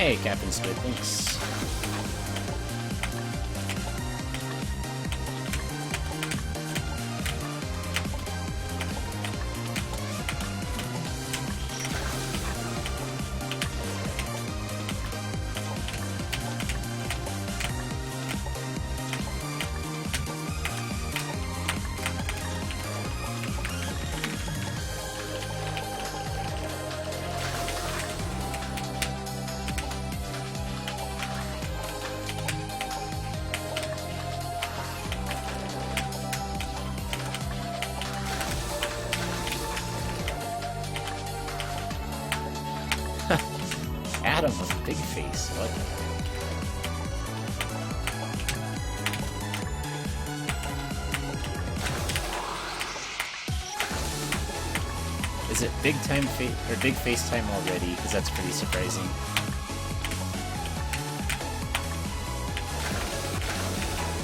Hey, Captain Squid, thanks. Adam with a big face, what? Is it big time or big face time already? Because that's pretty surprising.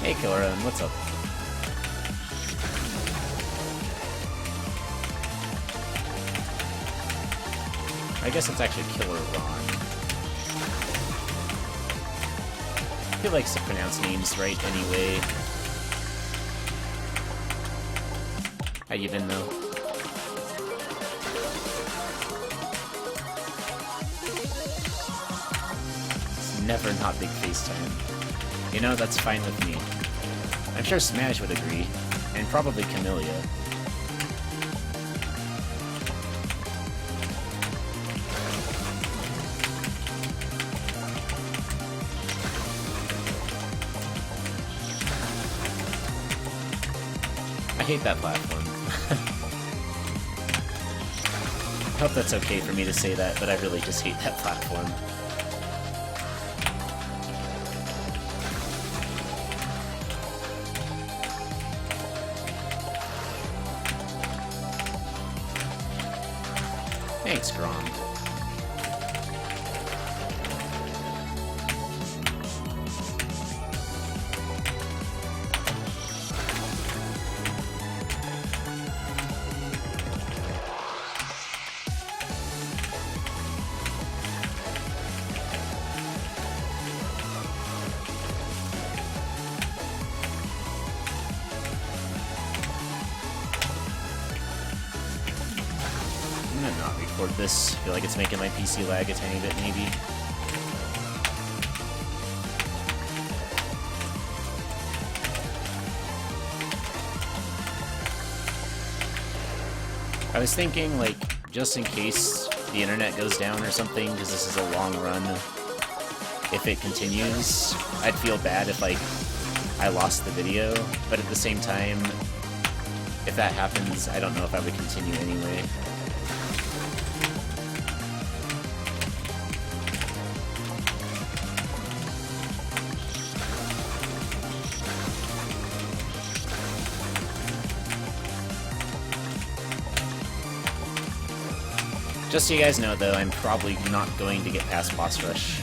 Hey Koran, what's up? I guess it's actually Killer Ron. He likes to pronounce names right anyway. How you been though? It's never not big FaceTime. You know, that's fine with me. I'm sure Smash would agree, and probably Kamilia. I hate that platform. I hope that's okay for me to say that, but I really just hate that platform. Thanks, Grom. This. I feel like it's making my PC lag a tiny bit, maybe. I was thinking, like, just in case the internet goes down or something, because this is a long run, if it continues, I'd feel bad if, like, I lost the video, but at the same time, if that happens, I don't know if I would continue anyway. Just so you guys know, though, I'm probably not going to get past boss rush,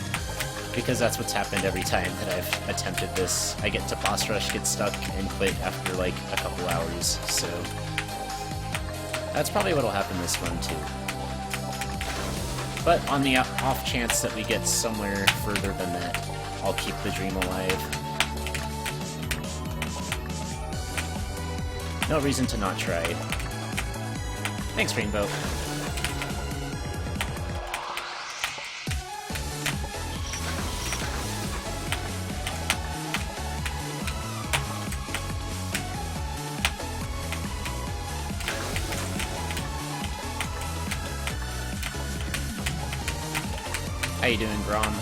because that's what's happened every time that I've attempted this. I get to boss rush, get stuck, and quit after, like, a couple hours, so that's probably what'll happen this run, too. But on the off chance that we get somewhere further than that, I'll keep the dream alive. No reason to not try. Thanks, Rainbow. How you doing, Grom?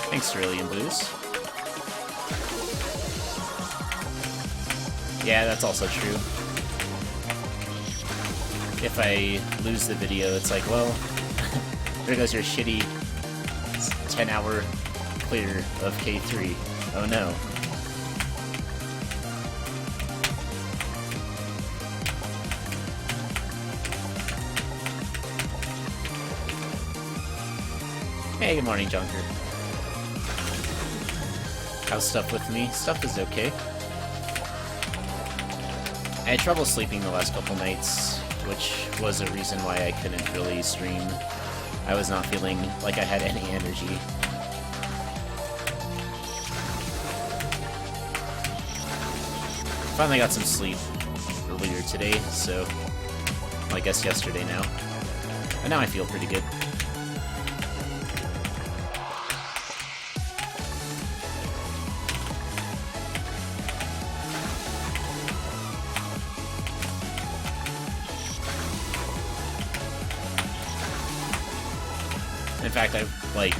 Thanks, Cerulean Blues. Yeah, that's also true. If I lose the video, it's like, well, there goes your shitty 10-hour clear of K3. Oh no. Hey, good morning, Junker. How's stuff with me? Stuff is okay. I had trouble sleeping the last couple nights, which was a reason why I couldn't really stream. I was not feeling like I had any energy. Finally got some sleep earlier today, so well, I guess yesterday now. But now I feel pretty good. In fact, I like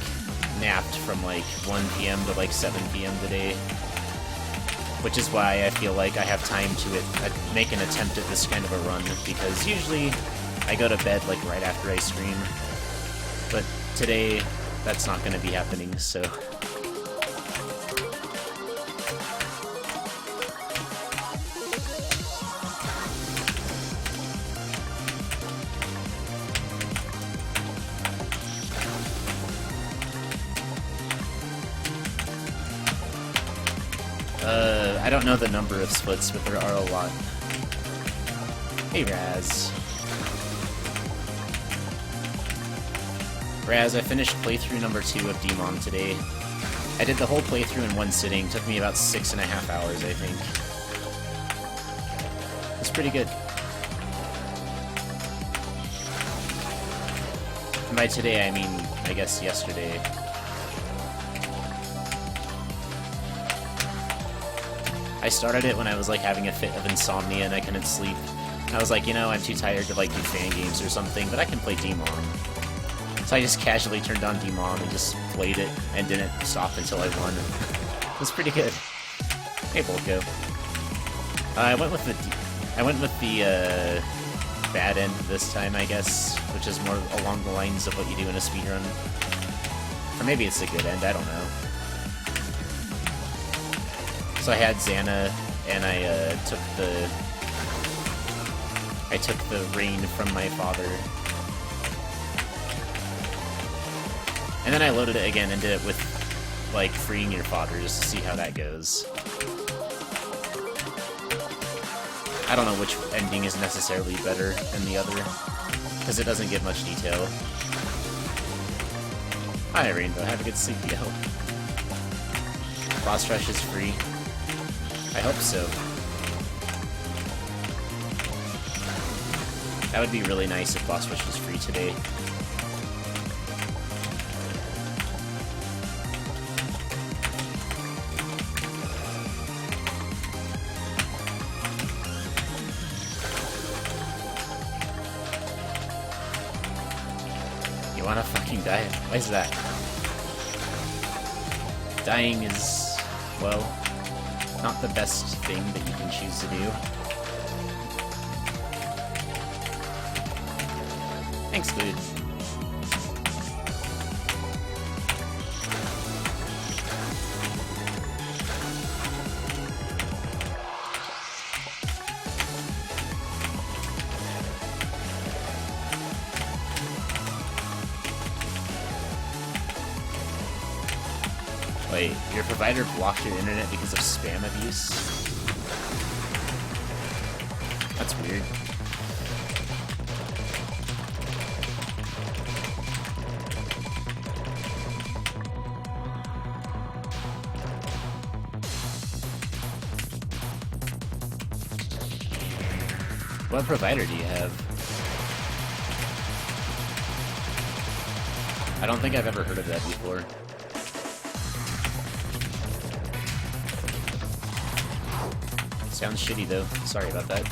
napped from like 1 p.m. to like 7 p.m. today, which is why I feel like I have time to make an attempt at this kind of a run, because usually I go to bed like right after I stream, but today that's not going to be happening, so... I don't know the number of splits, but there are a lot. Hey, Raz. Raz, I finished playthrough number 2 of Demon today. I did the whole playthrough in one sitting. Took me about 6.5 hours, I think. It's pretty good. And by today, I mean, I guess yesterday. I started it when I was like having a fit of insomnia and I couldn't sleep. I was like, you know, I'm too tired to like do fan games or something, but I can play Demon. So I just casually turned on Demon and just played it and didn't stop until I won. It was pretty good. Hey, Volko. I went with the bad end this time, I guess, which is more along the lines of what you do in a speedrun. Or maybe it's a good end, I don't know. So I had Xana, and I took the reign from my father. And then I loaded it again and did it with, like, freeing your father, just to see how that goes. I don't know which ending is necessarily better than the other, because it doesn't give much detail. Hi, Rainbow. Have a good sleep, yo. Boss Rush is free. I hope so. That would be really nice if Boss Rush was free today. You wanna fucking die? Why is that? Dying is, well, not the best thing that you can choose to do. Thanks, food. Wait, your provider blocked your internet because of spam abuse? That's weird. What provider do you have? I don't think I've ever heard of that before. Sounds shitty though. Sorry about that.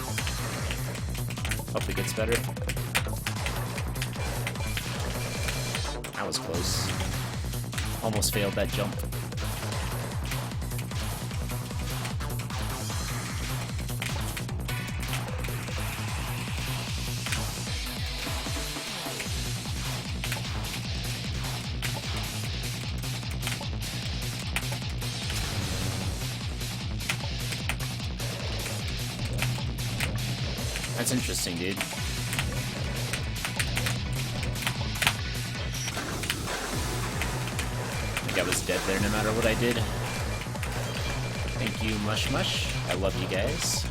Hope it gets better. That was close. Almost failed that jump. That's interesting, dude. like I was dead there no matter what I did. Thank you, Mush Mush. I love you guys.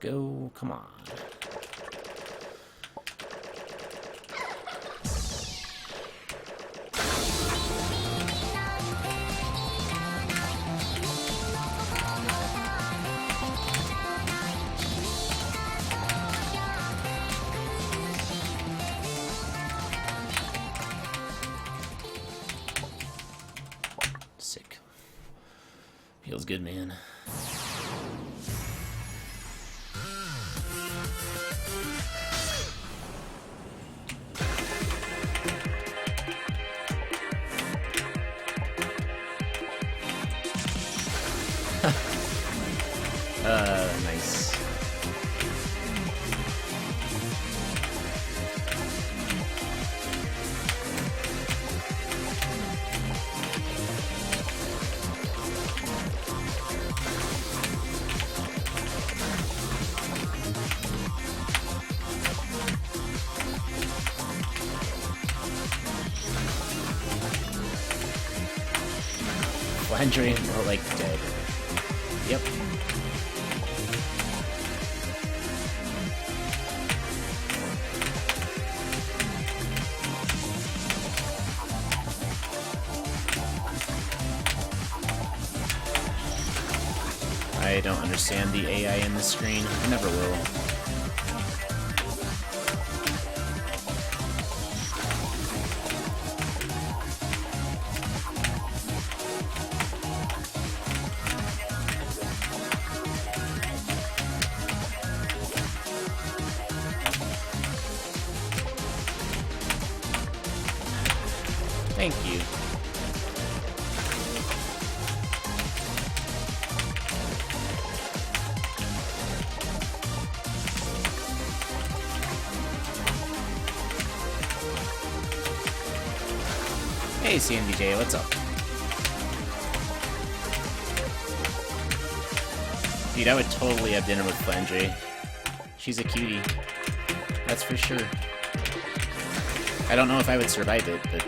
Go, come on. Sick. Feels good, man. Nice. Landry more like dead. Yep. I don't understand the AI in the screen. I never will. Thank you. Hey, CNBJ, what's up? Dude, I would totally have dinner with Flandre. She's a cutie. That's for sure. I don't know if I would survive it, but...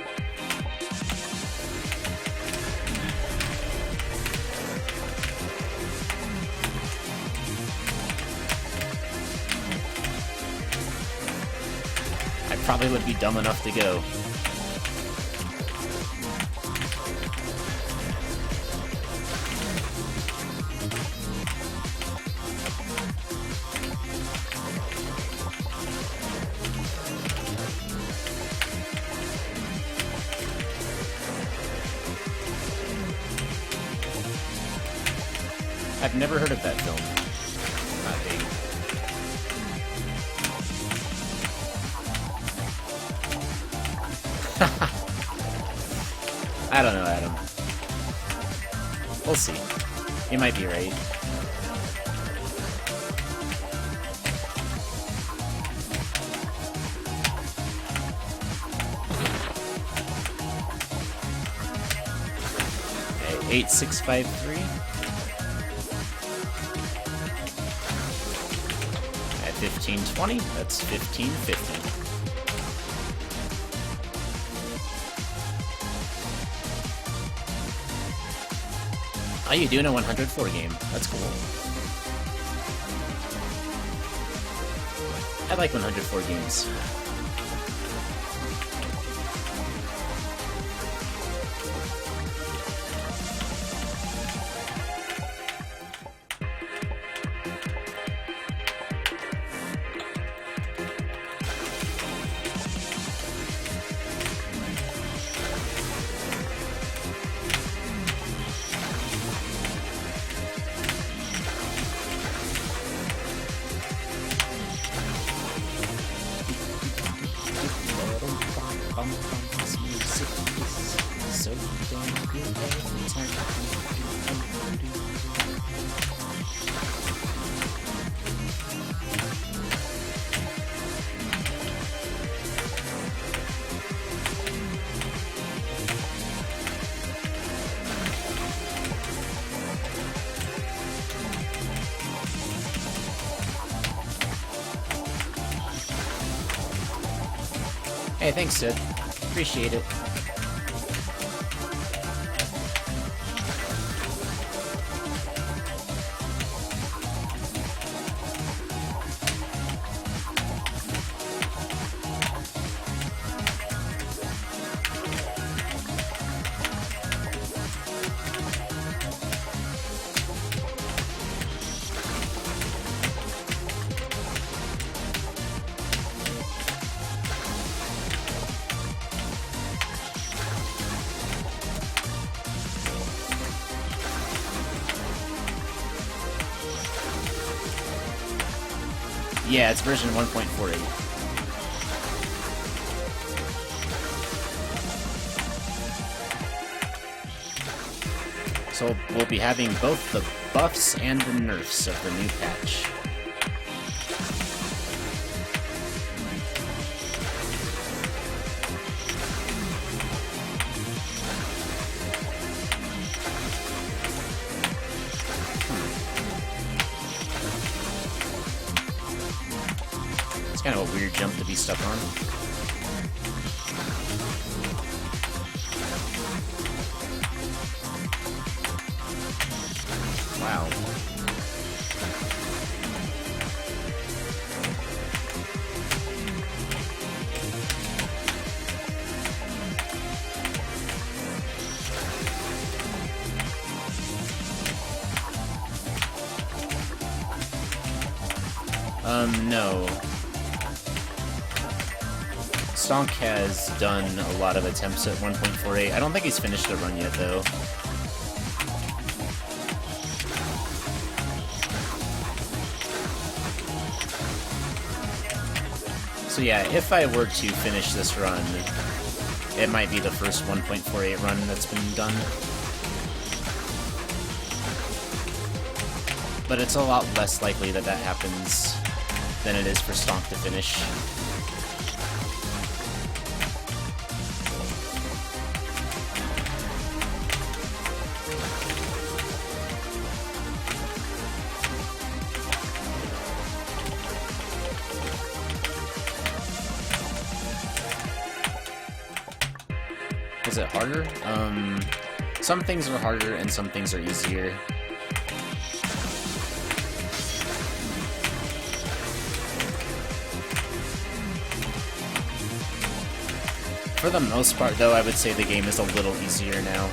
I probably would be dumb enough to go. I've never heard of that film. Not big. I don't know, Adam. We'll see. You might be right. Okay, 8653. 1520, that's 1550. Oh, you doing a 104 game? That's cool. I like 104 games. Hey, thanks, Sid. Appreciate it. Yeah, it's version 1.48. So we'll be having both the buffs and the nerfs of the new patch. Kind of a weird jump to be stuck on. Wow. No. Stonk has done a lot of attempts at 1.48. I don't think he's finished the run yet, though. So yeah, if I were to finish this run, it might be the first 1.48 run that's been done. But it's a lot less likely that that happens than it is for Stonk to finish. Is it harder? Some things are harder and some things are easier. For the most part, though, I would say the game is a little easier now.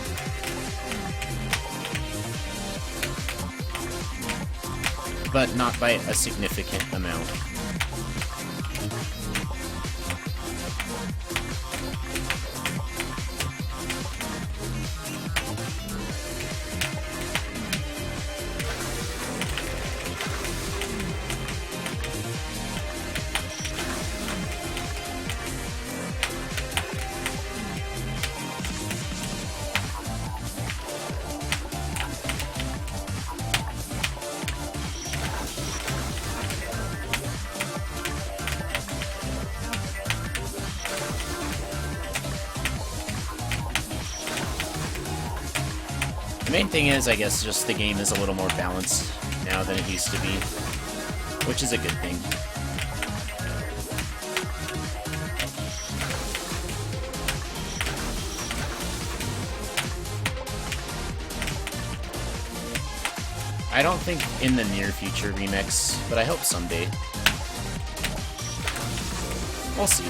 But not by a significant amount. The main thing is, I guess, just the game is a little more balanced now than it used to be, which is a good thing. I don't think in the near future remix, but I hope someday. We'll see.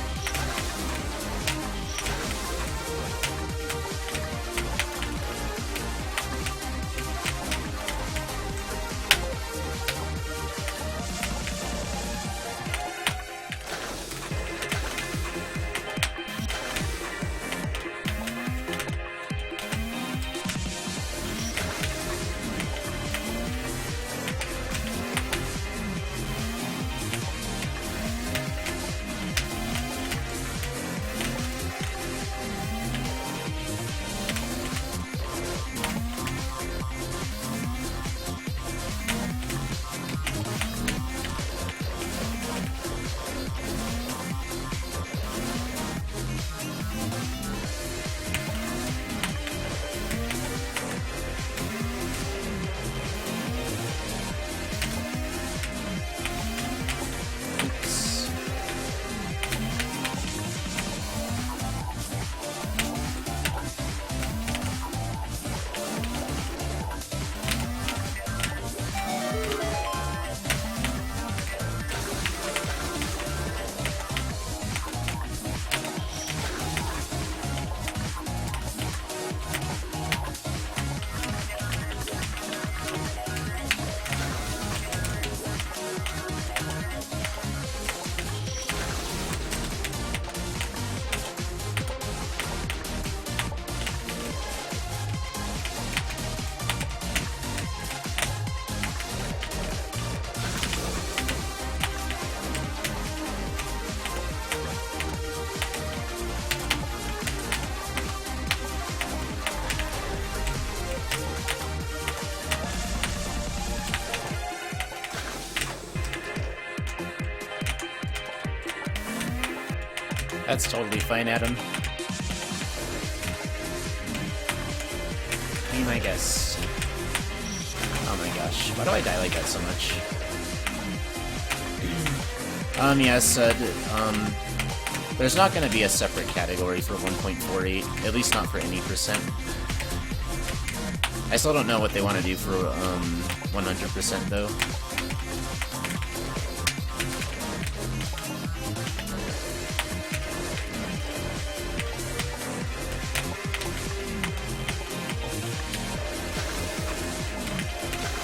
That's totally fine, Adam. Be my guess. Oh my gosh, why do I die like that so much? Yes, there's not going to be a separate category for 1.48, at least not for any percent. I still don't know what they want to do for 100% though.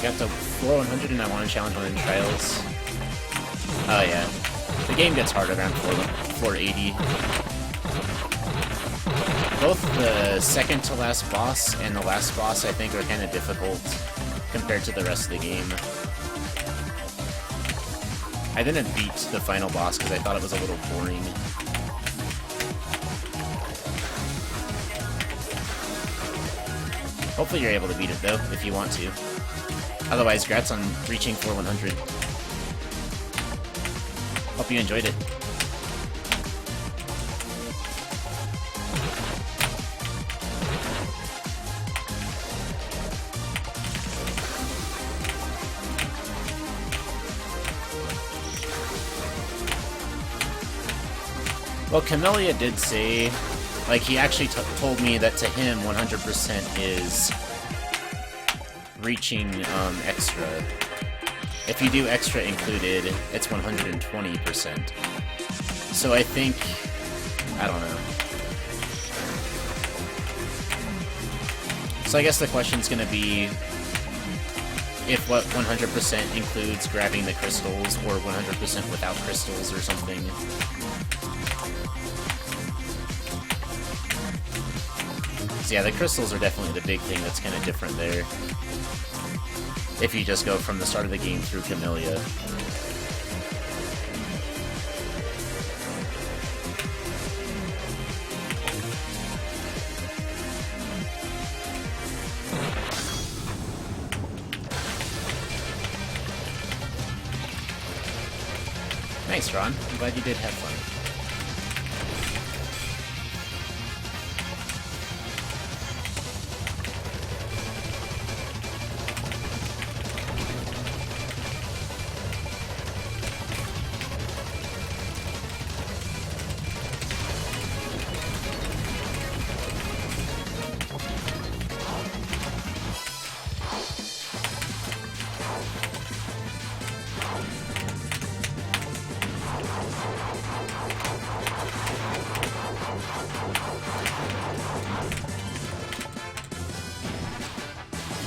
Got the floor 100 and I want to challenge one in trials. Oh yeah. The game gets hard around floor 80. Both the second to last boss and the last boss I think are kind of difficult compared to the rest of the game. I didn't beat the final boss because I thought it was a little boring. Hopefully you're able to beat it though, if you want to. Otherwise, congrats on reaching floor 100. Hope you enjoyed it. Well, Kamilia did say, like, he actually told me that to him, 100% is reaching extra. If you do extra included, it's 120%. So I think, I don't know. So I guess the question's gonna be if what 100% includes grabbing the crystals or 100% without crystals or something. So yeah, the crystals are definitely the big thing that's kind of different there. If you just go from the start of the game through Kamilia. Nice, Ron. I'm glad you did have fun.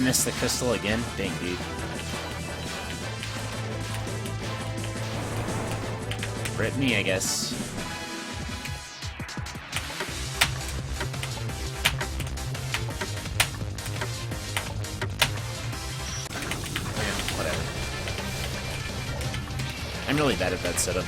Missed the crystal again? Dang, dude. Rip me, I guess. Yeah, whatever. I'm really bad at that setup.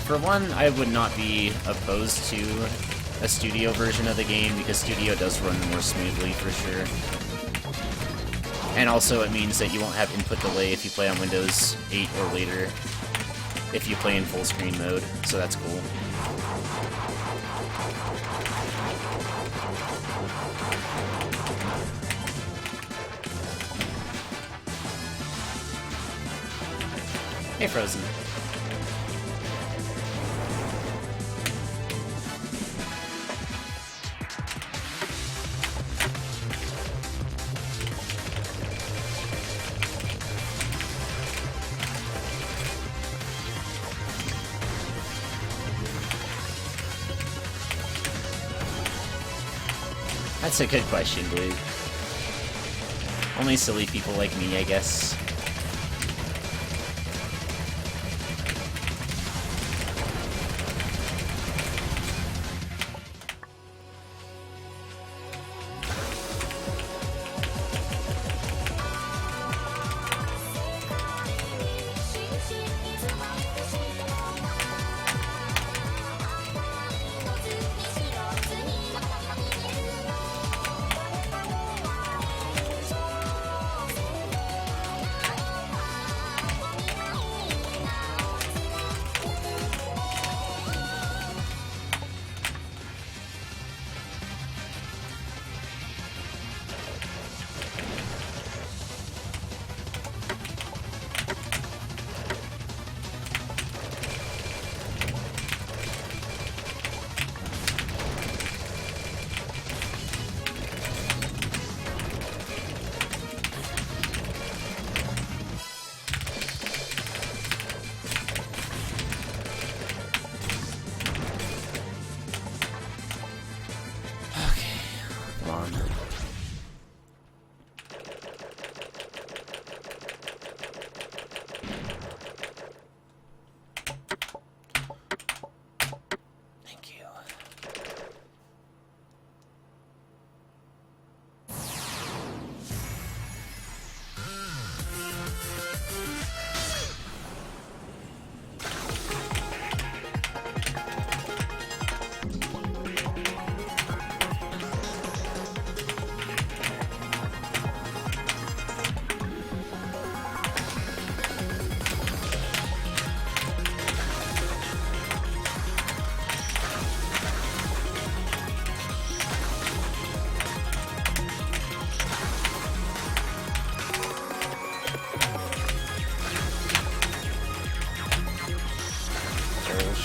For one, I would not be opposed to a studio version of the game, because studio does run more smoothly for sure. And also it means that you won't have input delay if you play on Windows 8 or later, if you play in full screen mode, so that's cool. Hey, Frozen. That's a good question, Blue. Only silly people like me, I guess.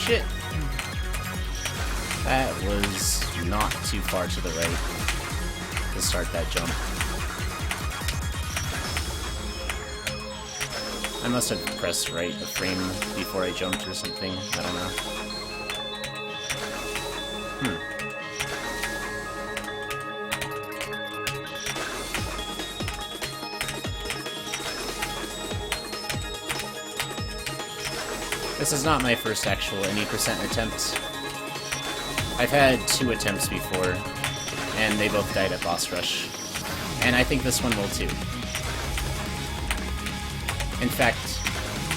Shit. That was not too far to the right to start that jump. I must have pressed right a frame before I jumped or something. I don't know. This is not my first actual any percent attempt. I've had 2 attempts before, and they both died at boss rush. And I think this one will too. In fact,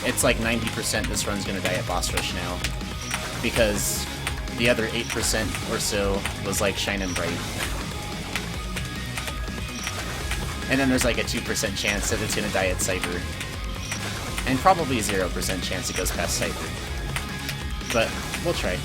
it's like 90% this run's gonna die at boss rush now, because the other 8% or so was like shine and bright. And then there's like a 2% chance that it's gonna die at Cyber. And probably a 0% chance it goes past Cyber. But we'll try.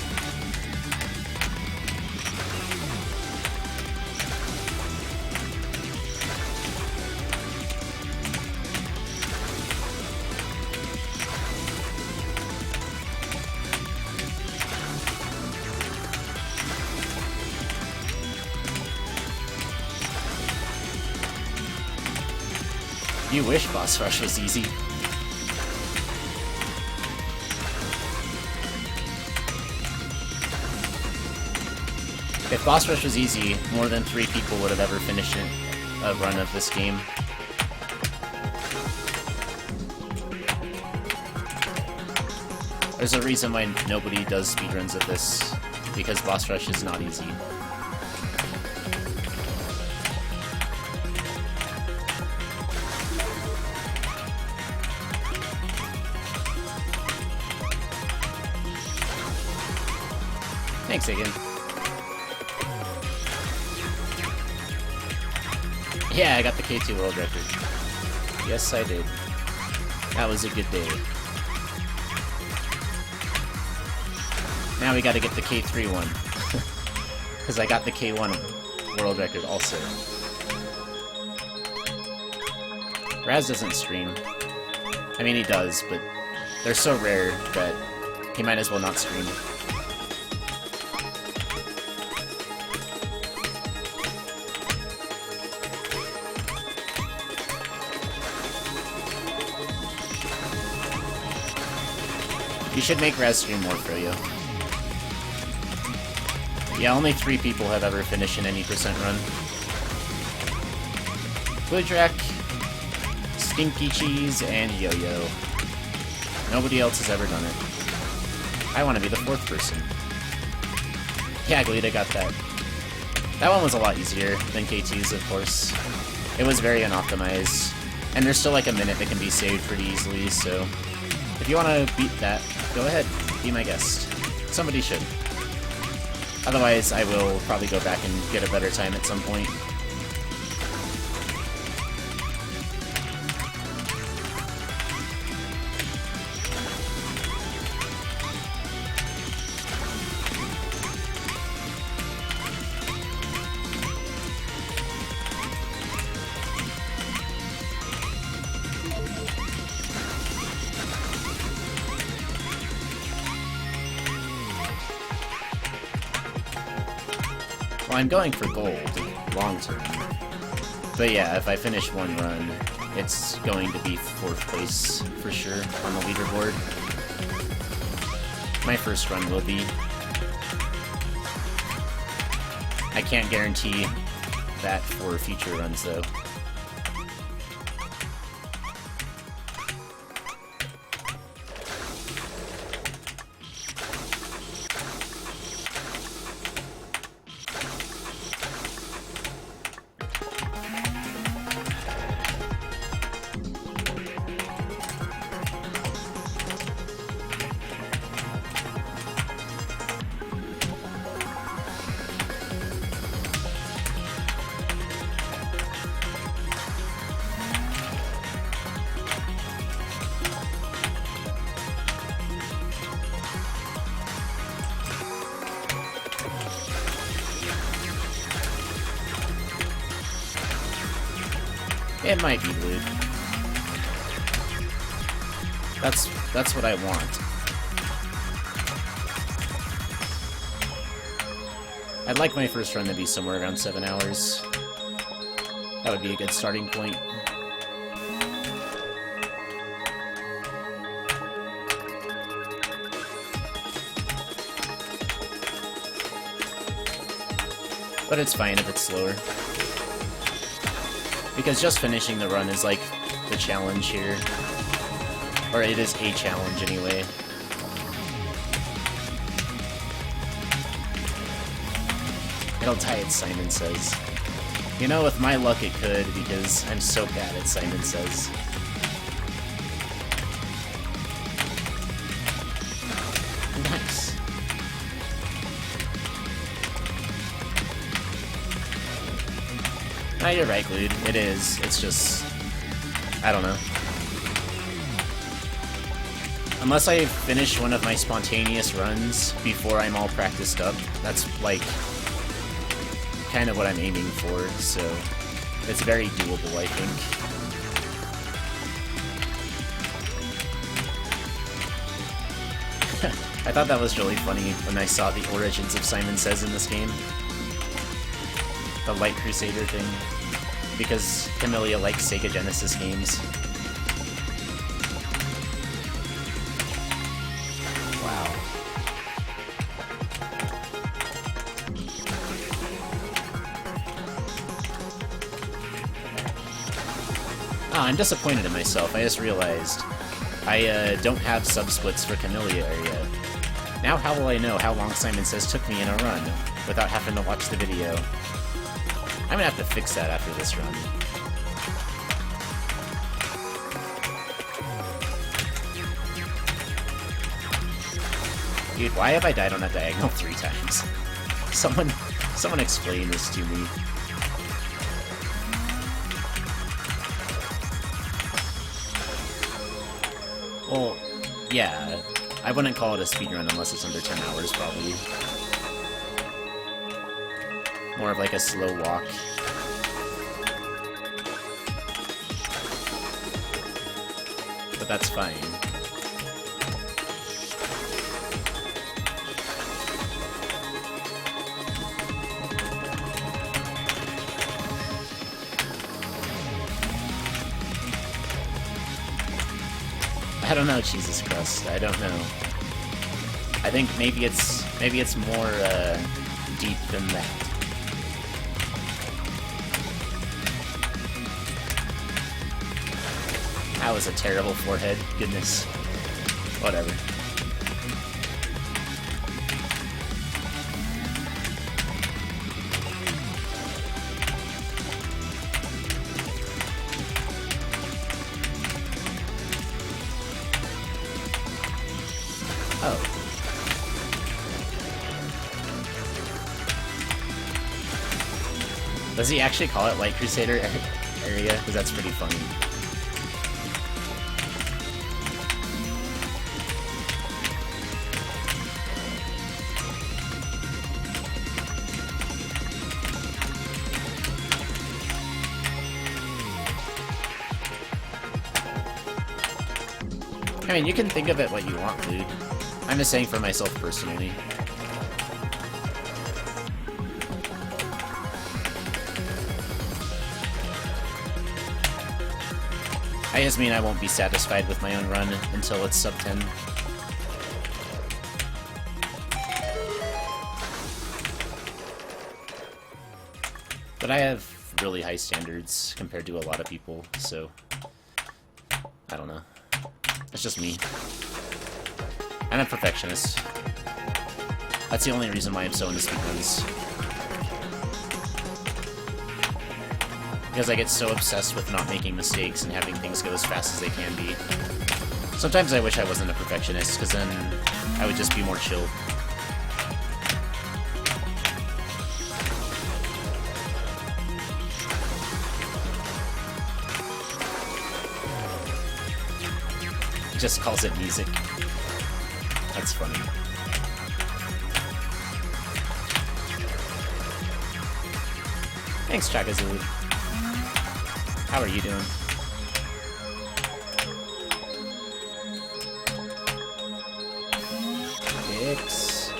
You wish boss rush was easy. If boss rush was easy, more than 3 people would have ever finished a run of this game. There's a reason why nobody does speedruns of this, because boss rush is not easy. Thanks, Aiden. Yeah, I got the K2 world record. Yes, I did. That was a good day. Now we gotta get the K3 one. Because I got the K1 world record also. Raz doesn't stream. I mean, he does, but they're so rare that he might as well not stream. You should make Raz stream more, Froyo. Yeah, only 3 people have ever finished an any percent run. Woodrak, Stinky Cheese, and Yo-Yo. Nobody else has ever done it. I want to be the 4th person. Yeah, Glita got that. That one was a lot easier than K2's, of course. It was very unoptimized. And there's still like a minute that can be saved pretty easily, so... if you want to beat that, go ahead, be my guest. Somebody should. Otherwise, I will probably go back and get a better time at some point. Well, I'm going for gold, long term. But yeah, if I finish one run, it's going to be 4th place, for sure, on the leaderboard. My first run will be. I can't guarantee that for future runs, though. It might be blue. That's what I want. I'd like my first run to be somewhere around 7 hours. That would be a good starting point. But it's fine if it's slower. Because just finishing the run is like the challenge here. Or it is a challenge anyway. It'll tie it, Simon Says. You know, with my luck it could, because I'm so bad at Simon Says. Nice. No, you're right, Glued. It is. It's just... I don't know. Unless I finish one of my spontaneous runs before I'm all practiced up, that's, like, kind of what I'm aiming for, so it's very doable, I think. I thought that was really funny when I saw the origins of Simon Says in this game. The Light Crusader thing. because Kamilia likes Sega Genesis games. Wow. Oh, I'm disappointed in myself. I just realized I don't have subsplits for Kamilia area. Now how will I know how long Simon Says took me in a run without having to watch the video? I'm gonna have to fix that after this run. Dude, why have I died on that diagonal 3 times? Someone explain this to me. Well, yeah, I wouldn't call it a speedrun unless it's under 10 hours, probably. More of like a slow walk. But that's fine. I don't know, Jesus Crust. I don't know. I think maybe it's more deep than that. That was a terrible forehead. Goodness. Whatever. Oh. Does he actually call it Light Crusader area? Because that's pretty funny. I mean, you can think of it what you want, dude. I'm just saying for myself personally. I just mean I won't be satisfied with my own run until it's sub 10. But I have really high standards compared to a lot of people, so I don't know. It's just me. I'm a perfectionist. That's the only reason why I'm so into speedruns. Because I get so obsessed with not making mistakes and having things go as fast as they can be. Sometimes I wish I wasn't a perfectionist, because then I would just be more chill. He just calls it music. That's funny. Thanks, Chagazoo. How are you doing? Fix.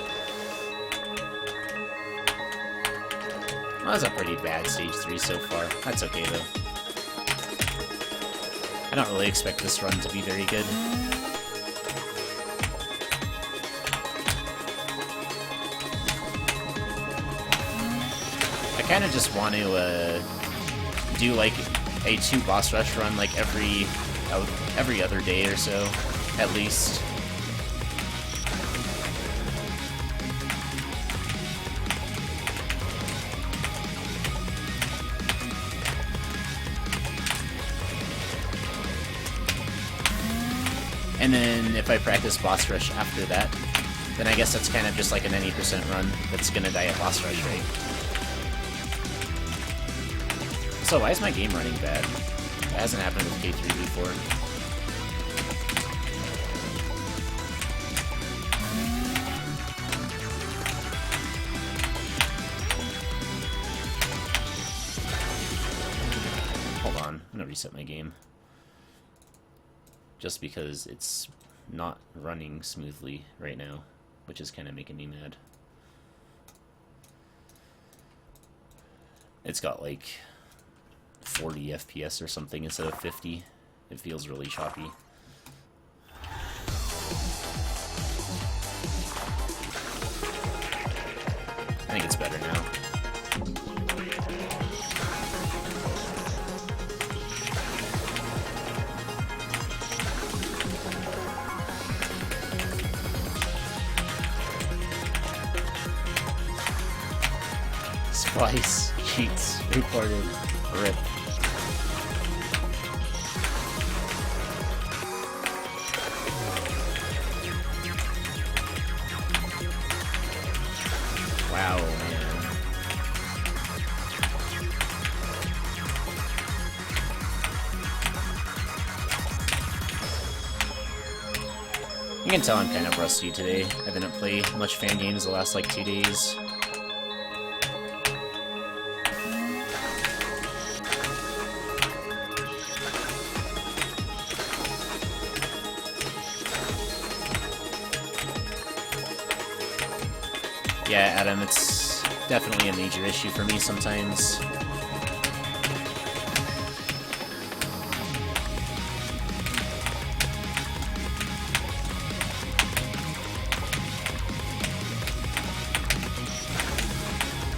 Well, that's a pretty bad stage 3 so far. That's okay, though. I don't really expect this run to be very good. I kind of just want to do like a 2 boss rush run like every other day or so, at least. And then if I practice boss rush after that, then I guess that's kind of just like an any % run that's gonna die at boss rush, right? So why is my game running bad? That hasn't happened with K3 before. Hold on, I'm gonna reset my game. Just because it's not running smoothly right now, which is kind of making me mad. It's got like 40 FPS or something instead of 50. It feels really choppy. I think it's better now. Splice, cheats, reported, rip. Wow, man. You can tell I'm kind of rusty today. I didn't play much fan games the last like 2 days. Yeah, Adam, it's definitely a major issue for me sometimes.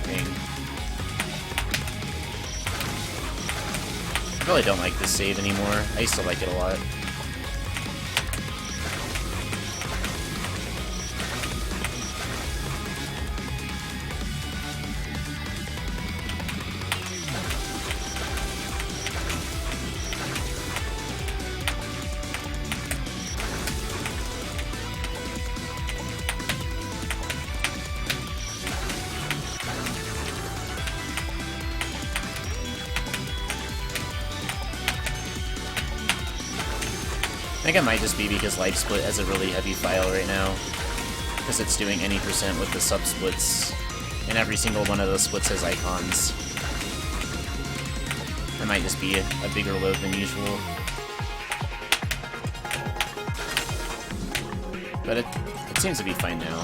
Dang. I really don't like this save anymore. I used to like it a lot. I think it might just be because LiveSplit has a really heavy file right now, because it's doing any percent with the subsplits, and every single one of those splits has icons. It might just be a bigger load than usual. But it seems to be fine now.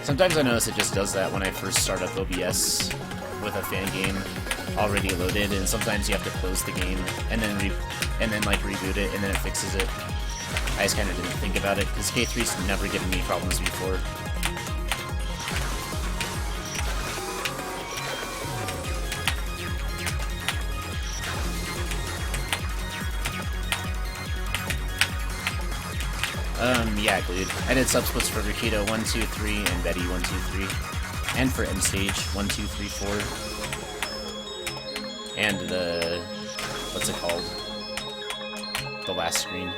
Sometimes I notice it just does that when I first start up OBS with a fan game already loaded, and sometimes you have to close the game and then like reboot it, and then it fixes it. I just kind of didn't think about it because K3's never given me problems before. Yeah, Glued. I did subsplits for Rikito 1, 2, 3 and Betty 1, 2, 3, and for M Stage 1, 2, 3, 4, and the what's it called? The last screen.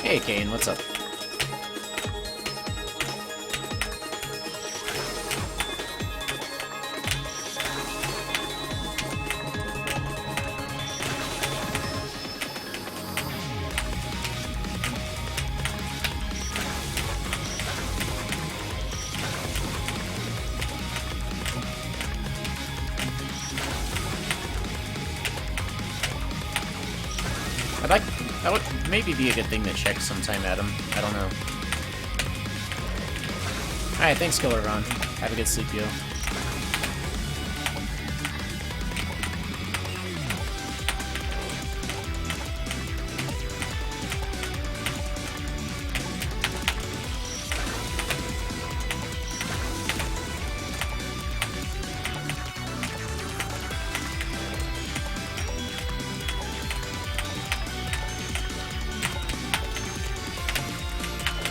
Hey Kane, what's up? That would maybe be a good thing to check sometime, Adam. I don't know. Alright, thanks, Killer Ron. Have a good sleep, yo.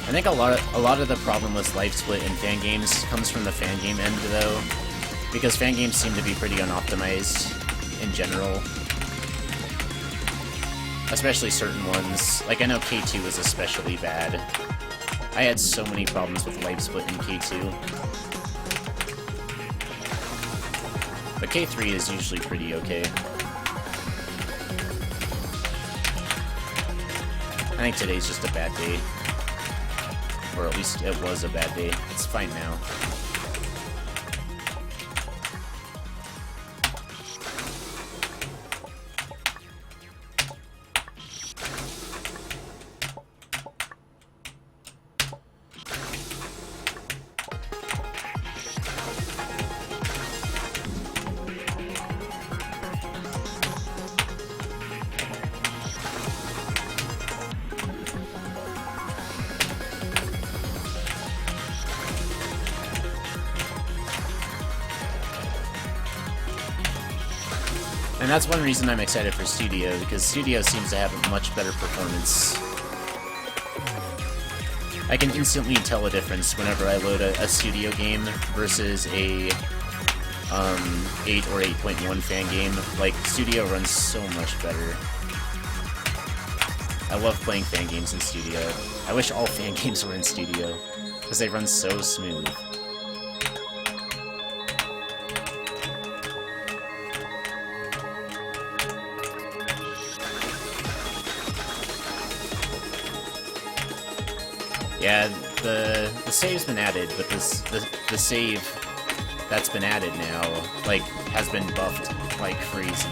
I think a lot of the problem with LiveSplit in fan games comes from the fan game end, though, because fan games seem to be pretty unoptimized in general. Especially certain ones. Like, I know K2 was especially bad. I had so many problems with LiveSplit in K2. But K3 is usually pretty okay. I think today's just a bad day. Or at least it was a bad day. It's fine now. And that's one reason I'm excited for Studio, because Studio seems to have a much better performance. I can instantly tell a difference whenever I load a Studio game versus a 8 or 8.1 fan game. Like, Studio runs so much better. I love playing fan games in Studio. I wish all fan games were in Studio, because they run so smooth. Yeah, the save's been added, but the save that's been added now, like, has been buffed like crazy.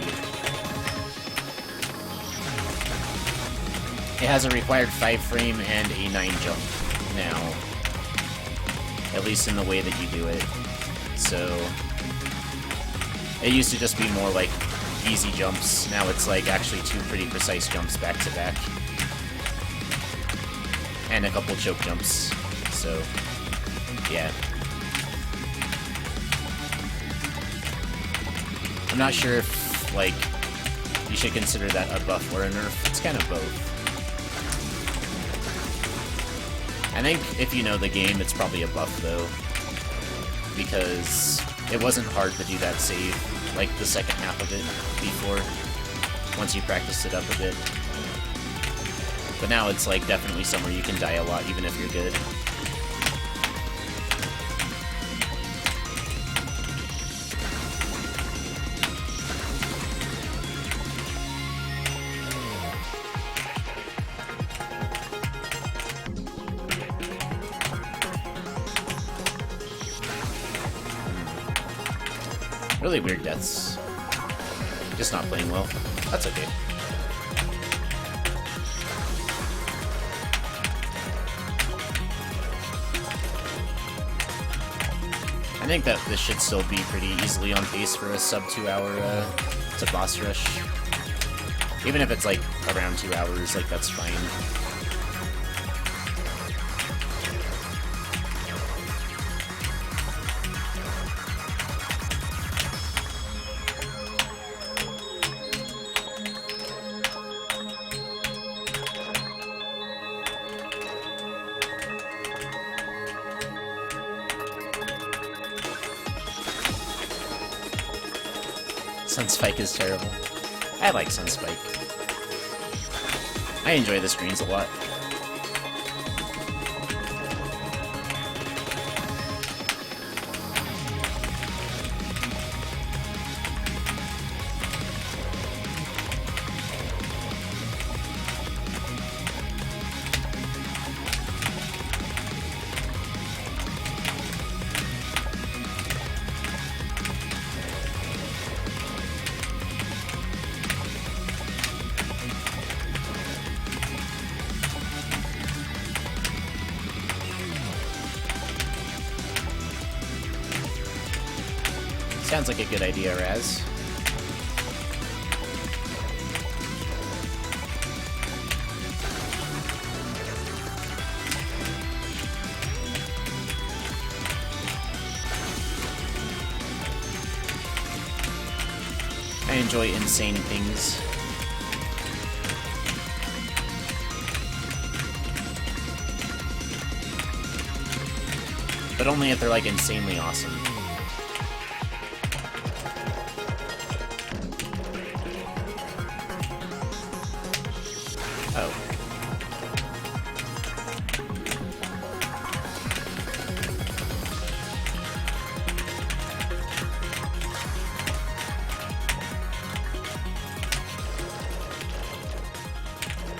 It has a required 5 frame and a 9 jump now, at least in the way that you do it. So it used to just be more like easy jumps. Now it's like actually 2 pretty precise jumps back to back. And a couple choke jumps, so yeah. I'm not sure if, like, you should consider that a buff or a nerf. It's kind of both. I think if you know the game, it's probably a buff, though, because it wasn't hard to do that save, like, the second half of it before, once you practiced it up a bit. But now it's, like, definitely somewhere you can die a lot, even if you're good. Really weird deaths. Just not playing well. That's okay. I think that this should still be pretty easily on pace for a sub 2 hour to boss rush. Even if it's like around 2 hours, like, that's fine. Sunspike is terrible. I like Sunspike. I enjoy the screens a lot. Sounds like a good idea, Raz. I enjoy insane things. But only if they're, like, insanely awesome. Oh.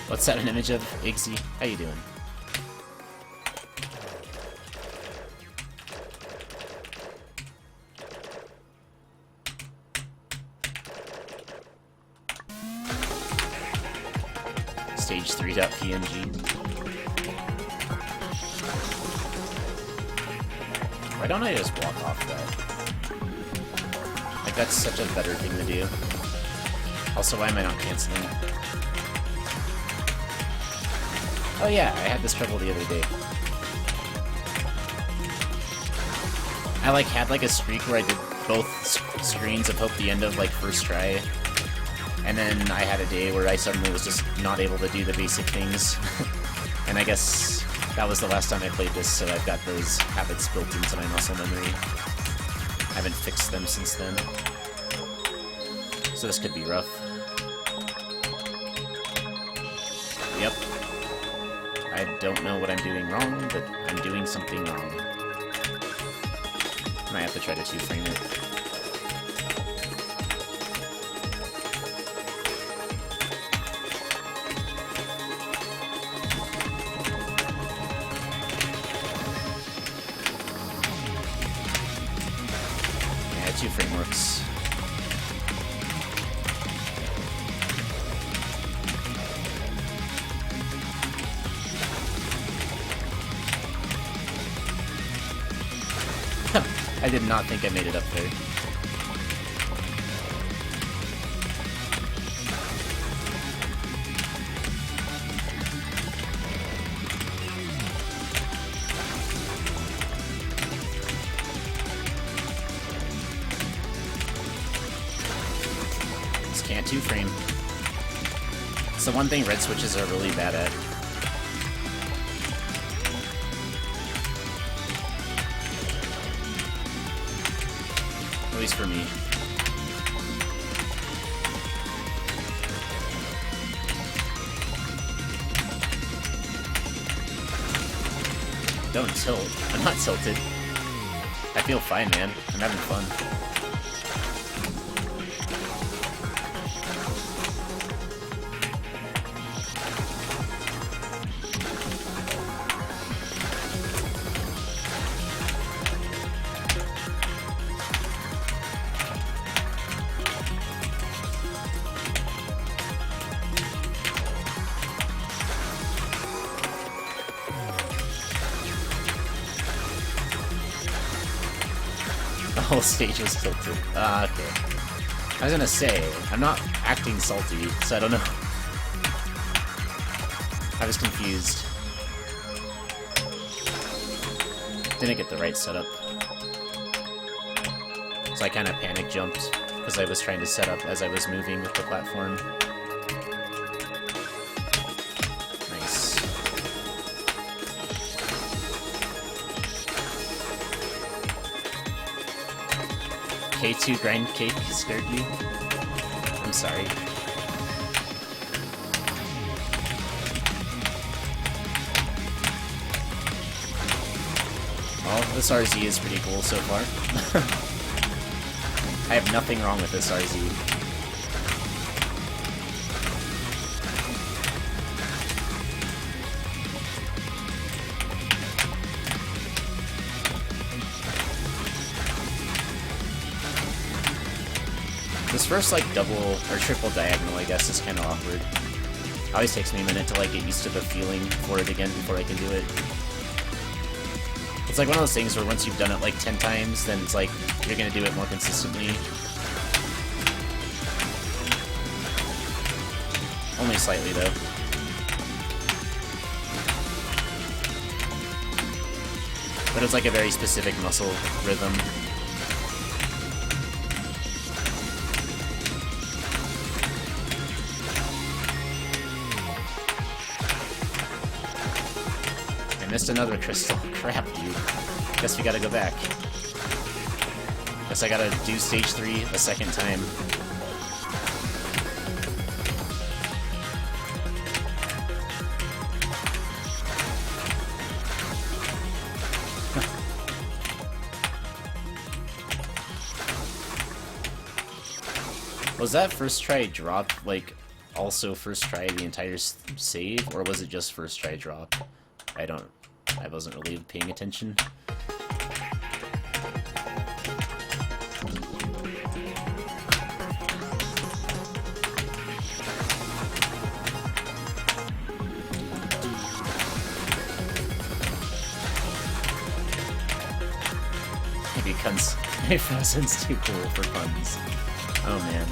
What's that an image of? Iggsy? How you doing? Stage 3.png. Why don't I just walk off that? Like, that's such a better thing to do. Also, why am I not canceling? Oh yeah, I had this trouble the other day. I, like, had, like, a streak where I did both screens of Hope the End of, like, first try, And then I had a day where I suddenly was just not able to do the basic things. And I guess that was the last time I played this, so I've got those habits built into my muscle memory. I haven't fixed them since then. So this could be rough. Yep. I don't know what I'm doing wrong, but I'm doing something wrong. Might have to try to 2-frame it. Yeah, 2-frame works. I did not think I made it up there. Just can't 2-frame. It's the one thing red switches are really bad at. At least for me. Don't tilt. I'm not tilted. I feel fine, man. I'm having fun. The whole stage was tilted. Ah, okay. I was gonna say, I'm not acting salty, so I don't know. I was confused. Didn't get the right setup. So I kind of panic jumped, because I was trying to set up as I was moving with the platform. Nice. K2 grind cake scared you? I'm sorry. Well, this RZ is pretty cool so far. I have nothing wrong with this RZ. This first, like, double or triple diagonal, I guess, is kind of awkward. It always takes me a minute to, like, get used to the feeling for it again before I can do it. It's like one of those things where once you've done it, like, 10 times, then it's like, you're gonna do it more consistently. Only slightly, though. But it's like a very specific muscle rhythm. Missed another crystal. Crap, dude. Guess we gotta go back. Guess I gotta do stage 3 a second time. Was that first try drop, like, also first try the entire save, or was it just first try drop? I wasn't really paying attention. Maybe Frozen's too cool for puns. Oh man.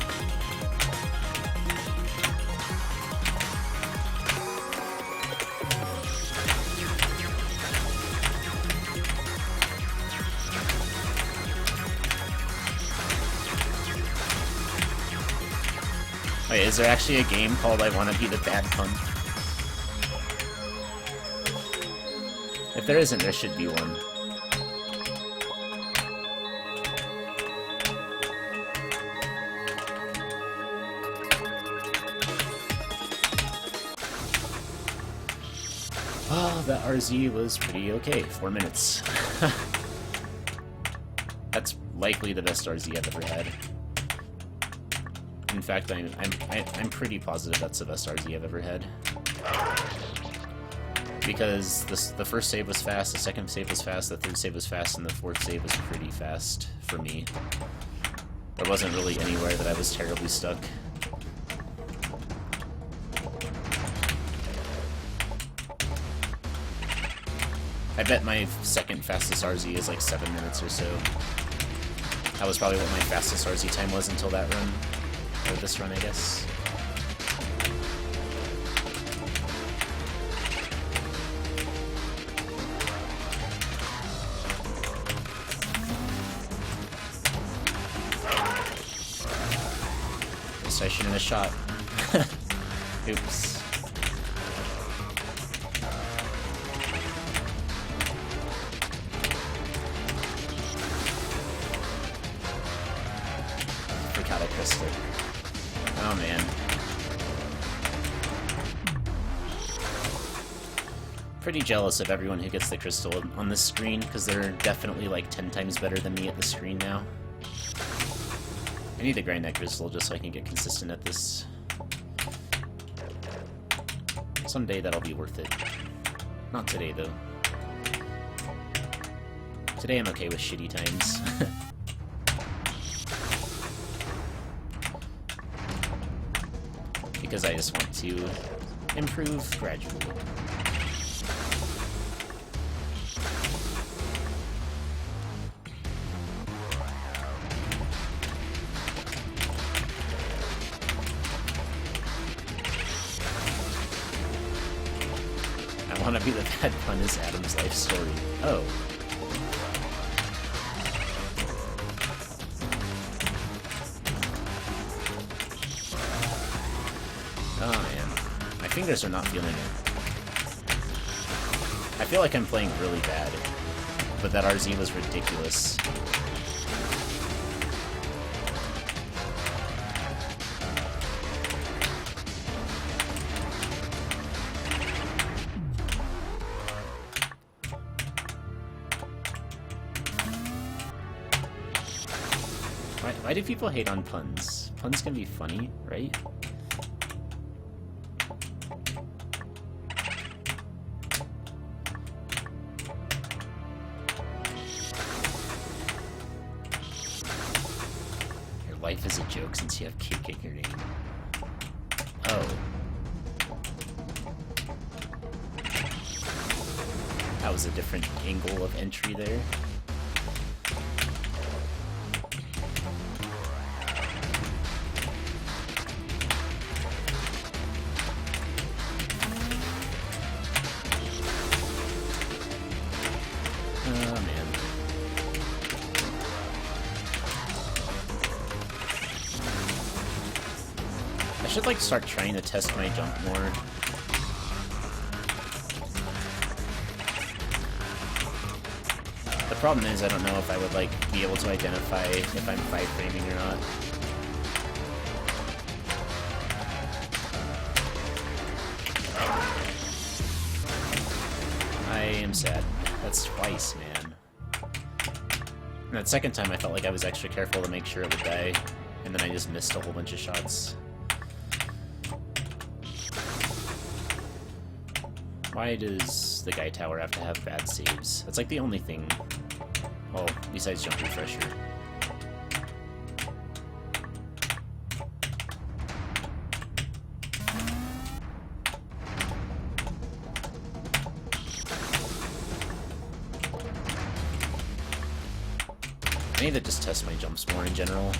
Wait, is there actually a game called I Wanna Be the Bad Pun? If there isn't, there should be one. Oh, that RZ was pretty okay. 4 minutes. That's likely the best RZ I've ever had. In fact, I'm pretty positive that's the best RZ I've ever had. Because the first save was fast, the second save was fast, the third save was fast, and the fourth save was pretty fast for me. There wasn't really anywhere that I was terribly stuck. I bet my second fastest RZ is like 7 minutes or so. That was probably what my fastest RZ time was until that run. Or this run, I guess. Guess I shouldn't have shot. Oops. Forgot a crystal. Oh man. Pretty jealous of everyone who gets the crystal on this screen, because they're definitely like 10 times better than me at the screen now. I need to grind that crystal just so I can get consistent at this. Someday that'll be worth it. Not today, though. Today I'm okay with shitty times. Because I just want to improve gradually. I want to be the bad pun is Adam's life story. Oh. Oh man, my fingers are not feeling it. I feel like I'm playing really bad, but that RZ was ridiculous. Why do people hate on puns? Puns can be funny, right? Life is a joke since you have cake in your name. Oh. That was a different angle of entry there. Oh man. I should like start trying to test my jump more. The problem is I don't know if I would like be able to identify if I'm 5-framing or not. I am sad. That's twice, man. And that second time I felt like I was extra careful to make sure it would die, and then I just missed a whole bunch of shots. Why does the Guy Tower have to have bad saves? That's like the only thing. Well, besides Jump Refresher. I need to just test my jumps more in general,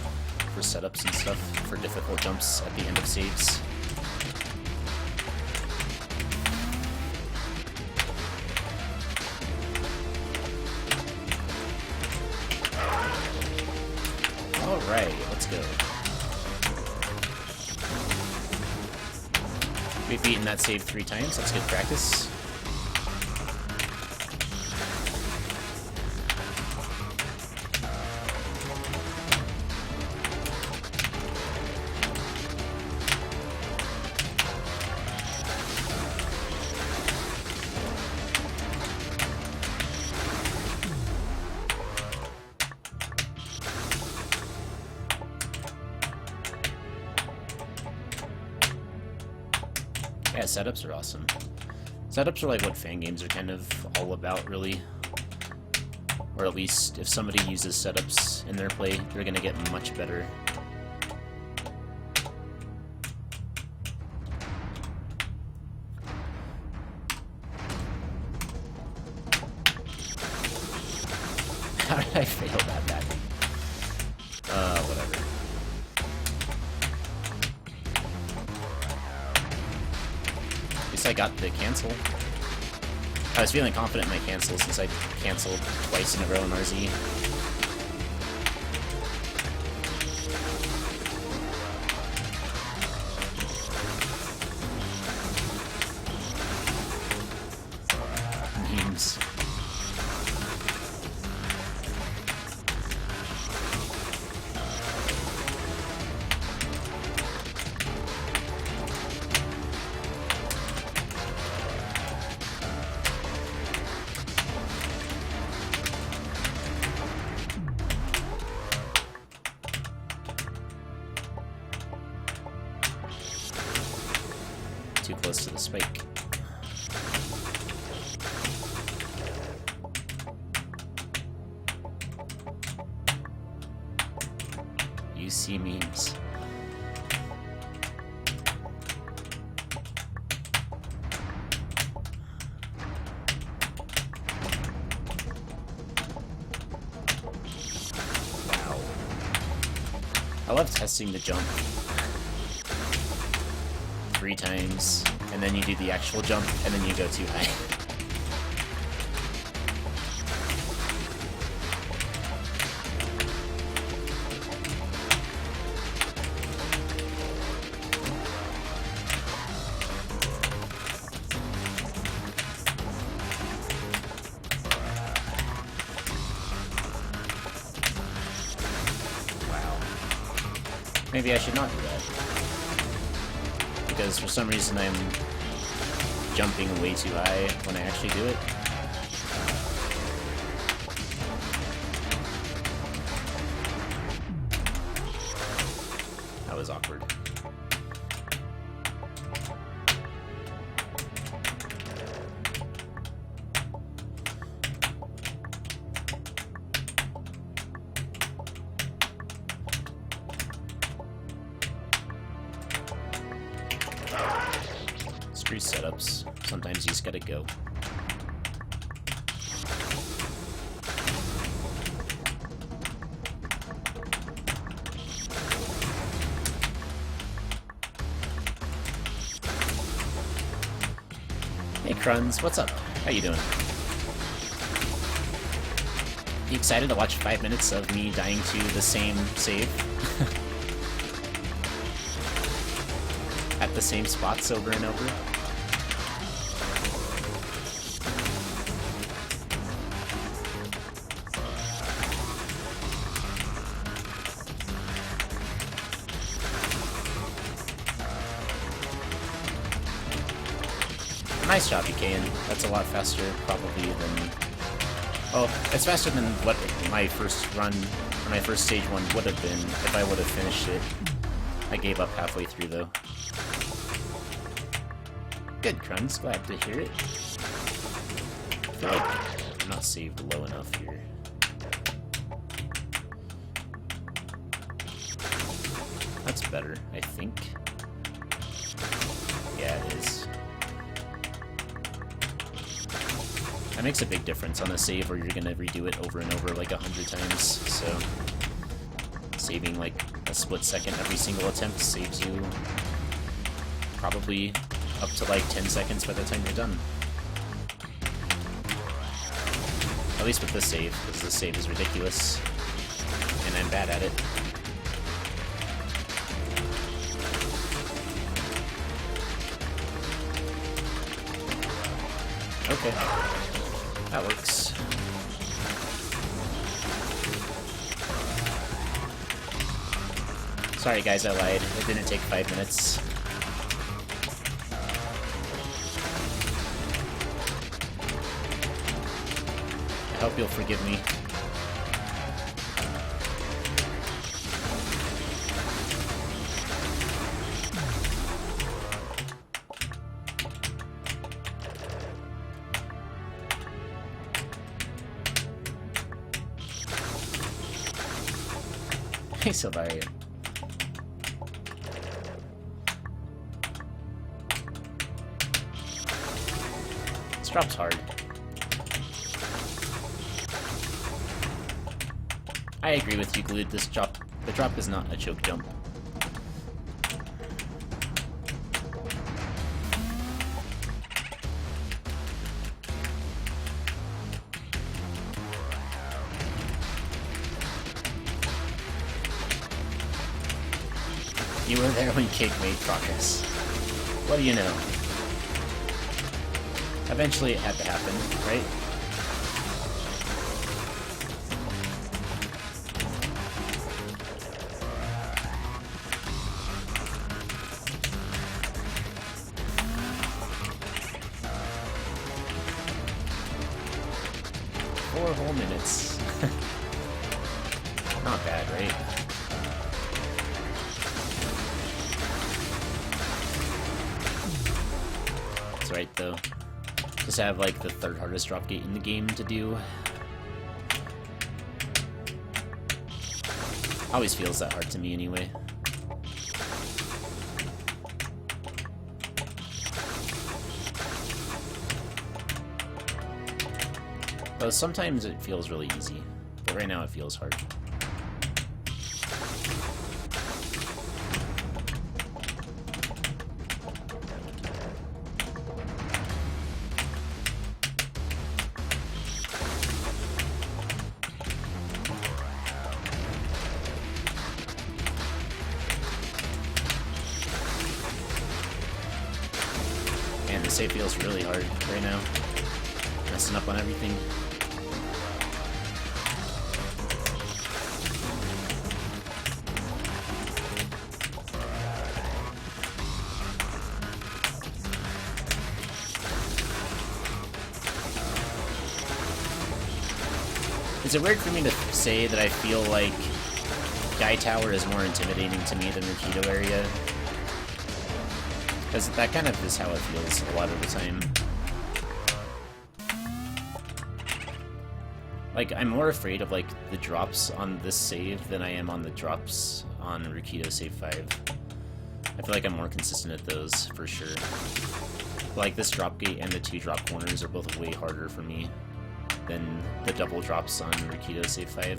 for setups and stuff, for difficult jumps at the end of saves. Alright, let's go. We've beaten that save 3 times, that's good practice. Yeah, setups are awesome. Setups are like what fan games are kind of all about, really. Or at least, if somebody uses setups in their play, they're gonna get much better. How did I fail that badly? Whatever. I got the cancel. I was feeling confident in my cancel since I canceled twice in a row in RZ. Memes. Too close to the spike. You see memes. Wow. I love testing the jump. 3 times, and then you do the actual jump, and then you go too high. Wow. Maybe I should not do that. Because for some reason I'm jumping way too high when I actually do it. That was awkward. Screw setups. Sometimes you just gotta go. Hey Kruns, what's up? How you doing? You excited to watch 5 minutes of me dying to the same save? At the same spots over and over? Nice job, Yukayan. That's a lot faster, probably, than... Oh, it's faster than what my first run, or my first stage one would have been if I would have finished it. I gave up halfway through, though. Good, Kruns. Glad to hear it. I feel like I'm not saved low enough here. That's better, I think. Yeah, it is. That makes a big difference on a save where you're gonna redo it over and over like 100 times, so saving like a split second every single attempt saves you probably up to like 10 seconds by the time you're done. At least with this save, because this save is ridiculous, and I'm bad at it. Okay. That works. Sorry guys, I lied. It didn't take 5 minutes. I hope you'll forgive me. Hey, Sylvaria. This drop's hard. I agree with you, Glued. This drop, the drop is not a choke jump. You were there when Cake made progress. What do you know? Eventually it had to happen, right? Four whole minutes. Not bad, right? Right though. Just have like the third hardest drop gate in the game to do. Always feels that hard to me anyway. Though sometimes it feels really easy, but right now it feels hard. It feels really hard right now. Messing up on everything. Is it weird for me to say that I feel like Guy Tower is more intimidating to me than Rikito area? Because that kind of is how it feels a lot of the time. Like, I'm more afraid of, like, the drops on this save than I am on the drops on Rikito save 5. I feel like I'm more consistent at those, for sure. Like, this drop gate and the 2 drop corners are both way harder for me than the double drops on Rikito save 5.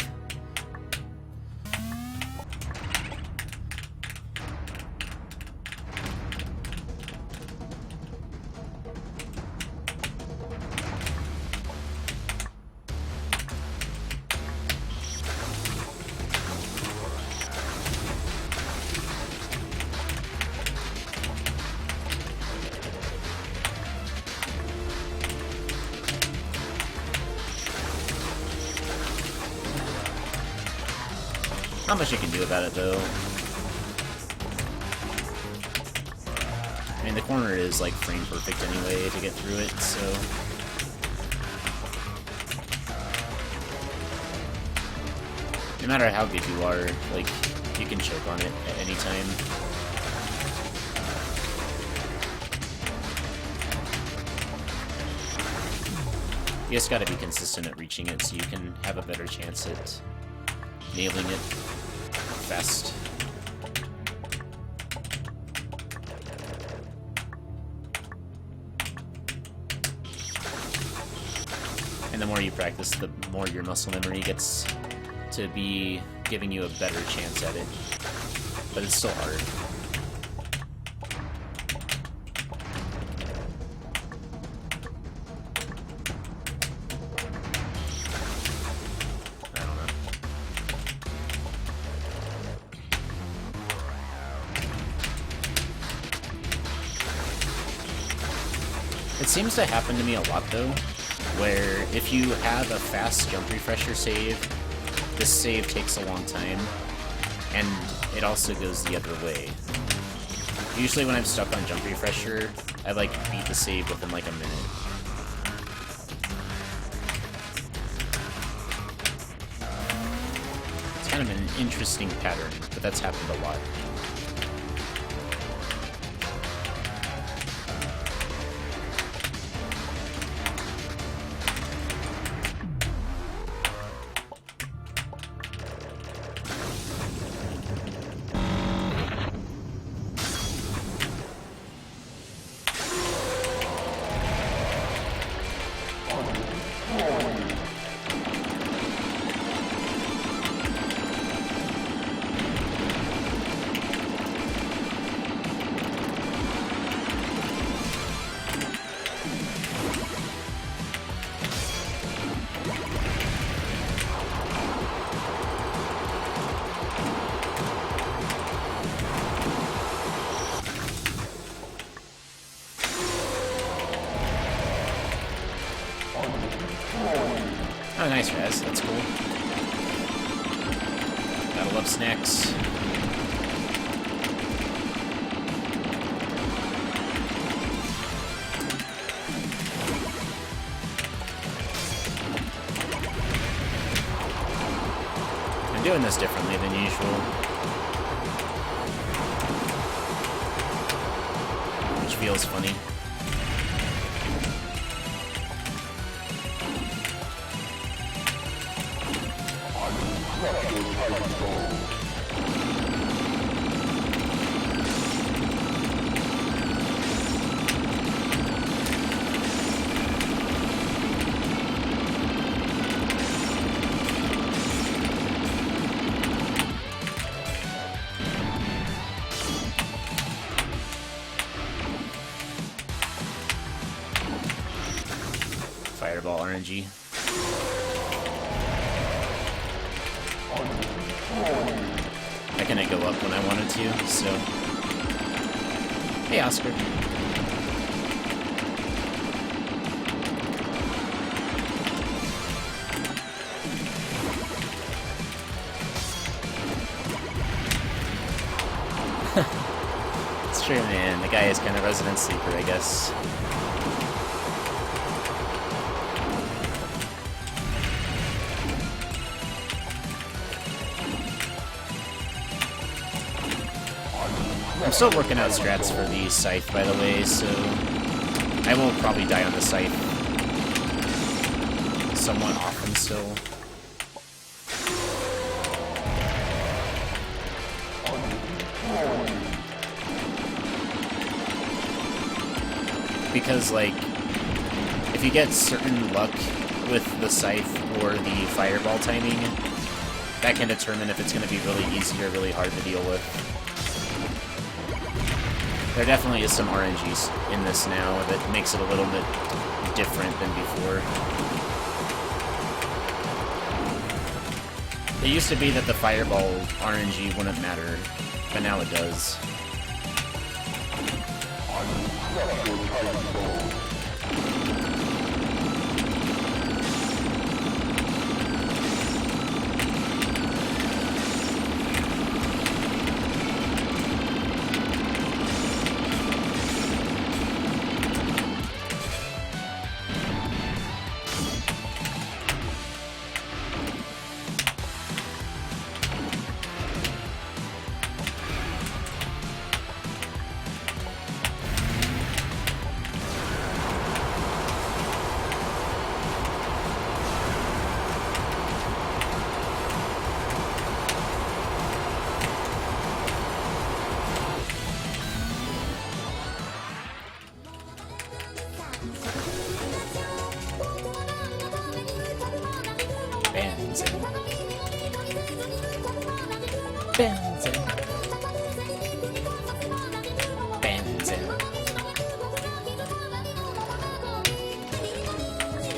Not much you can do about it, though. I mean, the corner is, like, frame perfect anyway to get through it, so... No matter how good you are, like, you can choke on it at any time. You just gotta be consistent at reaching it so you can have a better chance at nailing it fast. And the more you practice, the more your muscle memory gets to be giving you a better chance at it. But it's still hard. It seems to happen to me a lot though, where if you have a fast jump refresher save, this save takes a long time, and it also goes the other way. Usually when I'm stuck on jump refresher, I like beat the save within like a minute. It's kind of an interesting pattern, but that's happened a lot. Oh, nice, Raz. That's cool. Gotta love snacks. I'm doing this differently than usual, which feels funny. Fireball RNG. I couldn't go up when I wanted to, so... Hey, Oscar. It's true, man. The guy is kind of resident sleeper, I guess. I'm still working out strats for the scythe, by the way, so I will probably die on the scythe somewhat often still. Because, like, if you get certain luck with the scythe or the fireball timing, that can determine if it's going to be really easy or really hard to deal with. There definitely is some RNGs in this now that makes it a little bit different than before. It used to be that the fireball RNG wouldn't matter, but now it does.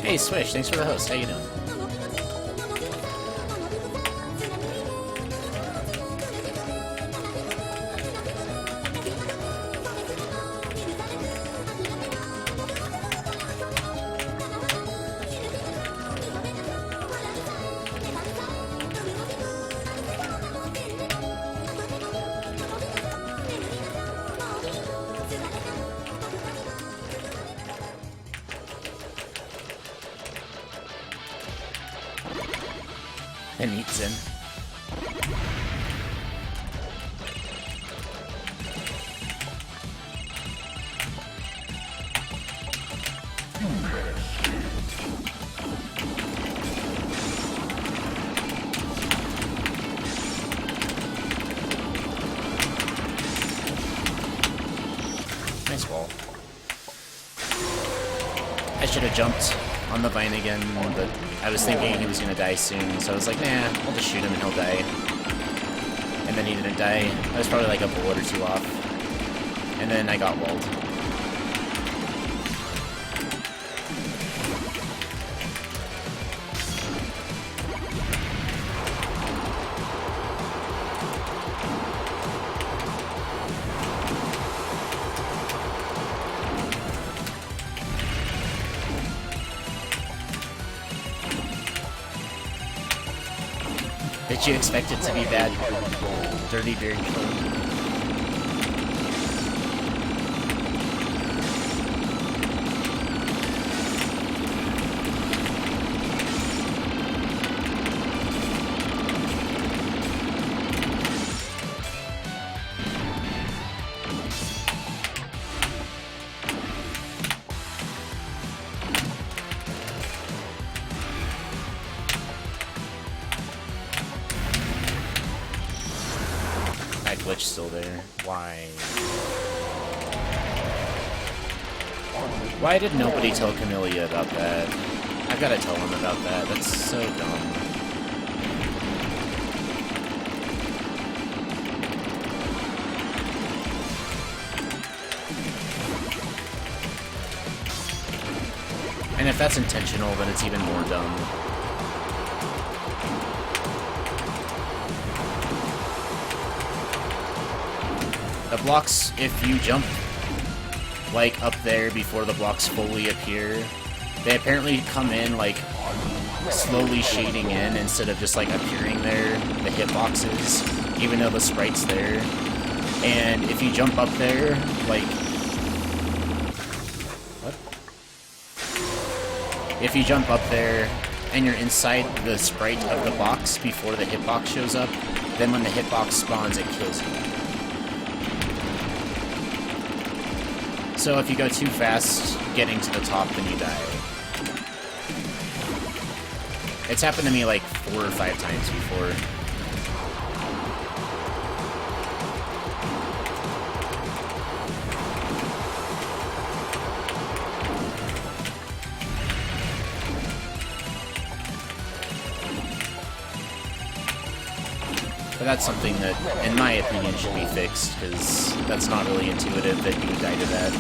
Hey Swish, thanks for the host. How you doing? And eats in. Nice wall. I should have jumped on the vine again, but I was thinking he was gonna die soon, so I was like, nah, I'll just shoot him and he'll die. And then he didn't die. I was probably like a bullet or two off. And then I got walled. Did you expect it to be bad? Dirty beard. Glitch still there. Why? Why did nobody tell Kamilia about that? I gotta tell him about that. That's so dumb. And if that's intentional, then it's even more dumb. The blocks, if you jump, like, up there before the blocks fully appear, they apparently come in, like, slowly shading in instead of just, like, appearing there, the hitboxes, even though the sprite's there. And if you jump up there, like... What? If you jump up there and you're inside the sprite of the box before the hitbox shows up, then when the hitbox spawns, it kills you. So if you go too fast getting to the top, then you die. It's happened to me like 4 or 5 times before. But that's something that, in my opinion, should be fixed, because that's not really intuitive that you would die to that.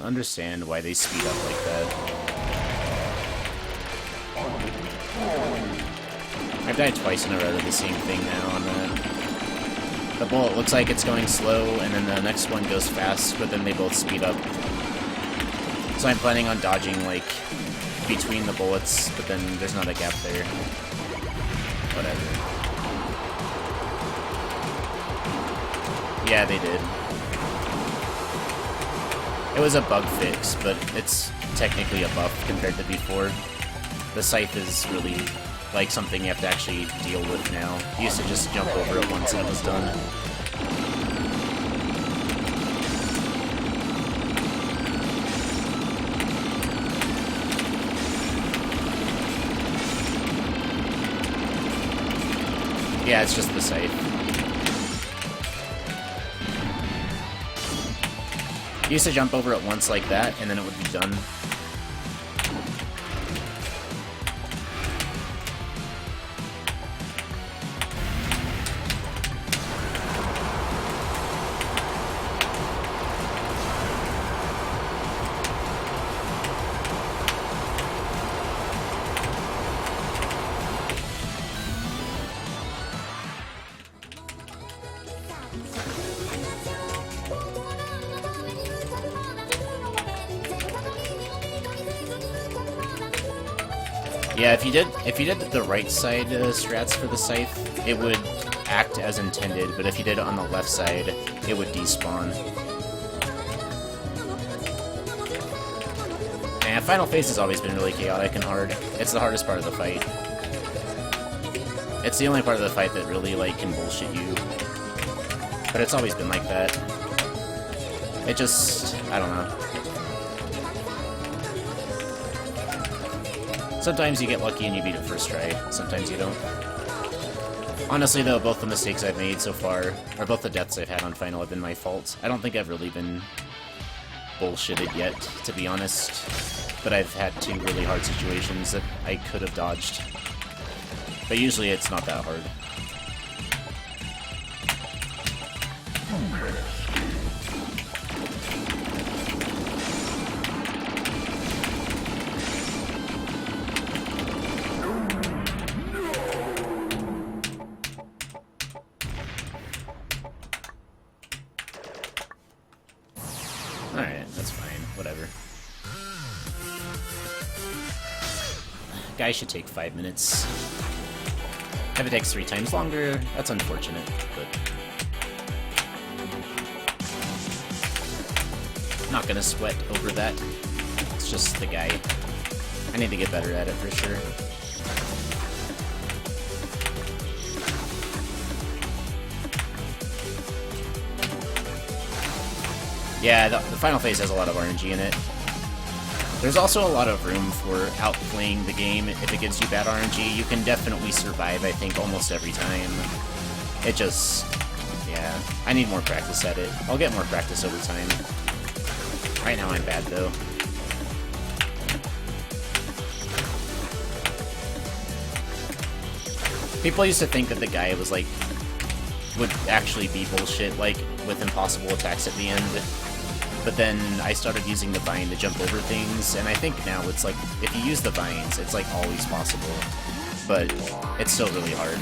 understand why they speed up like that. I've died twice in a row to the same thing now on that. The bullet looks like it's going slow, and then the next one goes fast, but then they both speed up. So I'm planning on dodging, like, between the bullets, but then there's not a gap there. Whatever. Yeah, they did. It was a bug fix, but it's technically a buff compared to before. The scythe is really, like, something you have to actually deal with now. You used to just jump over it once and it was done. Yeah, it's just the scythe. You used to jump over it once like that, and then it would be done. Yeah, if you did the right side strats for the scythe, it would act as intended, but if you did it on the left side, it would despawn. And final phase has always been really chaotic and hard. It's the hardest part of the fight. It's the only part of the fight that really, like, can bullshit you. But it's always been like that. It just, I don't know. Sometimes you get lucky and you beat it first try, sometimes you don't. Honestly though, both the mistakes I've made so far, or both the deaths I've had on Final have been my fault. I don't think I've really been bullshitted yet, to be honest. But I've had two really hard situations that I could have dodged. But usually it's not that hard. Alright, that's fine. Whatever. Guy should take 5 minutes. If it takes 3 times longer, that's unfortunate, but... not gonna sweat over that. It's just the guy. I need to get better at it for sure. Yeah, the final phase has a lot of RNG in it. There's also a lot of room for outplaying the game. If it gives you bad RNG, you can definitely survive, I think, almost every time. It just... yeah. I need more practice at it. I'll get more practice over time. Right now I'm bad, though. People used to think that the guy was, like, would actually be bullshit, like, with impossible attacks at the end. But then I started using the vine to jump over things, and I think now it's like, if you use the vines, it's like always possible. But it's still really hard.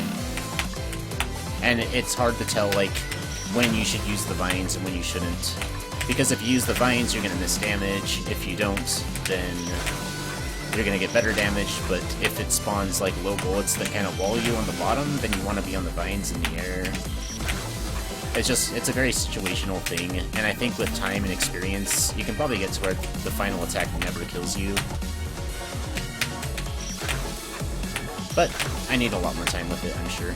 And it's hard to tell, like, when you should use the vines and when you shouldn't. Because if you use the vines, you're gonna miss damage. If you don't, then you're gonna get better damage. But if it spawns, like, low bullets that kind of wall you on the bottom, then you want to be on the vines in the air. It's just, it's a very situational thing, and I think with time and experience, you can probably get to where the final attack never kills you. But I need a lot more time with it, I'm sure.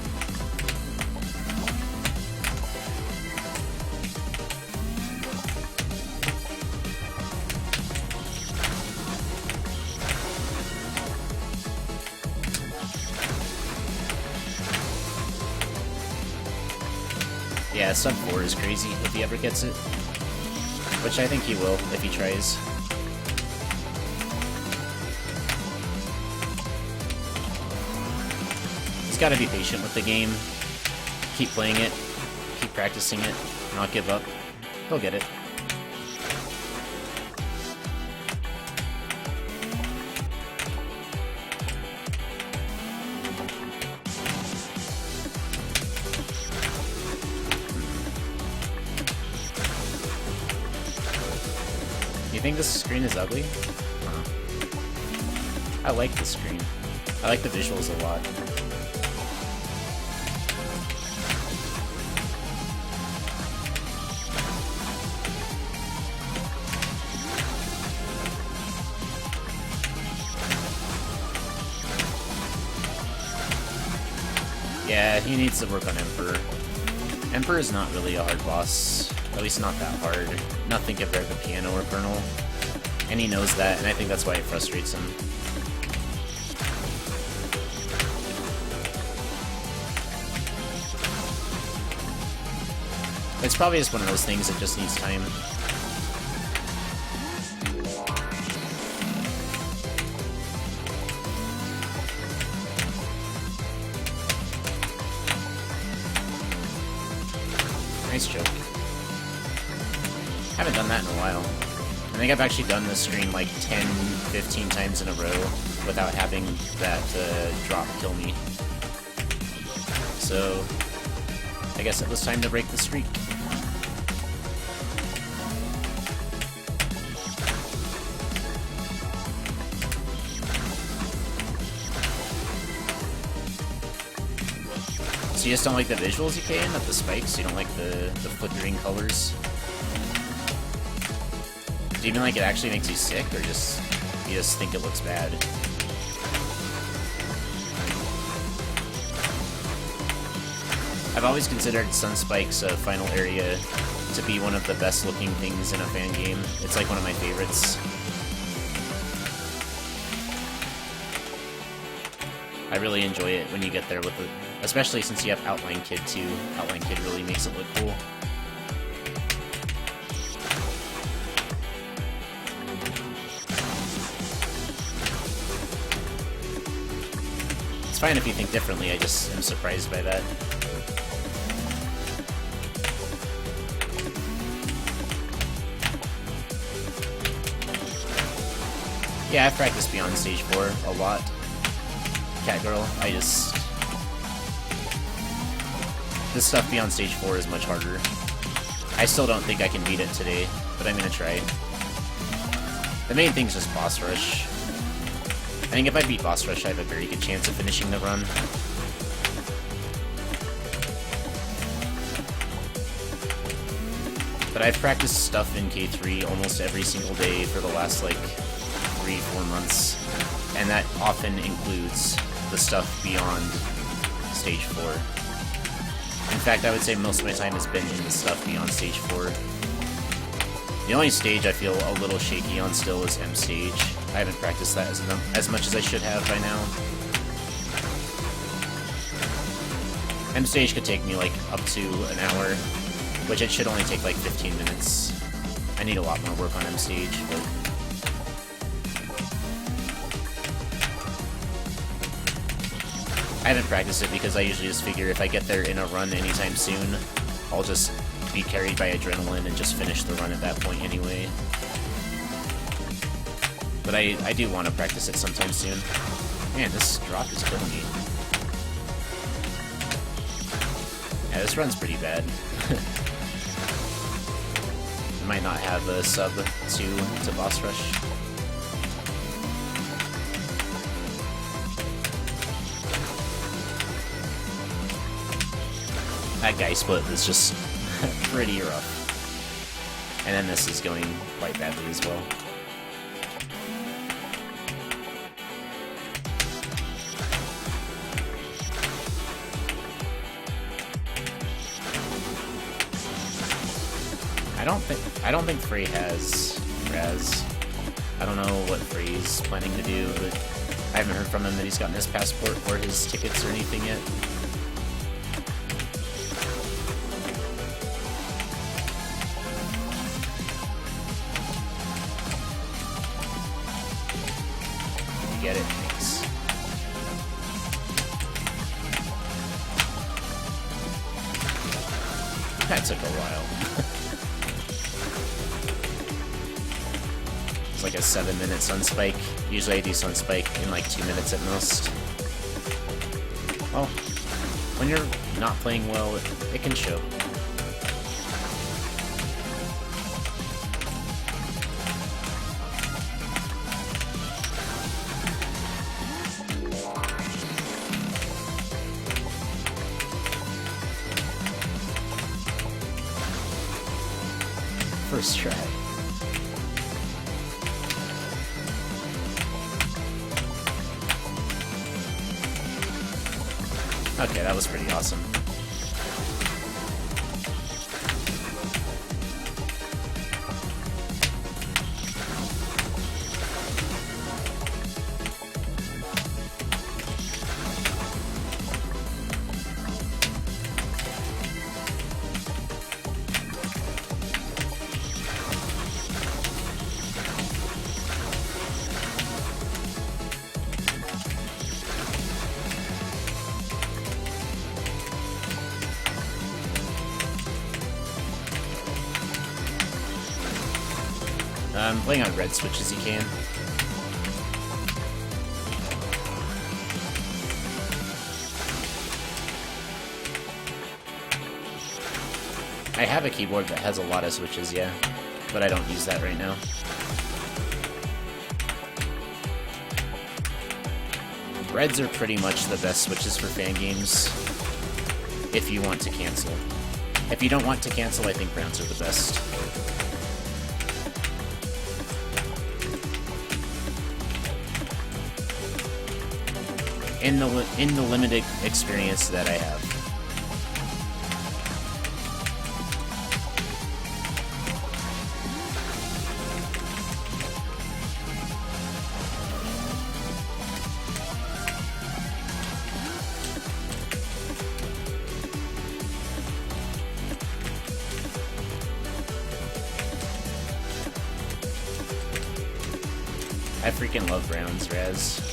Yeah, sub 4 is crazy if he ever gets it. Which I think he will, if he tries. He's gotta be patient with the game. Keep playing it. Keep practicing it. Not give up. He'll get it. think this screen is ugly? Huh. I like the screen. I like the visuals a lot. Yeah, he needs to work on Emperor. Emperor is not really a hard boss. At least not that hard. Nothing compared to Piano or Colonel. And he knows that, and I think that's why it frustrates him. It's probably just one of those things that just needs time. Nice joke. Haven't done that in a while. I think I've actually done this screen like 10, 15 times in a row without having that drop kill me. So, I guess it was time to break the streak. So you just don't like the visuals you can of the spikes? You don't like the flickering colors? Do you mean like it actually makes you sick, or just you just think it looks bad? I've always considered Sunspike's final area to be one of the best looking things in a fan game. It's like one of my favorites. I really enjoy it when you get there with it, especially since you have Outline Kid too. Outline Kid really makes it look cool. It's fine if you think differently, I just am surprised by that. Yeah, I've practiced Beyond Stage 4 a lot. Catgirl, this stuff beyond Stage 4 is much harder. I still don't think I can beat it today, but I'm gonna try. The main thing is just boss rush. I think if I beat boss rush, I have a very good chance of finishing the run. But I've practiced stuff in K3 almost every single day for the last, like, 3-4 months. And that often includes the stuff beyond Stage 4. In fact, I would say most of my time has been in the stuff beyond Stage 4. The only stage I feel a little shaky on still is M stage. I haven't practiced that as much as I should have by now. M stage could take me like up to an hour, which it should only take like 15 minutes. I need a lot more work on M stage, but I haven't practiced it because I usually just figure if I get there in a run anytime soon, I'll just be carried by adrenaline and just finish the run at that point anyway. But I do want to practice it sometime soon. Man, this drop is killing me. Yeah, this run's pretty bad. Might not have a sub 2 to boss rush. That guy split is just pretty rough. And then this is going quite badly as well. I don't think Frey has Raz. I don't know what Frey's planning to do, but I haven't heard from him that he's gotten his passport or his tickets or anything yet. You get it? Thanks. That took a while. It's like a 7-minute Sunspike. Usually I do Sunspike in like 2 minutes at most. Well, when you're not playing well, it can show. first try. Okay, that was pretty awesome. I'm playing on red switch as you can. I have a keyboard that has a lot of switches, yeah, but I don't use that right now. Reds are pretty much the best switches for fan games if you want to cancel. If you don't want to cancel, I think browns are the best. In the limited experience that I have. I freaking love browns, Raz.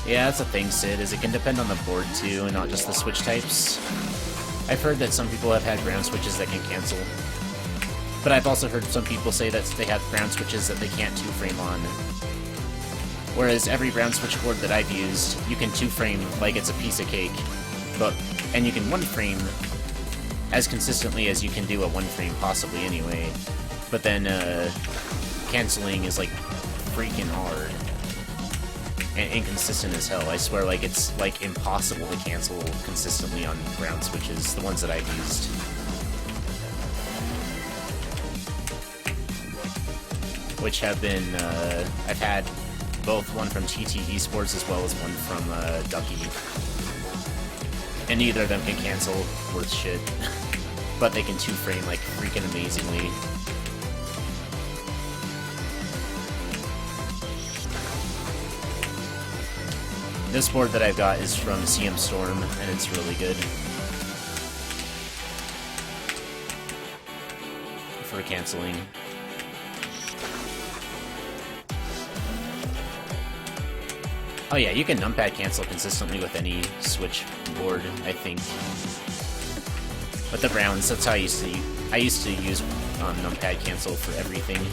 Yeah, that's the thing, Sid, is it can depend on the board too, and not just the switch types. I've heard that some people have had brown switches that can cancel. But I've also heard some people say that they have brown switches that they can't two-frame on. Whereas every brown switch board that I've used, you can two-frame like it's a piece of cake. And you can one-frame as consistently as you can do a one-frame possibly anyway. But then, canceling is like freaking hard. And inconsistent as hell. I swear, like, it's, like, impossible to cancel consistently on brown switches, the ones that I've used. Which have been, I've had both one from TT Esports as well as one from, Ducky. And neither of them can cancel worth shit. But they can two-frame, like, freaking amazingly. This board that I've got is from CM Storm, and it's really good for canceling. Oh yeah, you can numpad cancel consistently with any Switch board, I think. But the browns, that's how I used to use numpad cancel for everything.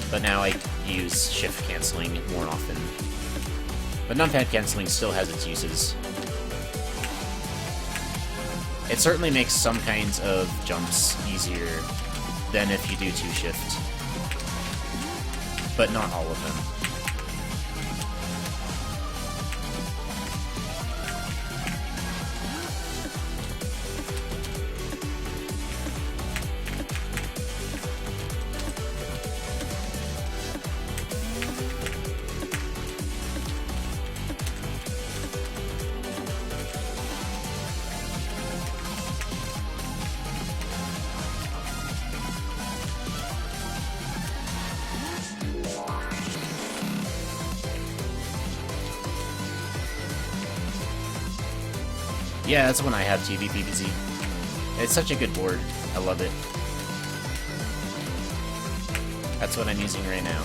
But now I use shift canceling more often. But numpad canceling still has its uses. It certainly makes some kinds of jumps easier than if you do 2-shift. But not all of them. Yeah, that's when I have TVPBZ. It's such a good board. I love it. That's what I'm using right now.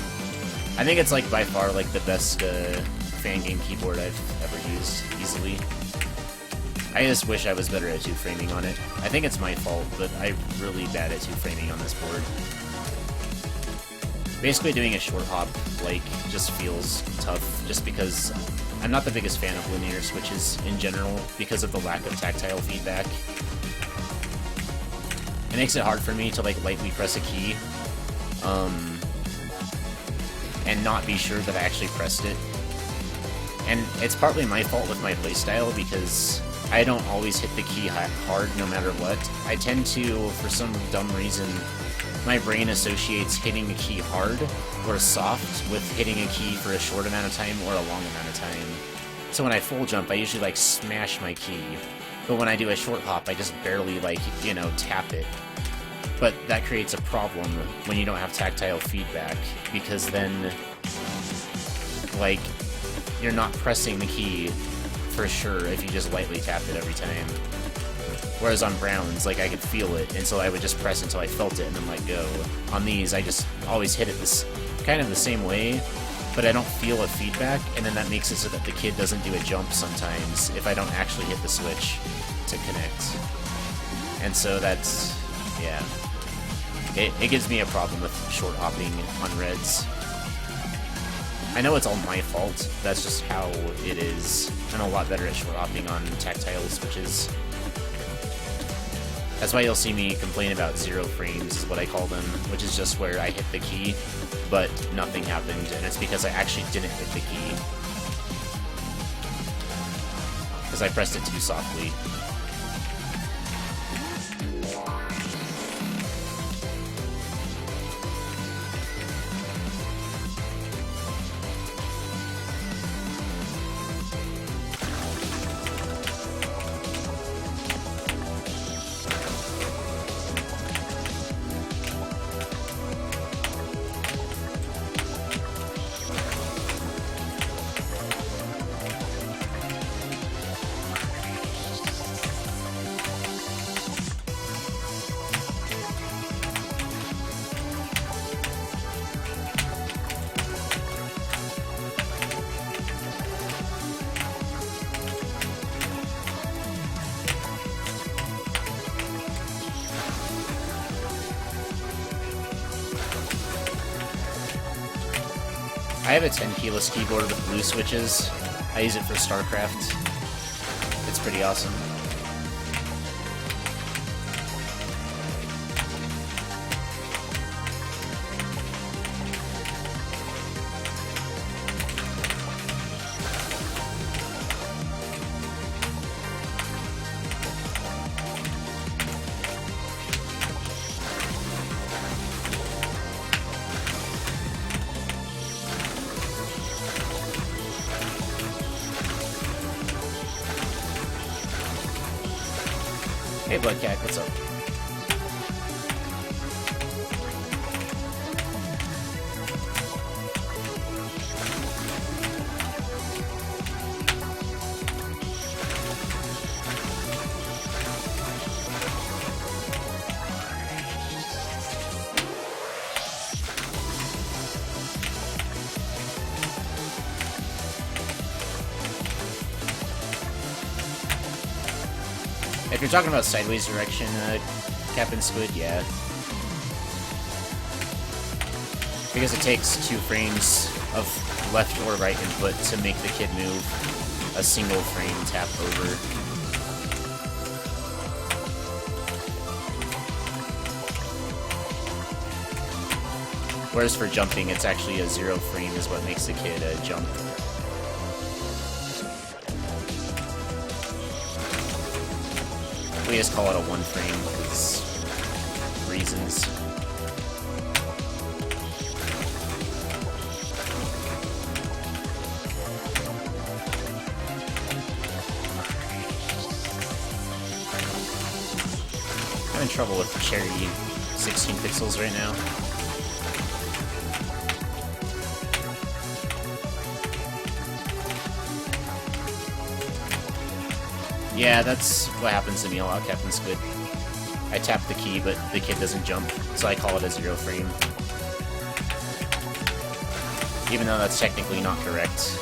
I think it's like by far like the best fan game keyboard I've ever used, easily. I just wish I was better at two-framing on it. I think it's my fault, but I'm really bad at two-framing on this board. Basically doing a short hop, like, just feels tough, just because I'm not the biggest fan of linear switches in general, because of the lack of tactile feedback. It makes it hard for me to, like, lightly press a key, and not be sure that I actually pressed it. And it's partly my fault with my playstyle because I don't always hit the key hard no matter what. I tend to, for some dumb reason, my brain associates hitting a key hard or soft with hitting a key for a short amount of time or a long amount of time. So when I full jump, I usually like smash my key. But when I do a short hop, I just barely like, you know, tap it. But that creates a problem when you don't have tactile feedback, because then, like, you're not pressing the key for sure if you just lightly tap it every time. Whereas on Browns, like, I could feel it, and so I would just press until I felt it and then let go. On these, I just always hit it this kind of the same way, but I don't feel a feedback, and then that makes it so that the kid doesn't do a jump sometimes if I don't actually hit the switch to connect. And so that's, yeah. It gives me a problem with short hopping on reds. I know it's all my fault, that's just how it is. I'm a lot better at short hopping on tactile switches. That's why you'll see me complain about 0 frames, is what I call them, which is just where I hit the key, but nothing happened, and it's because I actually didn't hit the key. Because I pressed it too softly. I have a 10 keyless keyboard with blue switches. I use it for StarCraft. It's pretty awesome. Hey, Bloodcat, what's up? If you're talking about sideways direction, Captain Squid, yeah. Because it takes 2 frames of left or right input to make the kid move a single frame tap over. Whereas for jumping, it's actually a 0 frame is what makes the kid jump. We just call it a 1 frame because reasons. I'm having trouble with Cherry 16 pixels right now. Yeah, that's what happens to me a lot, Captain Squid. I tap the key, but the kid doesn't jump, so I call it a 0 frame. Even though that's technically not correct.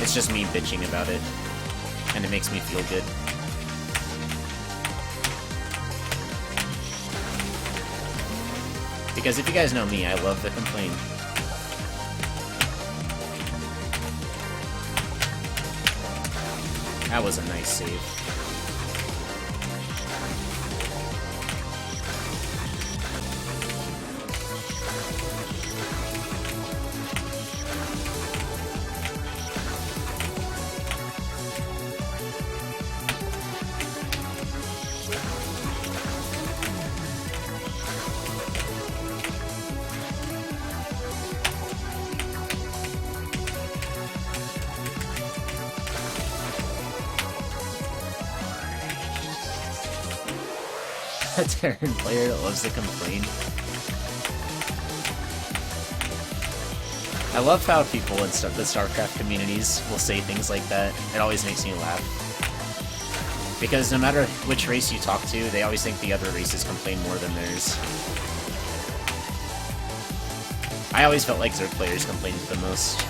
It's just me bitching about it, and it makes me feel good. Because if you guys know me, I love to complain. That was a nice save. Terran player that loves to complain. I love how people in the StarCraft communities will say things like that. It always makes me laugh. Because no matter which race you talk to, they always think the other races complain more than theirs. I always felt like Zerg players complained the most.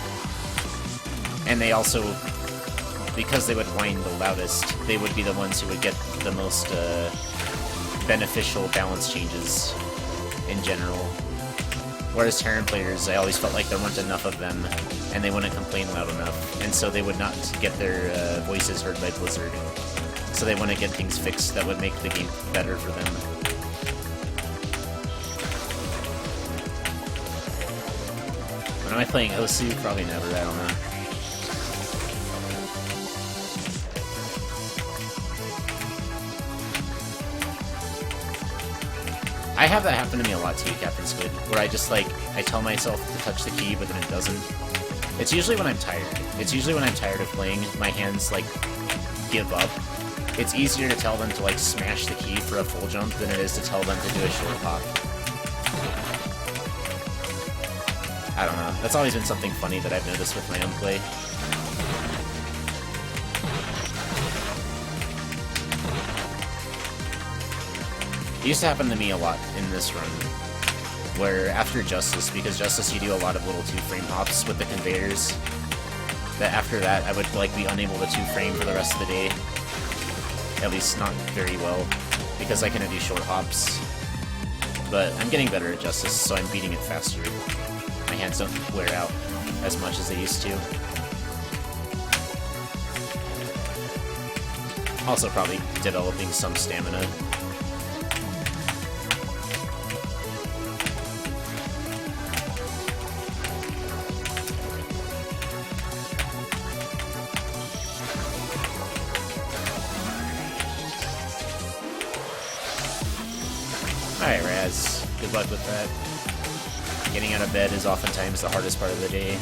And they also, because they would whine the loudest, they would be the ones who would get the most beneficial balance changes in general. Whereas Terran players, I always felt like there weren't enough of them, and they wouldn't complain loud enough, and so they would not get their voices heard by Blizzard. So they want to get things fixed that would make the game better for them. When am I playing Osu? Probably never, I don't know. I have that happen to me a lot too, Captain Squid, where I just like, I tell myself to touch the key, but then it doesn't. It's usually when I'm tired. It's usually when I'm tired of playing, my hands like give up. It's easier to tell them to like smash the key for a full jump than it is to tell them to do a short hop. I don't know. That's always been something funny that I've noticed with my own play. It used to happen to me a lot in this run, where after Justice, because Justice you do a lot of little 2-frame hops with the conveyors, that after that I would like be unable to 2-frame for the rest of the day. At least not very well, because I can do short hops. But I'm getting better at Justice, so I'm beating it faster. My hands don't wear out as much as they used to. Also probably developing some stamina. Alright, Raz. Good luck with that. Getting out of bed is oftentimes the hardest part of the day.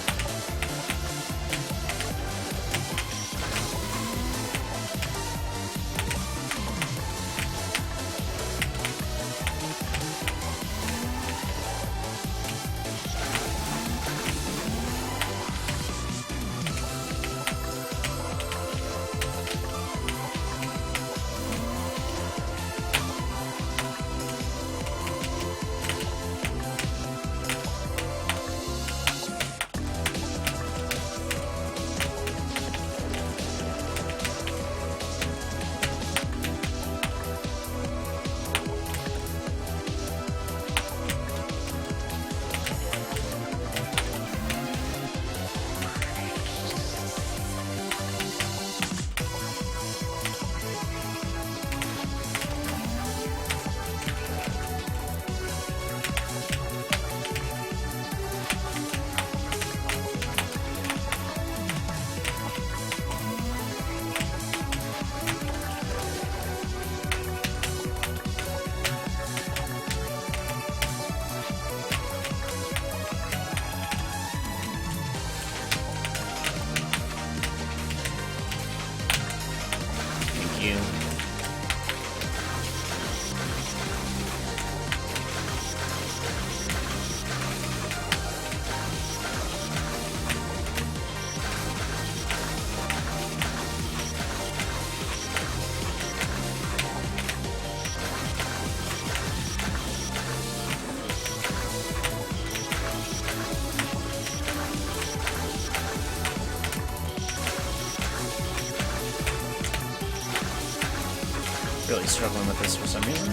Really struggling with this for some reason.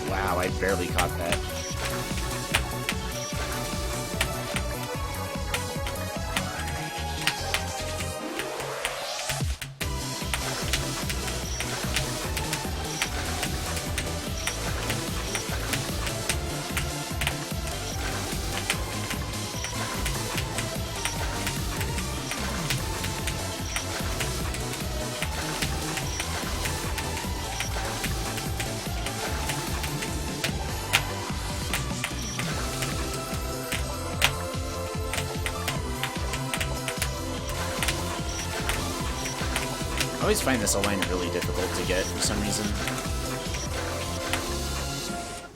Wow, I barely caught that. always find this alignment really difficult to get for some reason.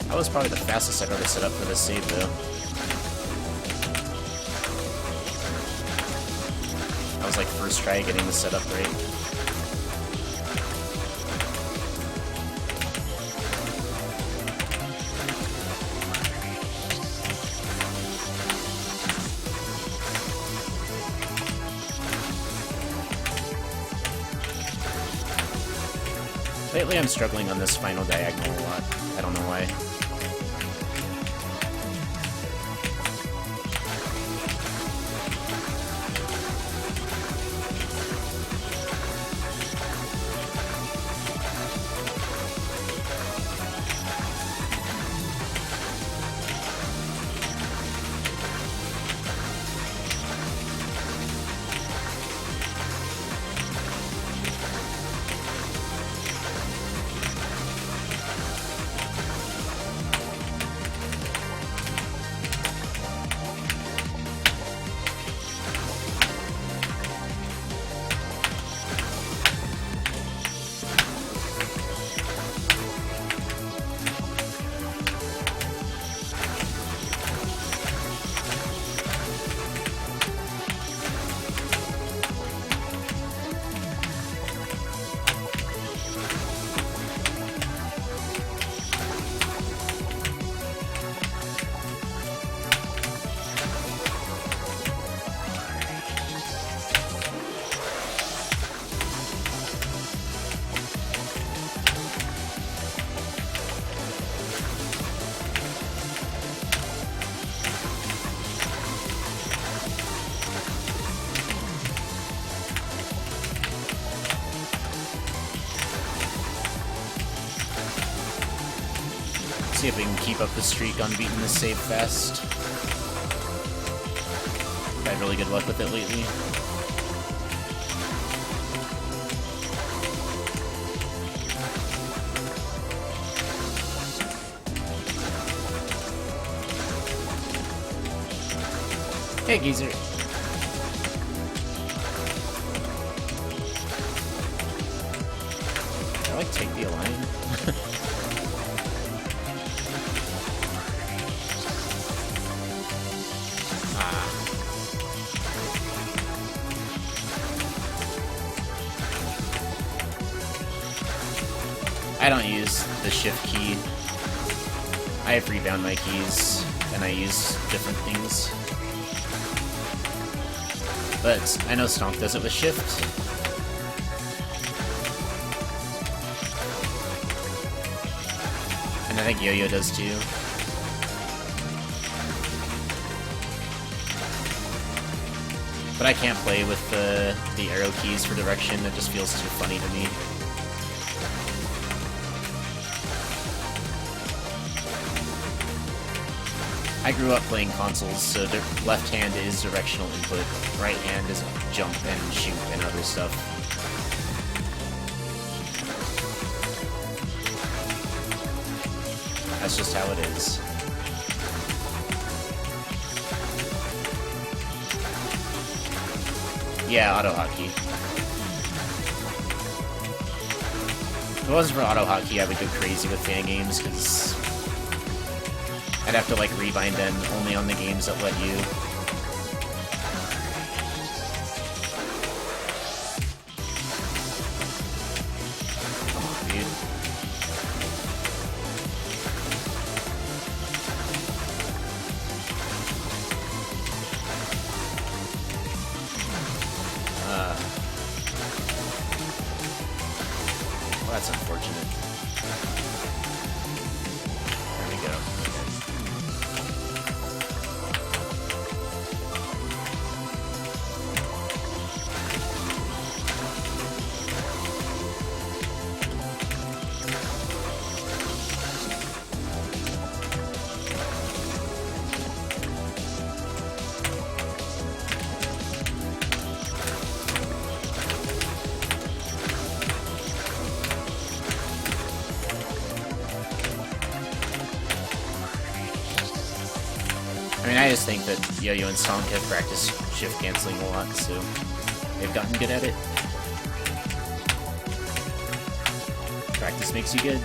That was probably the fastest I've ever set up for this save, though. That was like first try getting the setup right. Lately I'm struggling on this final diagonal a lot. I don't know why. See if we can keep up the streak on beating this save fast. I've had really good luck with it lately. Hey, geezer. Can I, like, take the align? I don't use the shift key. I have rebound my keys, and I use different things. But I know Stonk does it with shift. And I think Yo-Yo does too. But I can't play with the arrow keys for direction, it just feels too funny to me. I grew up playing consoles, so the left hand is directional input, right hand is jump and shoot and other stuff. That's just how it is. Yeah, auto hotkey. If it wasn't for auto hotkey, I would go crazy with fan games, because I'd have to, like, rebind them only on the games that let you. Come on, dude. Well, that's unfortunate. There we go. I mean, I just think that Yo-Yo and Stonk have practiced shift canceling a lot, so they've gotten good at it. practice makes you good.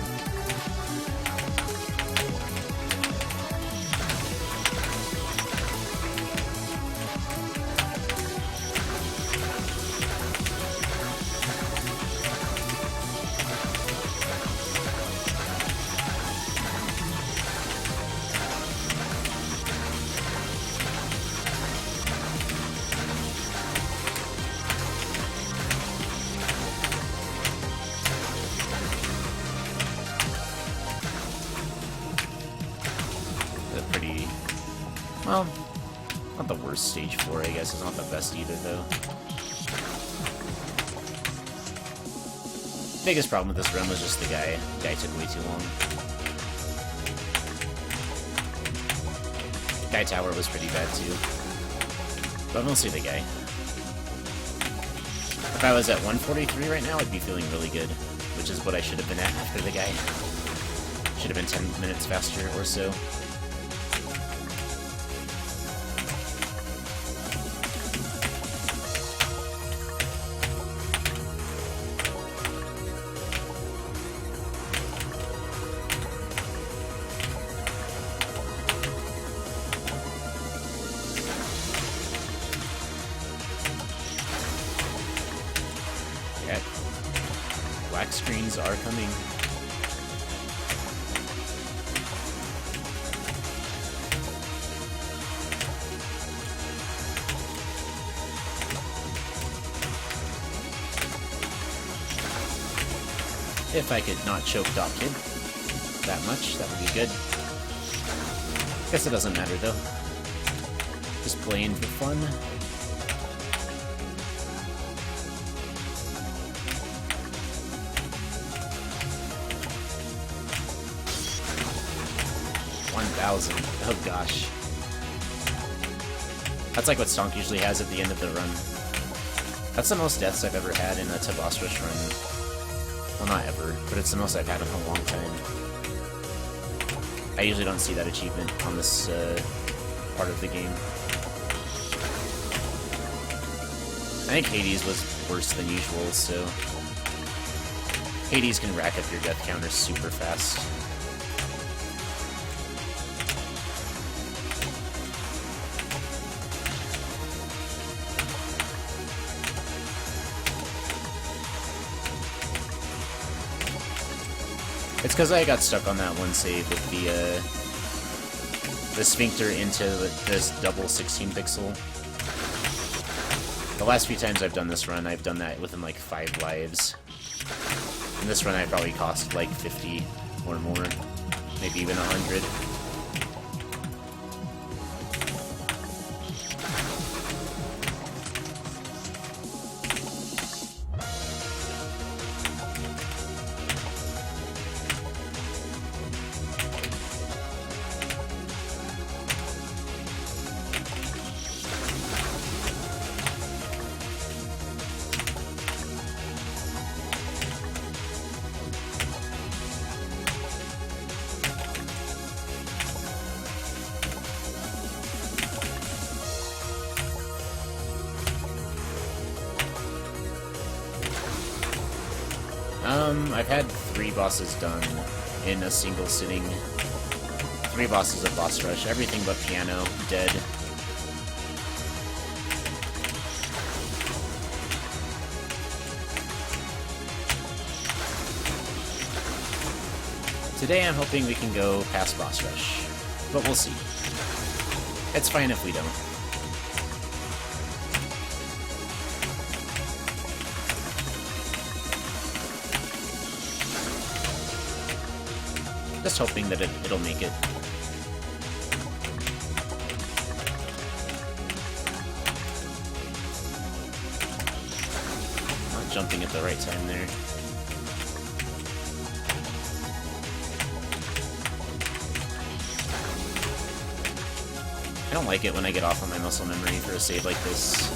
Well, not the worst stage 4, I guess. It's not the best either, though. Biggest problem with this run was just the guy. The guy took way too long. Guy tower was pretty bad, too. But mostly the guy. If I was at 143 right now, I'd be feeling really good, which is what I should have been at after the guy. Should have been 10 minutes faster or so. Black screens are coming. If I could not choke Doc Kid that much, that would be good. Guess it doesn't matter though. Just playing for fun. Oh gosh. That's like what Stonk usually has at the end of the run. That's the most deaths I've ever had in a boss rush run. Well, not ever, but it's the most I've had in a long time. I usually don't see that achievement on this part of the game. I think Hades was worse than usual, so... Hades can rack up your death counter super fast. It's because I got stuck on that one save with the sphincter into this double 16-pixel. The last few times I've done this run, I've done that within like 5 lives. And this run I probably cost like 50 or more, maybe even 100. I've had 3 bosses done in a single sitting. 3 bosses of boss rush, everything but piano, dead. Today I'm hoping we can go past boss rush, but we'll see. It's fine if we don't. Just hoping that it'll make it. Not jumping at the right time there. I don't like it when I get off on my muscle memory for a save like this.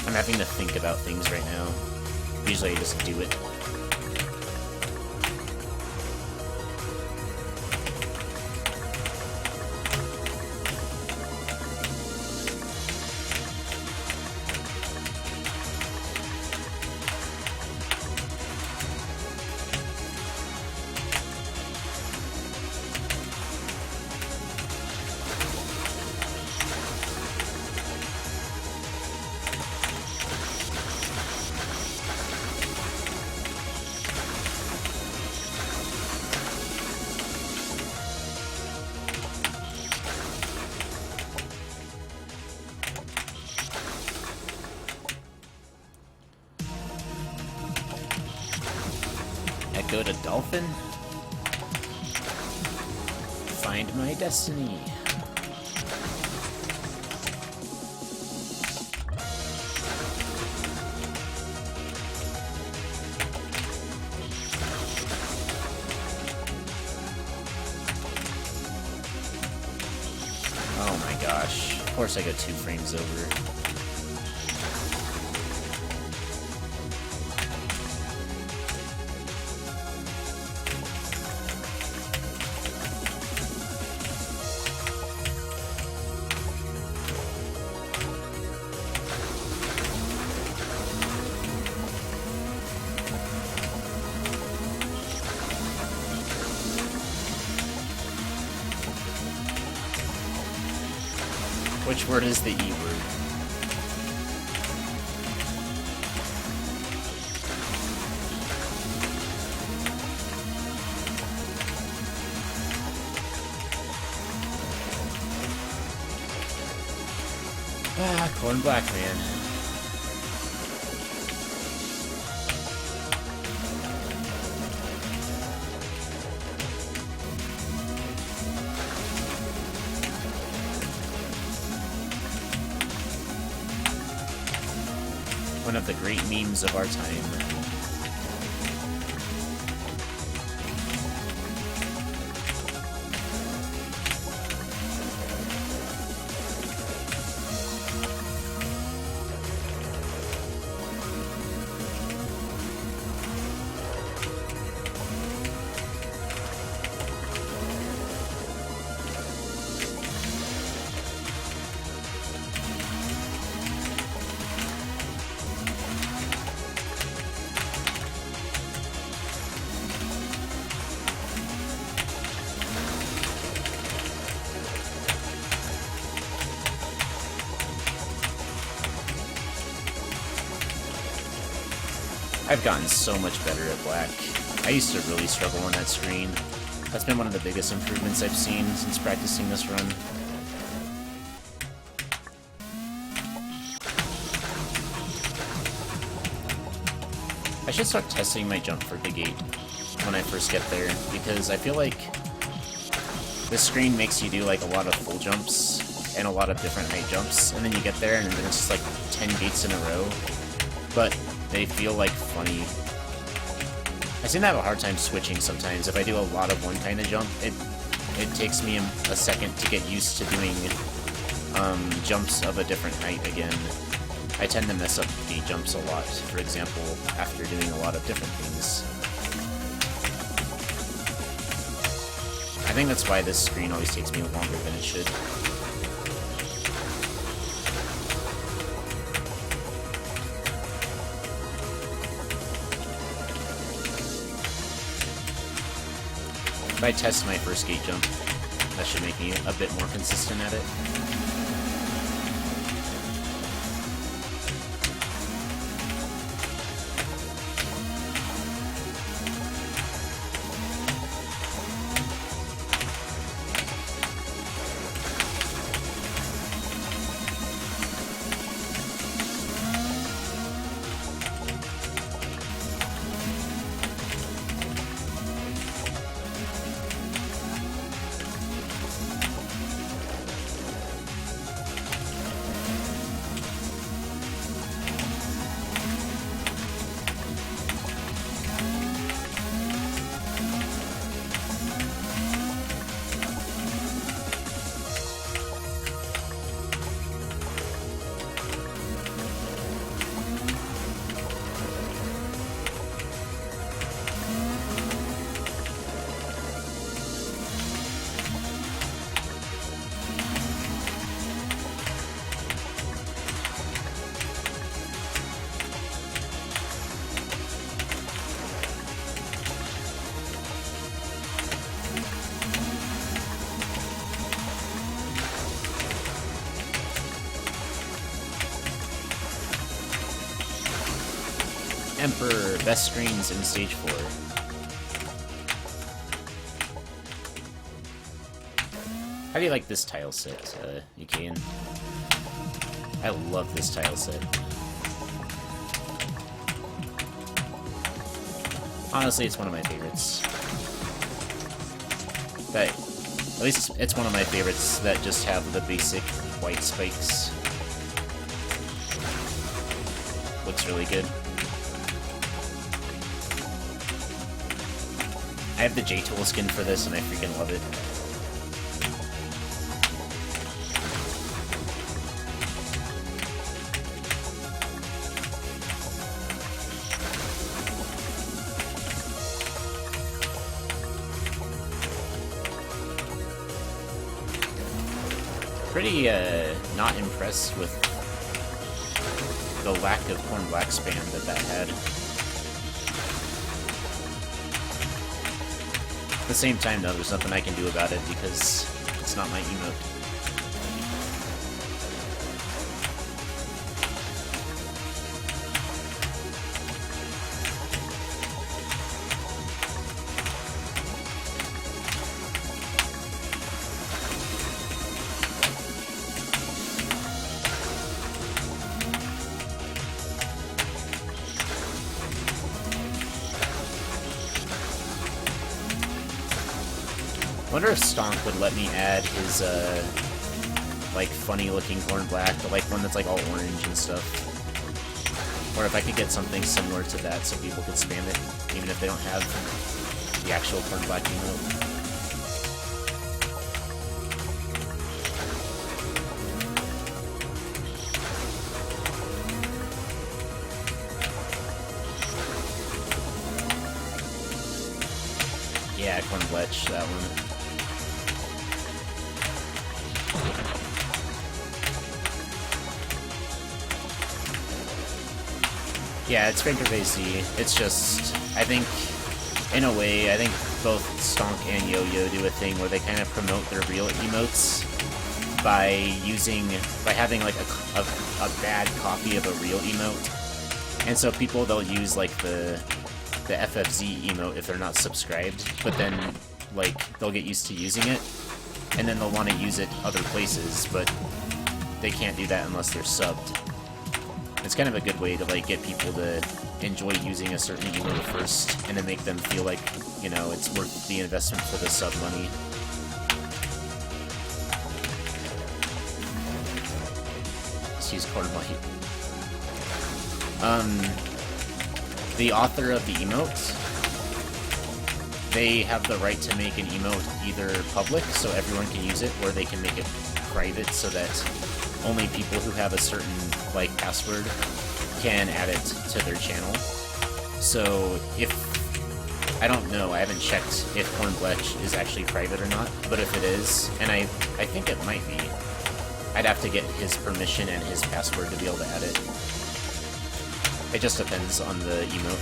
I'm having to think about things right now. Usually I just do it. go to Dolphin? Find my destiny. Oh my gosh. Of course I go 2 frames over. Which word is the E word? Ah, corn black man. One of the great memes of our time. I've gotten so much better at black. I used to really struggle on that screen. That's been one of the biggest improvements I've seen since practicing this run. I should start testing my jump for Big 8 when I first get there, because I feel like this screen makes you do like a lot of full jumps and a lot of different height jumps, and then you get there and then it's just like 10 gates in a row. But they feel like funny. I seem to have a hard time switching sometimes. If I do a lot of one kind of jump, it takes me a second to get used to doing jumps of a different height again. I tend to mess up gate jumps a lot, for example, after doing a lot of different things. I think that's why this screen always takes me longer than it should. If I test my first gate jump, that should make me a bit more consistent at it. Emperor, best screens in stage 4. How do you like this tile set, Yukian? I love this tile set. Honestly, it's one of my favorites. But at least it's one of my favorites that just have the basic white spikes. Looks really good. I have the J-Tool skin for this, and I freaking love it. Pretty, not impressed with the lack of Corn Black spam that had. At the same time, though, there's nothing I can do about it because it's not my emote. I wonder if Stonk would let me add his, like, funny-looking Corn Black, but, like, one that's, like, all orange and stuff. Or if I could get something similar to that so people could spam it, even if they don't have the actual Corn Black emote. Yeah, Corn Bletch, that one. Yeah, it's Fankervasi. It's just, I think, in a way, I think both Stonk and Yo-Yo do a thing where they kind of promote their real emotes by having like a bad copy of a real emote. And so people, they'll use like the FFZ emote if they're not subscribed, but then like they'll get used to using it, and then they'll want to use it other places, but they can't do that unless they're subbed. It's kind of a good way to like get people to enjoy using a certain emote first, and then make them feel like, you know, it's worth the investment for the sub money. Let's use Corn White. The author of the emote, they have the right to make an emote either public, so everyone can use it, or they can make it private so that only people who have a certain, like, password can add it to their channel. So, I don't know, I haven't checked if Corn Bletch is actually private or not, but if it is, and I think it might be, I'd have to get his permission and his password to be able to add it. It just depends on the emote.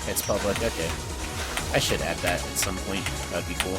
It's public, okay. I should add that at some point, that'd be cool.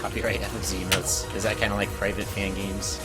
Copyright FFZ emotes. Is that kind of like private fan games?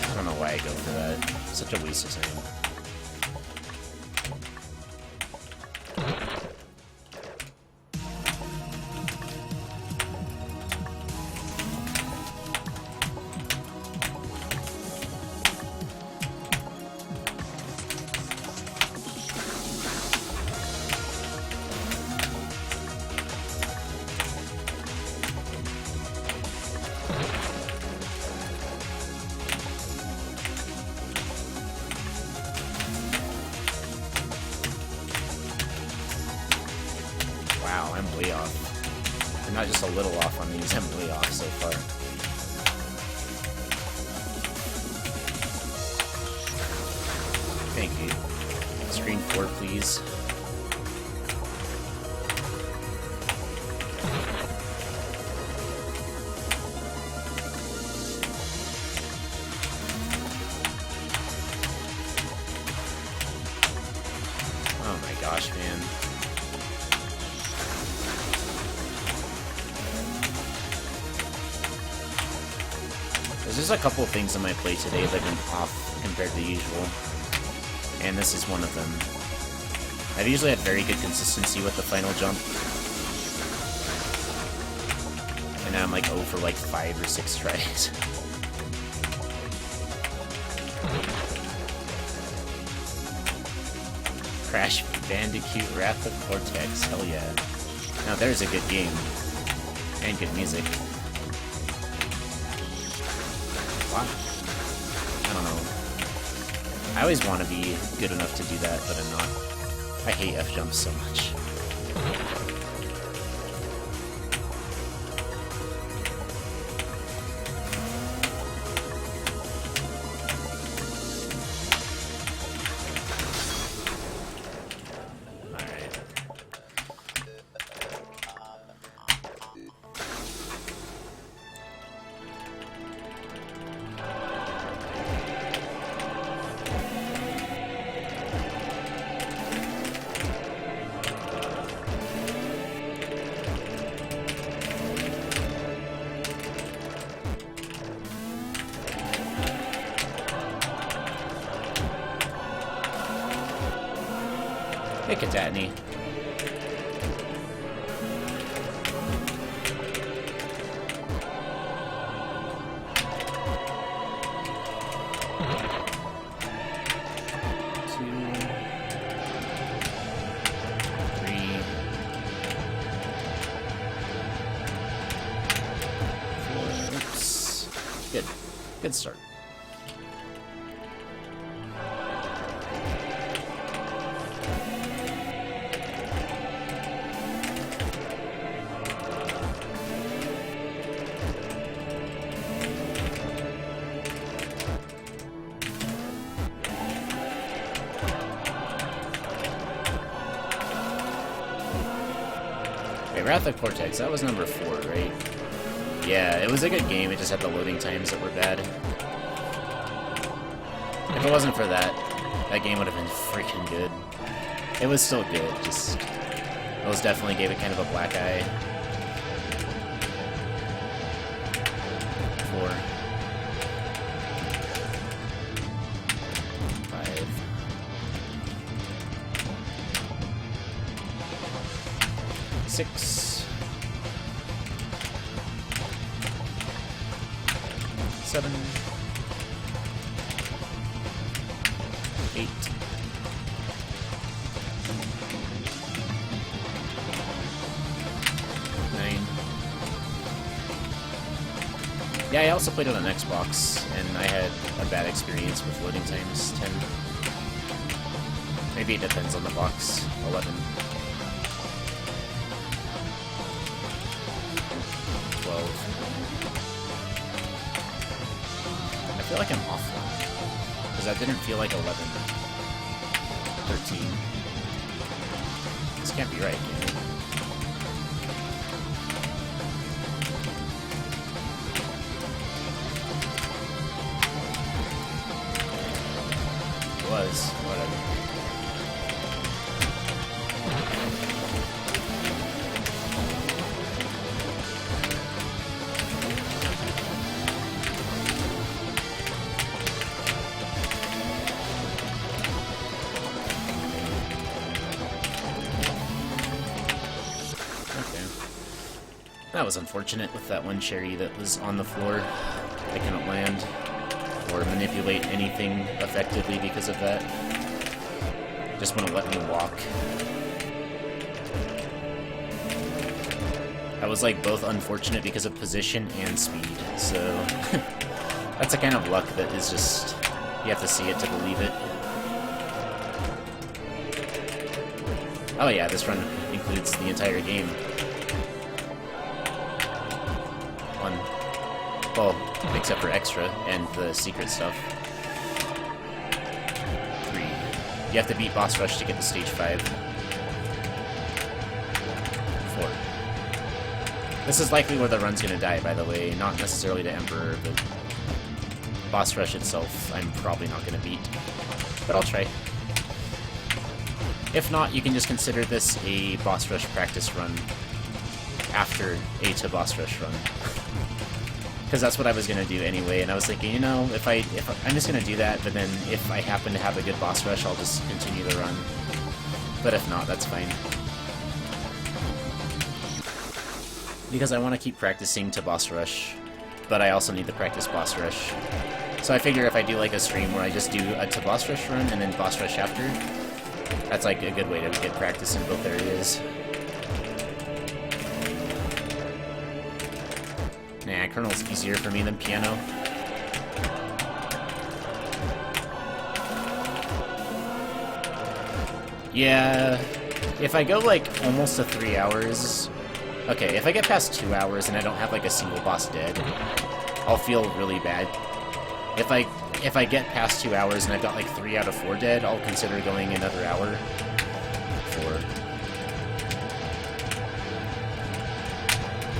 I don't know why I go for that. Such a waste of time. not just a little off on these, I'm way off so far. Thank you. Screen 4, please. Oh my gosh, man. There's just a couple of things on my plate today that have been off compared to usual. And this is one of them. I've usually had very good consistency with the final jump. And now I'm like 0 for like 5 or 6 tries. Crash Bandicoot Wrath of Cortex, hell yeah. Now there's a good game. And good music. What? I don't know. I always want to be good enough to do that, but I'm not. I hate F-jumps so much. Hey, Katatni. Good start. Wait, Wrath of Cortex, that was number 4, right? Yeah, it was a good game, it just had the loading times that were bad. If it wasn't for that, that game would have been freaking good. It was still good, just... Those definitely gave it kind of a black eye. 4. 5. 6. 7, 8, 9. Yeah, I also played it on Xbox, and I had a bad experience with loading times. 10. Maybe it depends on the box. 11. 12. I feel like I'm off one, because that didn't feel like 11. 13. This can't be right, can it? It was. Whatever. That was unfortunate with that one cherry that was on the floor. I couldn't land or manipulate anything effectively because of that. Just wouldn't let me walk. I was like both unfortunate because of position and speed, so that's a kind of luck that is just, you have to see it to believe it. Oh yeah, this run includes the entire game. Well, except for extra and the secret stuff. 3. You have to beat boss rush to get to stage 5. 4. This is likely where the run's gonna die, by the way, not necessarily to Emperor, but boss rush itself I'm probably not gonna beat. But I'll try. If not, you can just consider this a boss rush practice run after a to boss rush run. Because that's what I was gonna do anyway, and I was thinking, you know, if I'm just gonna do that, but then if I happen to have a good boss rush, I'll just continue the run. But if not, that's fine. Because I want to keep practicing to boss rush, but I also need to practice boss rush. So I figure if I do like a stream where I just do a to boss rush run and then boss rush after, that's like a good way to get practice in both areas. Nah, Colonel's easier for me than Piano. Yeah, if I go like almost to 3 hours... Okay, if I get past 2 hours and I don't have like a single boss dead, I'll feel really bad. If I get past 2 hours and I've got like 3 out of 4 dead, I'll consider going another hour. 4.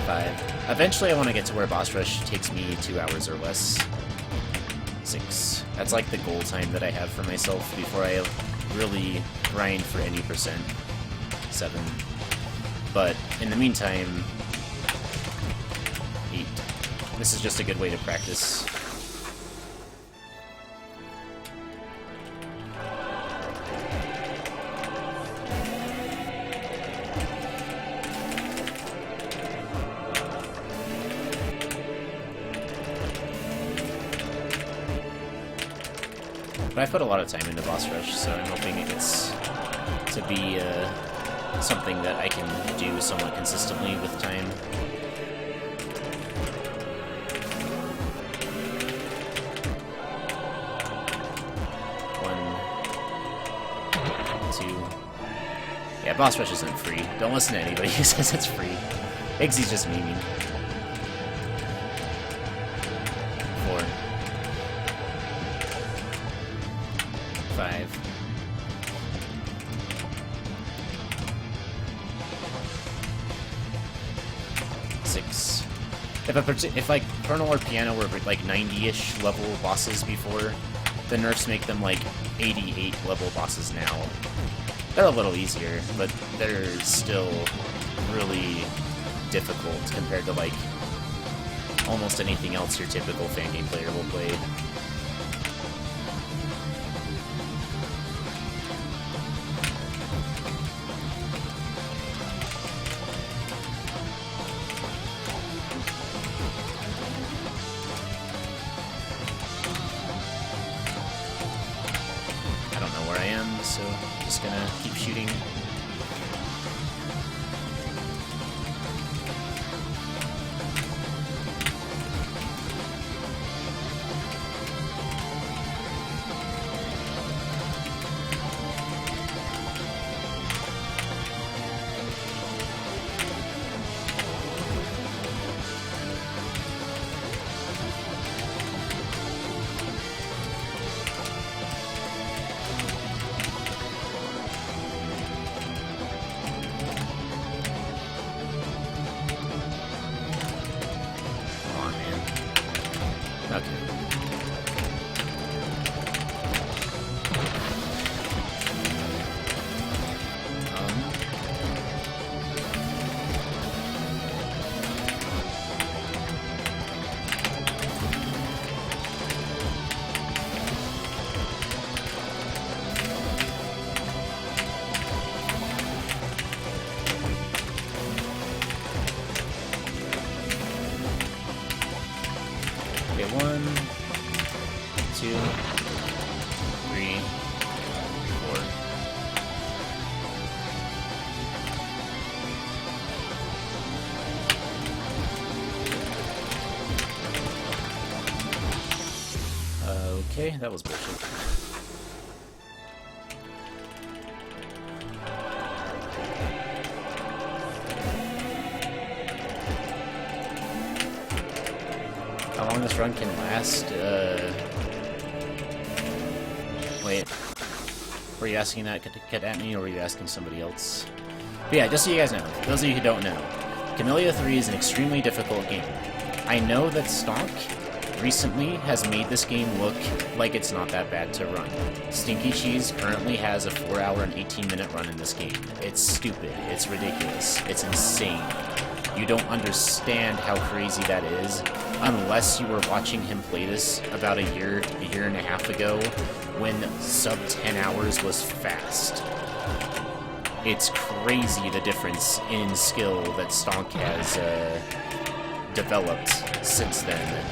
5. Eventually I want to get to where boss rush takes me 2 hours or less. 6. That's like the goal time that I have for myself before I really grind for any percent. 7. But in the meantime, 8. This is just a good way to practice. But I put a lot of time into boss rush, so I'm hoping it gets to be something that I can do somewhat consistently with time. 1, 2. Yeah, boss rush isn't free. Don't listen to anybody who says it's free. Iggsy's just memeing. 4. 5. 6. If like Colonel or Piano were like 90-ish level bosses before, the nerfs make them like 88 level bosses now. They're a little easier, but they're still really difficult compared to like almost anything else your typical fan game player will play. So just gonna keep shooting. Okay, 1, 2, 3, 4. Okay, that was bullshit. How long this run can last, wait. Were you asking that to get at me, or were you asking somebody else? But yeah, just so you guys know, those of you who don't know, Kamilia 3 is an extremely difficult game. I know that Stonk recently has made this game look like it's not that bad to run. Stinky Cheese currently has a 4-hour and 18-minute run in this game. It's stupid, it's ridiculous, it's insane. You don't understand how crazy that is unless you were watching him play this about a year and a half ago when sub 10 hours was fast. It's crazy the difference in skill that Stonk has developed since then.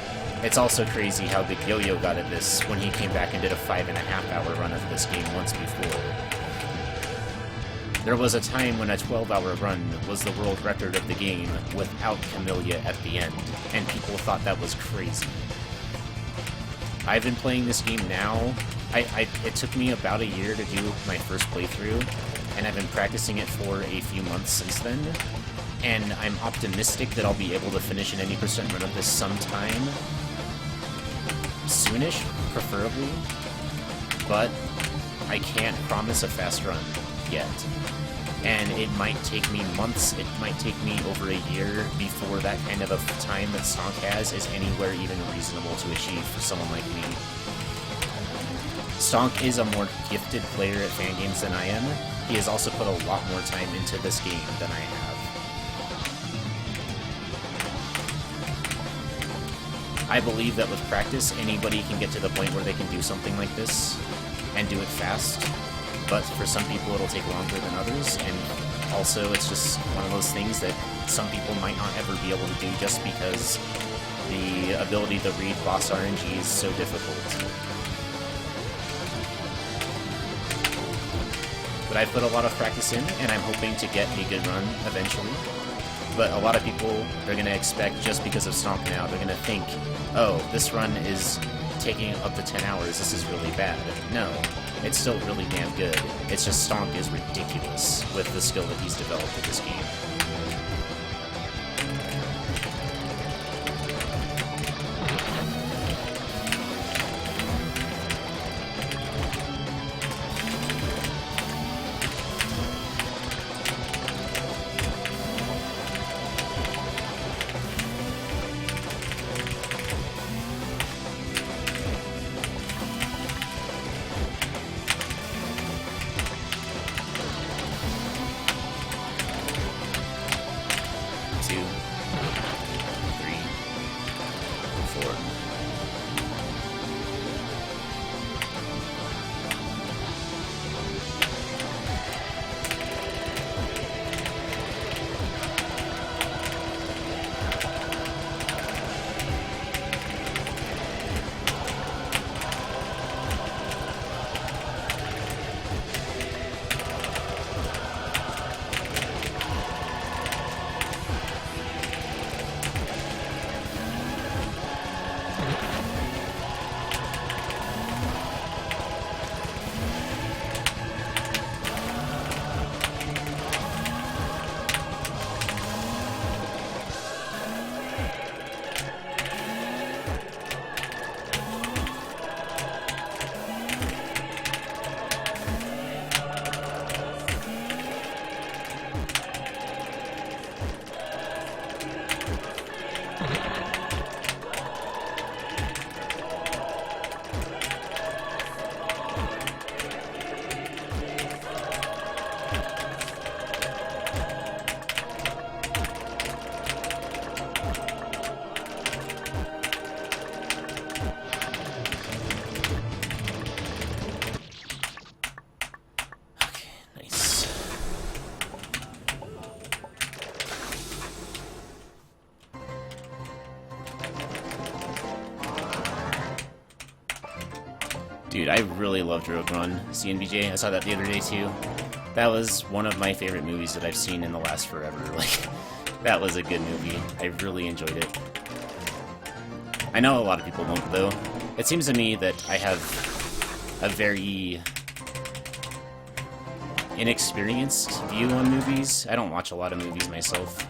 It's also crazy how Big Yo-Yo got at this when he came back and did a 5.5-hour run of this game once before. There was a time when a 12-hour run was the world record of the game without Kamilia at the end, and people thought that was crazy. I've been playing this game now. It took me about a year to do my first playthrough, and I've been practicing it for a few months since then, and I'm optimistic that I'll be able to finish an 80% run of this sometime. Soonish, preferably, but I can't promise a fast run yet. And it might take me months, it might take me over a year before that kind of a time that Stonk has is anywhere even reasonable to achieve for someone like me. Stonk is a more gifted player at fan games than I am. He has also put a lot more time into this game than I have. I believe that with practice, anybody can get to the point where they can do something like this and do it fast. But for some people it'll take longer than others, and also it's just one of those things that some people might not ever be able to do just because the ability to read boss RNG is so difficult. But I've put a lot of practice in, and I'm hoping to get a good run eventually. But a lot of people, they're going to expect, just because of Stonk now, they're going to think, oh, this run is taking up to 10 hours, this is really bad. No. It's still really damn good. It's just Stonk is ridiculous with the skill that he's developed in this game. Dude, I really loved Rogue One, CNBJ. I saw that the other day, too. That was one of my favorite movies that I've seen in the last forever. Like, that was a good movie. I really enjoyed it. I know a lot of people won't, though. It seems to me that I have a very inexperienced view on movies. I don't watch a lot of movies myself.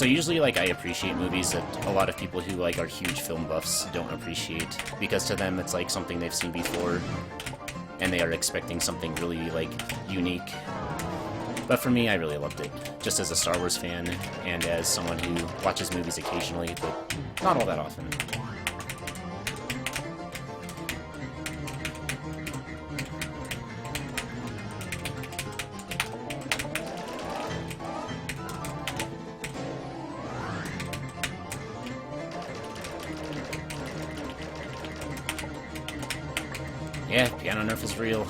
So usually, like, I appreciate movies that a lot of people who, like, are huge film buffs don't appreciate, because to them it's, like, something they've seen before, and they are expecting something really, like, unique. But for me, I really loved it, just as a Star Wars fan, and as someone who watches movies occasionally, but not all that often. Yeah, piano nerf is real.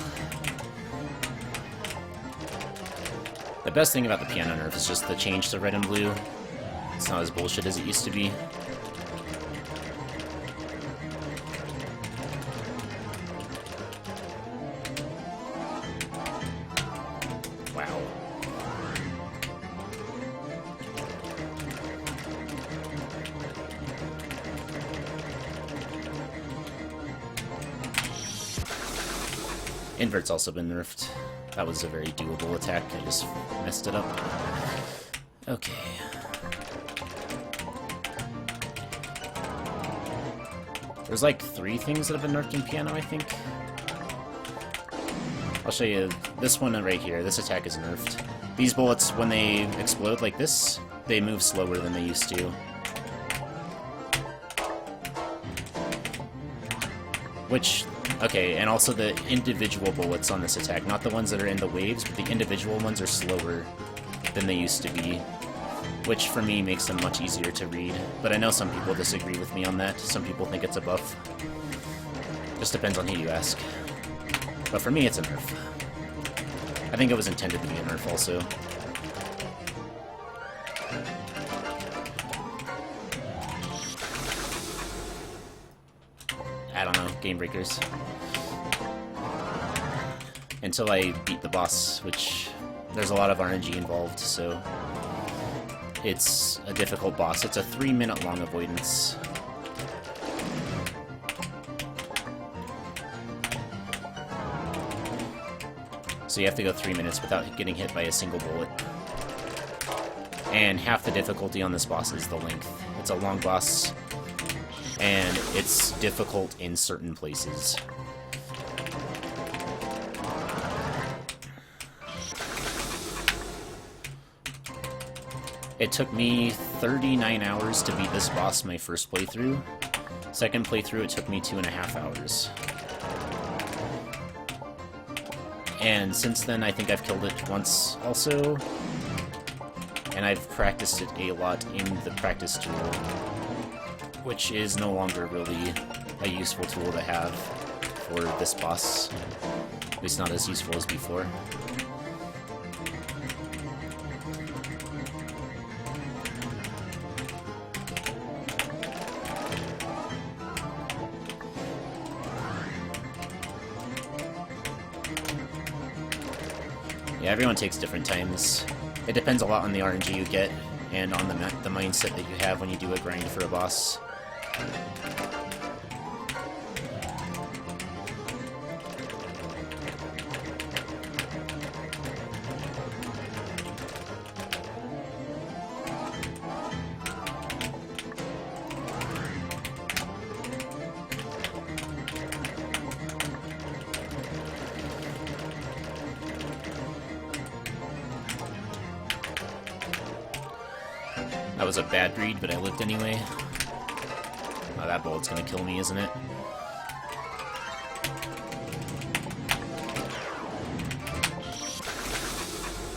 The best thing about the piano nerf is just the change to red and blue. It's not as bullshit as it used to be. Wow. Invert's also been nerfed. That was a very doable attack, I just messed it up. Okay. There's like 3 things that have been nerfed in piano, I think. I'll show you this one right here. This attack is nerfed. These bullets, when they explode like this, they move slower than they used to. Which, okay, and also the individual bullets on this attack, not the ones that are in the waves, but the individual ones are slower than they used to be, which for me makes them much easier to read. But I know some people disagree with me on that. Some people think it's a buff. Just depends on who you ask. But for me, it's a nerf. I think it was intended to be a nerf also. I don't know, game breakers. Until I beat the boss, which there's a lot of RNG involved, so it's a difficult boss. It's a 3-minute long avoidance. So you have to go 3 minutes without getting hit by a single bullet. And half the difficulty on this boss is the length. It's a long boss, and it's difficult in certain places. It took me 39 hours to beat this boss my first playthrough. Second playthrough, it took me 2.5 hours. And since then, I think I've killed it once also. And I've practiced it a lot in the practice tool, which is no longer really a useful tool to have for this boss. At least not as useful as before. Yeah, everyone takes different times. It depends a lot on the RNG you get, and on the mindset that you have when you do a grind for a boss. That was a bad read, but I lived anyway. Oh, that bullet's gonna kill me, isn't it?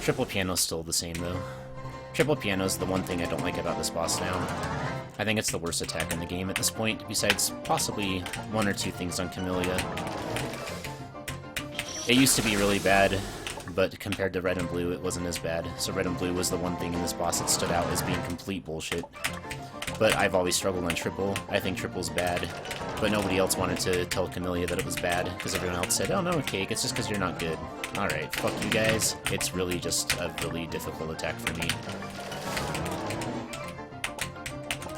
Triple piano's still the same, though. Triple piano's the one thing I don't like about this boss now. I think it's the worst attack in the game at this point, besides possibly 1 or 2 things on Kamilia. It used to be really bad, but compared to red and blue, it wasn't as bad. So red and blue was the one thing in this boss that stood out as being complete bullshit. But I've always struggled on triple. I think triple's bad, but nobody else wanted to tell Kamilia that it was bad, because everyone else said, oh no, Cake, it's just because you're not good. Alright, fuck you guys. It's really just a really difficult attack for me.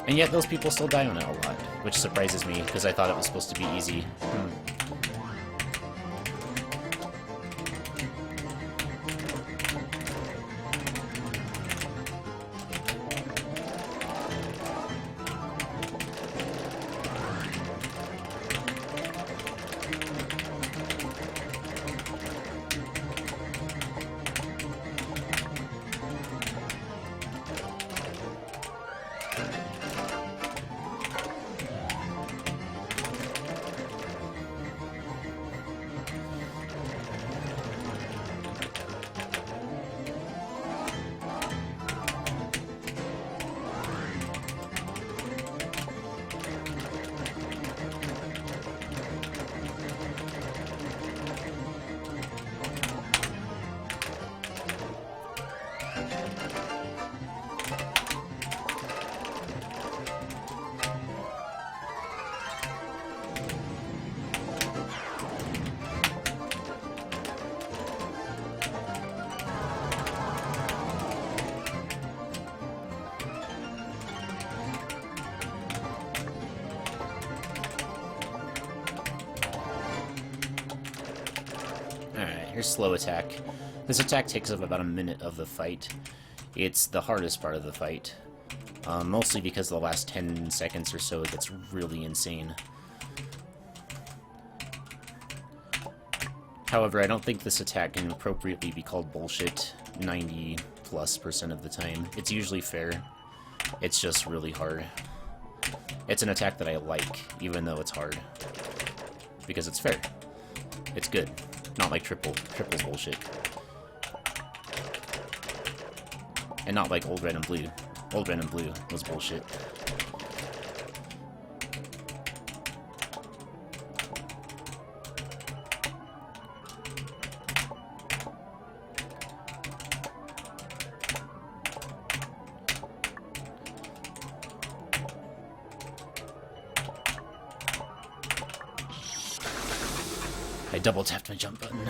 And yet those people still die on it a lot, which surprises me, because I thought it was supposed to be easy. here's slow attack. This attack takes up about a minute of the fight. It's the hardest part of the fight. Mostly because the last 10 seconds or so it gets really insane. However, I don't think this attack can appropriately be called bullshit 90+% of the time. It's usually fair. It's just really hard. It's an attack that I like, even though it's hard. Because it's fair. It's good. Not like triple's bullshit. And not like old red and blue. Old red and blue was bullshit. I double tapped my jump button.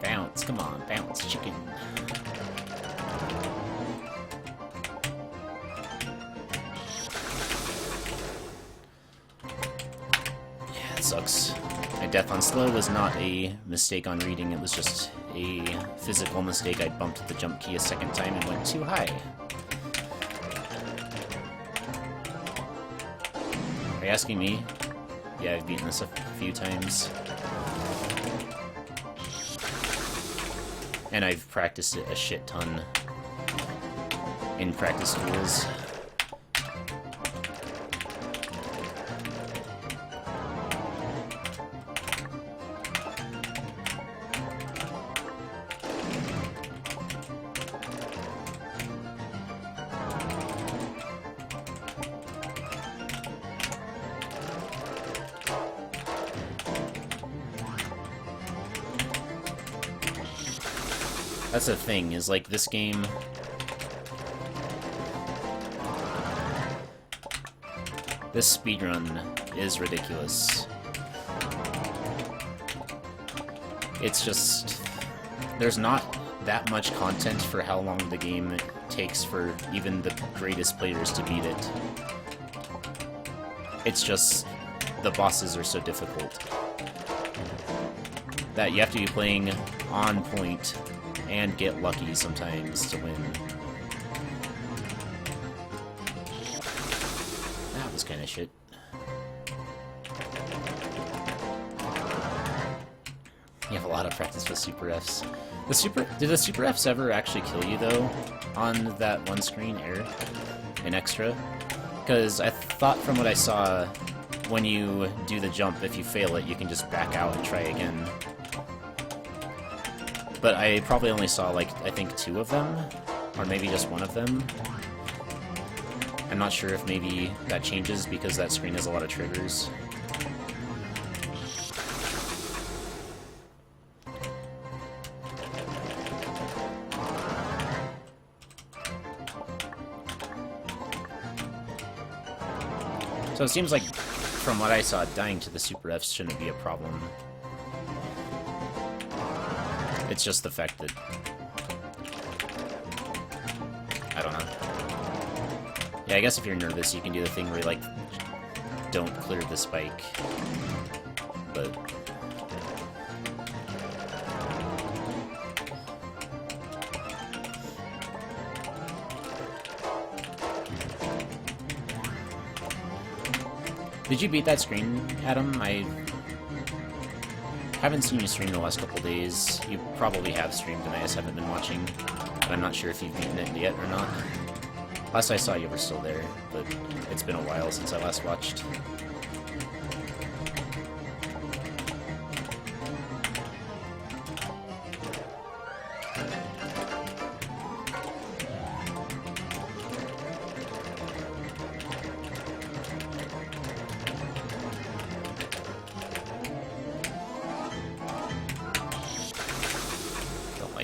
Bounce, come on, bounce, chicken. Yeah, it sucks. My death on slow was not a mistake on reading, it was just a physical mistake. I bumped the jump key a second time and went too high. Are you asking me? Yeah, I've beaten this a few times. And I've practiced it a shit ton in practice schools. That's the thing, is like this game... This speedrun is ridiculous. It's just... There's not that much content for how long the game takes for even the greatest players to beat it. It's just... The bosses are so difficult that you have to be playing on point and get lucky sometimes to win. That was kind of shit. You have a lot of practice with Super Fs. Did the Super Fs ever actually kill you, though, on that one screen, Air? An extra? Because I thought from what I saw, when you do the jump, if you fail it, you can just back out and try again. But I probably only saw, like, I think 2 of them, or maybe just 1 of them. I'm not sure if maybe that changes because that screen has a lot of triggers. So it seems like, from what I saw, dying to the Super Fs shouldn't be a problem. It's just the fact that... I don't know. Yeah, I guess if you're nervous, you can do the thing where you, like, don't clear the spike. But... Did you beat that screen, Adam? I haven't seen you stream the last couple days. You probably have streamed and I just haven't been watching. But I'm not sure if you've beaten it yet or not. Last I saw you were still there, but it's been a while since I last watched.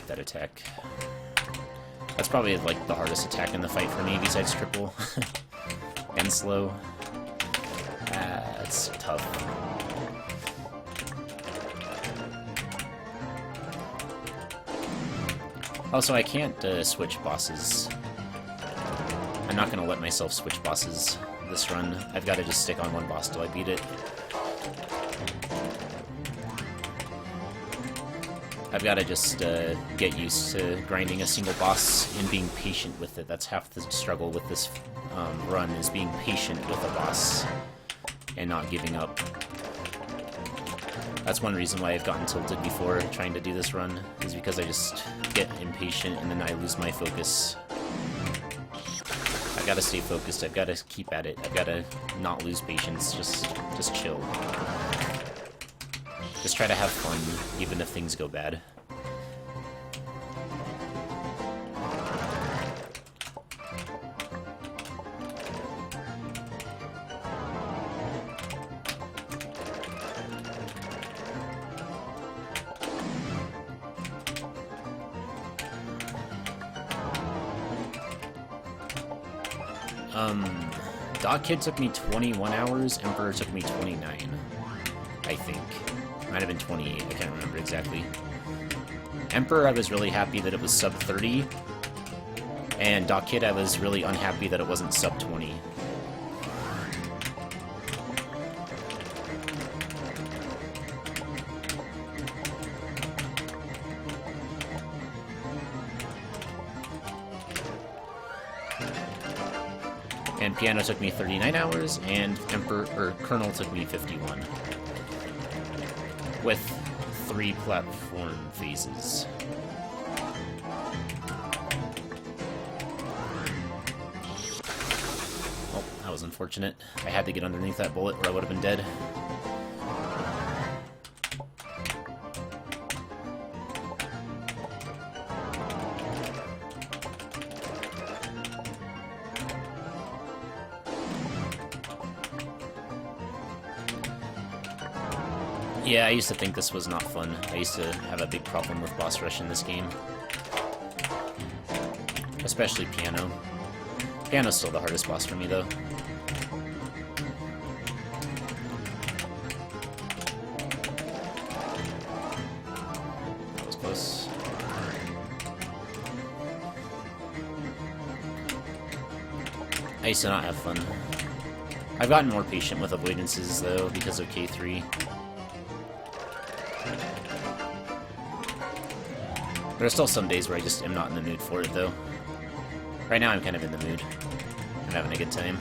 That attack. That's probably like the hardest attack in the fight for me besides triple and slow. That's tough. Also, I can't switch bosses. I'm not gonna let myself switch bosses this run. I've got to just stick on one boss till I beat it. I've got to just get used to grinding a single boss and being patient with it. That's half the struggle with this run, is being patient with a boss and not giving up. That's one reason why I've gotten tilted before trying to do this run, is because I just get impatient and then I lose my focus. I've got to stay focused, I've got to keep at it, I've got to not lose patience, just chill. Just try to have fun, even if things go bad. Dog Kid took me 21 hours, Emperor took me 29, I think. Might have been 28, I can't remember exactly. Emperor, I was really happy that it was sub 30, and Dog Kid, I was really unhappy that it wasn't sub 20. And Piano took me 39 hours, and Colonel took me 51. With 3 platform phases. Oh, that was unfortunate. I had to get underneath that bullet or I would have been dead. Yeah, I used to think this was not fun. I used to have a big problem with boss rush in this game. Especially Piano. Piano's still the hardest boss for me, though. That was close. I used to not have fun. I've gotten more patient with avoidances, though, because of K3. There are still some days where I just am not in the mood for it, though. Right now I'm kind of in the mood. I'm having a good time.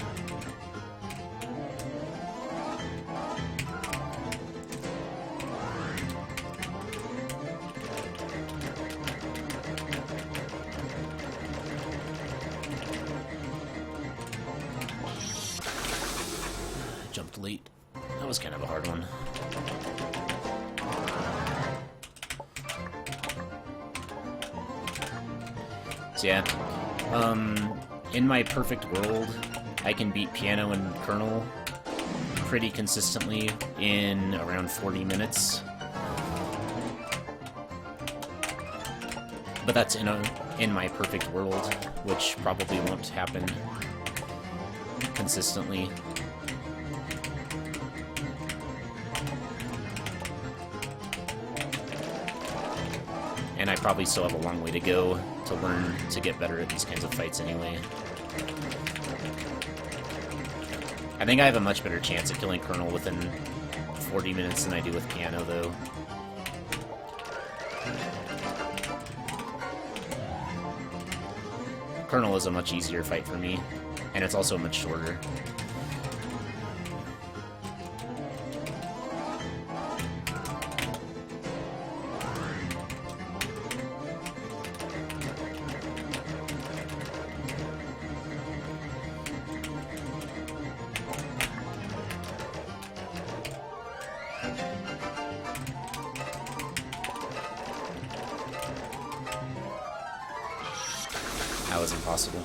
I jumped late. That was kind of a hard one. So yeah, in my perfect world, I can beat Piano and Colonel pretty consistently in around 40 minutes. But that's in my perfect world, which probably won't happen consistently. And I probably still have a long way to go to learn to get better at these kinds of fights anyway. I think I have a much better chance at killing Colonel within 40 minutes than I do with Piano, though. Colonel is a much easier fight for me, and it's also much shorter. That was impossible.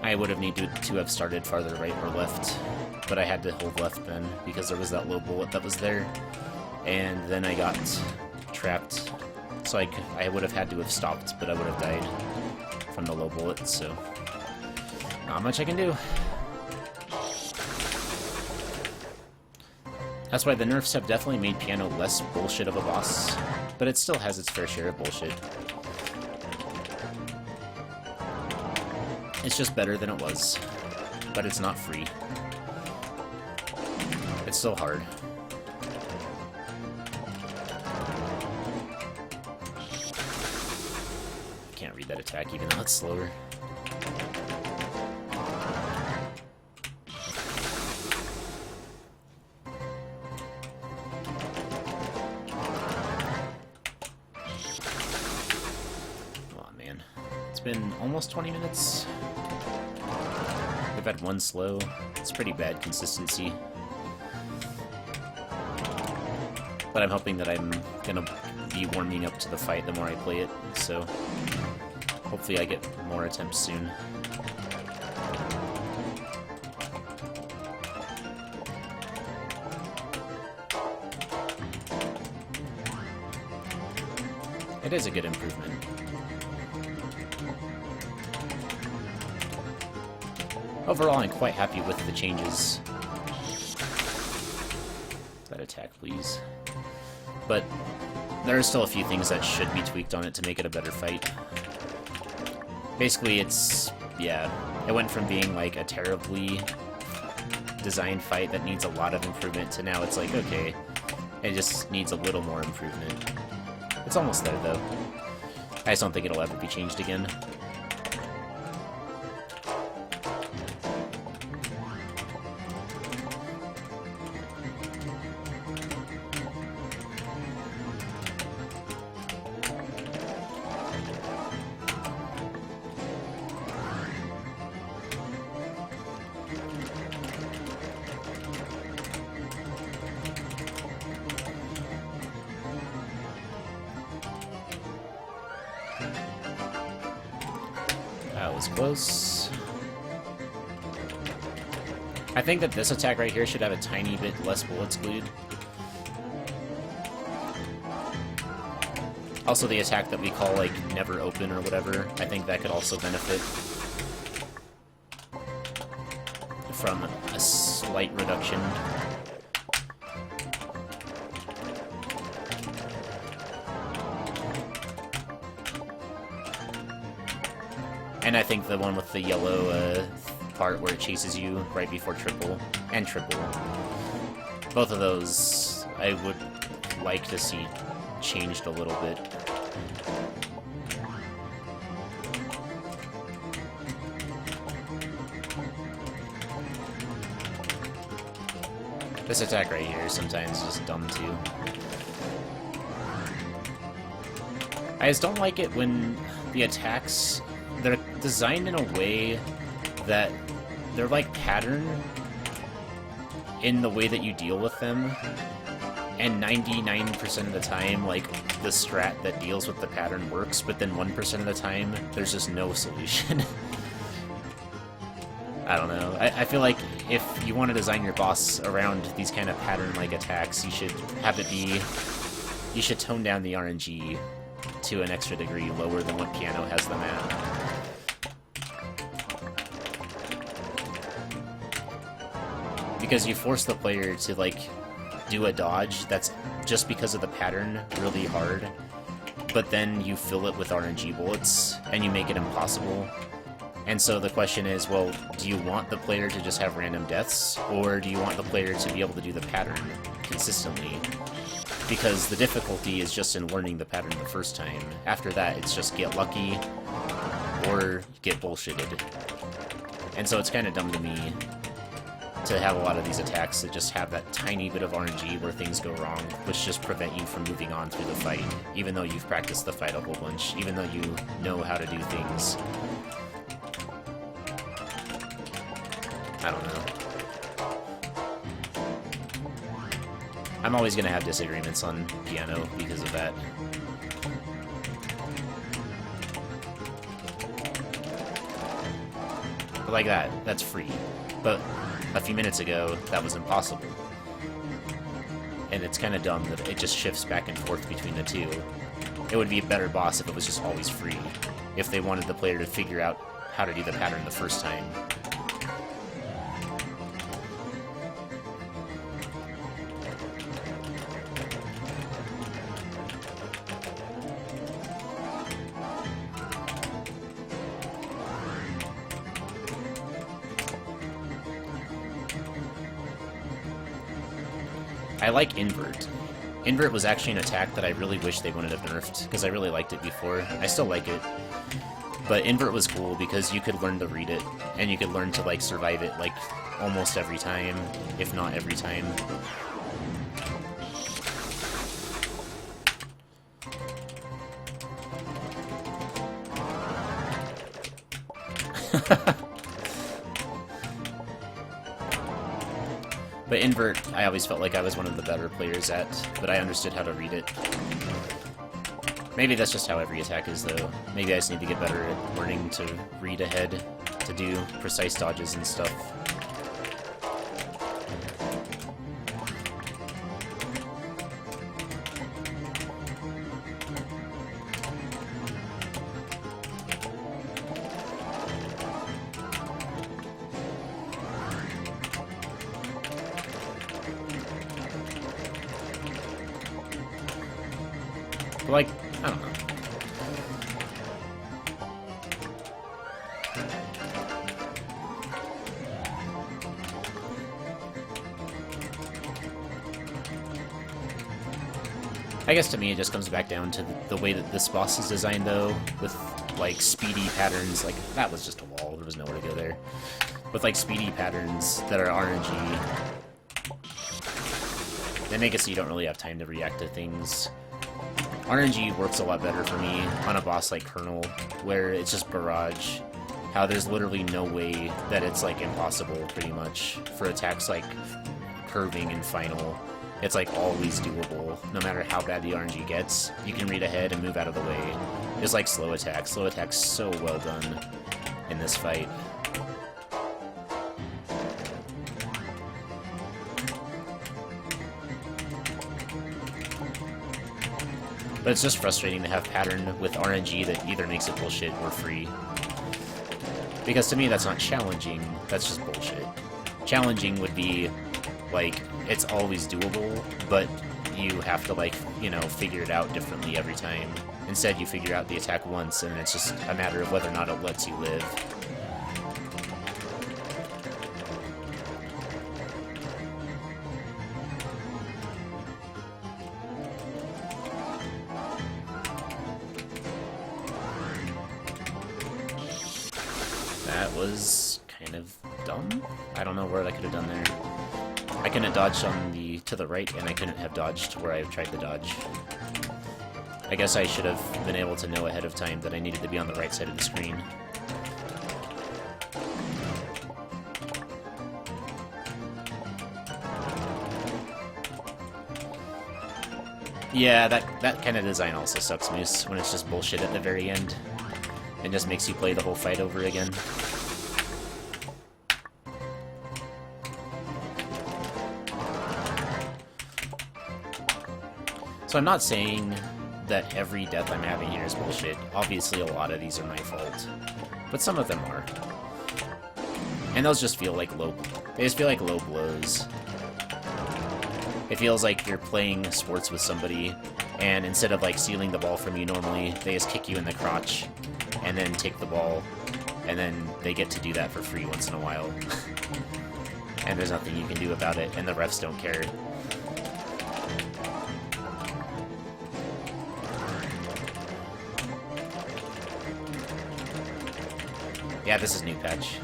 I would have needed to have started farther right or left, but I had to hold left then, because there was that low bullet that was there, and then I got trapped, so I would have had to have stopped, but I would have died from the low bullet, so not much I can do. That's why the nerfs have definitely made Piano less bullshit of a boss, but it still has its fair share of bullshit. It's just better than it was, but it's not free. It's still hard. I can't read that attack even though it's slower. Been almost 20 minutes. We've had one slow. It's pretty bad consistency. But I'm hoping that I'm gonna be warming up to the fight the more I play it, so hopefully I get more attempts soon. It is a good improvement. Overall, I'm quite happy with the changes. That attack, please. But there are still a few things that should be tweaked on it to make it a better fight. Basically, yeah, it went from being like a terribly designed fight that needs a lot of improvement to now it's like, okay, it just needs a little more improvement. It's almost there, though. I just don't think it'll ever be changed again. That was close. I think that this attack right here should have a tiny bit less bullets glued. Also, the attack that we call, like, never open or whatever, I think that could also benefit from a slight reduction. And I think the one with the yellow part where it chases you right before triple, and triple. Both of those I would like to see changed a little bit. This attack right here sometimes is just dumb too. I just don't like it when the attacks, they're designed in a way that they're like pattern in the way that you deal with them, and 99% of the time, like, the strat that deals with the pattern works, but then 1% of the time, there's just no solution. I don't know. I feel like if you want to design your boss around these kind of pattern-like attacks, you should have it be... You should tone down the RNG to an extra degree lower than what Piano has them at. Because you force the player to, like, do a dodge that's just because of the pattern really hard, but then you fill it with RNG bullets, and you make it impossible. And so the question is, well, do you want the player to just have random deaths, or do you want the player to be able to do the pattern consistently? Because the difficulty is just in learning the pattern the first time. After that, it's just get lucky, or get bullshitted. And so it's kind of dumb to me to have a lot of these attacks that just have that tiny bit of RNG where things go wrong, which just prevent you from moving on through the fight, even though you've practiced the fight a whole bunch, even though you know how to do things. I don't know. I'm always going to have disagreements on Piano because of that. But like that, that's free. But a few minutes ago, that was impossible. And it's kind of dumb that it just shifts back and forth between the two. It would be a better boss if it was just always free, if they wanted the player to figure out how to do the pattern the first time. I like invert. Invert was actually an attack that I really wish they wouldn't have nerfed, because I really liked it before. I still like it. But invert was cool because you could learn to read it, and you could learn to, like, survive it, like, almost every time, if not every time. But invert, I always felt like I was one of the better players at, but I understood how to read it. Maybe that's just how every attack is, though. Maybe I just need to get better at learning to read ahead, to do precise dodges and stuff. Like, I don't know. I guess to me it just comes back down to the way that this boss is designed, though, with, like, speedy patterns. Like, that was just a wall, there was nowhere to go there. With, like, speedy patterns that are RNG, they make it so you don't really have time to react to things. RNG works a lot better for me on a boss like Colonel, where it's just barrage. How there's literally no way that it's, like, impossible, pretty much, for attacks like curving and final. It's, like, always doable, no matter how bad the RNG gets. You can read ahead and move out of the way. It's like slow attack. Slow attack's so well done in this fight. But it's just frustrating to have pattern with RNG that either makes it bullshit or free. Because to me, that's not challenging, that's just bullshit. Challenging would be, like, it's always doable, but you have to, like, you know, figure it out differently every time. Instead, you figure out the attack once, and it's just a matter of whether or not it lets you live. That was kind of dumb. I don't know what I could have done there. I couldn't have dodged on the to the right, and I couldn't have dodged where I tried to dodge. I guess I should have been able to know ahead of time that I needed to be on the right side of the screen. Yeah, that kind of design also sucks, Moose, when it's just bullshit at the very end. And just makes you play the whole fight over again. So I'm not saying that every death I'm having here is bullshit. Obviously a lot of these are my fault. But some of them are. And those just feel like they just feel like low blows. It feels like you're playing sports with somebody, and instead of, like, stealing the ball from you normally, they just kick you in the crotch, and then take the ball, and then they get to do that for free once in a while. And there's nothing you can do about it, and the refs don't care. Yeah, this is new patch.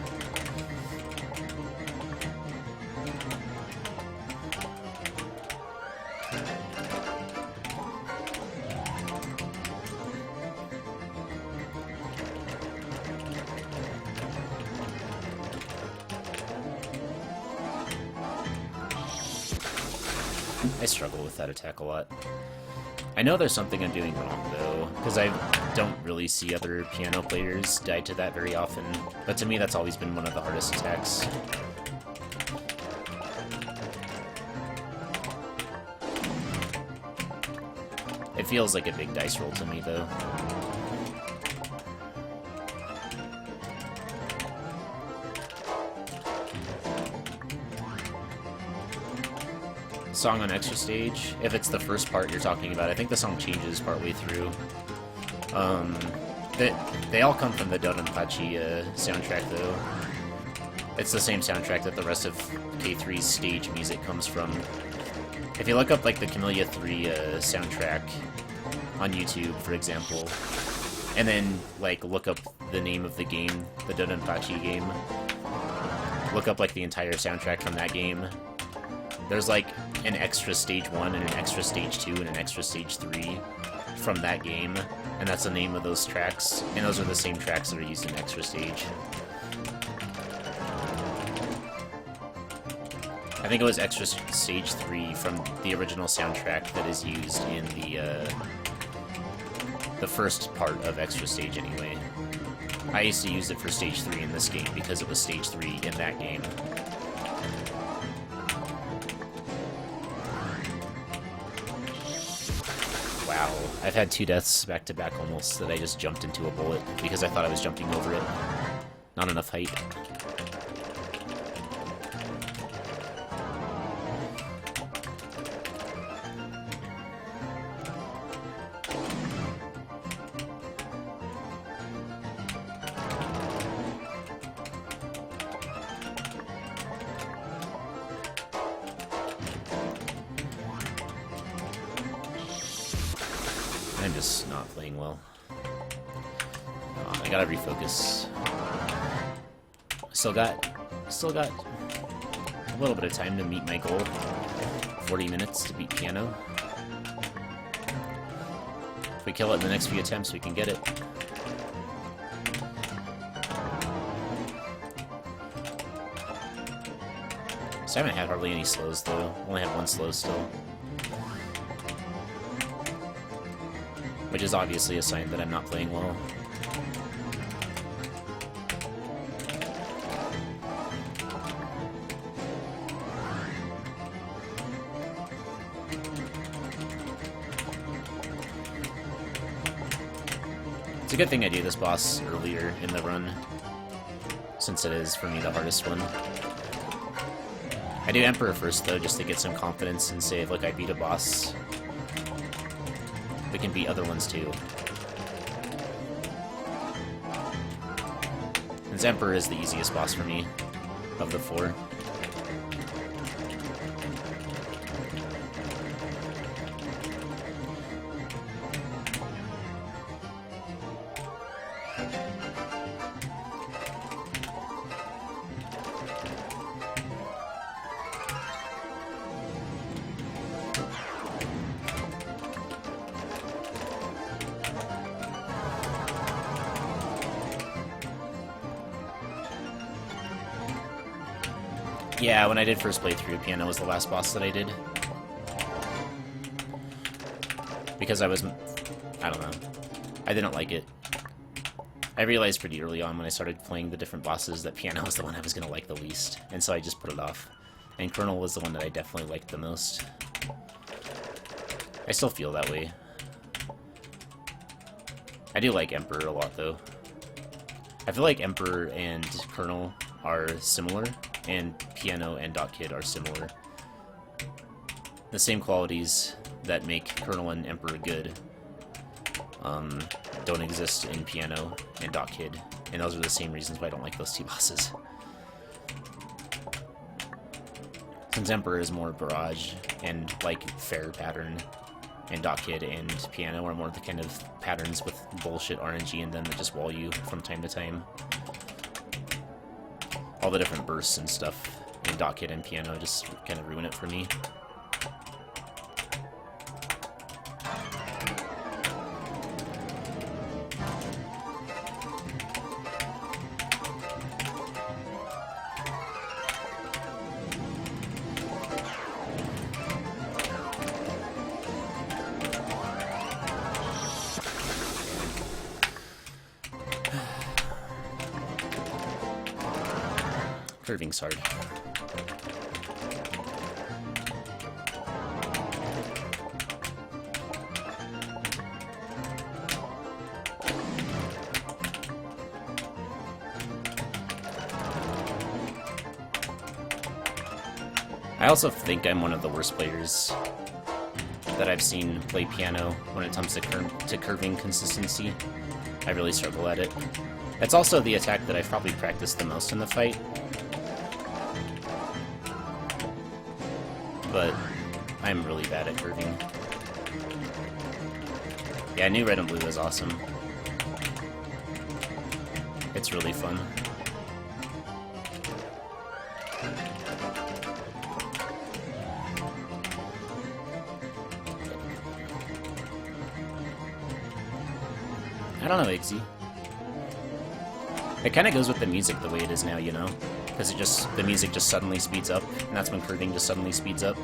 I struggle with that attack a lot. I know there's something I'm doing wrong, though, because I don't really see other piano players die to that very often, but to me that's always been one of the hardest attacks. It feels like a big dice roll to me, though. Song on Extra Stage, if it's the first part you're talking about, I think the song changes partway through. They all come from the Dodonpachi soundtrack, though. It's the same soundtrack that the rest of K3's stage music comes from. If you look up like the Kamilia 3 soundtrack on YouTube, for example, and then like look up the name of the game, the Dodonpachi game, look up like the entire soundtrack from that game, there's like an extra stage 1 and an extra stage 2 and an extra stage 3 from that game, and that's the name of those tracks, and those are the same tracks that are used in extra stage. I think it was extra stage 3 from the original soundtrack that is used in the first part of extra stage anyway. I used to use it for stage 3 in this game because it was stage 3 in that game. Wow, I've had 2 deaths back to back almost that I just jumped into a bullet because I thought I was jumping over it. Not enough height. I'm just not playing well. I gotta refocus. Still got a little bit of time to meet my goal. 40 minutes to beat piano. If we kill it in the next few attempts, we can get it. So I haven't had hardly any slows though. Only had 1 slow still. Which is obviously a sign that I'm not playing well. It's a good thing I do this boss earlier in the run, since it is, for me, the hardest one. I do Emperor first, though, just to get some confidence and say, look, I beat a boss. We can beat other ones too. And Emperor is the easiest boss for me of the 4. Yeah, when I did first play through, piano was the last boss that I did. Because I don't know. I didn't like it. I realized pretty early on when I started playing the different bosses that piano was the one I was gonna like the least, and so I just put it off. And Colonel was the one that I definitely liked the most. I still feel that way. I do like Emperor a lot, though. I feel like Emperor and Colonel are similar, and Piano and Kid are similar. The same qualities that make Colonel and Emperor good don't exist in Piano and Kid, and those are the same reasons why I don't like those 2 bosses. Since Emperor is more barrage and like fair pattern, and Kid and Piano are more the kind of patterns with bullshit RNG in them that just wall you from time to time. All the different bursts and stuff in Kid and Piano just kind of ruin it for me. Curving's hard. I also think I'm one of the worst players that I've seen play piano when it comes to curving consistency. I really struggle at it. It's also the attack that I've probably practiced the most in the fight. But I'm really bad at curving. Yeah, I knew red and blue was awesome. It's really fun. I don't know, Iggsy. It kind of goes with the music the way it is now, you know? Because the music just suddenly speeds up, and that's when curving just suddenly speeds up.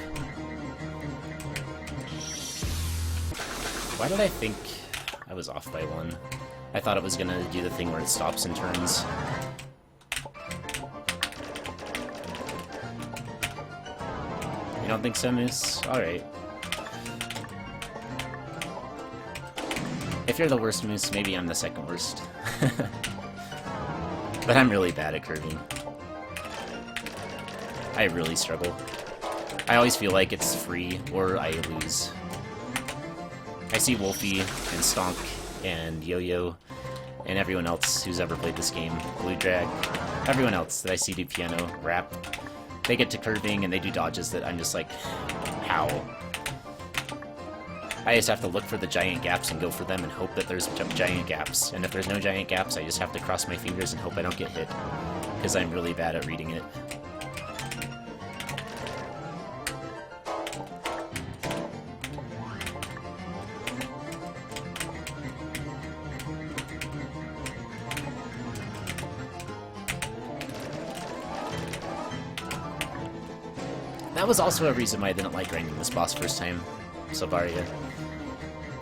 Why did I think I was off by one? I thought it was gonna do the thing where it stops and turns. You don't think so, Moose? Alright. If you're the worst, Moose, maybe I'm the second worst. But I'm really bad at curving. I really struggle. I always feel like it's free, or I lose. I see Wolfie, and Stonk, and Yo-Yo, and everyone else who's ever played this game, Blue Drag, everyone else that I see do piano, rap, they get to curving and they do dodges that I'm just like, how? I just have to look for the giant gaps and go for them and hope that there's giant gaps. And if there's no giant gaps, I just have to cross my fingers and hope I don't get hit, because I'm really bad at reading it. That was also a reason why I didn't like grinding this boss first time, Silvaria.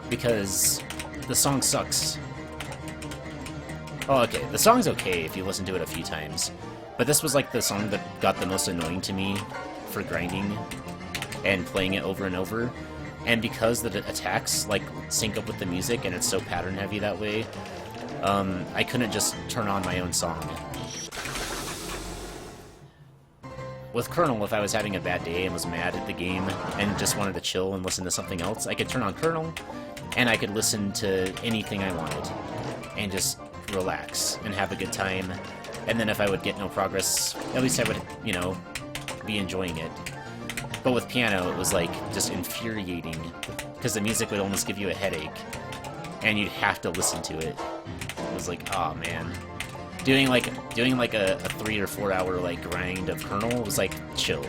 Because the song sucks. Oh, okay, the song's okay if you listen to it a few times. But this was like the song that got the most annoying to me for grinding and playing it over and over. And because the attacks like sync up with the music and it's so pattern heavy that way, I couldn't just turn on my own song. With Kernel, if I was having a bad day and was mad at the game and just wanted to chill and listen to something else, I could turn on Kernel and I could listen to anything I wanted and just relax and have a good time. And then if I would get no progress, at least I would, you know, be enjoying it. But with piano, it was like just infuriating because the music would almost give you a headache and you'd have to listen to it. It was like, oh man. Doing like a 3 or 4 hour like grind of Kernel was like chill,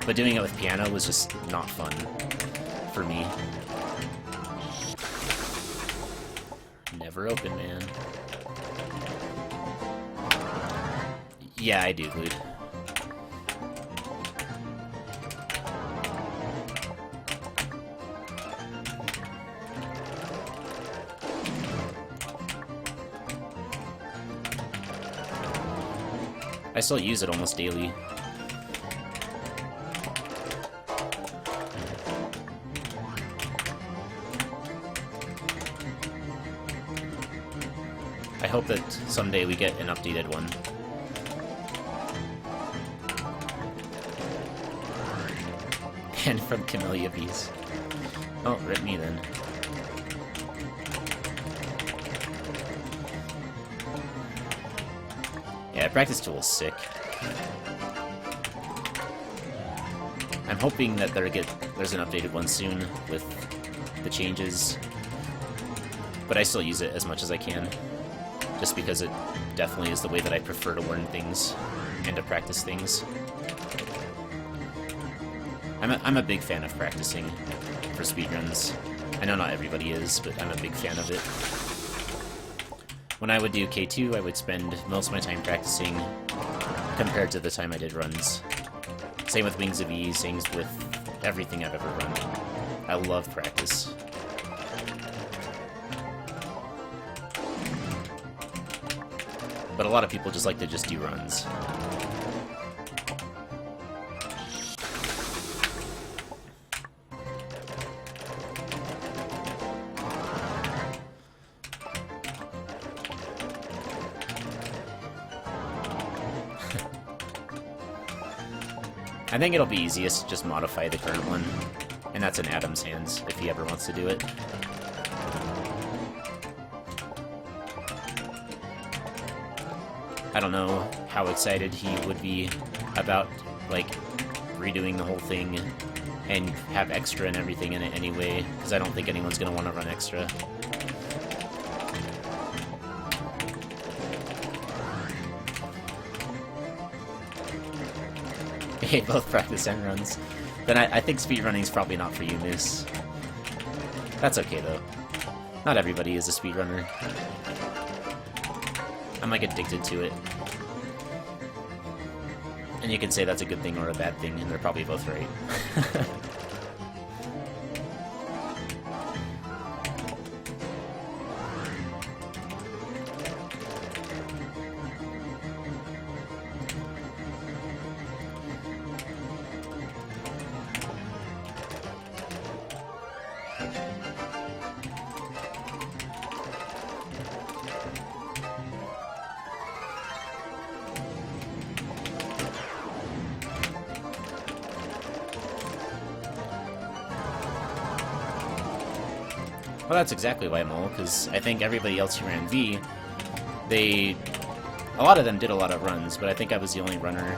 but doing it with piano was just not fun for me. Never open, man. Yeah, I do, dude. I still use it almost daily. I hope that someday we get an updated one. And from Kamilia Bees. Oh, rip me then. Yeah, practice tool is sick. I'm hoping that there's an updated one soon with the changes, but I still use it as much as I can, just because it definitely is the way that I prefer to learn things and to practice things. I'm a big fan of practicing for speedruns. I know not everybody is, but I'm a big fan of it. When I would do K2, I would spend most of my time practicing compared to the time I did runs. Same with Wings of E, same with everything I've ever run. I love practice. But a lot of people just like to just do runs. I think it'll be easiest to just modify the current one, and that's in Adam's hands, if he ever wants to do it. I don't know how excited he would be about, like, redoing the whole thing and have extra and everything in it anyway, because I don't think anyone's going to want to run extra. Hey, both practice and runs. Then I think speedrunning's probably not for you, Moose. That's okay, though. Not everybody is a speedrunner. I'm, like, addicted to it. And you can say that's a good thing or a bad thing, and they're probably both right. Well, that's exactly why, Mole, because I think everybody else who ran V, a lot of them did a lot of runs, but I think I was the only runner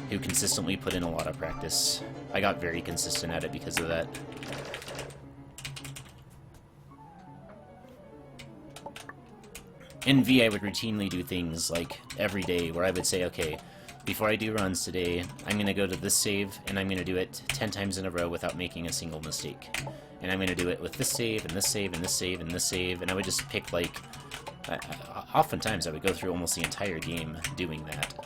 who consistently put in a lot of practice. I got very consistent at it because of that. In V, I would routinely do things like every day where I would say, okay, before I do runs today, I'm going to go to this save, and I'm going to do it 10 times in a row without making a single mistake. And I'm going to do it with this save, and this save, and this save, and this save, and I would just pick, like... oftentimes I would go through almost the entire game doing that.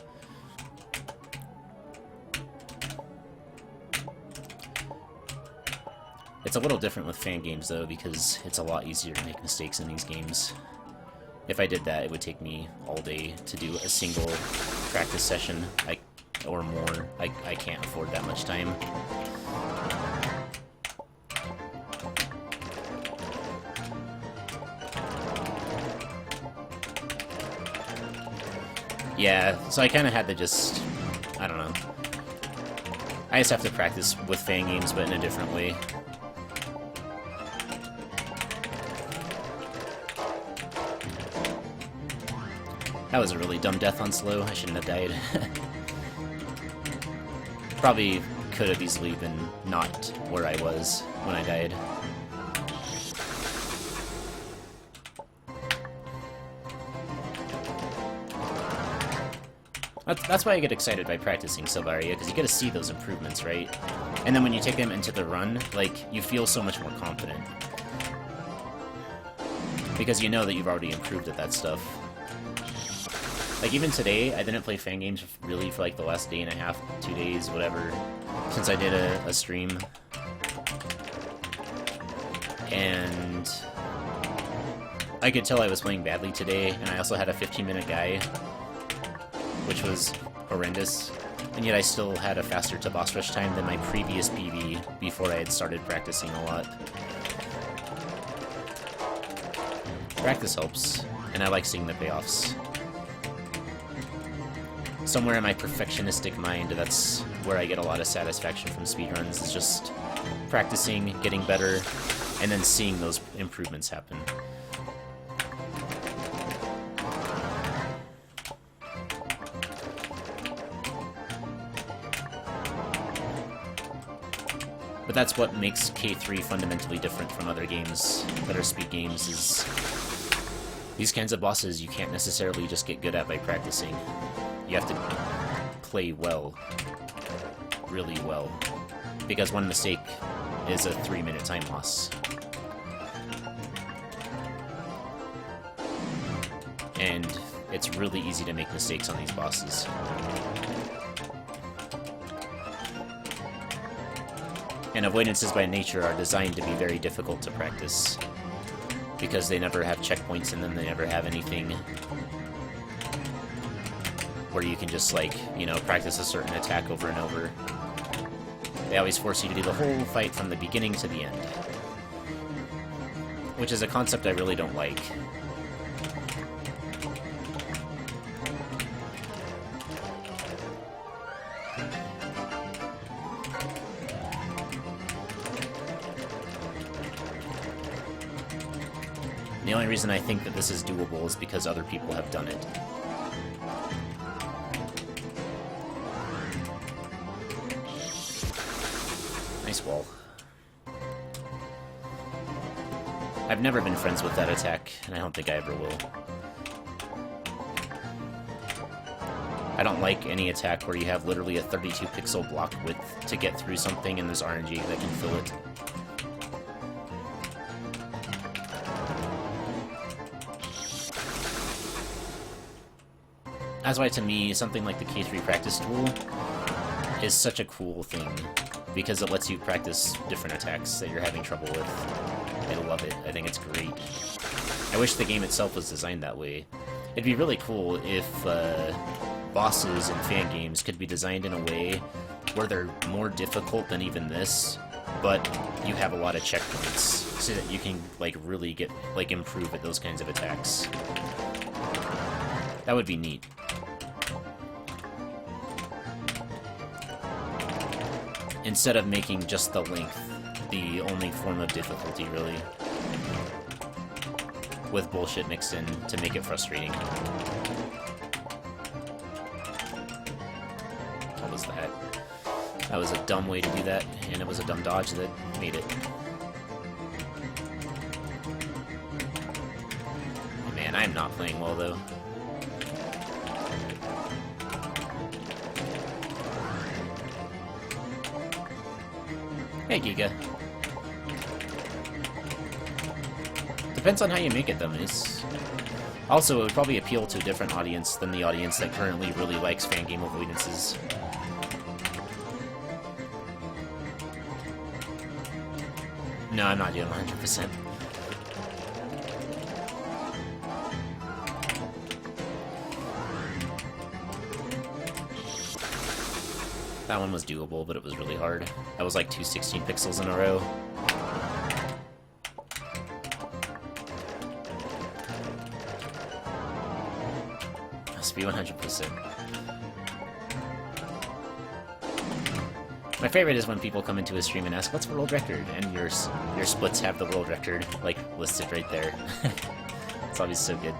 It's a little different with fan games, though, because it's a lot easier to make mistakes in these games. If I did that, it would take me all day to do a single practice session, or more. I can't afford that much time. Yeah, so I kind of had to just... I don't know. I just have to practice with fan games, but in a different way. That was a really dumb death on slow. I shouldn't have died. Probably could have easily been not where I was when I died. That's why I get excited by practicing Silvaria, because you get to see those improvements, right? And then when you take them into the run, like, you feel so much more confident. Because you know that you've already improved at that stuff. Like, even today, I didn't play fan games really for, like, the last day and a half, 2 days, whatever, since I did a stream. And I could tell I was playing badly today, and I also had a 15-minute guy, which was horrendous, and yet I still had a faster to boss rush time than my previous PB before I had started practicing a lot. Practice helps, and I like seeing the payoffs. Somewhere in my perfectionistic mind, that's where I get a lot of satisfaction from speedruns, is just practicing, getting better, and then seeing those improvements happen. But that's what makes K3 fundamentally different from other games that are speed games, is these kinds of bosses you can't necessarily just get good at by practicing. You have to play well. Really well. Because one mistake is a 3-minute time loss. And it's really easy to make mistakes on these bosses. And avoidances by nature are designed to be very difficult to practice, because they never have checkpoints in them, they never have anything where you can just, like, you know, practice a certain attack over and over. They always force you to do the whole fight from the beginning to the end, which is a concept I really don't like. The only reason I think that this is doable is because other people have done it. Nice wall. I've never been friends with that attack, and I don't think I ever will. I don't like any attack where you have literally a 32 pixel block width to get through something and there's RNG that can fill it. That's why, to me, something like the K3 practice tool is such a cool thing, because it lets you practice different attacks that you're having trouble with. I love it. I think it's great. I wish the game itself was designed that way. It'd be really cool if bosses in fan games could be designed in a way where they're more difficult than even this, but you have a lot of checkpoints, so that you can, like, really get, like, improve at those kinds of attacks. That would be neat. Instead of making just the length the only form of difficulty, really. With bullshit mixed in to make it frustrating. What was that? That was a dumb way to do that, and it was a dumb dodge that made it. Man, I'm not playing well, though. Hey, Giga. Depends on how you make it, though, Moose. Also, it would probably appeal to a different audience than the audience that currently really likes fan game avoidances. No, I'm not doing 100%. That one was doable, but it was really hard. That was like 216 pixels in a row. Must be 100%. My favorite is when people come into a stream and ask, "What's world record?" and your splits have the world record, like, listed right there. It's always so good.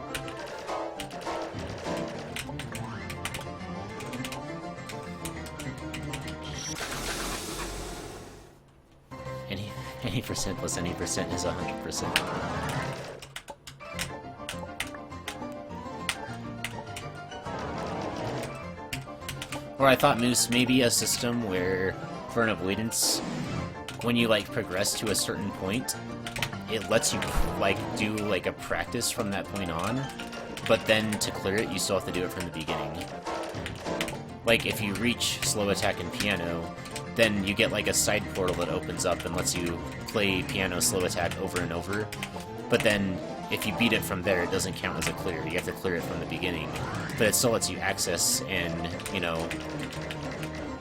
Any percent plus any percent is 100%. Or I thought, Moose, maybe a system where, for an avoidance, when you, like, progress to a certain point, it lets you, like, do, like, a practice from that point on, but then to clear it, you still have to do it from the beginning. Like, if you reach slow attack in piano, then you get, like, a side portal that opens up and lets you play piano slow attack over and over, but then if you beat it from there, it doesn't count as a clear. You have to clear it from the beginning. But it still lets you access and, you know,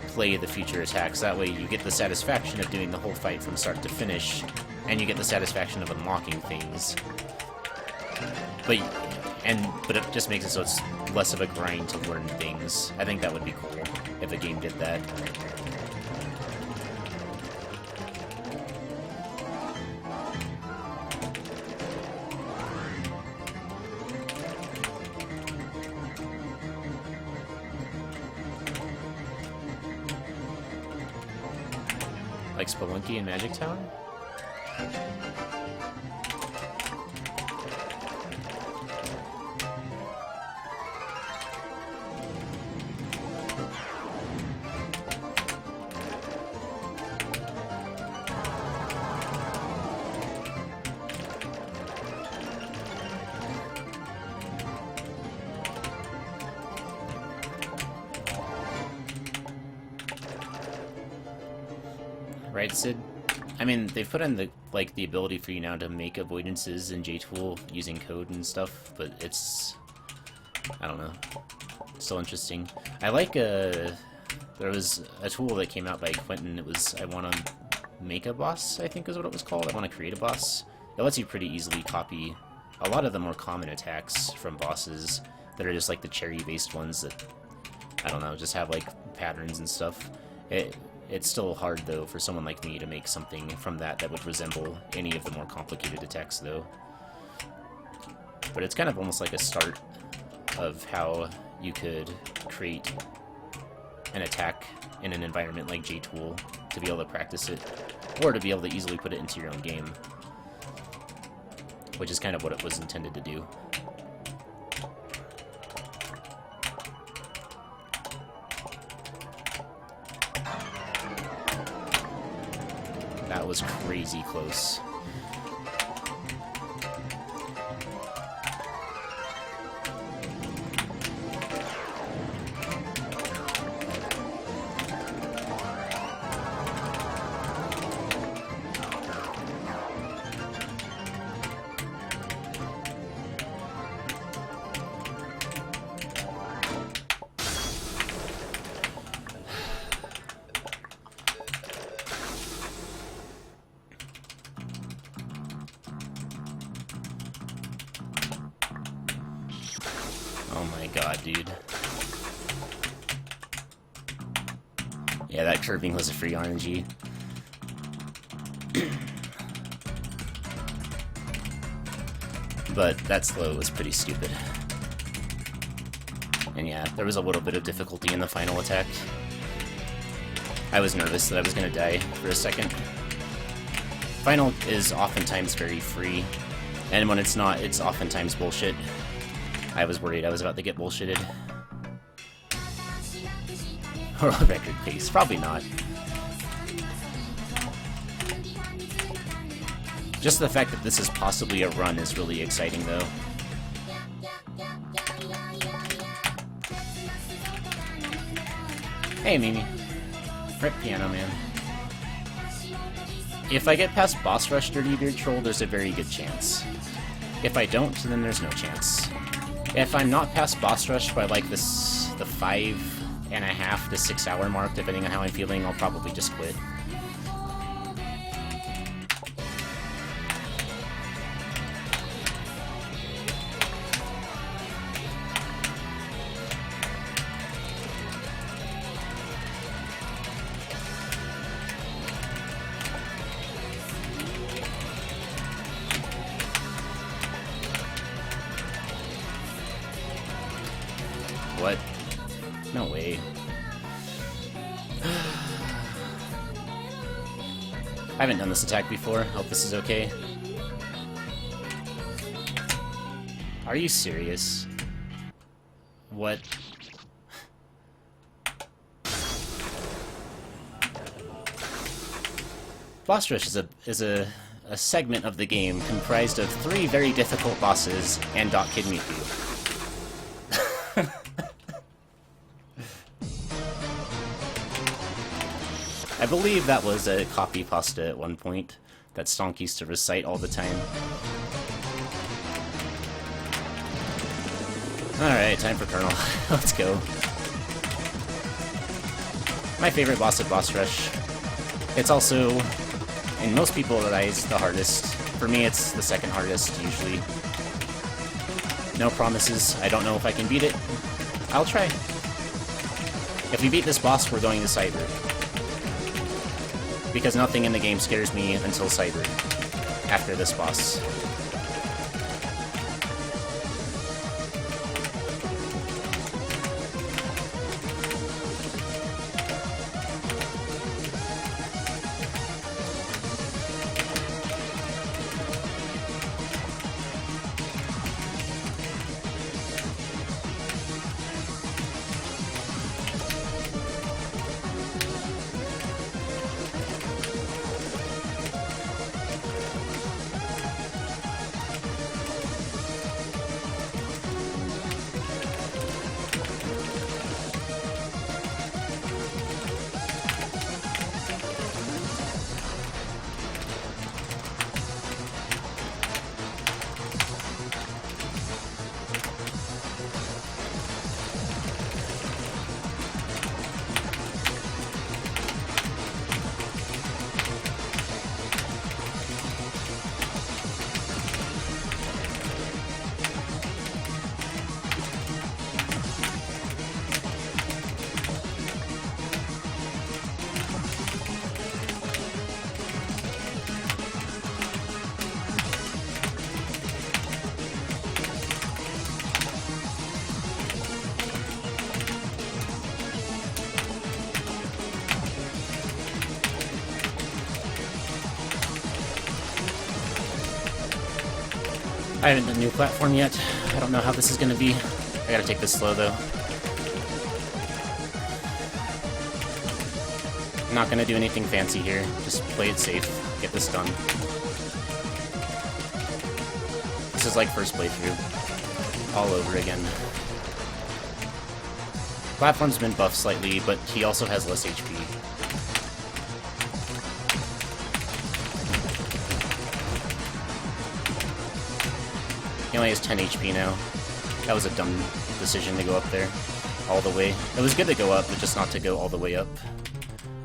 play the future attacks. That way you get the satisfaction of doing the whole fight from start to finish, and you get the satisfaction of unlocking things. But it just makes it so it's less of a grind to learn things. I think that would be cool if a game did that. Like Spelunky in Magic Town? Right, Sid? I mean, they've put in the ability for you now to make avoidances in JTool using code and stuff, but it's, I don't know, still interesting. I like there was a tool that came out by Quentin. It was, I want to make a boss, I think is what it was called. I want to create a boss. It lets you pretty easily copy a lot of the more common attacks from bosses that are just like the cherry-based ones that, I don't know, just have like patterns and stuff. It's still hard, though, for someone like me to make something from that would resemble any of the more complicated attacks, though. But it's kind of almost like a start of how you could create an attack in an environment like J-Tool to be able to practice it, or to be able to easily put it into your own game, which is kind of what it was intended to do. That was crazy close. Oh my god, dude. Yeah, that curving was a free RNG. But that slow was pretty stupid. And yeah, there was a little bit of difficulty in the final attack. I was nervous that I was gonna die for a second. Final is oftentimes very free, and when it's not, it's oftentimes bullshit. I was worried I was about to get bullshitted. World record pace, probably not. Just the fact that this is possibly a run is really exciting, though. Hey, Mimi. Rip Piano Man. If I get past Boss Rush Dirty Beard Troll, there's a very good chance. If I don't, then there's no chance. If I'm not past Boss Rush by like the 5.5 to 6 hour mark, depending on how I'm feeling, I'll probably just quit. What? No way. I haven't done this attack before. Hope this is okay. Are you serious? What? Boss Rush is a segment of the game comprised of 3 very difficult bosses and Kid Miku. I believe that was a copy pasta at one point that Stonk used to recite all the time. Alright, time for Colonel. Let's go. My favorite boss at Boss Rush. It's also, in most people's eyes, the hardest. For me, it's the second hardest, usually. No promises. I don't know if I can beat it. I'll try. If we beat this boss, we're going to Cyber. Because nothing in the game scares me until Cyber, after this boss. I haven't done a new platform yet. I don't know how this is gonna be. I gotta take this slow though. I'm not gonna do anything fancy here. Just play it safe. Get this done. This is like first playthrough. All over again. Platform's been buffed slightly, but he also has less HP. He only has 10 HP now. That was a dumb decision to go up there all the way. It was good to go up, but just not to go all the way up.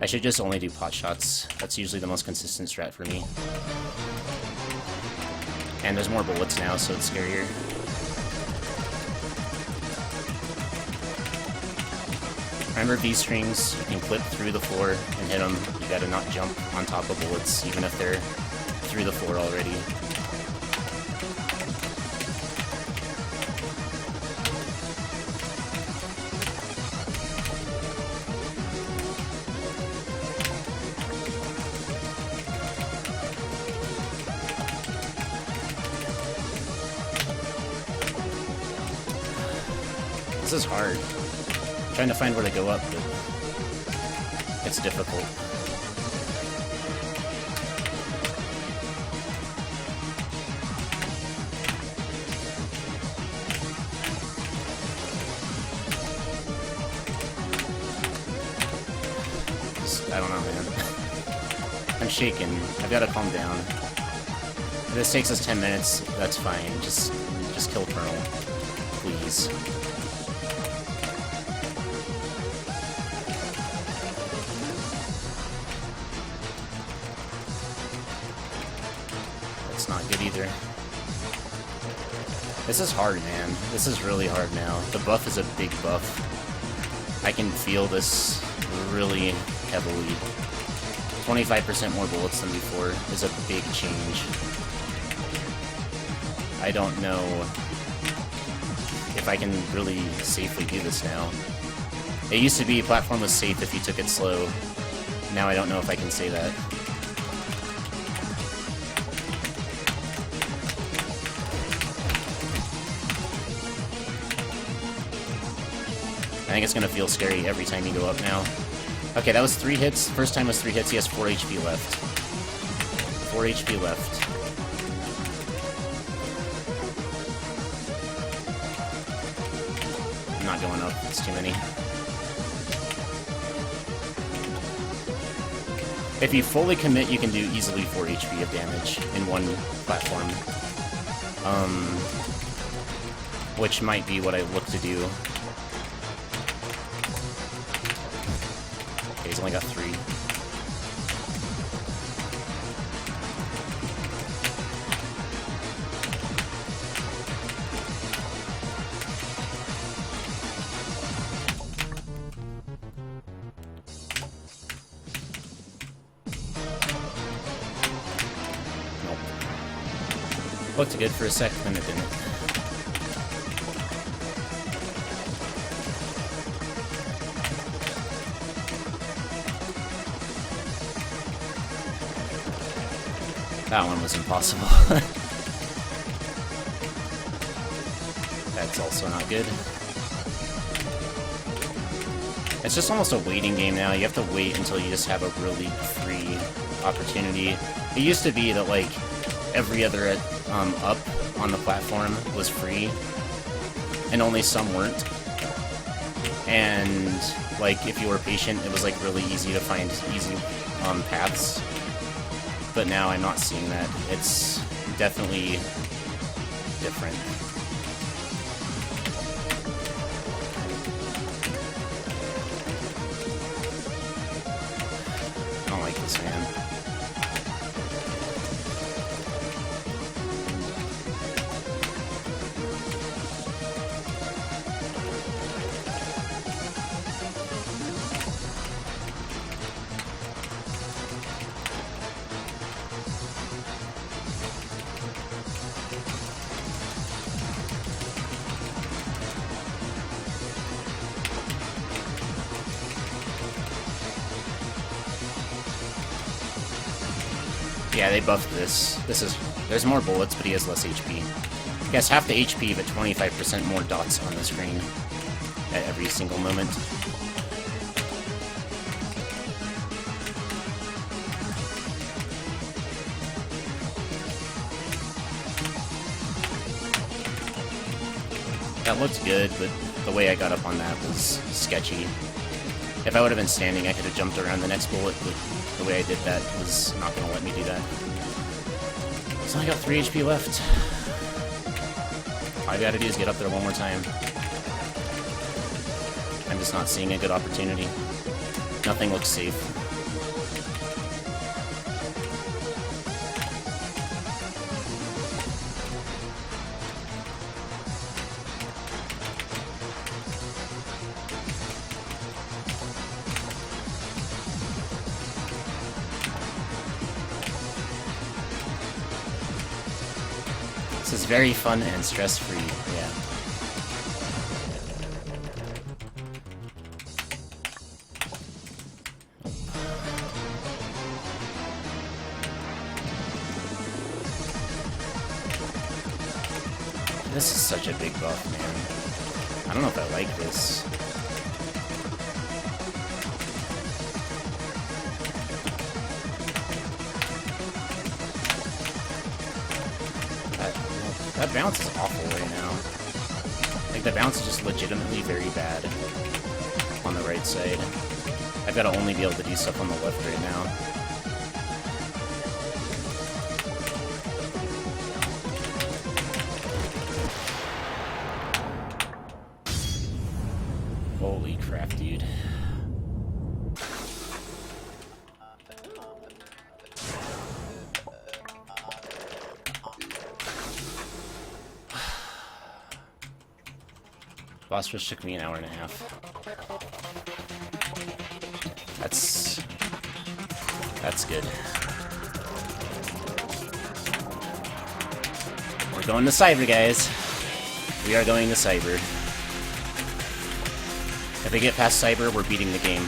I should just only do pot shots. That's usually the most consistent strat for me. And there's more bullets now, so it's scarier. Remember V-strings, you can clip through the floor and hit them. You gotta not jump on top of bullets, even if they're through the floor already. This is hard. I'm trying to find where to go up, but it's difficult. I don't know, man. I'm shaking. I've got to calm down. If this takes us 10 minutes, that's fine. Just kill Colonel, please. Not good either. This is hard, man. This is really hard now. The buff is a big buff. I can feel this really heavily. 25% more bullets than before is a big change. I don't know if I can really safely do this now. It used to be platform was safe if you took it slow. Now I don't know if I can say that. I think it's gonna feel scary every time you go up now. Okay, that was 3 hits. First time was 3 hits. He has 4 HP left. 4 HP left. I'm not going up. It's too many. If you fully commit, you can do easily 4 HP of damage in one platform. Which might be what I look to do. He's only got 3. Nope. Looked good for a sec, then it didn't. That one was impossible. That's also not good. It's just almost a waiting game now. You have to wait until you just have a really free opportunity. It used to be that, like, every other up on the platform was free, and only some weren't. And, like, if you were patient, it was, like, really easy to find easy paths. But now I'm not seeing that. It's definitely different. I don't like this, man. Yeah, they buffed this. There's more bullets, but he has less HP. He has half the HP, but 25% more dots on the screen at every single moment. That looked good, but the way I got up on that was sketchy. If I would have been standing, I could have jumped around the next bullet, but the way I did that was not going to let me do that. So I got 3 HP left. All I gotta do is get up there one more time. I'm just not seeing a good opportunity. Nothing looks safe. This is very fun and stress-free, yeah. This is such a big buff, man. I don't know if I like this. That bounce is awful right now. Like, the bounce is just legitimately very bad on the right side. I've got to only be able to do stuff on the left right now. Holy crap, dude. Boss rush took me an hour and a half. That's good. We're going to Cyber, guys. We are going to Cyber. If we get past Cyber, we're beating the game.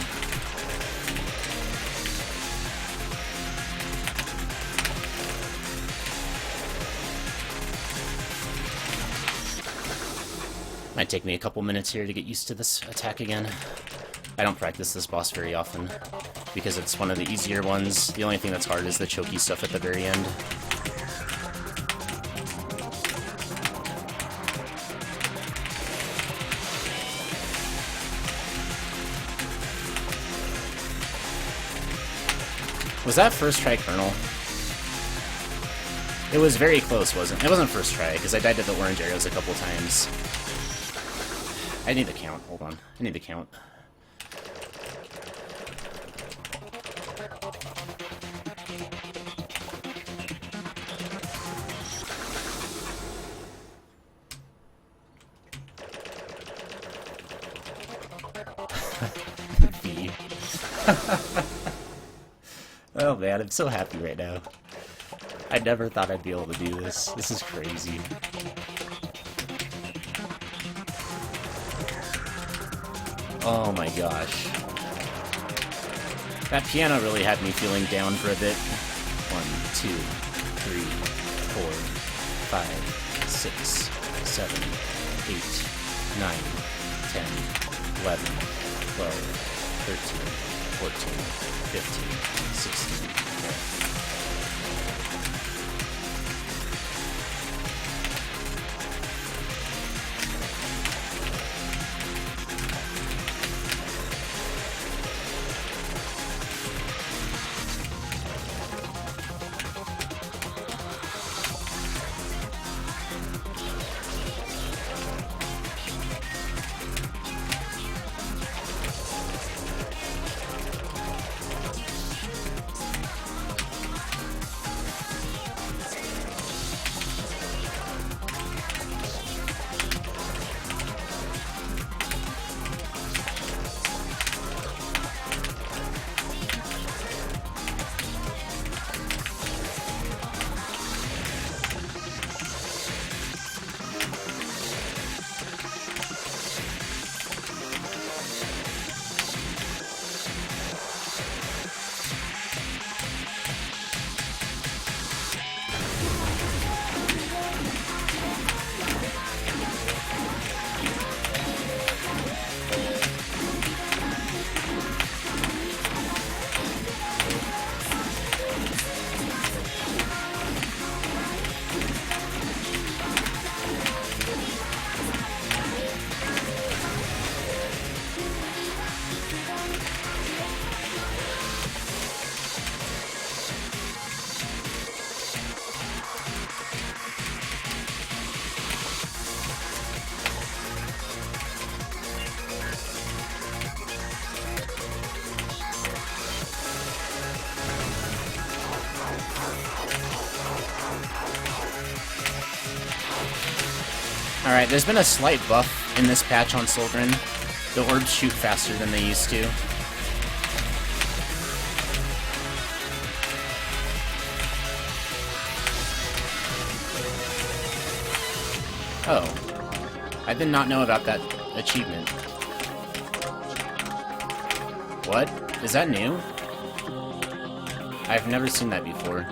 Might take me a couple minutes here to get used to this attack again. I don't practice this boss very often, because it's one of the easier ones. The only thing that's hard is the choky stuff at the very end. Was that first try Colonel? It was very close, wasn't it? It wasn't first try, because I died to the orange arrows a couple times. I need the count. Hold on. I need the count. Oh man, I'm so happy right now. I never thought I'd be able to do this. This is crazy. Oh my gosh. That piano really had me feeling down for a bit. 1, 2, 3, 4, 5, 6, 7, 8, 9, 10, 11, 12, 13, 14, 15, 16, 17. Alright, there's been a slight buff in this patch on Solgren. The orbs shoot faster than they used to. Oh. I did not know about that achievement. What? Is that new? I've never seen that before.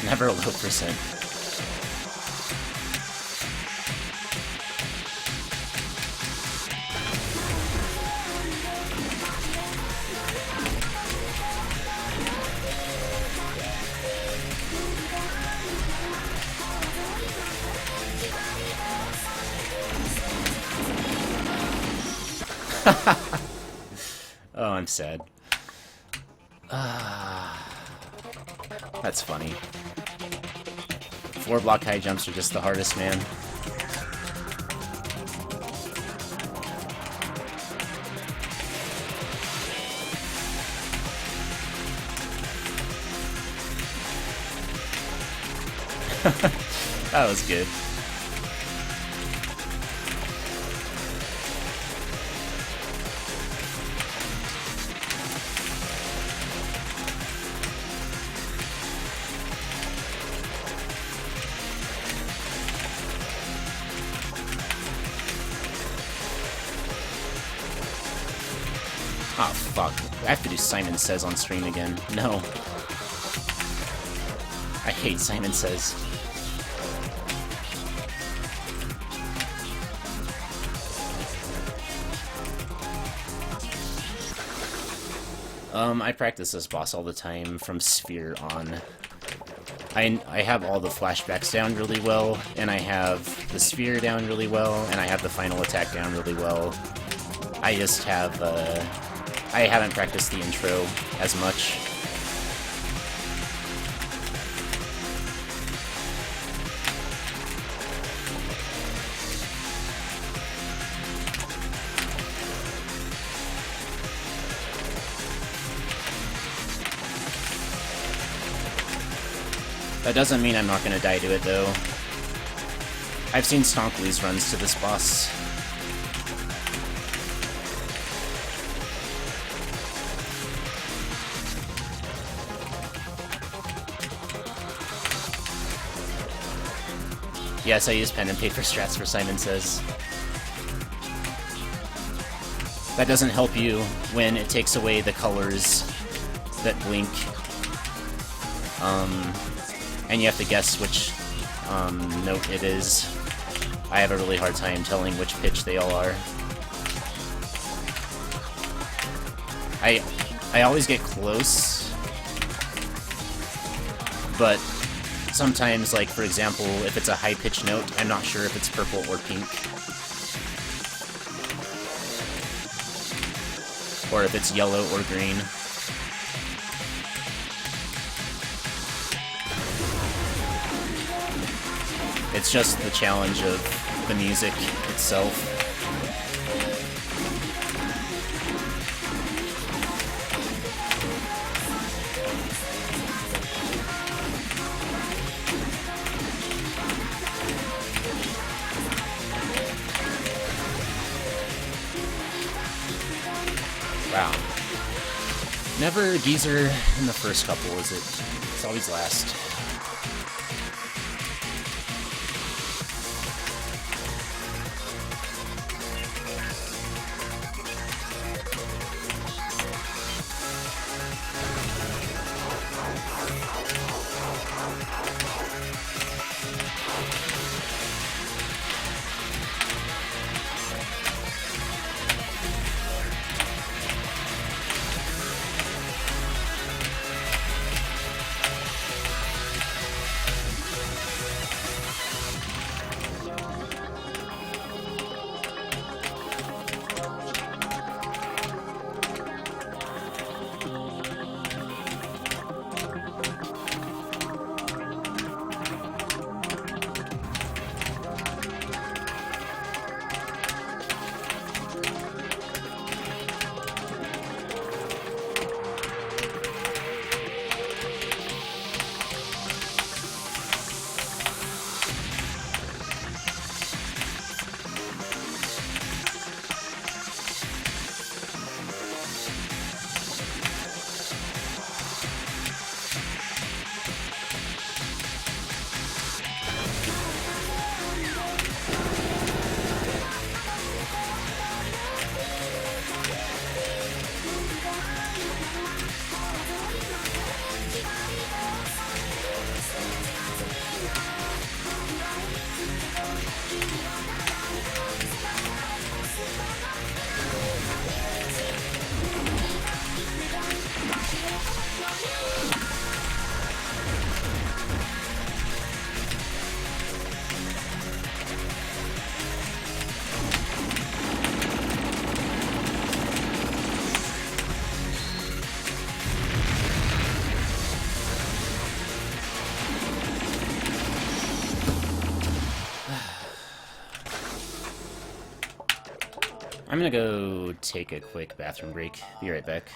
Never a low percent. Oh, I'm sad. That's funny. 4 block high jumps are just the hardest, man. That was good. Oh, fuck. I have to do Simon Says on stream again. No. I hate Simon Says. I practice this boss all the time from Sphere on. I have all the flashbacks down really well, and I have the Sphere down really well, and I have the final attack down really well. I just have, I haven't practiced the intro as much. That doesn't mean I'm not gonna die to it, though. I've seen Stonkley's runs to this boss. Yes, I use pen and paper strats for Simon Says. That doesn't help you when it takes away the colors that blink. And you have to guess which note it is. I have a really hard time telling which pitch they all are. I always get close, but sometimes, like, for example, if it's a high-pitched note, I'm not sure if it's purple or pink. Or if it's yellow or green. It's just the challenge of the music itself. Wow. Never Geezer in the first couple, is it? It's always last. I'm gonna go take a quick bathroom break. Be right back.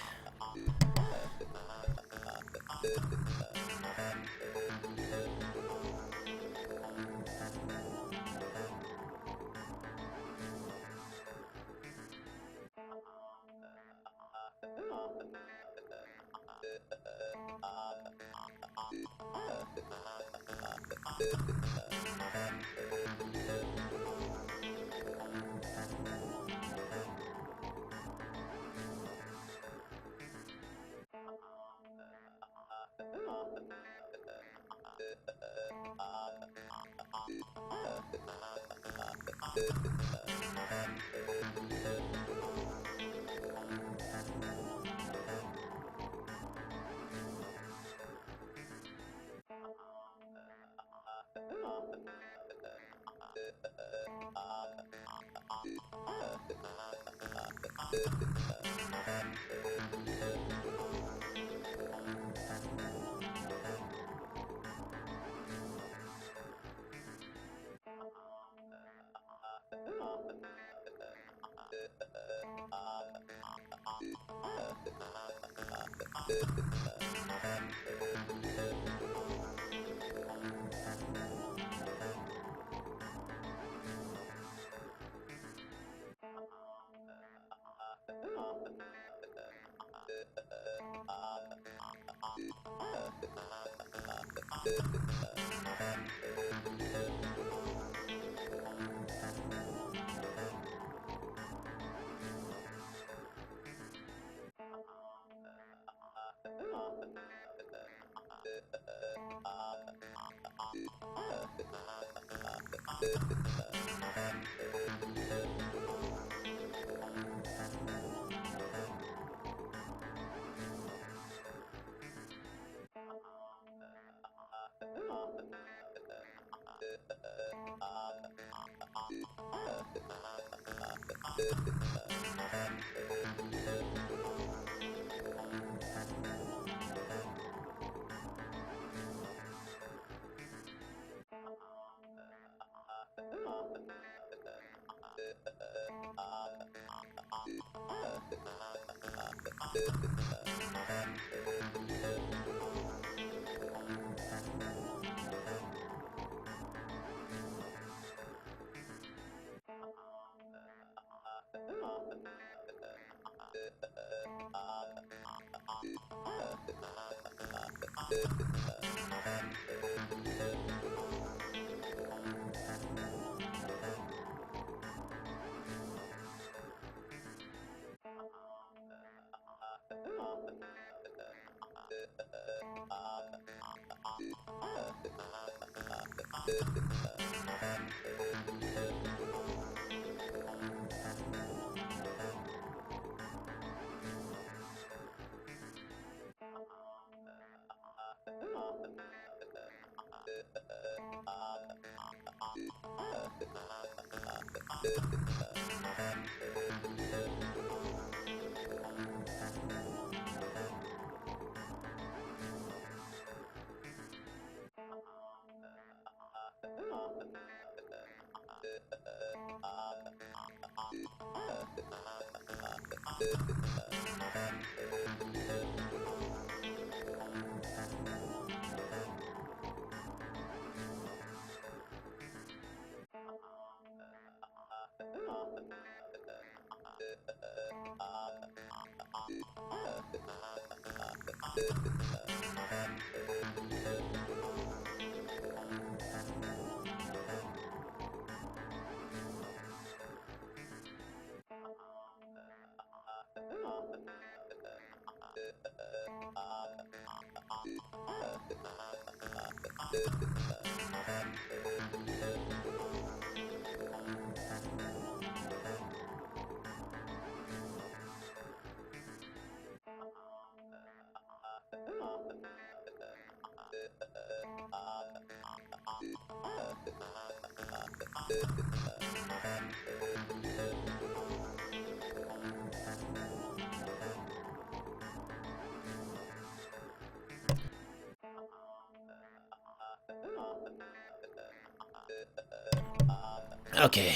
Okay,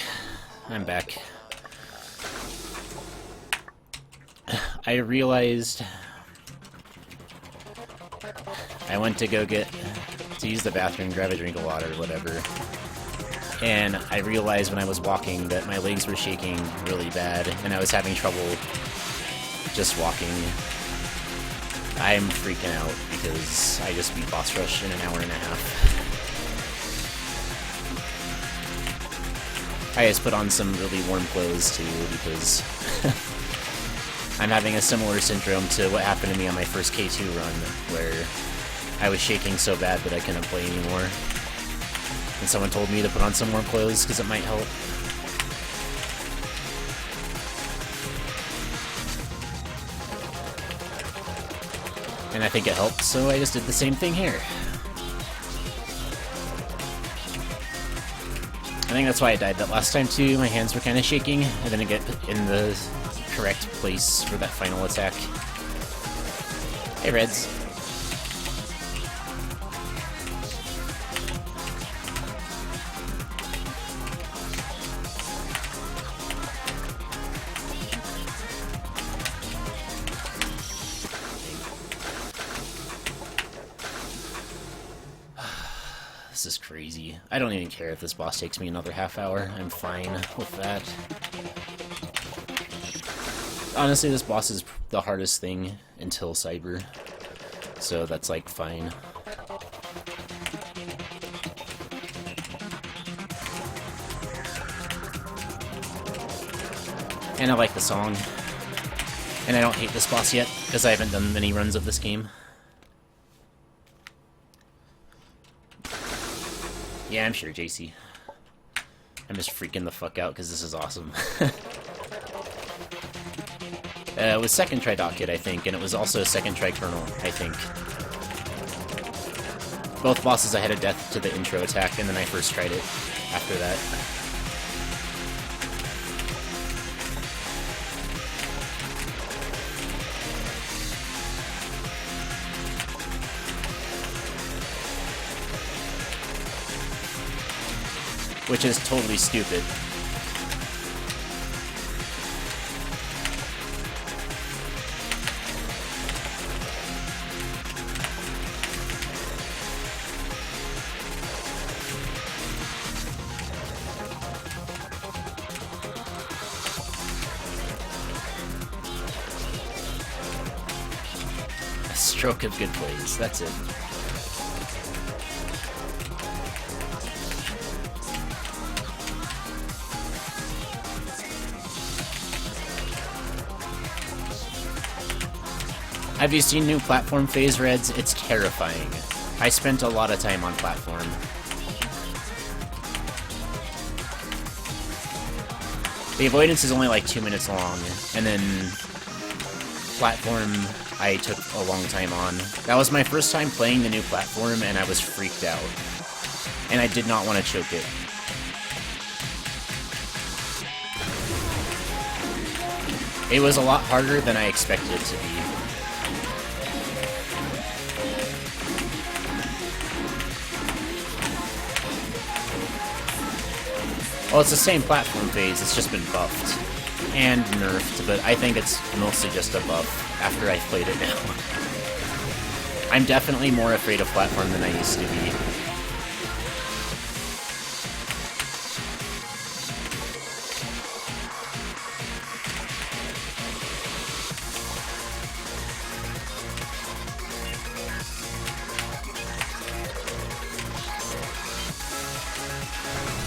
I'm back. I realized I went to go to use the bathroom, grab a drink of water, whatever, and I realized when I was walking that my legs were shaking really bad, and I was having trouble just walking. I'm freaking out because I just beat boss rush in an hour and a half. I just put on some really warm clothes too because I'm having a similar syndrome to what happened to me on my first K2 run, where I was shaking so bad that I couldn't play anymore. And someone told me to put on some warm clothes because it might help. And I think it helped, so I just did the same thing here. I think that's why I died that last time too. My hands were kind of shaking. I didn't get in the correct place for that final attack. Hey, Reds. This is crazy. I don't even care if this boss takes me another half hour. I'm fine with that. Honestly, this boss is the hardest thing until Cyber, so that's like fine. And I like the song. And I don't hate this boss yet, because I haven't done many runs of this game. Yeah, I'm sure, JC. I'm just freaking the fuck out because this is awesome. It was second try Docket, I think, and it was also second try Colonel, I think. Both bosses I had a death to the intro attack, and then I first tried it after that. Which is totally stupid. A stroke of good plays, that's it. Have you seen new platform phase, Reds? It's terrifying. I spent a lot of time on platform. The avoidance is only like 2 minutes long, and then platform I took a long time on. That was my first time playing the new platform, and I was freaked out. And I did not want to choke it. It was a lot harder than I expected it to be. Well, it's the same platform phase, it's just been buffed and nerfed, but I think it's mostly just a buff after I've played it now. I'm definitely more afraid of platform than I used to be.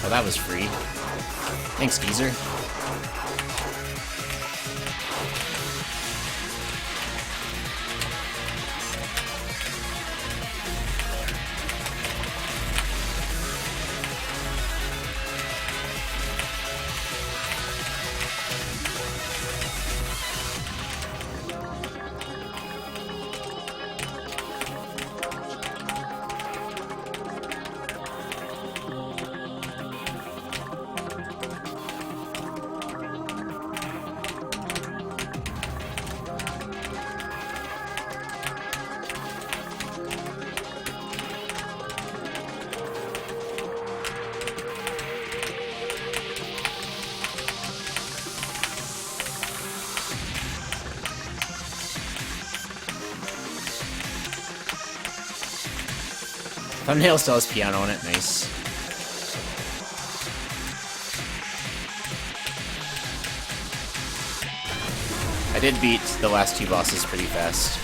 Oh, that was free. Thanks, Geezer. Thumbnail still has piano on it, nice. I did beat the last 2 bosses pretty fast.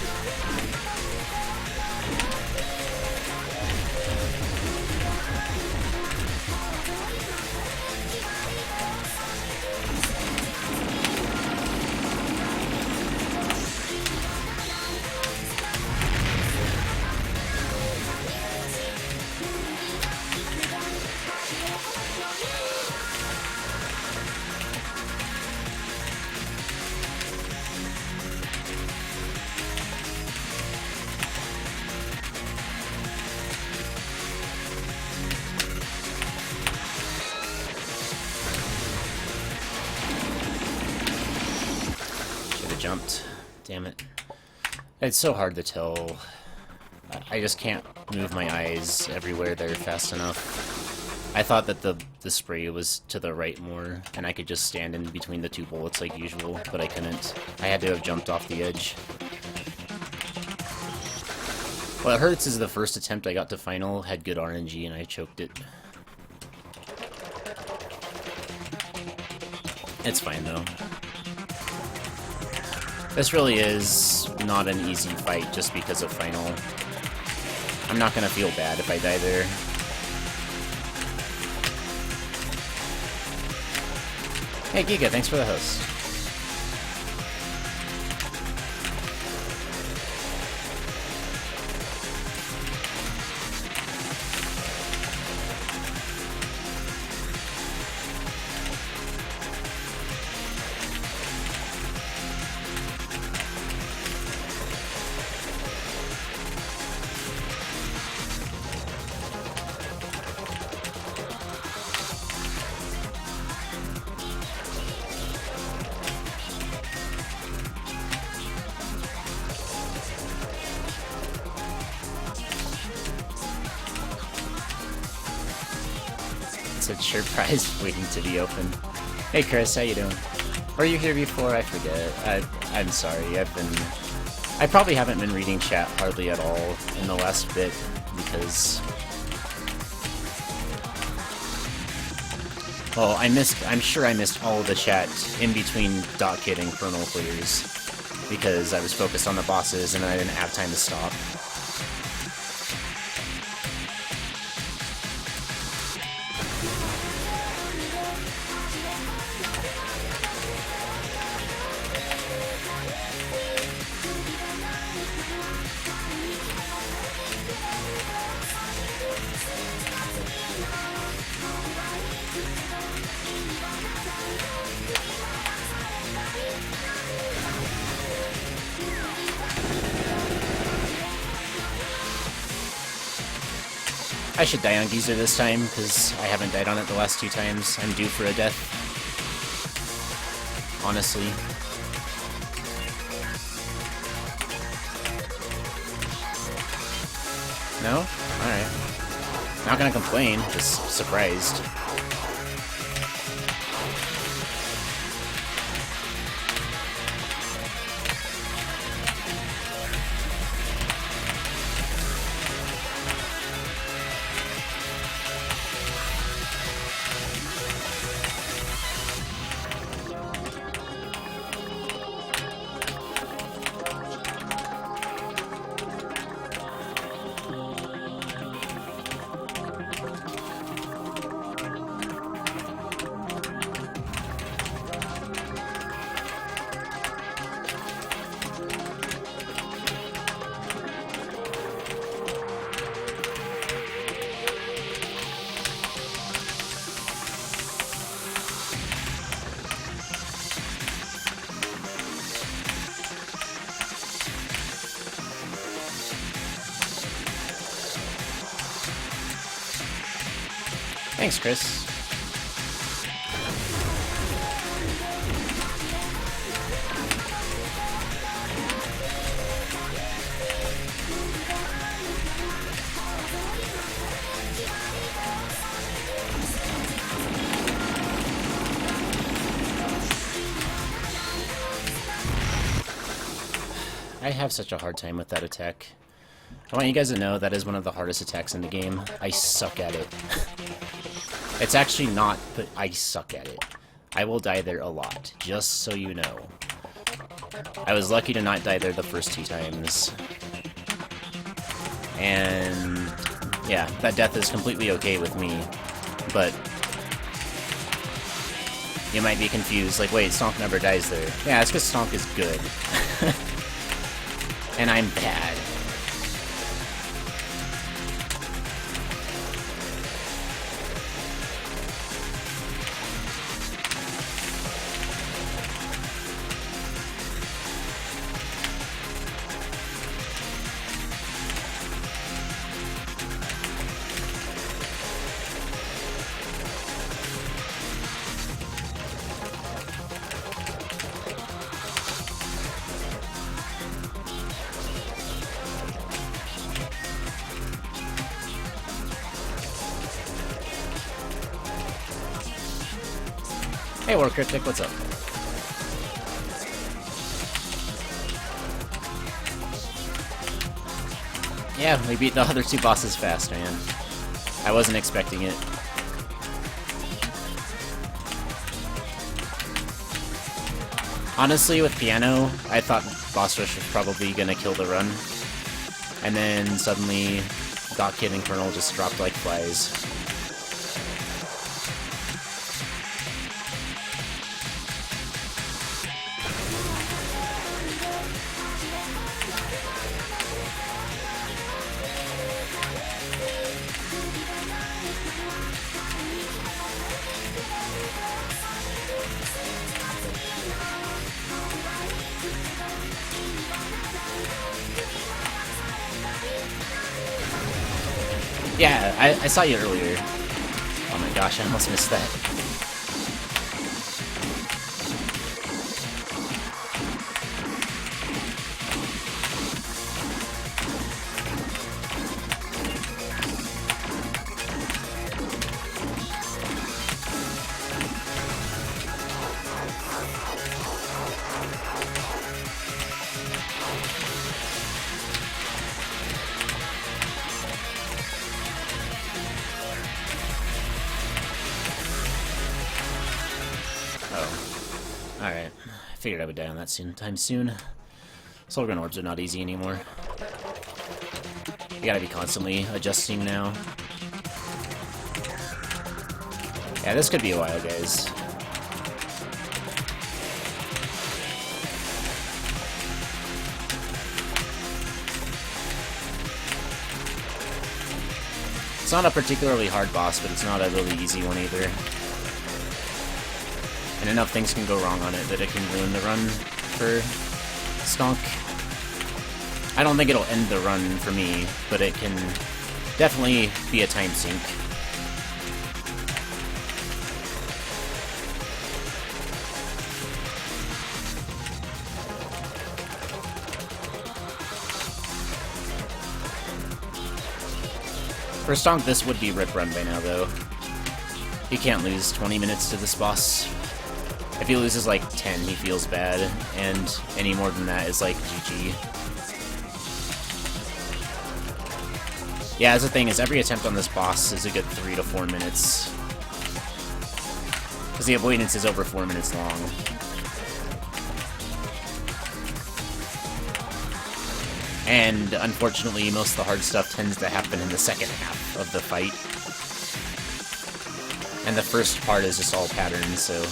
Jumped. Damn it. It's so hard to tell. I just can't move my eyes everywhere there fast enough. I thought that the spray was to the right more, and I could just stand in between the 2 bullets like usual, but I couldn't. I had to have jumped off the edge. What hurts is the first attempt I got to final had good RNG and I choked it. It's fine though. This really is not an easy fight just because of final. I'm not gonna feel bad if I die there. Hey Giga, thanks for the host. Shirt prize waiting to be opened. Hey Chris, how you doing? Were you here before? I forget. I'm sorry. I probably haven't been reading chat hardly at all in the last bit because, well, I'm sure I missed all of the chat in between Dotkid and Chrono Clears because I was focused on the bosses and I didn't have time to stop. I should die on Geezer this time, because I haven't died on it the last 2 times. I'm due for a death. Honestly. No? Alright. Not gonna complain, just surprised. Thanks, Chris. I have such a hard time with that attack. I want you guys to know that is one of the hardest attacks in the game. I suck at it. It's actually not, but I suck at it. I will die there a lot, just so you know. I was lucky to not die there the first 2 times. And yeah, that death is completely okay with me, but you might be confused, like, wait, Stonk never dies there. Yeah, it's because Stonk is good. And I'm bad. Hey, War Cryptic, what's up? Yeah, we beat the other 2 bosses fast, man. I wasn't expecting it. Honestly, with Piano, I thought Boss Rush was probably gonna kill the run. And then suddenly, Doc Kid and Colonel just dropped like flies. Yeah, I saw you earlier. Oh my gosh, I almost missed that. Alright, I figured I would die on that sometime soon. Soul Orbs are not easy anymore. You gotta be constantly adjusting now. Yeah, this could be a while, guys. It's not a particularly hard boss, but it's not a really easy one either. And enough things can go wrong on it that it can ruin the run for Stonk. I don't think it'll end the run for me, but it can definitely be a time sink. For Stonk, this would be Rip Run by now, though. He can't lose 20 minutes to this boss. If he loses like 10, he feels bad, and any more than that is like GG. Yeah, that's the thing, is every attempt on this boss is a good 3 to 4 minutes. Because the avoidance is over 4 minutes long. And unfortunately, most of the hard stuff tends to happen in the second half of the fight. And the first part is just all patterns, so...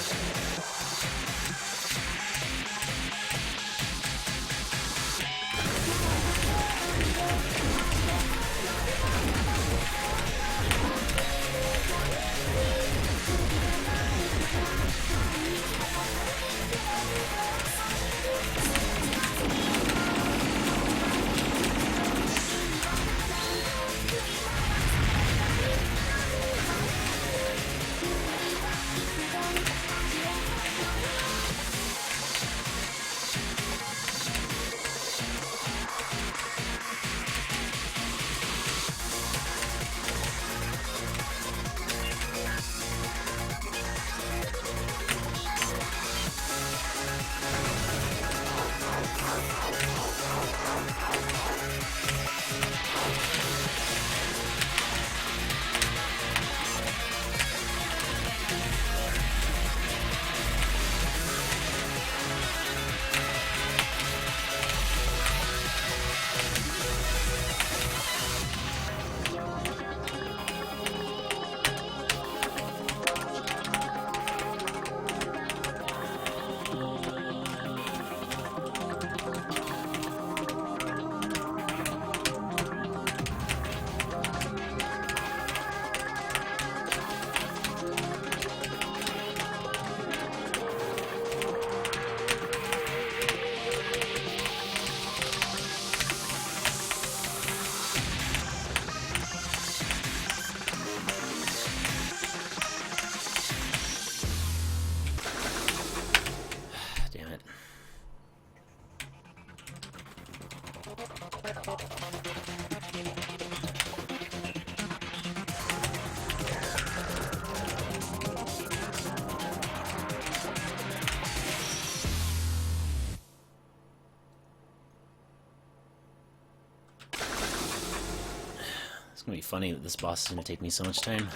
gonna be funny that this boss is gonna take me so much time.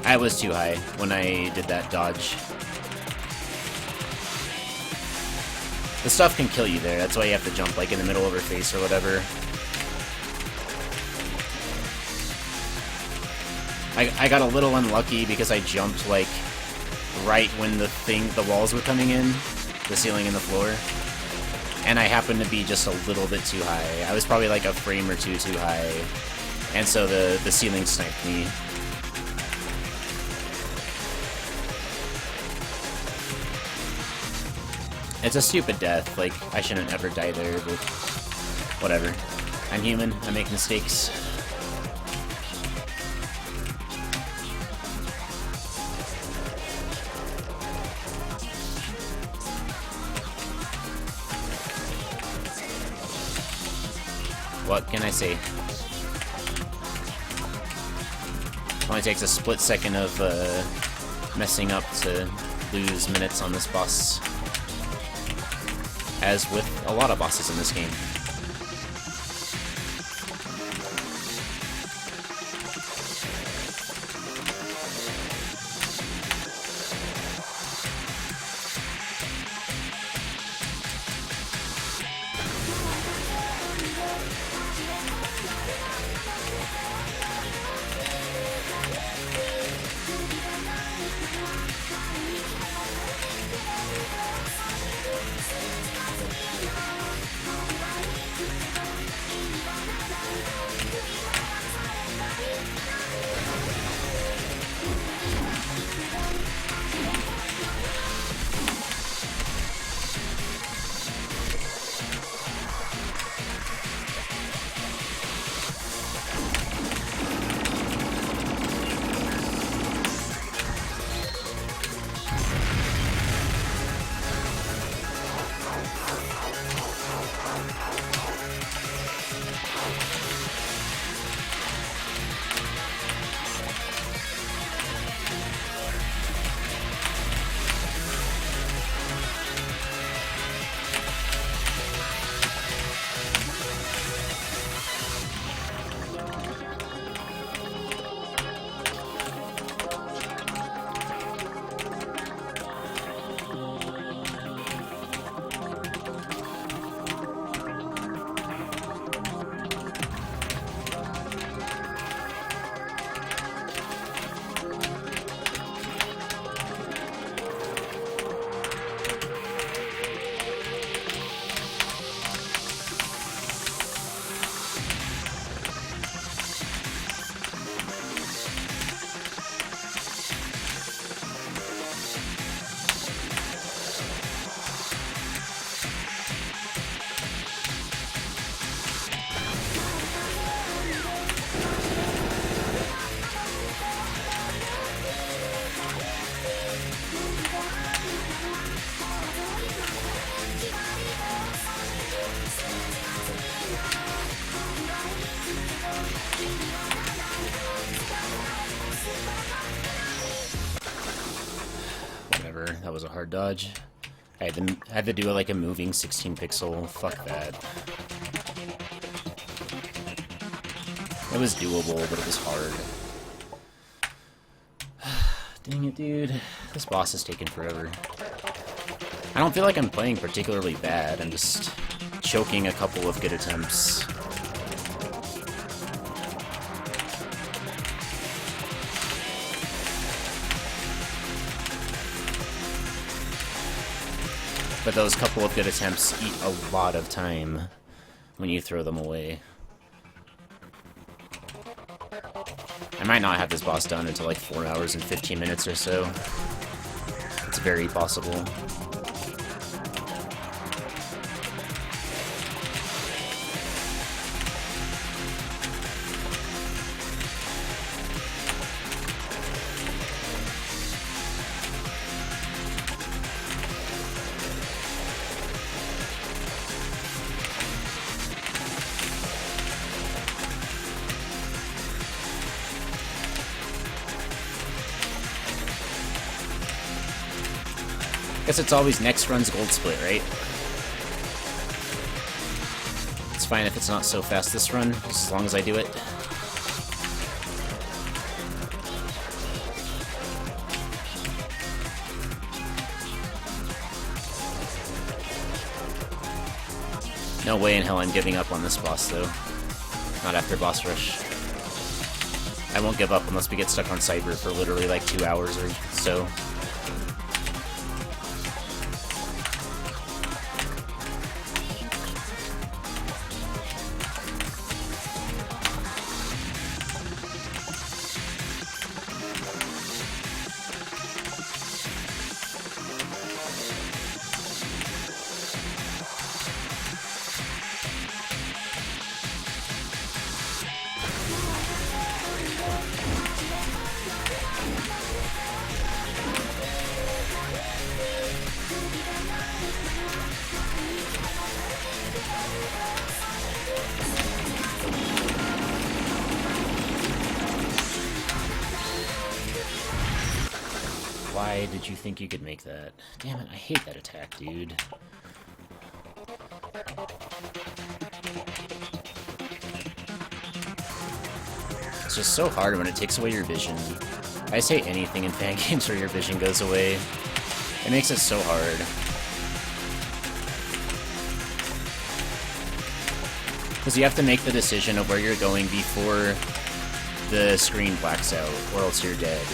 I was too high when I did that dodge. The stuff can kill you there, that's why you have to jump like in the middle of her face or whatever. I got a little unlucky because I jumped like right when the walls were coming in, the ceiling and the floor. And I happened to be just a little bit too high. I was probably like a frame or two too high. And so the ceiling sniped me. It's a stupid death, like, I shouldn't ever die there, but whatever. I'm human, I make mistakes. What can I say? It only takes a split second of messing up to lose minutes on this boss. As with a lot of bosses in this game. That was a hard dodge. I had to do like a moving 16 pixel. Fuck that. It was doable, but it was hard. Dang it, dude. This boss is taking forever. I don't feel like I'm playing particularly bad. I'm just choking a couple of good attempts. But those couple of good attempts eat a lot of time when you throw them away. I might not have this boss done until like 4 hours and 15 minutes or so. It's very possible. Guess it's always next run's gold split, right? It's fine if it's not so fast this run, as long as I do it. No way in hell I'm giving up on this boss, though. Not after boss rush. I won't give up unless we get stuck on Cyber for literally like 2 hours or so. Why did you think you could make that? Damn it, I hate that attack, dude. It's just so hard when it takes away your vision. I just hate anything in fan games where your vision goes away. It makes it so hard. Because you have to make the decision of where you're going before the screen blacks out, or else you're dead.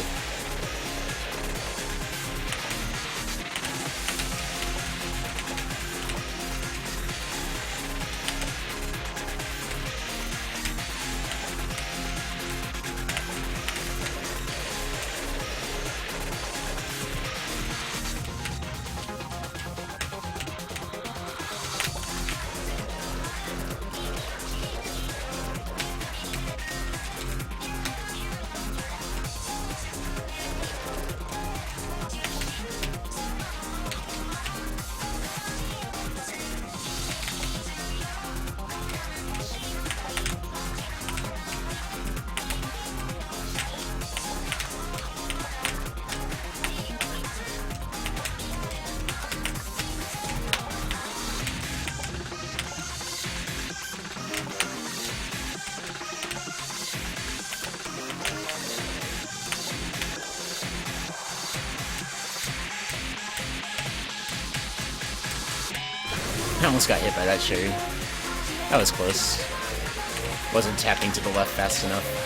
I almost got hit by that cherry. That was close. Wasn't tapping to the left fast enough.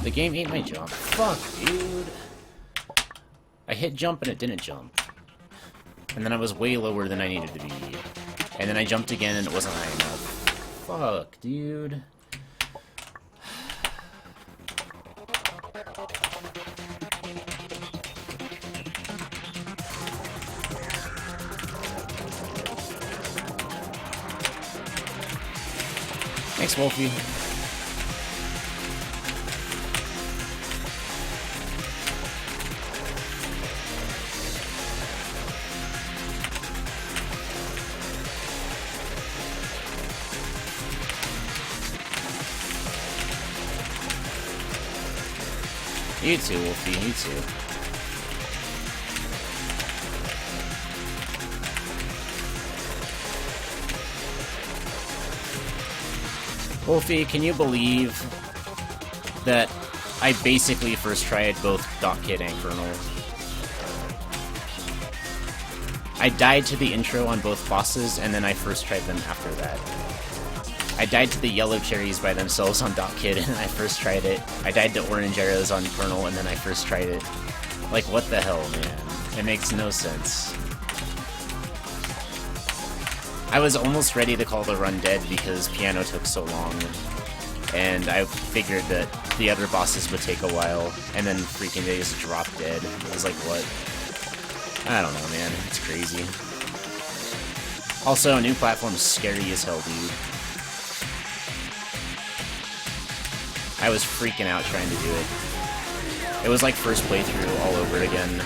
The game ate my jump. Fuck, dude. I hit jump and it didn't jump. And then I was way lower than I needed to be. And then I jumped again and it wasn't high enough. Fuck, dude. Thanks, Wolfie. You too, Wolfie, you too. Wolfie, can you believe that I basically first tried both .kit and kernel? I died to the intro on both bosses, and then I first tried them after that. I died to the yellow cherries by themselves on .kit, and I first tried it. I died to orange arrows on kernel, and then I first tried it. Like, what the hell, man? It makes no sense. I was almost ready to call the run dead because piano took so long, and I figured that the other bosses would take a while, and then freaking they just dropped dead. I was like, what? I don't know, man. It's crazy. Also, new platform's scary as hell, dude. I was freaking out trying to do it. It was like first playthrough all over again.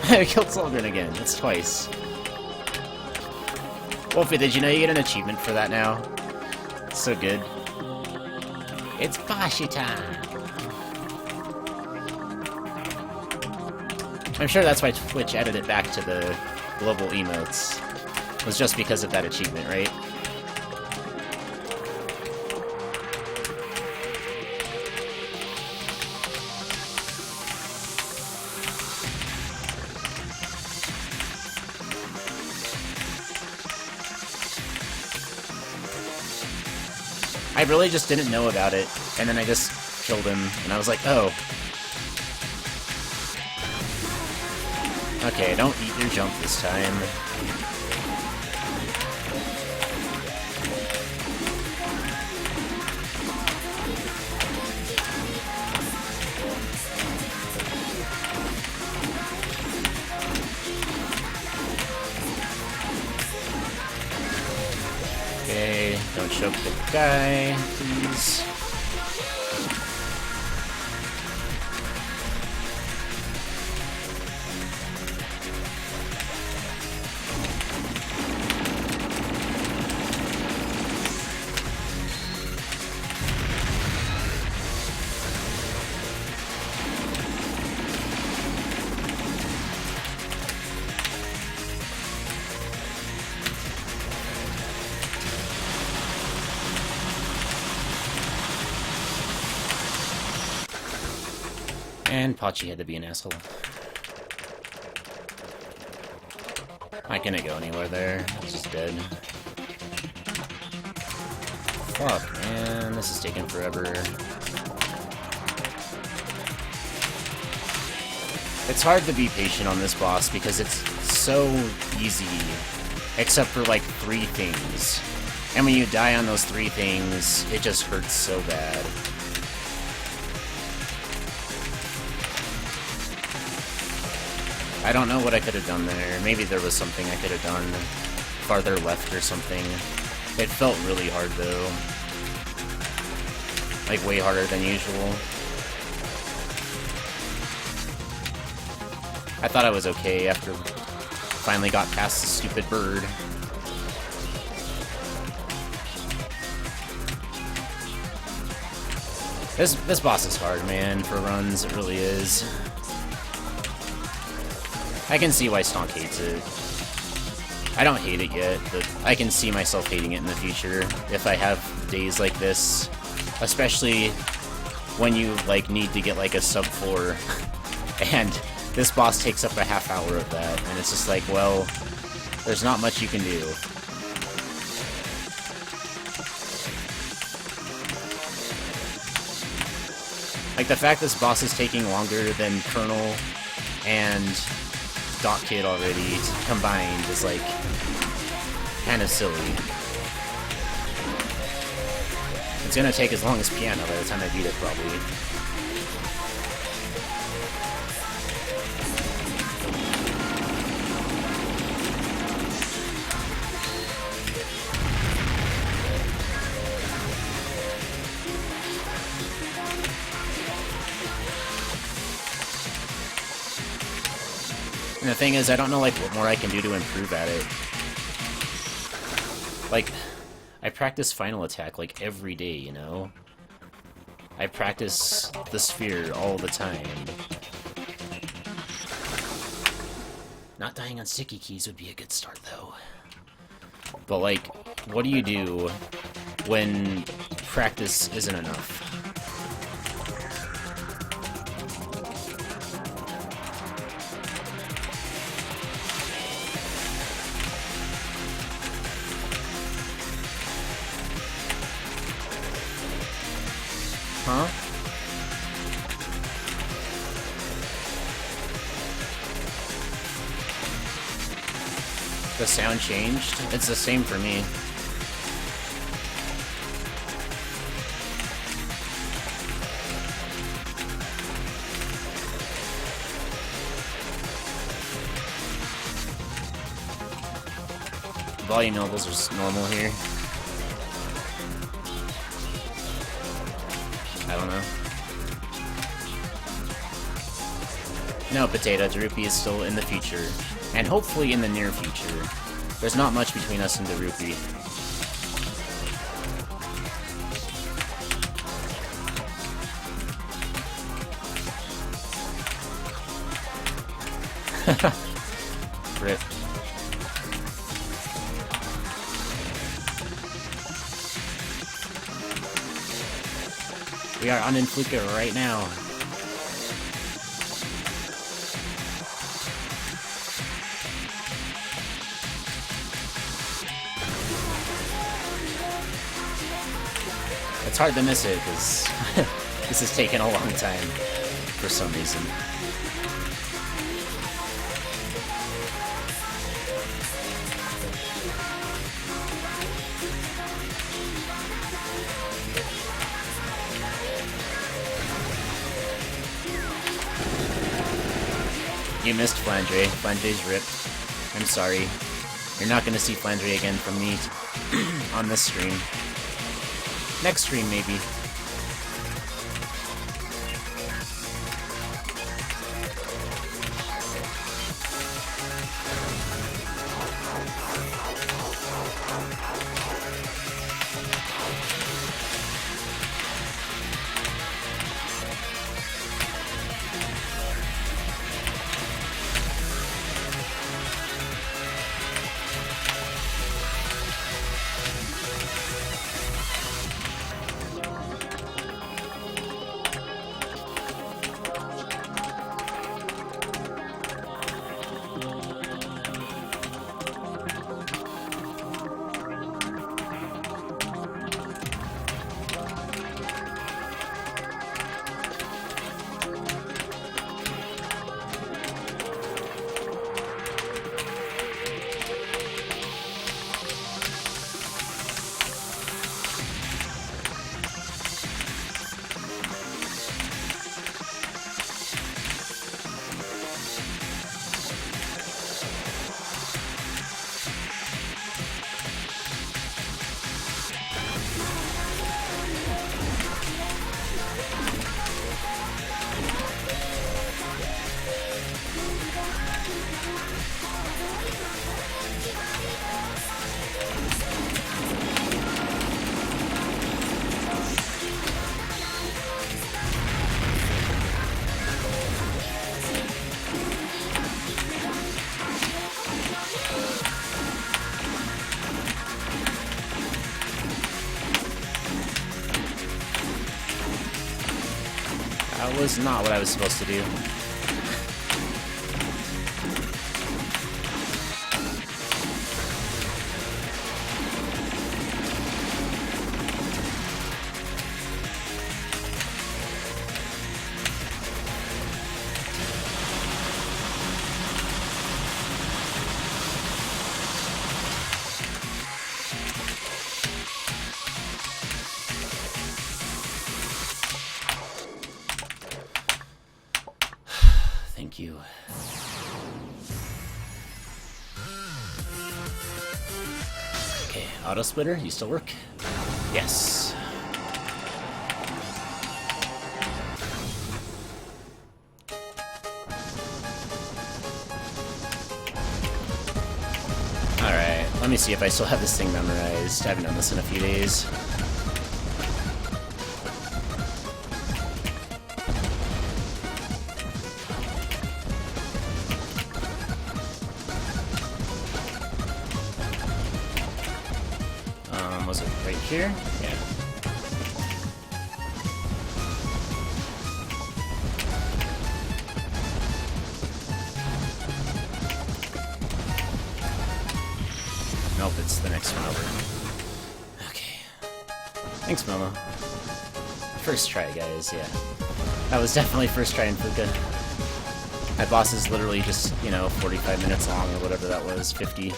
I killed Solgren again. That's twice. Wolfie, did you know you get an achievement for that now? It's so good. It's Bashi time! I'm sure that's why Twitch added it back to the global emotes. It was just because of that achievement, right? I really just didn't know about it, and then I just killed him, and I was like, oh. Okay, don't eat your jump this time. Okay, don't choke the guy, please. And Pachi had to be an asshole. Not gonna go anywhere there. It's just dead. Fuck, man. This is taking forever. It's hard to be patient on this boss because it's so easy. Except for like 3 things. And when you die on those 3 things, it just hurts so bad. I don't know what I could have done there. Maybe there was something I could have done farther left or something. It felt really hard though. Like way harder than usual. I thought I was okay after finally got past the stupid bird. This boss is hard, man, for runs. It really is. I can see why Stonk hates it. I don't hate it yet, but I can see myself hating it in the future if I have days like this. Especially when you, like, need to get, like, a sub 4. And this boss takes up a half hour of that. And it's just like, well, there's not much you can do. Like, the fact this boss is taking longer than Colonel and Dot Kid already combined is, like, kind of silly. It's gonna take as long as Piano by the time I beat it, probably. And the thing is, I don't know, like, what more I can do to improve at it. Like, I practice Final Attack, like, every day, you know? I practice the sphere all the time. Not dying on sticky keys would be a good start, though. But, like, what do you do when practice isn't enough? Huh? The sound changed? It's the same for me. Volume levels are normal here. I don't know. No, Potato, Darupi is still in the future. And hopefully in the near future. There's not much between us and Darupi. Rip. We are on Influka right now. It's hard to miss it, because this has taken a long time, for some reason. You missed Flandre. Flandre's ripped. I'm sorry. You're not gonna see Flandre again from me on this stream. Next stream, maybe. was not what I was supposed to do. Thank you. Okay, auto splitter, you still work? Yes. Alright, let me see if I still have this thing memorized. I haven't done this in a few days. Was it right here? Yeah. Nope, it's the next one over. Okay. Thanks, Momo. First try, guys, yeah. That was definitely first try in Fuka. My boss is literally just, you know, 45 minutes long or whatever that was, 50.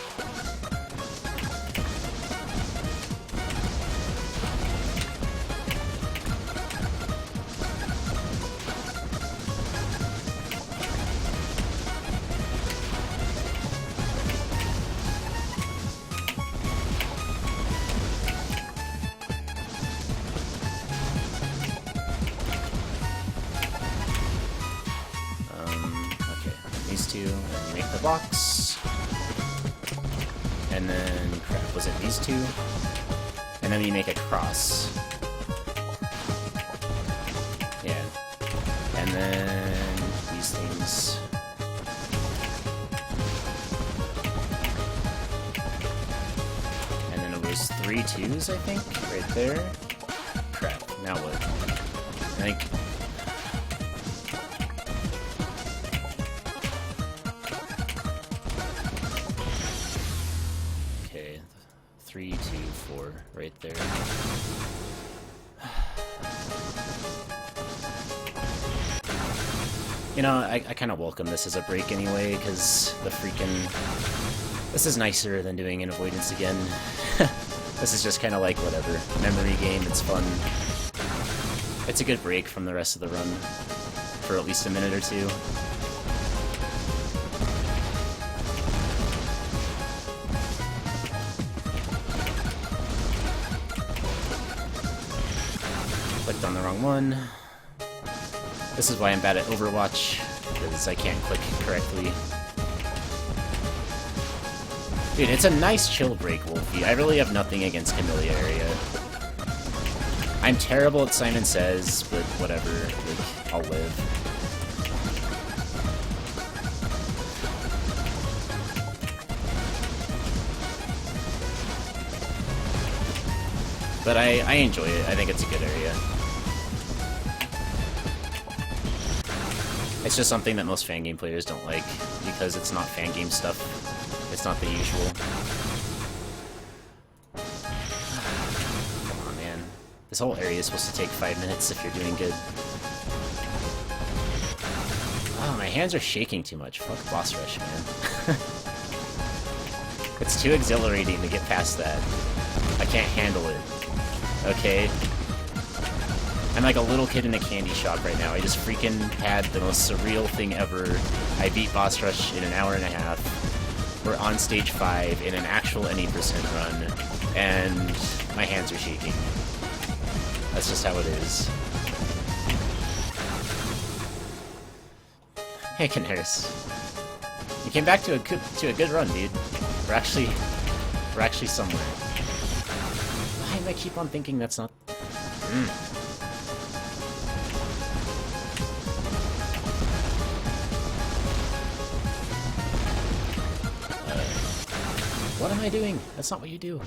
Two, and make the box, and then, crap, was it these two? And then we make a cross. Yeah. And then these things. And then it was 3 2s, I think, right there. Crap, now what? I think... Okay, 3 2 4 right there. You know, I kind of welcome this as a break anyway, because the freaking... This is nicer than doing an avoidance again. This is just kind of like, whatever, memory game, it's fun. It's a good break from the rest of the run, for at least a minute or two. Clicked on the wrong one. This is why I'm bad at Overwatch, because I can't click correctly. Dude, it's a nice chill break, Wolfie. I really have nothing against Kamilia area. I'm terrible at Simon Says, but whatever, like, I'll live. But I enjoy it. I think it's a good area. It's just something that most fangame players don't like, because it's not fangame stuff. It's not the usual. Come on, man. This whole area is supposed to take 5 minutes if you're doing good. Oh, my hands are shaking too much. Fuck boss rush, man. It's too exhilarating to get past that. I can't handle it. Okay? I'm like a little kid in a candy shop right now. I just freaking had the most surreal thing ever. I beat boss rush in an hour and a half. We're on stage 5 in an actual any percent run, and my hands are shaking. That's just how it is. Hey, Canaris. You came back to a good run, dude. We're actually somewhere. Why do I keep on thinking that's not... What am I doing? That's not what you do.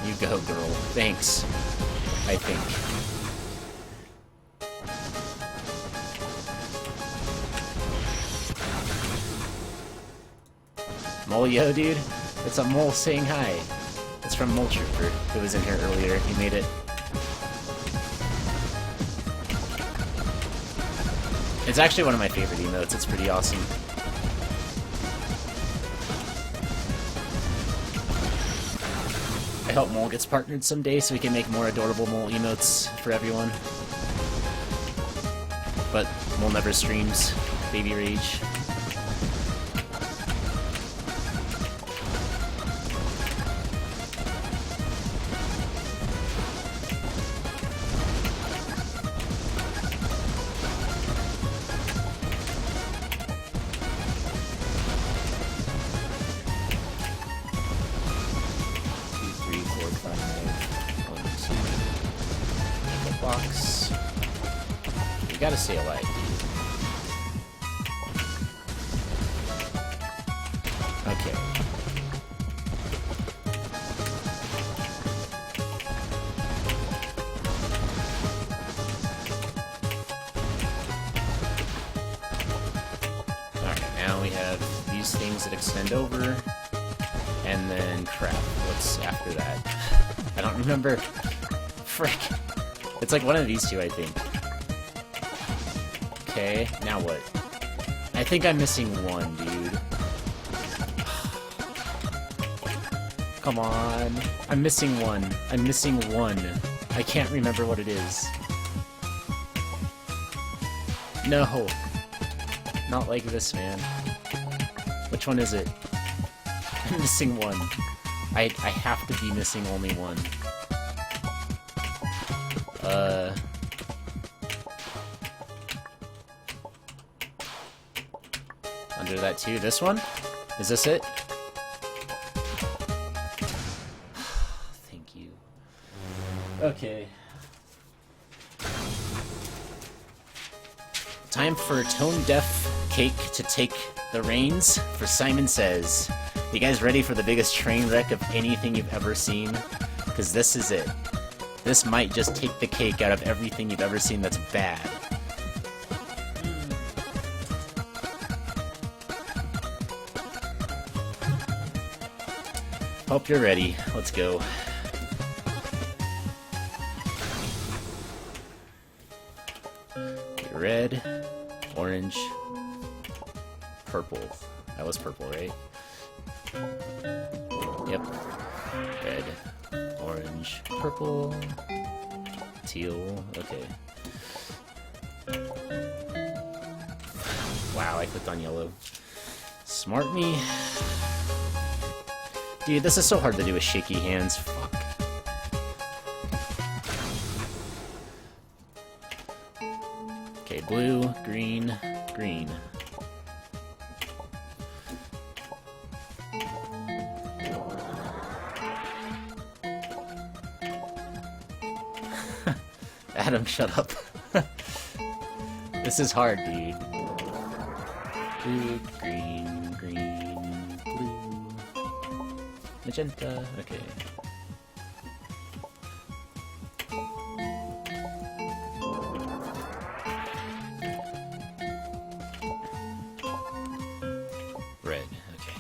You go, girl. Thanks. I think. Molio, dude. It's a mole saying hi. It's from Mole Trooper, who was in here earlier. He made it. It's actually one of my favorite emotes. It's pretty awesome. I hope Mole gets partnered someday so we can make more adorable Mole emotes for everyone. But Mole never streams. Baby Rage. Box. You gotta stay alive, dude. Okay. Alright, now we have these things that extend over, and then crap, what's after that? I don't remember. Frick. It's like one of these two, I think. Okay, now what? I think I'm missing one, dude. Come on. I'm missing one. I'm missing one. I can't remember what it is. No. Not like this, man. Which one is it? I'm missing one. I have to be missing only one. Under that too. This one? Is this it? Thank you. Okay. Time for Tone Deaf Cake to take the reins for Simon Says. You guys ready for the biggest train wreck of anything you've ever seen? Because this is it. This might just take the cake out of everything you've ever seen that's bad. Hope you're ready. Let's go. Red, orange, purple. That was purple, right? Yep. Red, orange, purple, teal. Okay. Wow, I clicked on yellow. Smart me. Dude, this is so hard to do with shaky hands. Fuck. Okay, blue, green, green. Adam, shut up. This is hard, dude. Blue, green, green, blue. Magenta, okay. Red, okay.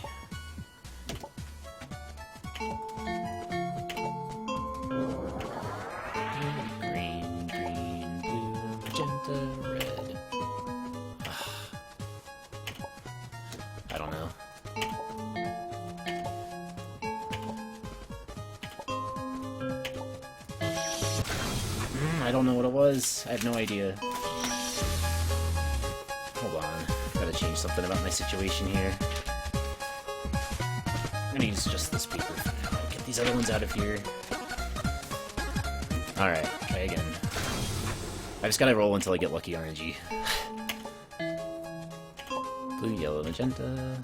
Green, green, blue, magenta, red. I don't know. I don't know what it was. I have no idea. Hold on. Gotta change something about my situation here. I'm gonna use just this paper for now. Get these other ones out of here. Alright, try again. I just gotta roll until I get lucky RNG. Blue, yellow, magenta.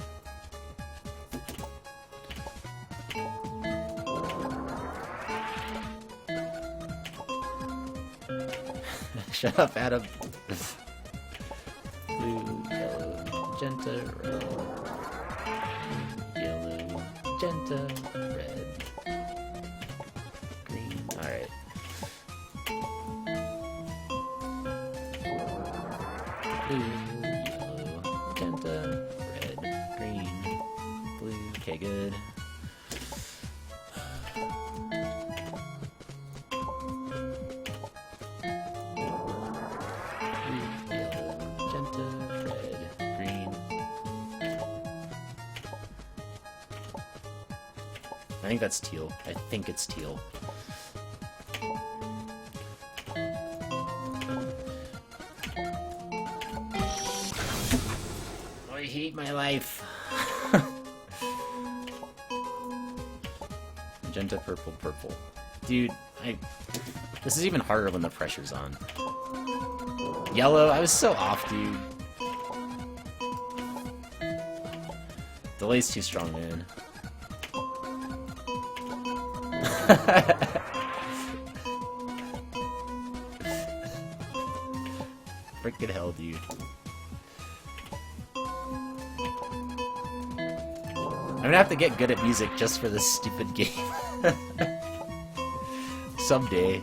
Shut up, Adam. Blue, yellow, magenta, red. Yellow, magenta, red. Green. Alright. Blue, yellow, magenta, red, green, blue. Okay, good. Yellow, magenta, red, green. I think that's teal. I think it's teal. I hate my life. Magenta, purple, purple. Dude, this is even harder when the pressure's on. Yellow, I was so off, dude. Delay's too strong, man. Frickin' hell, dude. I'm gonna have to get good at music just for this stupid game. Someday.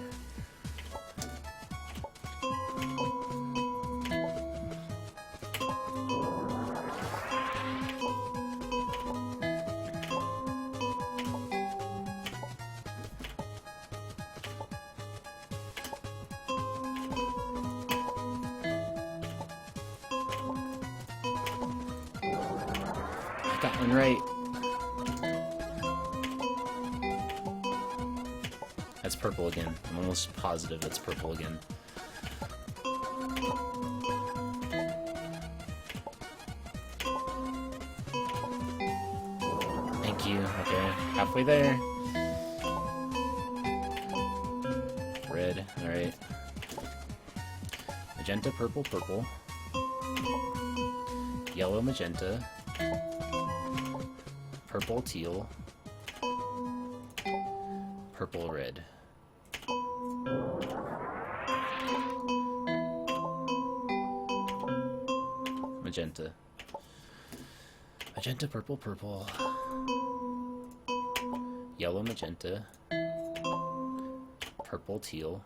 I got one right. That's purple again. I'm almost positive that's purple again. Thank you. Okay, halfway there. Red, alright. Magenta, purple, purple. Yellow, magenta. Purple, teal. Purple, red. Magenta. Magenta, purple, purple. Yellow, magenta. Purple, teal.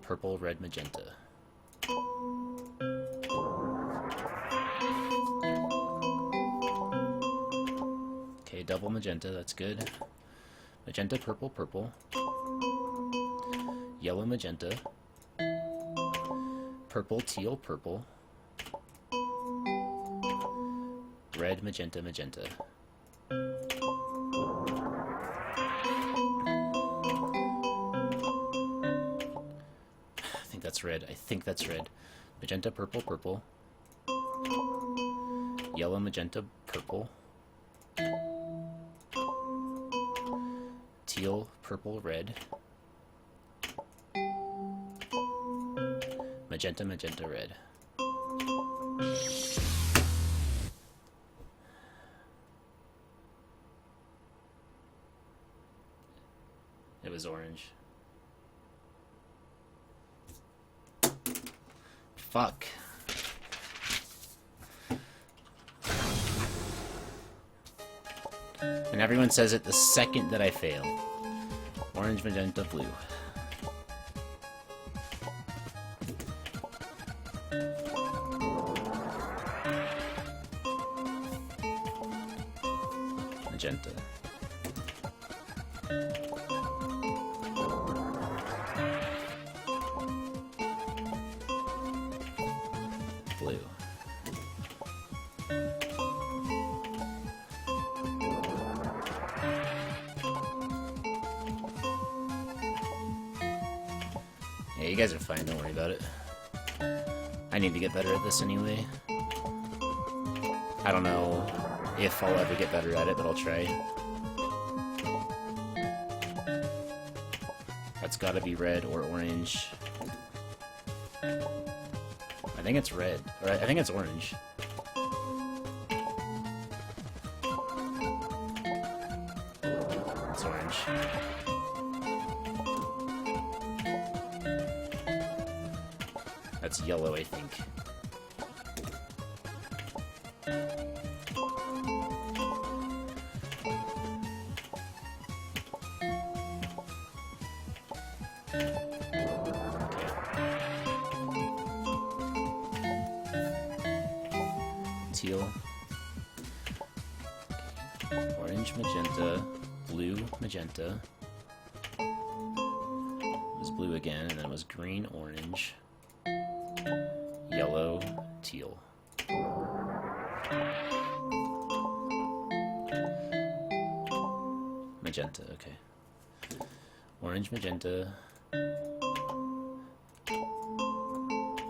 Purple, red, magenta. Okay, double magenta, that's good. Magenta, purple, purple. Yellow, magenta. Purple, teal, purple. Red, magenta, magenta. I think that's red. I think that's red. Magenta, purple, purple. Yellow, magenta, purple. Teal, purple, red. Magenta, magenta, red. It was orange. Fuck. And everyone says it the second that I fail. Orange, magenta, blue. Magenta. Blue. Yeah, you guys are fine, don't worry about it. I need to get better at this anyway. I don't know if I'll ever get better at it, but I'll try. That's gotta be red or orange. I think it's red. Or I think it's orange. It's orange. That's yellow, I think. Teal. Orange, magenta, blue, magenta. It was blue again, and then it was green, orange, yellow, teal. Magenta, okay. Orange, magenta.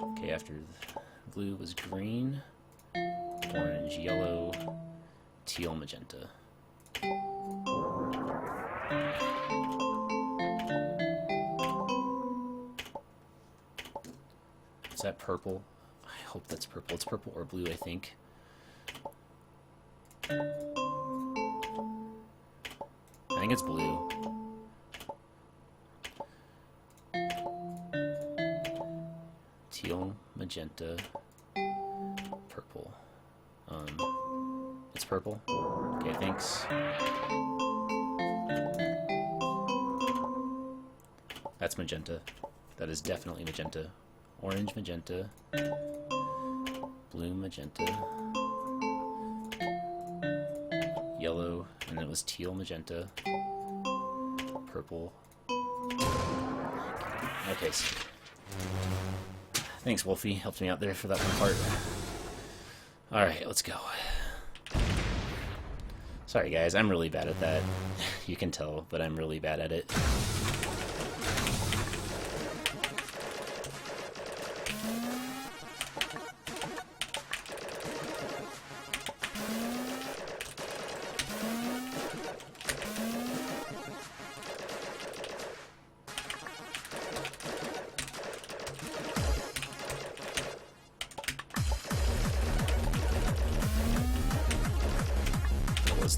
Okay, after blue was green, orange, yellow, teal, magenta. Is that purple? I hope that's purple. It's purple or blue, I think. I think it's blue. Teal, magenta, purple. It's purple. Okay, thanks. That's magenta. That is definitely magenta. Orange, magenta, blue, magenta, yellow, and then it was teal, magenta, purple. Okay, so thanks, Wolfie. Helped me out there for that one part. Alright, let's go. Sorry, guys. I'm really bad at that. You can tell, but I'm really bad at it.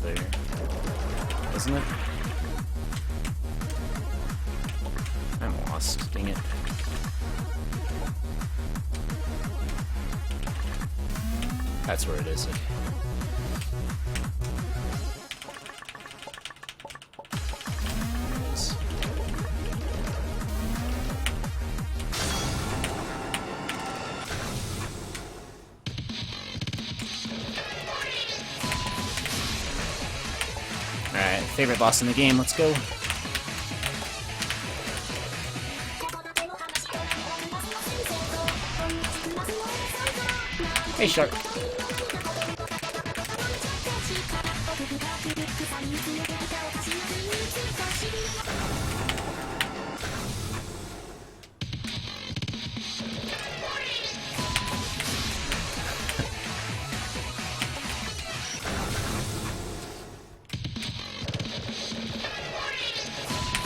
There, isn't it? I'm lost, dang it. That's where it is, okay. There it is. Alright, favorite boss in the game, let's go. Hey, shark.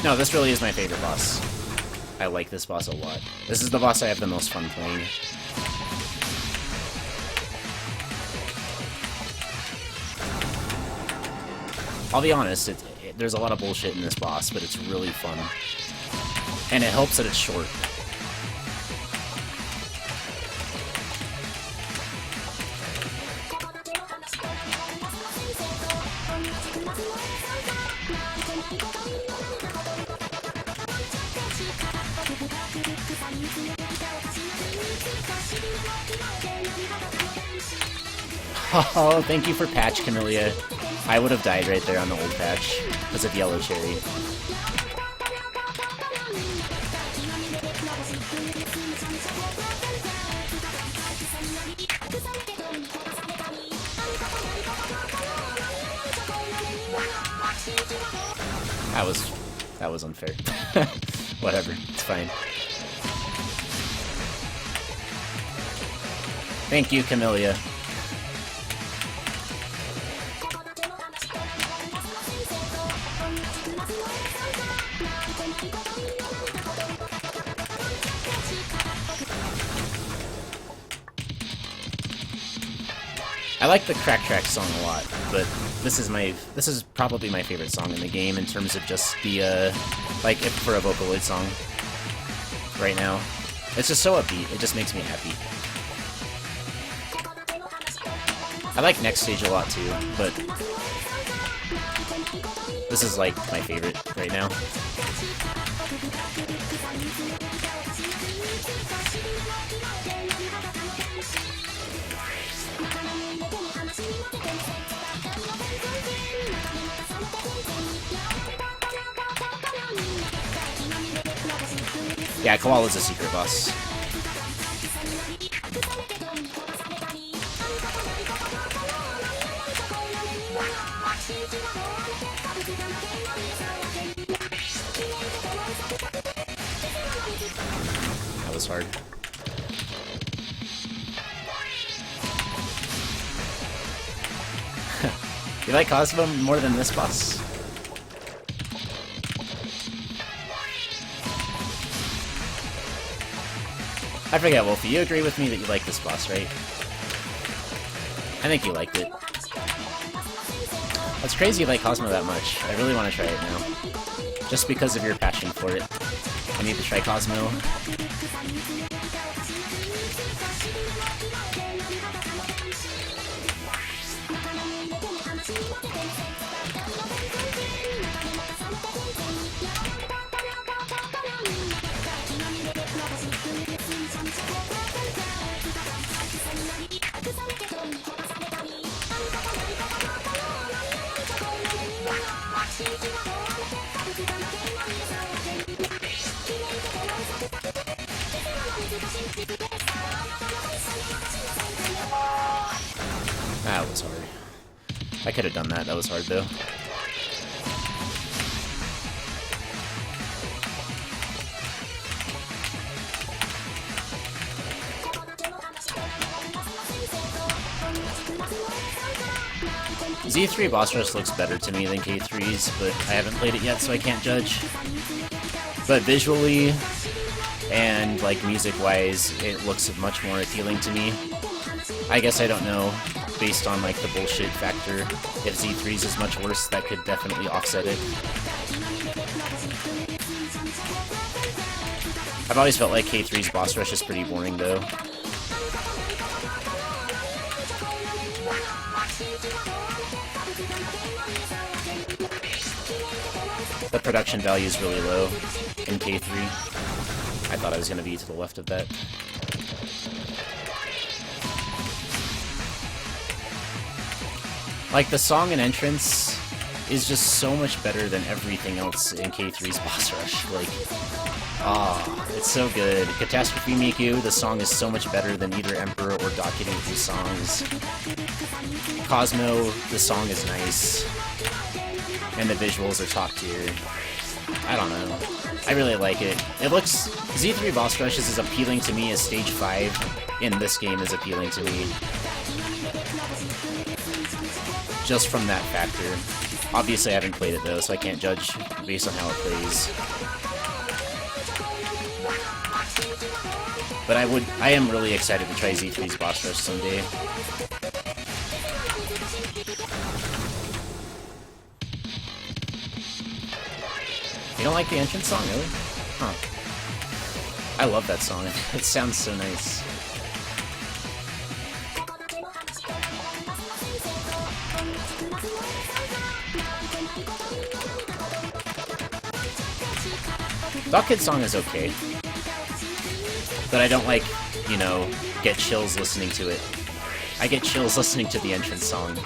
No, this really is my favorite boss. I like this boss a lot. This is the boss I have the most fun playing. I'll be honest, there's a lot of bullshit in this boss, but it's really fun. And it helps that it's short. Oh, thank you for patch, Kamilia. I would have died right there on the old patch because of Yellow Cherry. That was unfair. Whatever, it's fine. Thank you, Kamilia. I like the Crack Track song a lot, but this is probably my favorite song in the game in terms of just the like for a Vocaloid song right now. It's just so upbeat, it just makes me happy. I like Next Stage a lot too, but this is like my favorite right now. Yeah, Koala's a secret boss. That was hard. You like Cosmo more than this boss? I forget, Wolfie, you agree with me that you like this boss, right? I think you liked it. That's crazy you like Cosmo that much. I really want to try it now. Just because of your passion for it. I need to try Cosmo. That was hard. I could have done that. That was hard, though. Z3 boss rush looks better to me than K3's, but I haven't played it yet, so I can't judge. But visually and like music-wise, it looks much more appealing to me. I guess I don't know, based on like the bullshit factor. If Z3's is much worse, that could definitely offset it. I've always felt like K3's boss rush is pretty boring, though. The production value is really low in K3. I thought I was going to be to the left of that. Like, the song and entrance is just so much better than everything else in K3's boss rush. Like, it's so good. Catastrophe Miku, the song is so much better than either Emperor or Dakirinku's songs. Cosmo, the song is nice. And the visuals are top tier. I don't know. I really like it. It looks... Z3 boss rush is as appealing to me as Stage 5 in this game is appealing to me. Just from that factor. Obviously I haven't played it though, so I can't judge based on how it plays. But I am really excited to try Z3's boss rush someday. You don't like the entrance song, really? Huh. I love that song. It sounds so nice. Dog Kid's song is okay. But I don't like, you know, get chills listening to it. I get chills listening to the entrance song.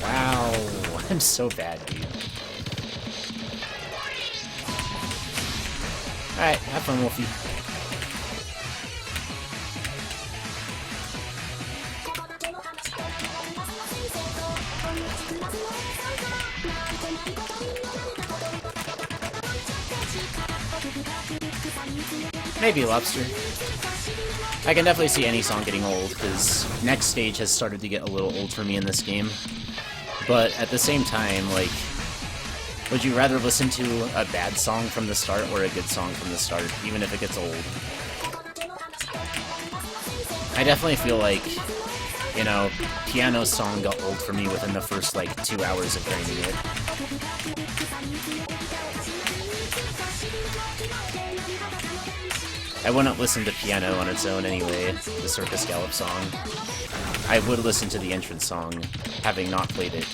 Wow, I'm so bad, dude. Alright, have fun, Wolfie. Maybe Lobster. I can definitely see any song getting old, because next stage has started to get a little old for me in this game. But at the same time, like, would you rather listen to a bad song from the start or a good song from the start, even if it gets old? I definitely feel like, you know, Piano's song got old for me within the first, like, 2 hours of grinding it. I wouldn't listen to piano on its own anyway, the Circus Gallop song. I would listen to the entrance song, having not played it.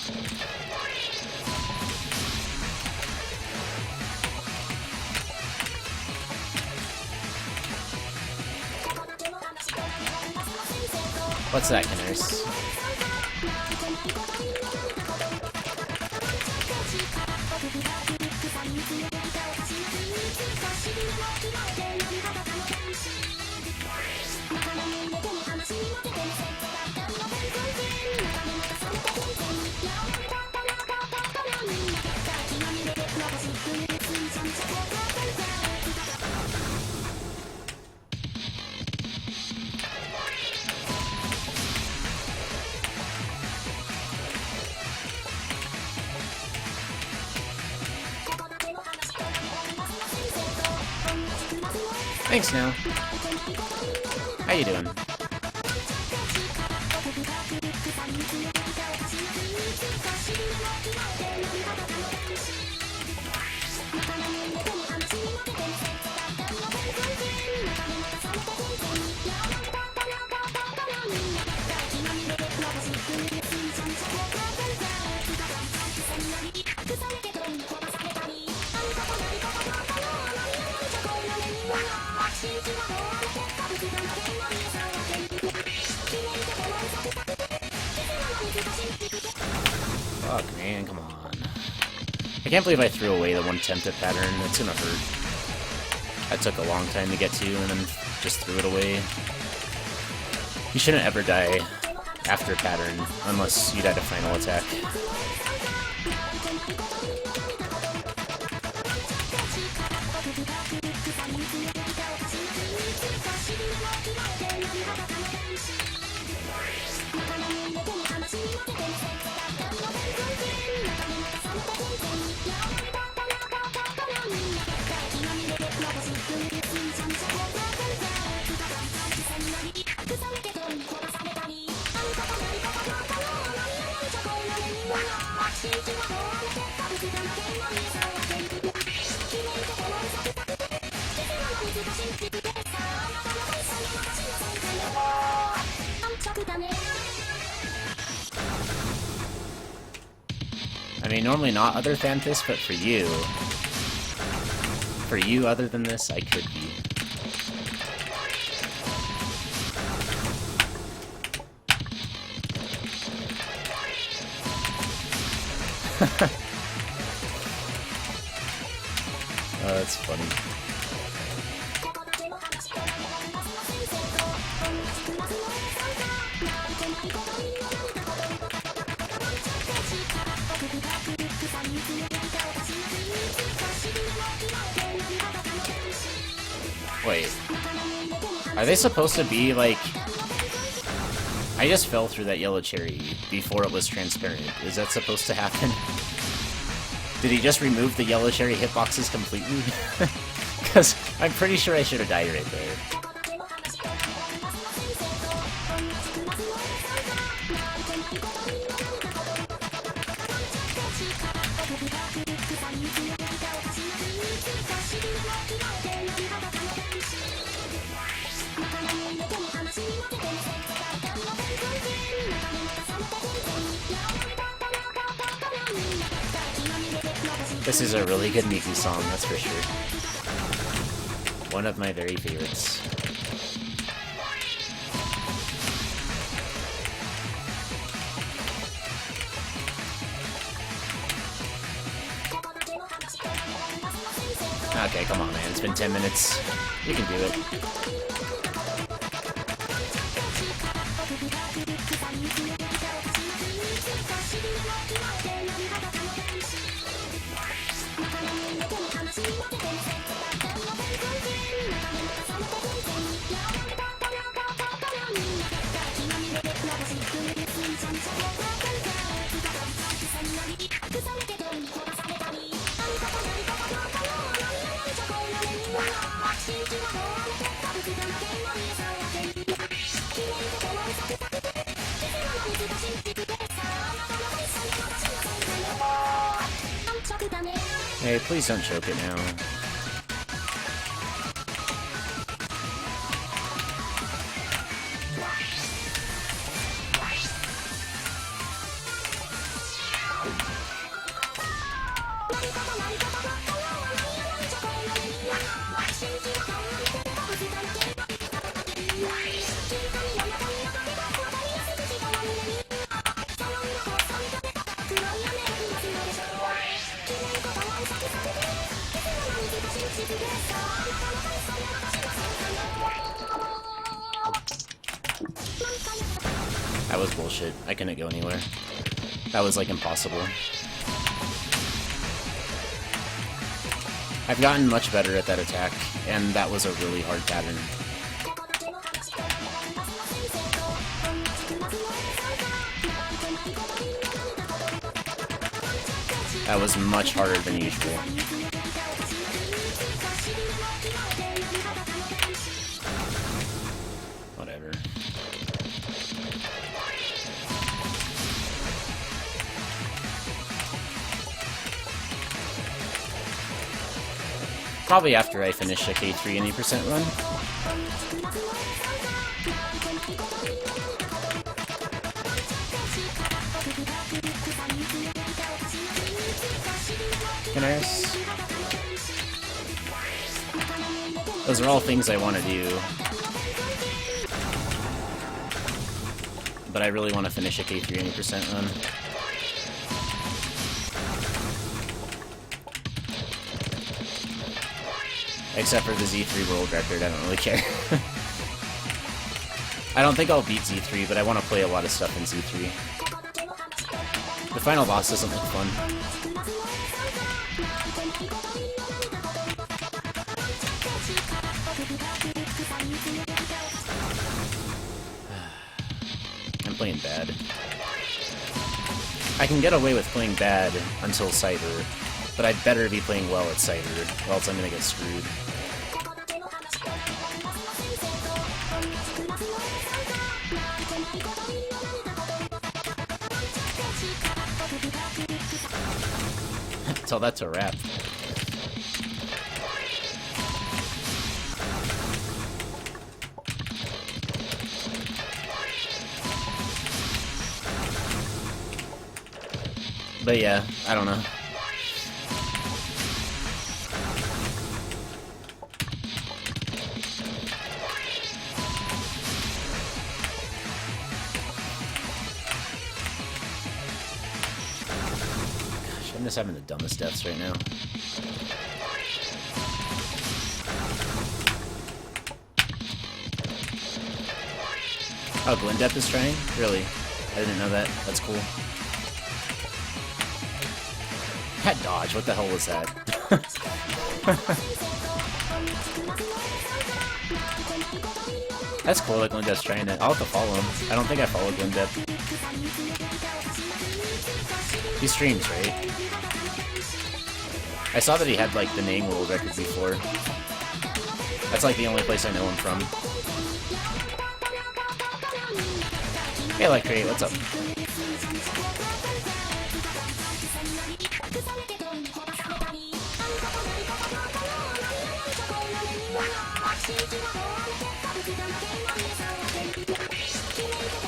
What's that, Kenners? Thanks, now. How you doing? Fuck, man, come on. I can't believe I threw away the one attempt at pattern. It's gonna hurt. That took a long time to get to, and then just threw it away. You shouldn't ever die after pattern, unless you die to final attack. I mean, normally not other than this, but for you, other than this, I could be. Oh, that's funny. Wait. Are they supposed to be, like... I just fell through that yellow cherry before it was transparent. Is that supposed to happen? Did he just remove the yellow cherry hitboxes completely? Because I'm pretty sure I should have died right there. This is a really good Miku song, that's for sure. One of my very favorites. Okay, come on, man. It's been 10 minutes. You can do it. Hey, please don't choke it now. That was bullshit. I couldn't go anywhere. That was, like, impossible. I've gotten much better at that attack, and that was a really hard pattern. That was much harder than usual. Whatever. Probably after I finish a K3 80% run. Those are all things I want to do. But I really want to finish a K3 80% run. Except for the Z3 world record, I don't really care. I don't think I'll beat Z3, but I want to play a lot of stuff in Z3. The final boss doesn't look fun. I'm playing bad. I can get away with playing bad until Cyber, but I'd better be playing well at Cyber, or else I'm gonna get screwed. Tell that to a wrap. But yeah, I don't know. Gosh, I'm just having the dumbest deaths right now. Oh, Glendep is trying? Really? I didn't know that. That's cool. That dodge, what the hell was that? That's cool that Glendep's trying to... I'll have to follow him. I don't think I followed Glendep. He streams, right? I saw that he had, like, the Nang world record before. That's, like, the only place I know him from. Hey, Electrate, what's up?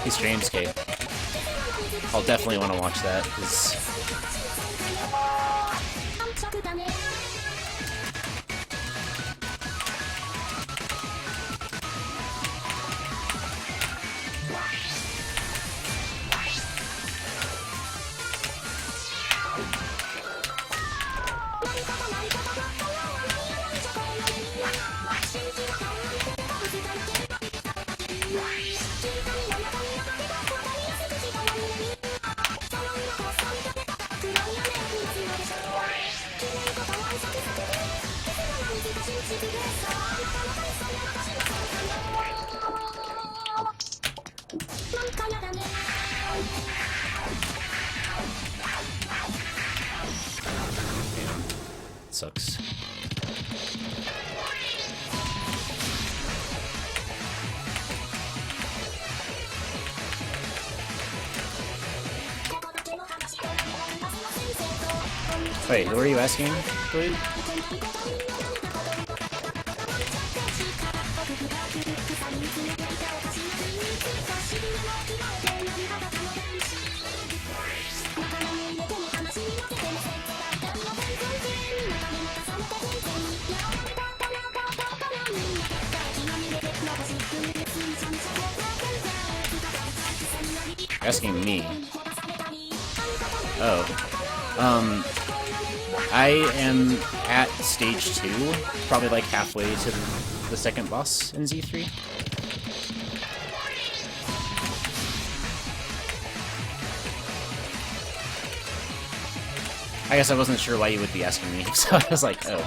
He streams, Kate. I'll definitely want to watch that, because... Sucks. Wait, who are you asking, dude? Asking me. Oh. I am at stage 2, probably like halfway to the second boss in Z3. I guess I wasn't sure why you would be asking me, so I was like, oh.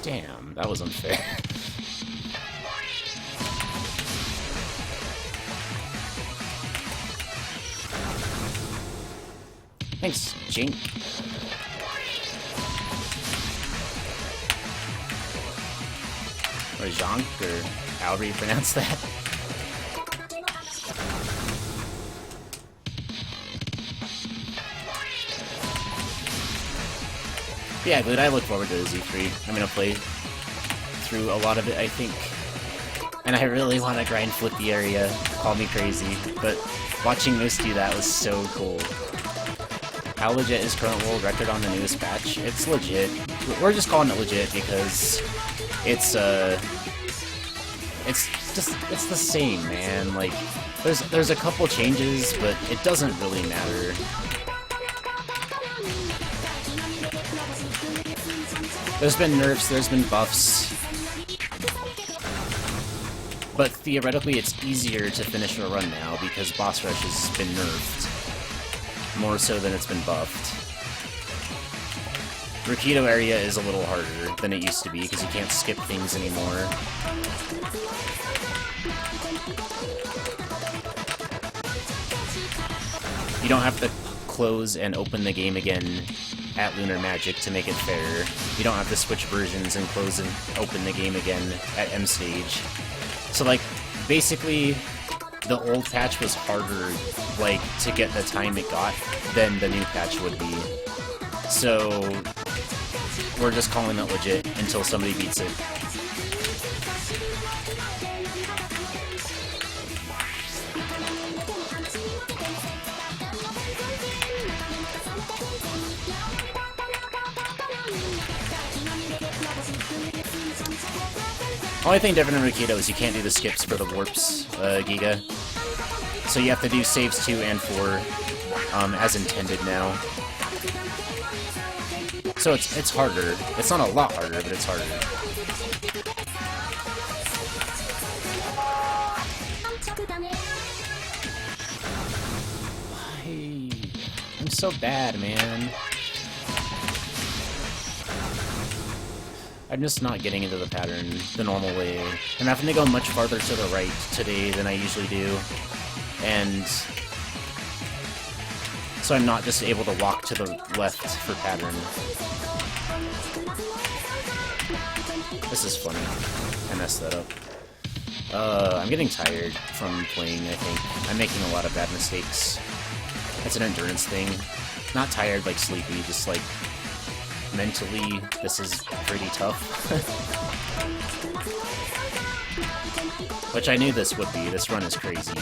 Damn, that was unfair. Thanks, Jink. Or Jonk, or however you pronounce that. Yeah, but I look forward to the Z3. I'm gonna play through a lot of it, I think. And I really want to grind flip the area, call me crazy, but watching Moose do that was so cool. How legit is current world record on the newest patch? It's legit. We're just calling it legit because it's the same, man. Like, there's a couple changes, but it doesn't really matter. There's been nerfs, there's been buffs, but theoretically it's easier to finish a run now because boss rush has been nerfed, more so than it's been buffed. Rakido area is a little harder than it used to be because you can't skip things anymore. You don't have to close and open the game again at Lunar Magic to make it fair. You don't have to switch versions and close and open the game again at M stage. So, like, basically, the old patch was harder, like, to get the time it got than the new patch would be. So, we're just calling it legit until somebody beats it. Only thing different in Rakido is you can't do the skips for the warps, Giga. So you have to do saves 2 and 4, as intended now. So it's harder. It's not a lot harder, but it's harder. Why? I'm so bad, man. I'm just not getting into the pattern the normal way. I'm having to go much farther to the right today than I usually do. And so I'm not just able to walk to the left for pattern. This is funny. I messed that up. I'm getting tired from playing, I think. I'm making a lot of bad mistakes. It's an endurance thing. Not tired like sleepy, just like mentally, this is pretty tough. Which I knew this would be. This run is crazy.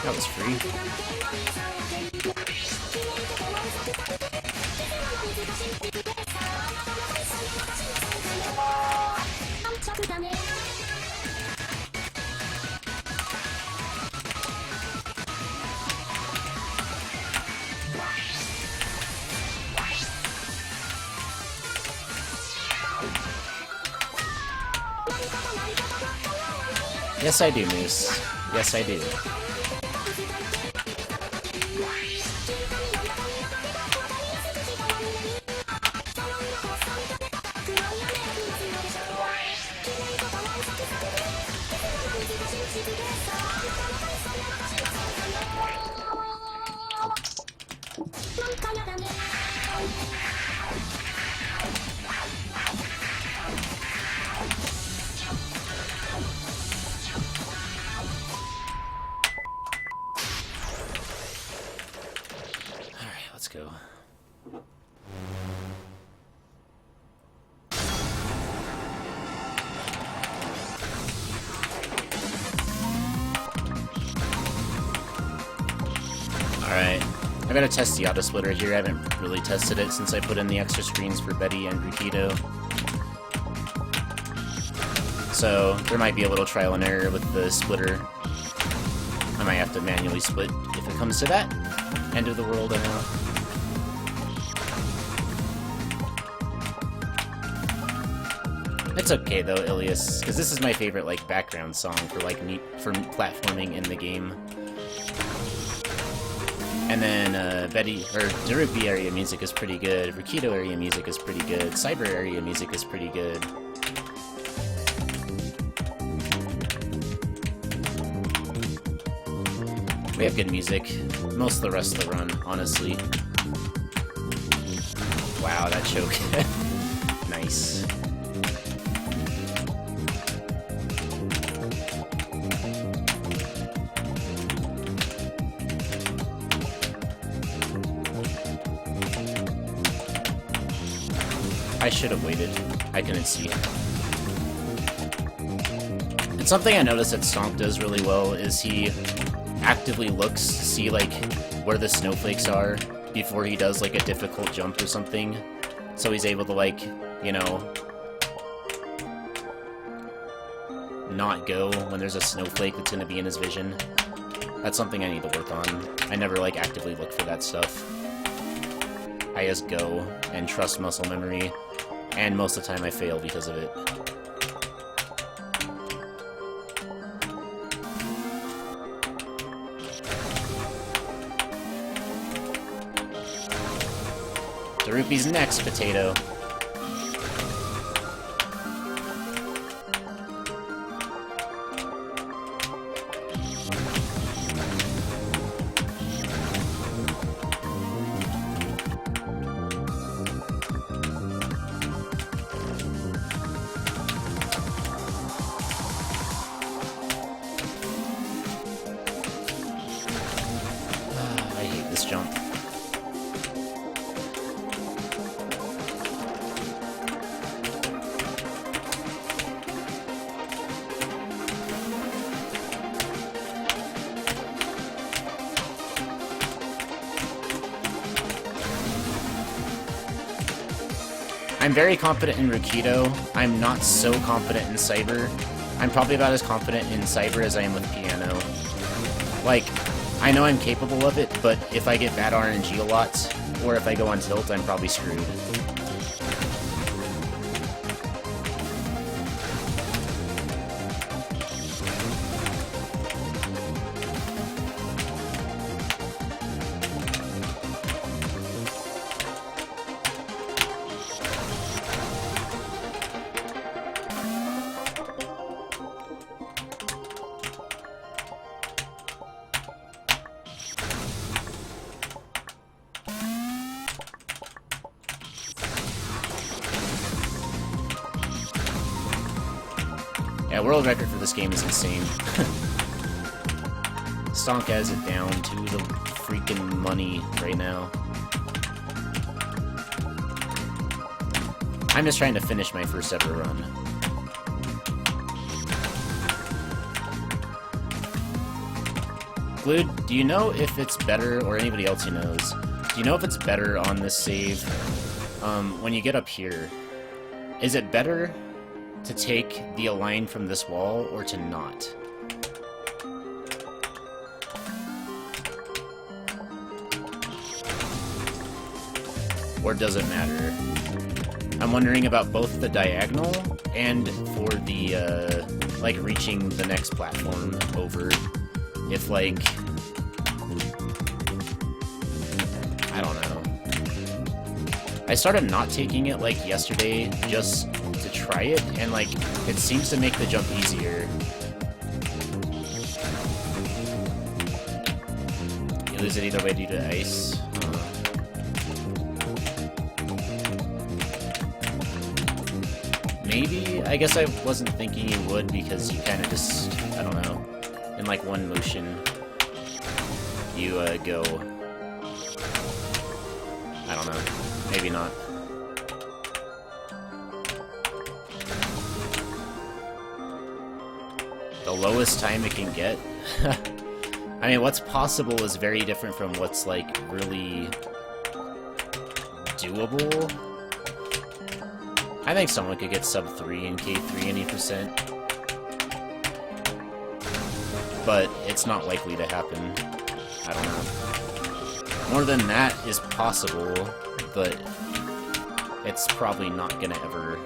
That was free. Yes, I do, Moose. Yes, I do. Let's go. Alright, I gotta test the auto splitter here. I haven't really tested it since I put in the extra screens for Betty and Rukito. So there might be a little trial and error with the splitter. I might have to manually split if it comes to that. End of the world, I know. It's okay though, Ilias, because this is my favorite like background song for like for platforming in the game. And then Darupi area music is pretty good. Rukito area music is pretty good. Cyber area music is pretty good. We have good music. Most of the rest of the run, honestly. Wow, that choke. Nice. I should have waited. I couldn't see. And something I noticed that Stonk does really well is he actively looks to see like where the snowflakes are before he does like a difficult jump or something, so he's able to like, you know, not go when there's a snowflake that's gonna be in his vision. That's something I need to work on. I never like actively look for that stuff. I just go and trust muscle memory, and most of the time I fail because of it. Darupi's next, potato. I hate this jump. I'm very confident in Rukito. I'm not so confident in Cyber. I'm probably about as confident in Cyber as I am with Piano. Like, I know I'm capable of it, but if I get bad RNG a lot, or if I go on tilt, I'm probably screwed. Yeah, world record for this game is insane. Stonk has it down to the freaking money right now. I'm just trying to finish my first ever run. Glued, do you know if it's better, or anybody else who knows, do you know if it's better on this save, when you get up here, is it better to take the align from this wall, or to not? Or does it matter? I'm wondering about both the diagonal and for the, like, reaching the next platform over. If, like... I don't know. I started not taking it, like, yesterday just to try it, and, like, it seems to make the jump easier. You lose it either way due to ice. Maybe? I guess I wasn't thinking you would because you kind of just, I don't know, in like one motion, you go, I don't know, maybe not. The lowest time it can get? I mean, what's possible is very different from what's like really doable. I think someone could get sub 3 in K3 any percent. But it's not likely to happen. I don't know. More than that is possible, but it's probably not gonna ever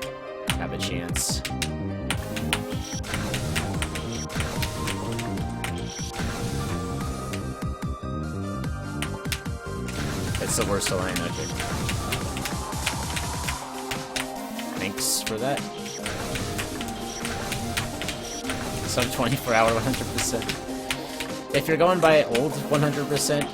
have a chance. It's the worst align, okay. Thanks for that. Sub 24-hour 100%. If you're going by old 100%,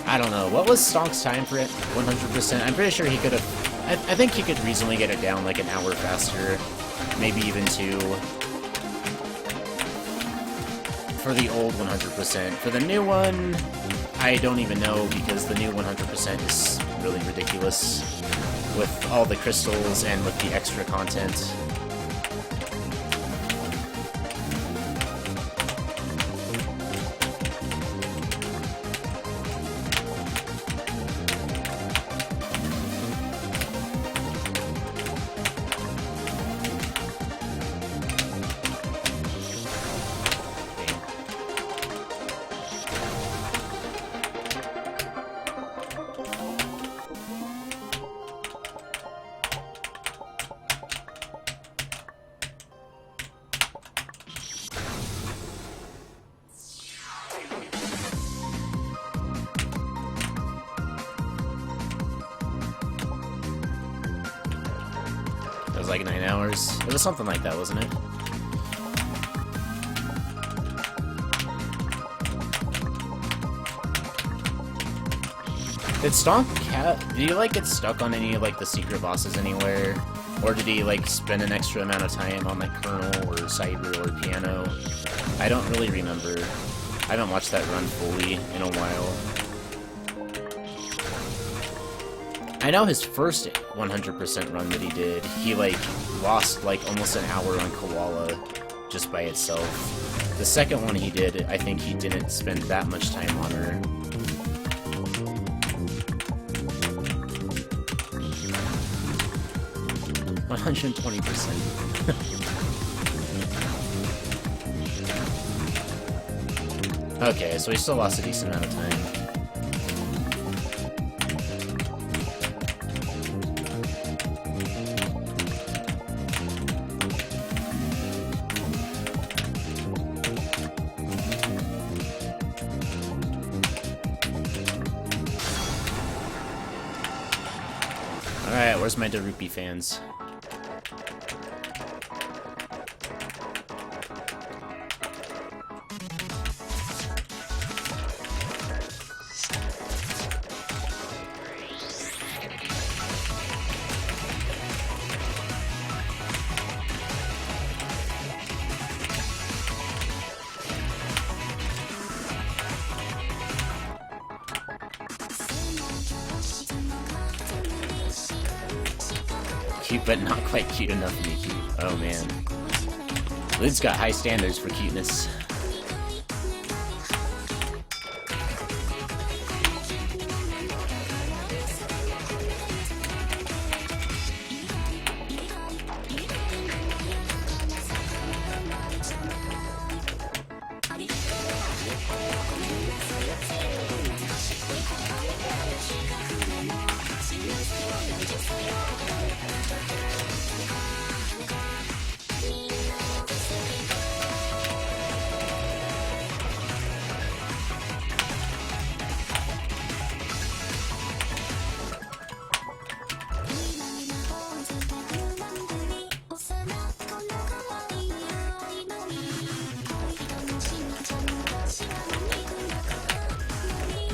I don't know. What was Stonk's time for it? 100%? I'm pretty sure he could have... I think he could reasonably get it down like an hour faster. Maybe even 2. For the old 100%. For the new one, I don't even know because the new 100% is really ridiculous. With all the crystals and with the extra content. Like 9 hours. It was something like that, wasn't it? Did Stonk did he like get stuck on any of like the secret bosses anywhere? Or did he like spend an extra amount of time on like Kernel or Cyber or Piano? I don't really remember. I haven't watched that run fully in a while. I know his first 100% run that he did, he like lost like almost an hour on Koala just by itself. The second one he did, I think he didn't spend that much time on her. Okay, so he still lost a decent amount of time. Alright, where's my Darupi fans? Cute, but not quite cute enough to be cute. Oh man. Lid's got high standards for cuteness.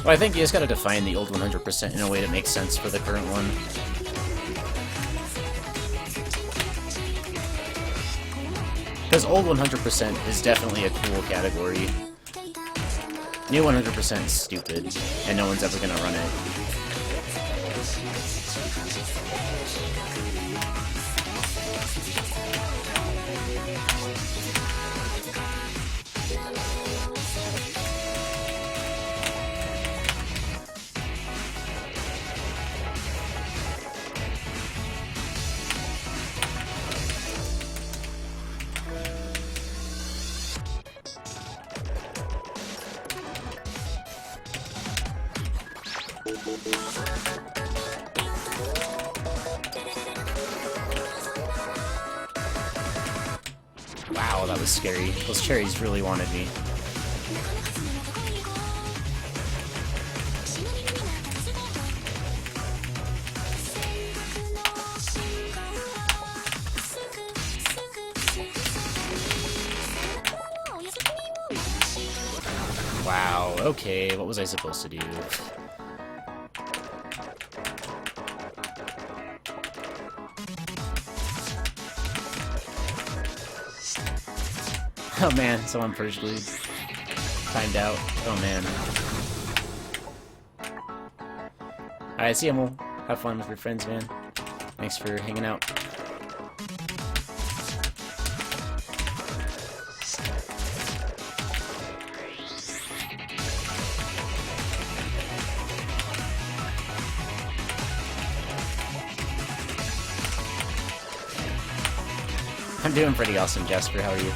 Well, I think you just gotta define the old 100% in a way that makes sense for the current one. Because old 100% is definitely a cool category. New 100% is stupid, and no one's ever gonna run it. Wow, that was scary. Those cherries really wanted me. Wow, okay, what was I supposed to do? Oh man, someone purge bleed. Timed out. Oh man. Alright, see ya, Mo. Have fun with your friends, man. Thanks for hanging out. I'm doing pretty awesome, Jasper. How are you?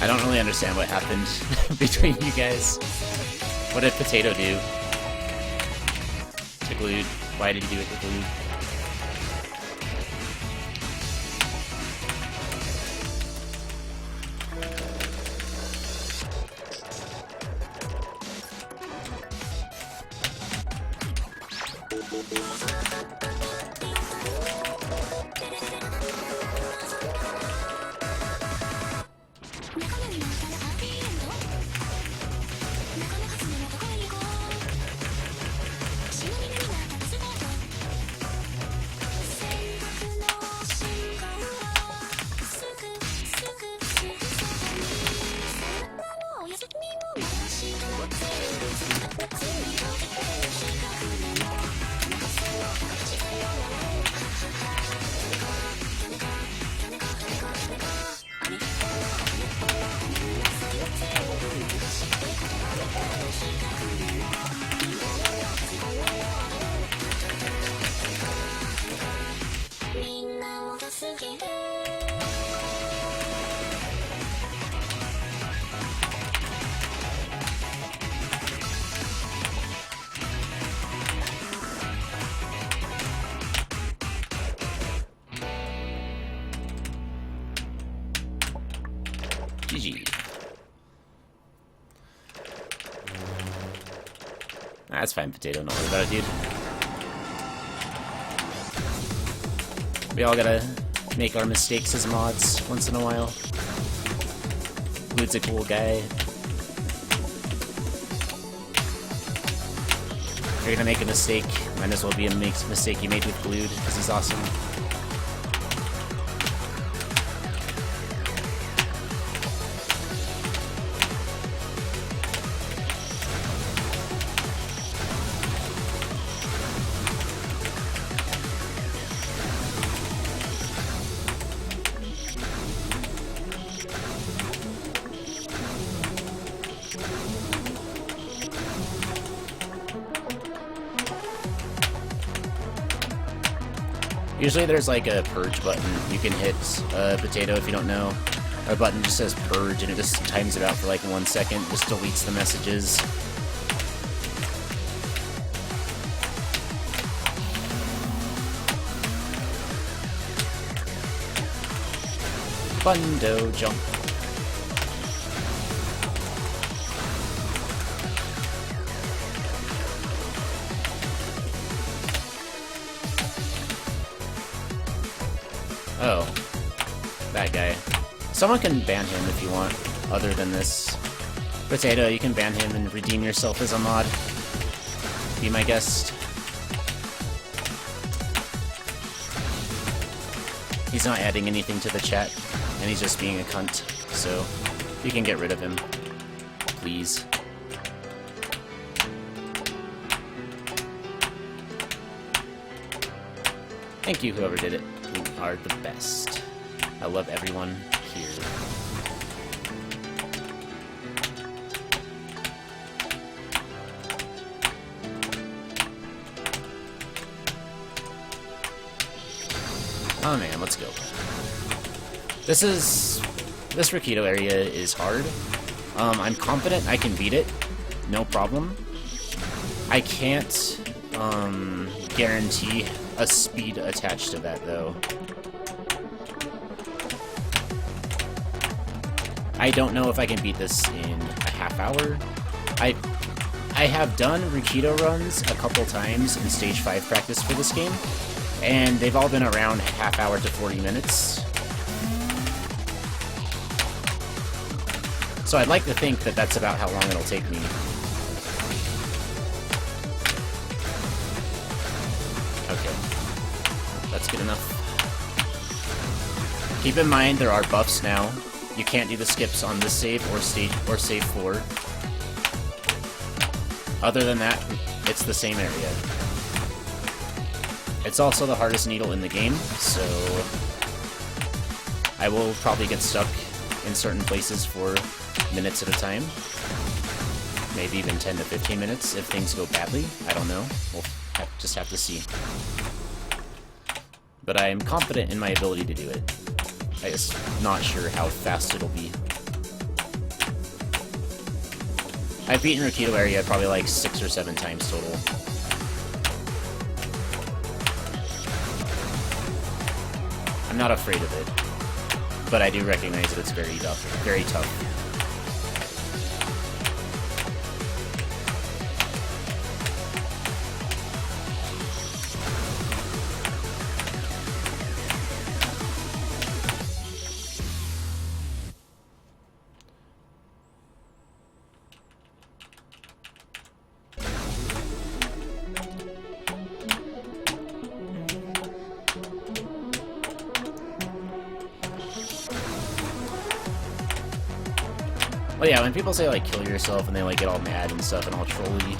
I don't really understand what happened between you guys. What did Potato do? To Glued? Why did he do it to Glued? GG. That's fine, Potato. Don't worry about it, dude. We all gotta make our mistakes as mods once in a while. Lude's a cool guy. If you're gonna make a mistake, might as well be a mistake you made with Glued, because he's awesome. Usually there's like a purge button. You can hit potato if you don't know. A button just says purge and it just times it out for like 1 second, just deletes the messages. Bundo jump. Oh, that guy. Someone can ban him if you want, other than this. Potato, you can ban him and redeem yourself as a mod. Be my guest. He's not adding anything to the chat, and he's just being a cunt, so you can get rid of him. Please. Thank you, whoever did it. You are the best. I love everyone here. Oh man, let's go. This Rakito area is hard. I'm confident I can beat it. No problem. I can't, guarantee a speed attached to that, though. I don't know if I can beat this in a half hour. I have done Rakito runs a couple times in Stage 5 practice for this game, and they've all been around half hour to 40 minutes. So I'd like to think that that's about how long it'll take me. Okay. That's good enough. Keep in mind there are buffs now. You can't do the skips on this save or save 4. Other than that, it's the same area. It's also the hardest needle in the game, so I will probably get stuck in certain places for minutes at a time. Maybe even 10 to 15 minutes if things go badly. I don't know. We'll just have to see. But I am confident in my ability to do it. I'm just not sure how fast it'll be. I've beaten Rakito area probably like 6 or 7 times total. I'm not afraid of it, but I do recognize that it's very tough. Very tough. Well, yeah, when people say, like, kill yourself and they, like, get all mad and stuff and all trolly,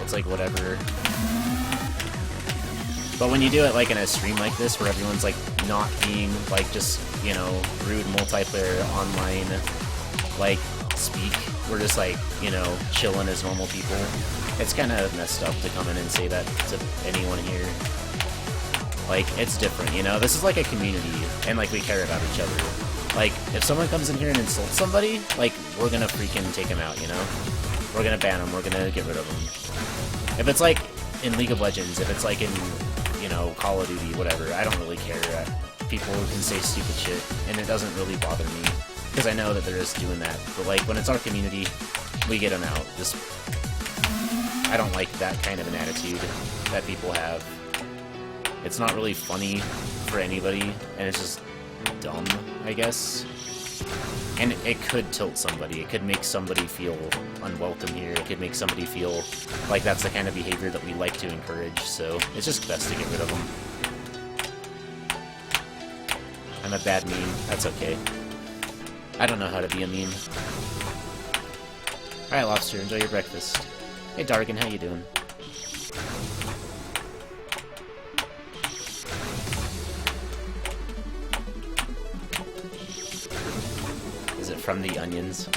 it's like, whatever. But when you do it, like, in a stream like this, where everyone's, like, not being, like, just, you know, rude multiplayer online, like, speak, we're just, like, you know, chilling as normal people, it's kind of messed up to come in and say that to anyone here. Like, it's different, you know? This is, like, a community, and, like, we care about each other. Like, if someone comes in here and insults somebody, like, we're gonna freaking take them out, you know? We're gonna ban them, we're gonna get rid of them. If it's like in League of Legends, if it's like in, you know, Call of Duty, whatever, I don't really care. People can say stupid shit, and it doesn't really bother me, because I know that they're just doing that. But, like, when it's our community, we get them out. Just, I don't like that kind of an attitude that people have. It's not really funny for anybody, and it's just dumb, I guess. And it could tilt somebody. It could make somebody feel unwelcome here. It could make somebody feel like that's the kind of behavior that we like to encourage, so it's just best to get rid of them. I'm a bad meme. That's okay. I don't know how to be a meme. Alright, Lobster, enjoy your breakfast. Hey, Dargan, how you doing? Is it from the onions?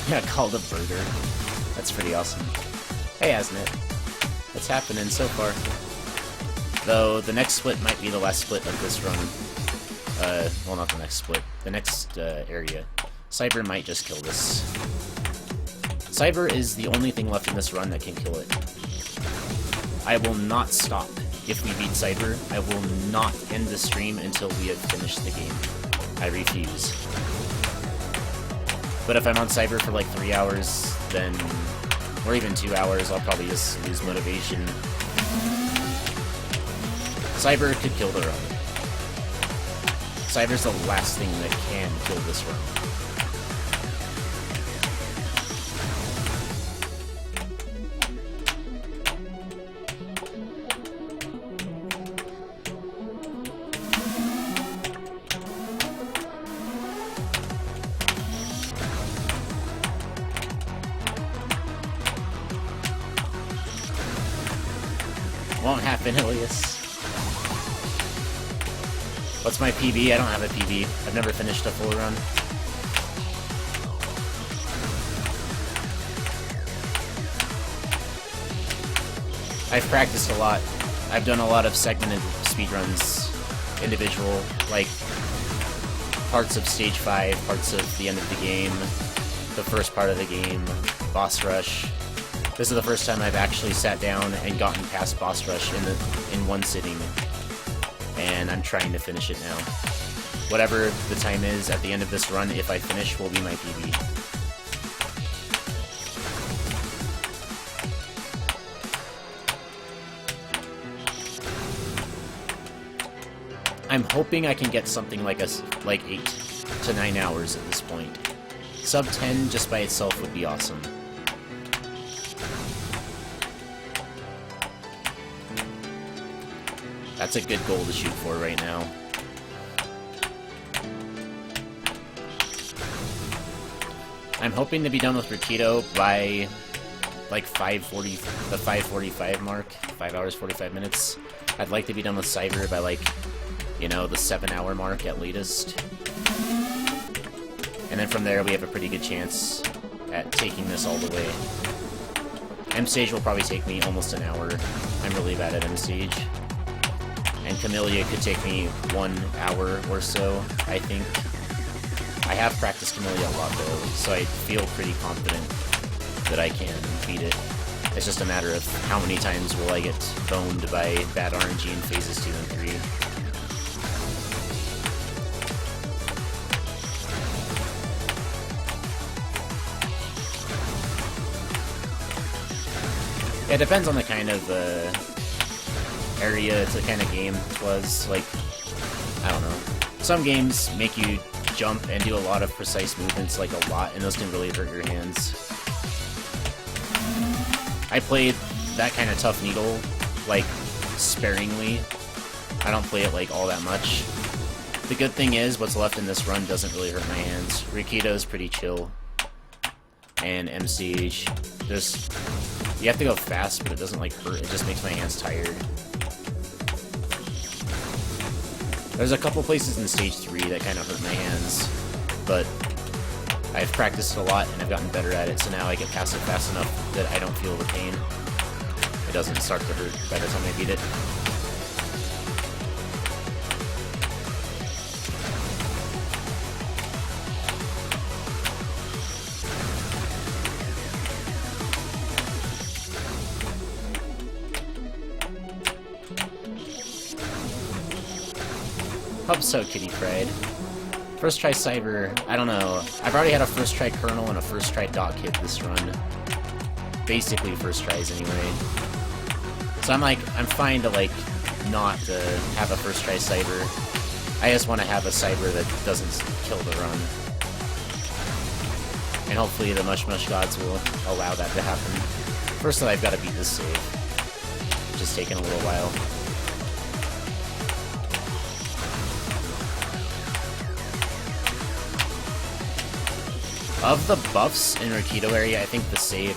Yeah, called a burger. That's pretty awesome. Hey, Asnet. What's happening so far? Though, the next split might be the last split of this run. Well, not the next split. The next, area. Cyber might just kill this. Cyber is the only thing left in this run that can kill it. I will not stop if we beat Cyber. I will not end the stream until we have finished the game. I refuse. But if I'm on Cyber for like 3 hours, then, or even 2 hours, I'll probably just lose motivation. Cyber could kill the run. Cyber's the last thing that can kill this run. Won't happen, Ilias. What's my PB? I don't have a PB. I've never finished a full run. I've practiced a lot. I've done a lot of segmented speedruns, individual, like parts of stage 5, parts of the end of the game, the first part of the game, boss rush. This is the first time I've actually sat down and gotten past boss rush in one sitting, and I'm trying to finish it now. Whatever the time is at the end of this run, if I finish, will be my PB. I'm hoping I can get something like 8 to 9 hours at this point. Sub 10 just by itself would be awesome. That's a good goal to shoot for right now. I'm hoping to be done with Rakido by like 5:40, the 5:45 mark, 5 hours 45 minutes. I'd like to be done with Cyber by like, you know, the 7-hour mark at latest. And then from there we have a pretty good chance at taking this all the way. M stage will probably take me almost an hour. I'm really bad at M stage. And Kamilia could take me 1 hour or so, I think. I have practiced Kamilia a lot though, so I feel pretty confident that I can beat it. It's just a matter of how many times will I get boned by bad RNG in phases 2 and 3. Yeah, it depends on the kind of area, it's the kind of game it was. Like, I don't know. Some games make you jump and do a lot of precise movements, like a lot, and those can really hurt your hands. I played that kind of tough needle, like, sparingly. I don't play it, like, all that much. The good thing is, what's left in this run doesn't really hurt my hands. Rikido's pretty chill. And MCH, just... You have to go fast, but it doesn't, like, hurt. It just makes my hands tired. There's a couple places in Stage 3 that kind of hurt my hands, but I've practiced a lot and I've gotten better at it, so now I get past it fast enough that I don't feel the pain. It doesn't start to hurt by the time I beat it. Hope so, Kitty cried. First try Cyber, I don't know. I've already had a first try Kernel and a first try Dot Kit this run. Basically first tries anyway. So I'm fine to, like, not have a first try Cyber. I just want to have a Cyber that doesn't kill the run. And hopefully the Mush Mush Gods will allow that to happen. First though, I've got to beat this save, which is taking a little while. Of the buffs in Rakido area, I think the save,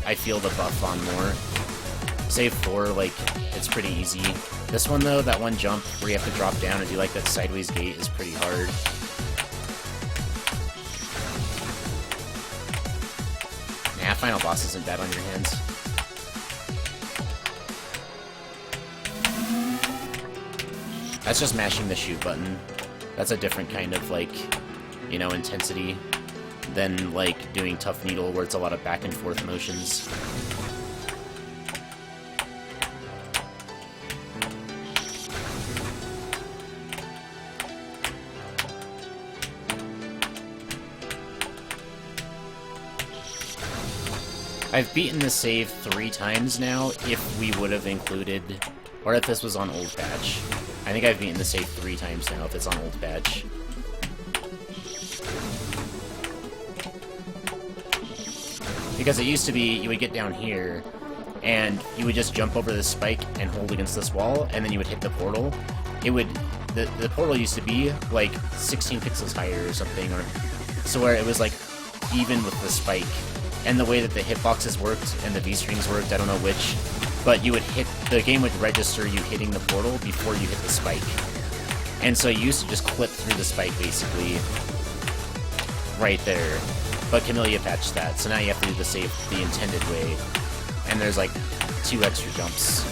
I feel the buff on more. Save 4, like, it's pretty easy. This one, though, that one jump where you have to drop down and do, like, that sideways gate is pretty hard. Nah, final boss isn't bad on your hands. That's just mashing the shoot button. That's a different kind of, like, you know, intensity than, like, doing Tough Needle, where it's a lot of back and forth motions. I've beaten the save 3 times now, if we would have included, or if this was on old patch. I think I've beaten the save 3 times now, if it's on old patch. Because it used to be, you would get down here, and you would just jump over this spike and hold against this wall, and then you would hit the portal. It would, the portal used to be, like, 16 pixels higher or something, or so where it was, like, even with the spike. And the way that the hitboxes worked and the V-strings worked, I don't know which, but you would hit, the game would register you hitting the portal before you hit the spike. And so you used to just clip through the spike, basically, right there. But Kamilia patched that, so now you have to do the save the intended way. And there's, like, 2 extra jumps.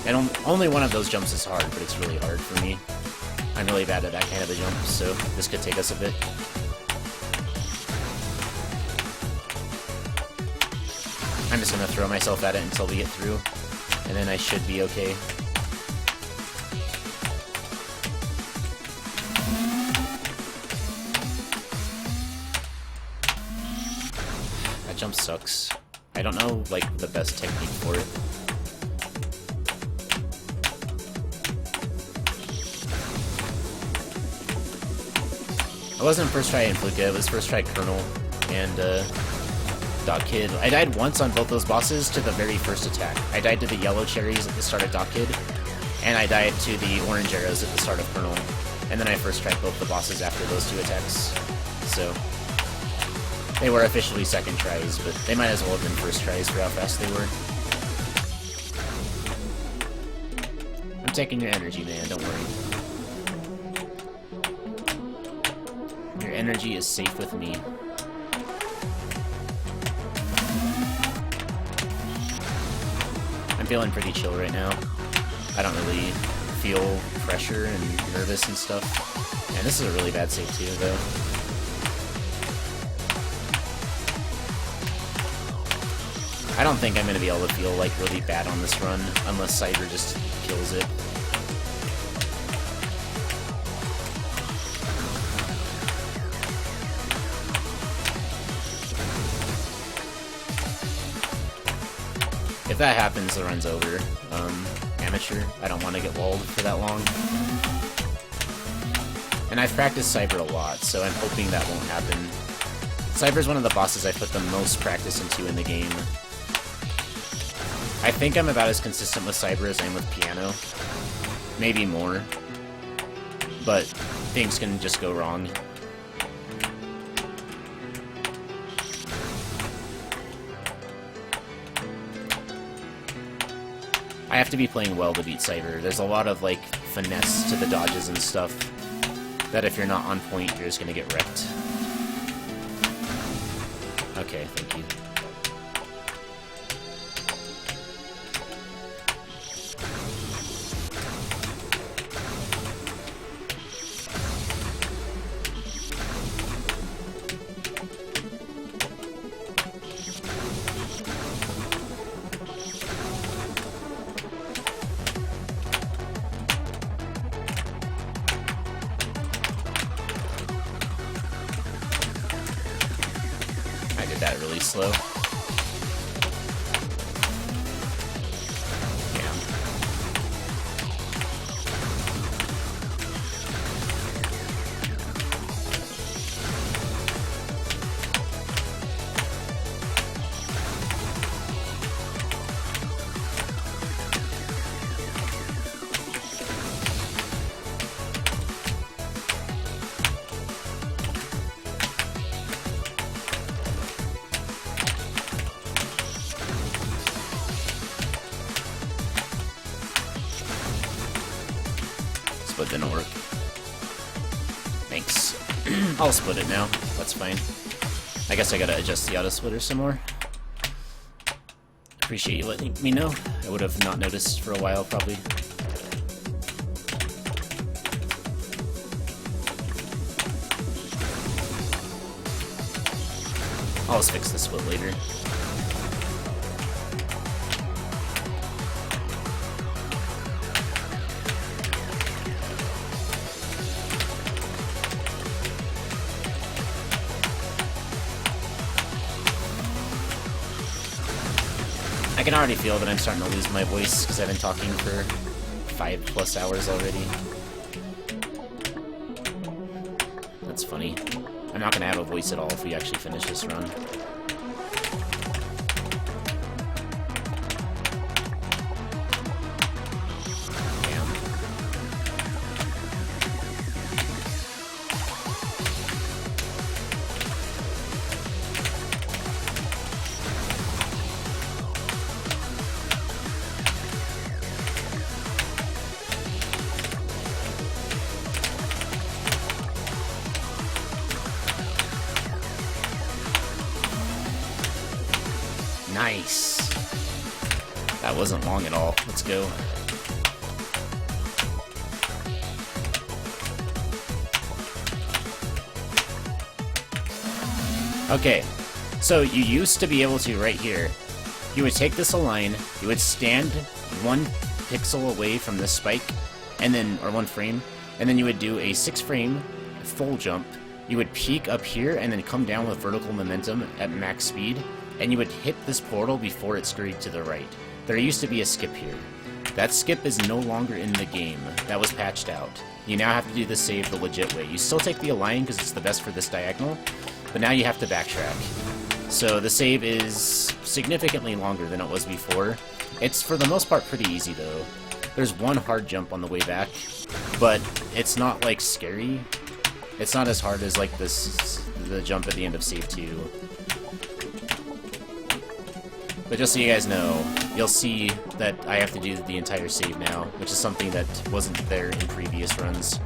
And only one of those jumps is hard, but it's really hard for me. I'm really bad at that kind of a jump, so this could take us a bit. I'm just gonna throw myself at it until we get through, and then I should be okay. That jump sucks. I don't know, like, the best technique for it. I wasn't first try Influka, it was first try Colonel and Dot Kid. I died once on both those bosses to the very first attack. I died to the yellow cherries at the start of Dot Kid, and I died to the orange arrows at the start of Colonel. And then I first tried both the bosses after those 2 attacks. So they were officially second tries, but they might as well have been first tries for how fast they were. I'm taking your energy, man, don't worry. Your energy is safe with me. I'm feeling pretty chill right now. I don't really feel pressure and nervous and stuff. And this is a really bad save too, though. I don't think I'm going to be able to feel, like, really bad on this run, unless Cyber just kills it. If that happens, the run's over. Amateur, I don't want to get walled for that long. And I've practiced Cyber a lot, so I'm hoping that won't happen. Cyber's one of the bosses I put the most practice into in the game. I think I'm about as consistent with Cyber as I am with Piano. Maybe more. But things can just go wrong. I have to be playing well to beat Cyber. There's a lot of, like, finesse to the dodges and stuff that if you're not on point, you're just gonna get wrecked. Okay, thank you. That really slow. Yeah. Split didn't work. Thanks. I'll split it now. That's fine. I guess I gotta adjust the auto splitter some more. Appreciate you letting me know. I would have not noticed for a while, probably. I'll just fix the split later. I can already feel that I'm starting to lose my voice because I've been talking for 5+ hours already. That's funny. I'm not going to have a voice at all if we actually finish this run. Nice. That wasn't long at all. Let's go. Okay, so you used to be able to right here. You would take this line, you would stand 1 pixel away from this spike, and then, or 1 frame, and then you would do a 6-frame full jump. You would peak up here and then come down with vertical momentum at max speed, and you would hit this portal before it scurried to the right. There used to be a skip here. That skip is no longer in the game. That was patched out. You now have to do the save the legit way. You still take the align because it's the best for this diagonal, but now you have to backtrack. So the save is significantly longer than it was before. It's for the most part pretty easy though. There's 1 hard jump on the way back, but it's not like scary. It's not as hard as like the jump at the end of save 2. But just so you guys know, you'll see that I have to do the entire save now, which is something that wasn't there in previous runs.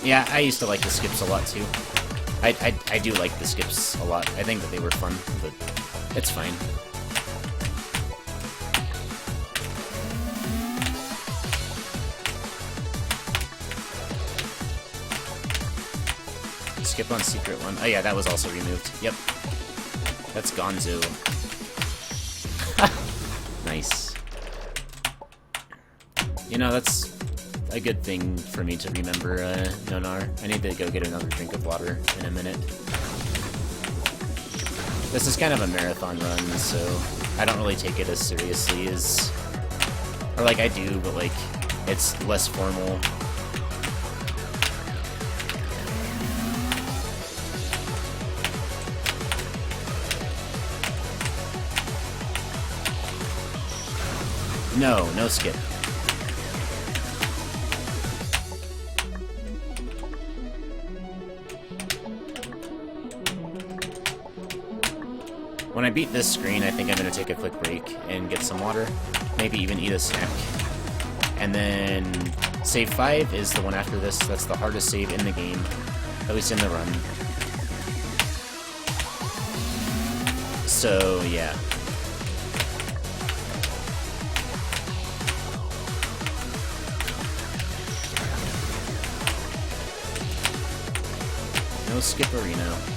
Yeah, I used to like the skips a lot too. I do like the skips a lot. I think that they were fun, but it's fine. Skip on secret one. Oh yeah, that was also removed. Yep. That's Gonzo. Nice. You know, that's a good thing for me to remember, Nonar. I need to go get another drink of water in a minute. This is kind of a marathon run, so I don't really take it as seriously as... Or, like, I do, but, like, It's less formal. No, no skip. When I beat this screen, I think I'm going to take a quick break and get some water, maybe even eat a snack. And then save 5 is the one after this. That's the hardest save in the game, at least in the run. So, yeah. No skipperino.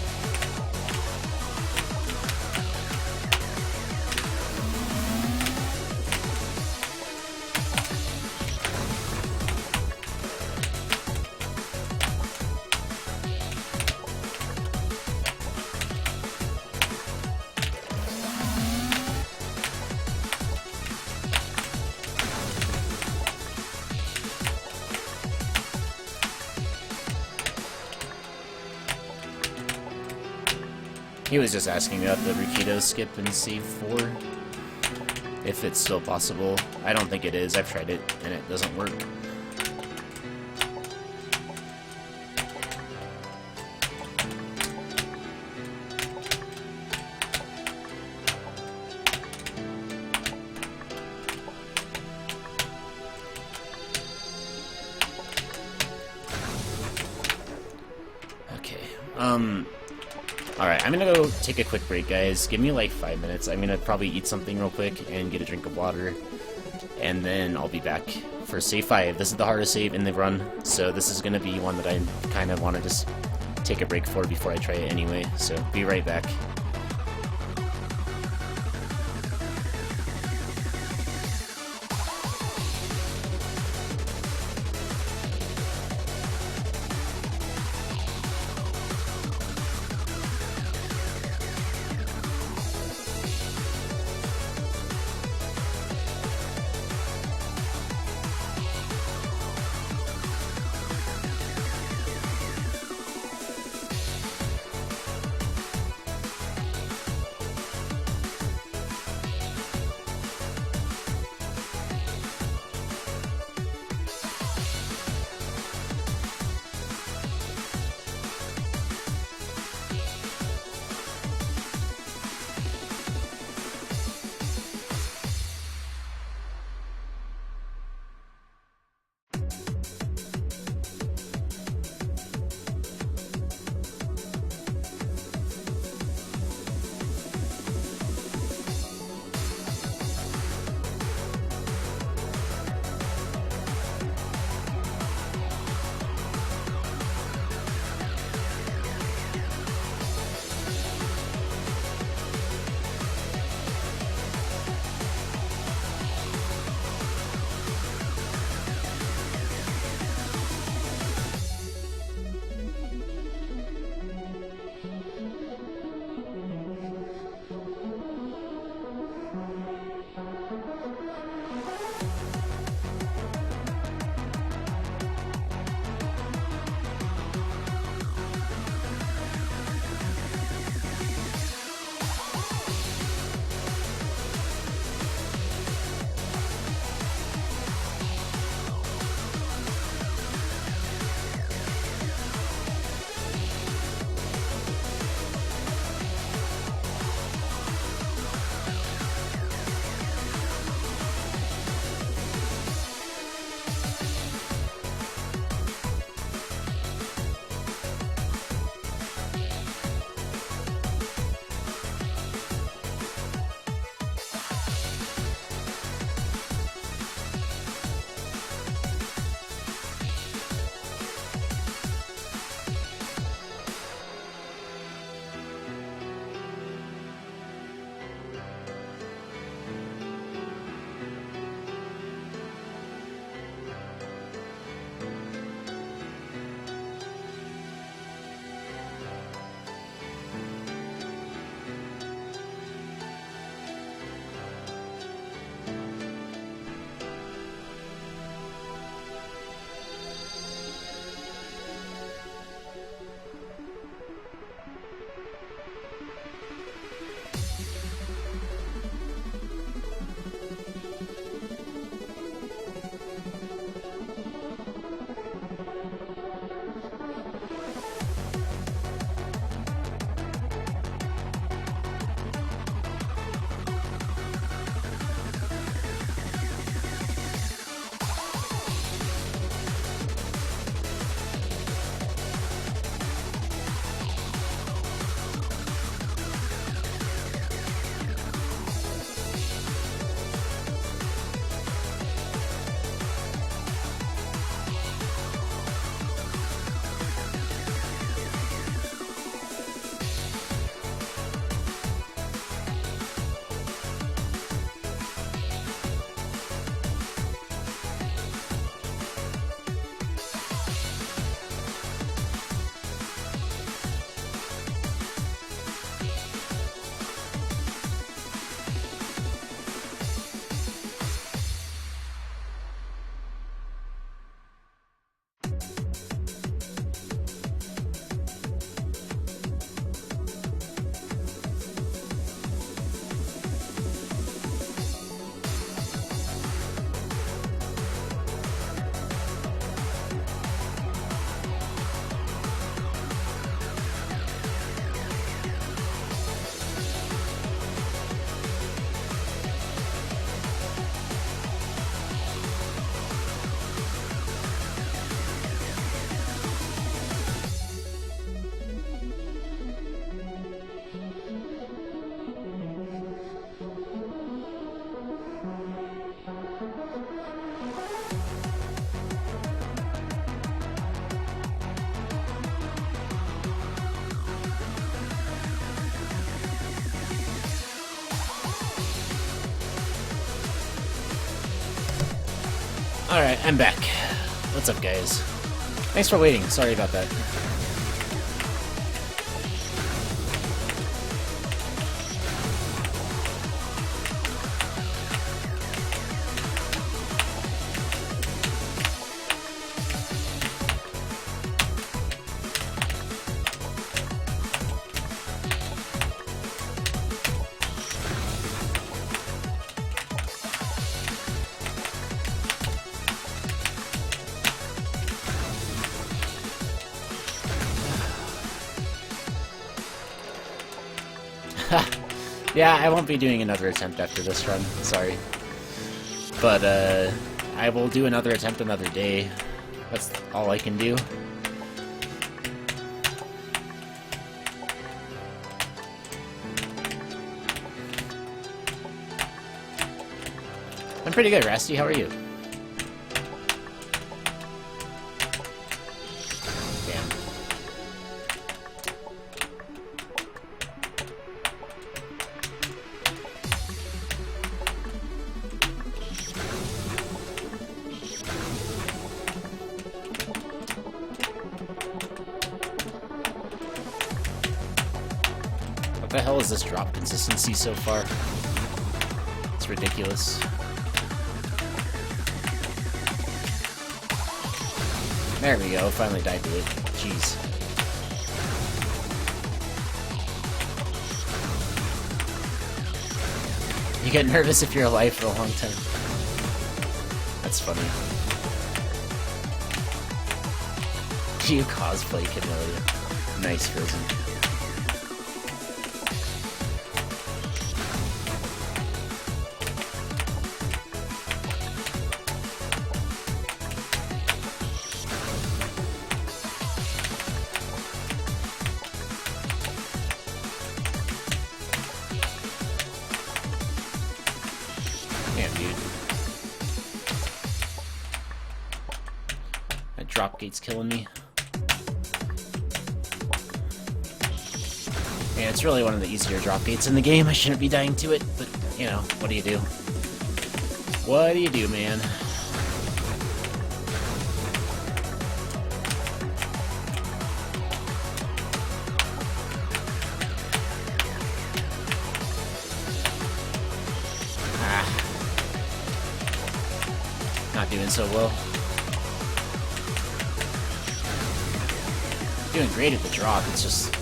He was just asking about the Rikido skip in save 4. If it's still possible. I don't think it is. I've tried it and it doesn't work. Alright, I'm gonna go take a quick break, guys. Give me like 5 minutes. I'm gonna probably eat something real quick and get a drink of water. And then I'll be back for save 5. This is the hardest save in the run, so this is gonna be one that I kind of want to just take a break for before I try it anyway. So, be right back. Alright, I'm back. What's up, guys? Thanks for waiting. Sorry about that. Yeah, I won't be doing another attempt after this run, sorry. But, I will do another attempt another day. That's all I can do. I'm pretty good, Rasty. How are you? Damn. What the hell is this drop consistency so far? It's ridiculous. There we go, finally died to it. Jeez. You get nervous if you're alive for a long time. That's funny. Do you cosplay Kamilia? Nice, Frozen. Damn, dude. That drop gate's killing me. Yeah, it's really one of the easier drop gates in the game. I shouldn't be dying to it, but, you know, what do you do? What do you do, man? Not doing so well. Doing great at the drop, it's just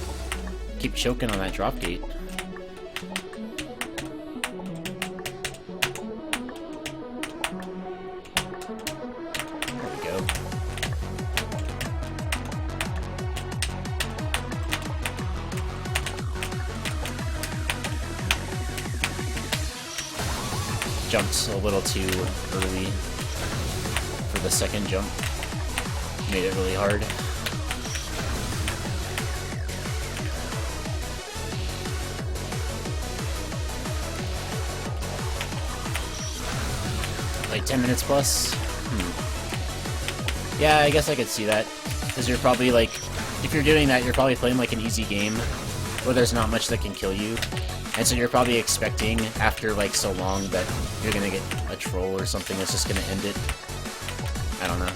keep choking on that drop gate. There we go. Jumped a little too early for the second jump. Made it really hard. Like 10 minutes plus? Yeah, I guess I could see that. Because you're probably like, if you're doing that, you're probably playing like an easy game where there's not much that can kill you. And so you're probably expecting, after like so long, that you're gonna get a troll or something that's just gonna end it. I don't know.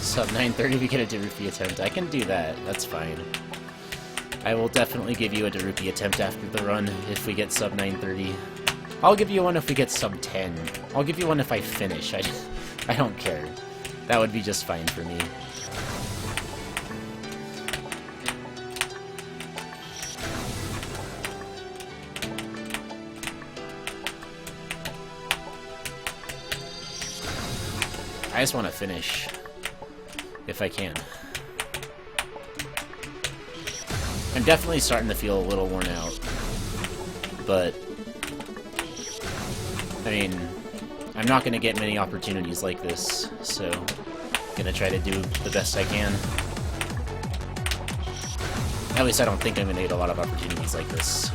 Sub 930, we get a Darupi attempt. I can do that, that's fine. I will definitely give you a Darupi attempt after the run if we get sub 930. I'll give you one if we get sub 10. I'll give you one if I finish. I don't care. That would be just fine for me. I just want to finish, if I can. I'm definitely starting to feel a little worn out, but, I mean, I'm not going to get many opportunities like this, so I'm going to try to do the best I can. At least I don't think I'm going to get a lot of opportunities like this.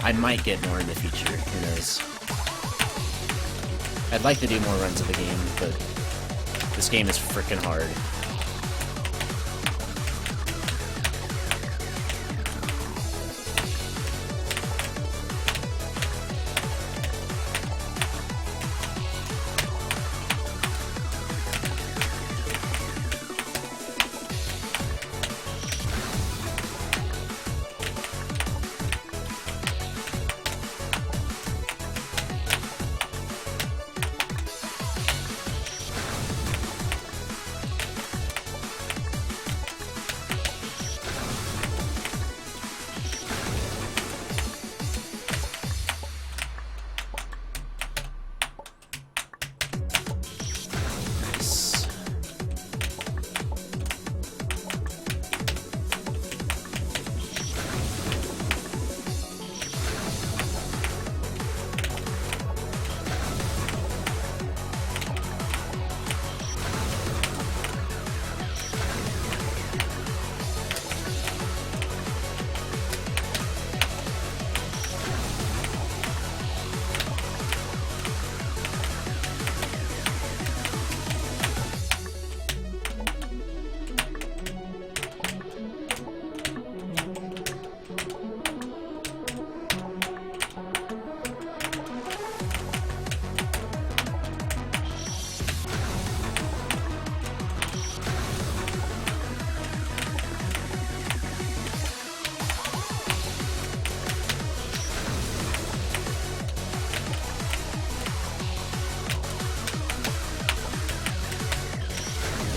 I might get more in the future, who knows. I'd like to do more runs of the game, but this game is frickin' hard.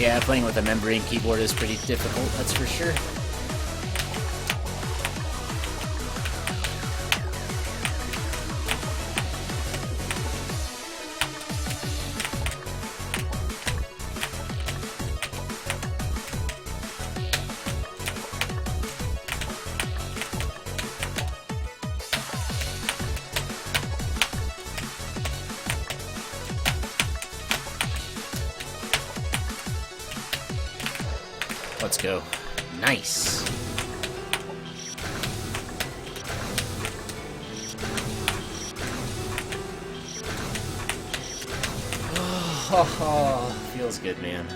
Yeah, playing with a membrane keyboard is pretty difficult, that's for sure. Let's go. Nice. Oh, feels good, man.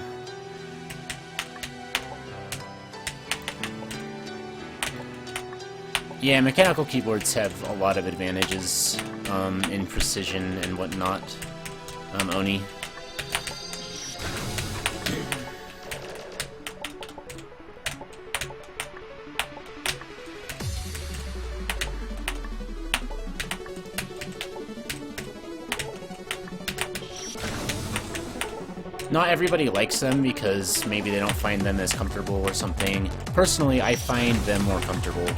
Yeah, mechanical keyboards have a lot of advantages in precision and whatnot. Oni. Not everybody likes them because maybe they don't find them as comfortable or something. Personally, I find them more comfortable.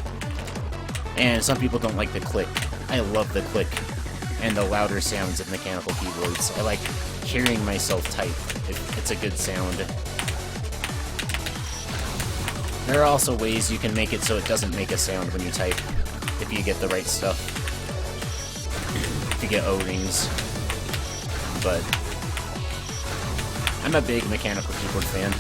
And some people don't like the click. I love the click and the louder sounds of mechanical keyboards. I like hearing myself type. It's a good sound. There are also ways you can make it so it doesn't make a sound when you type, if you get the right stuff. If you get O-rings. But I'm a big mechanical keyboard fan.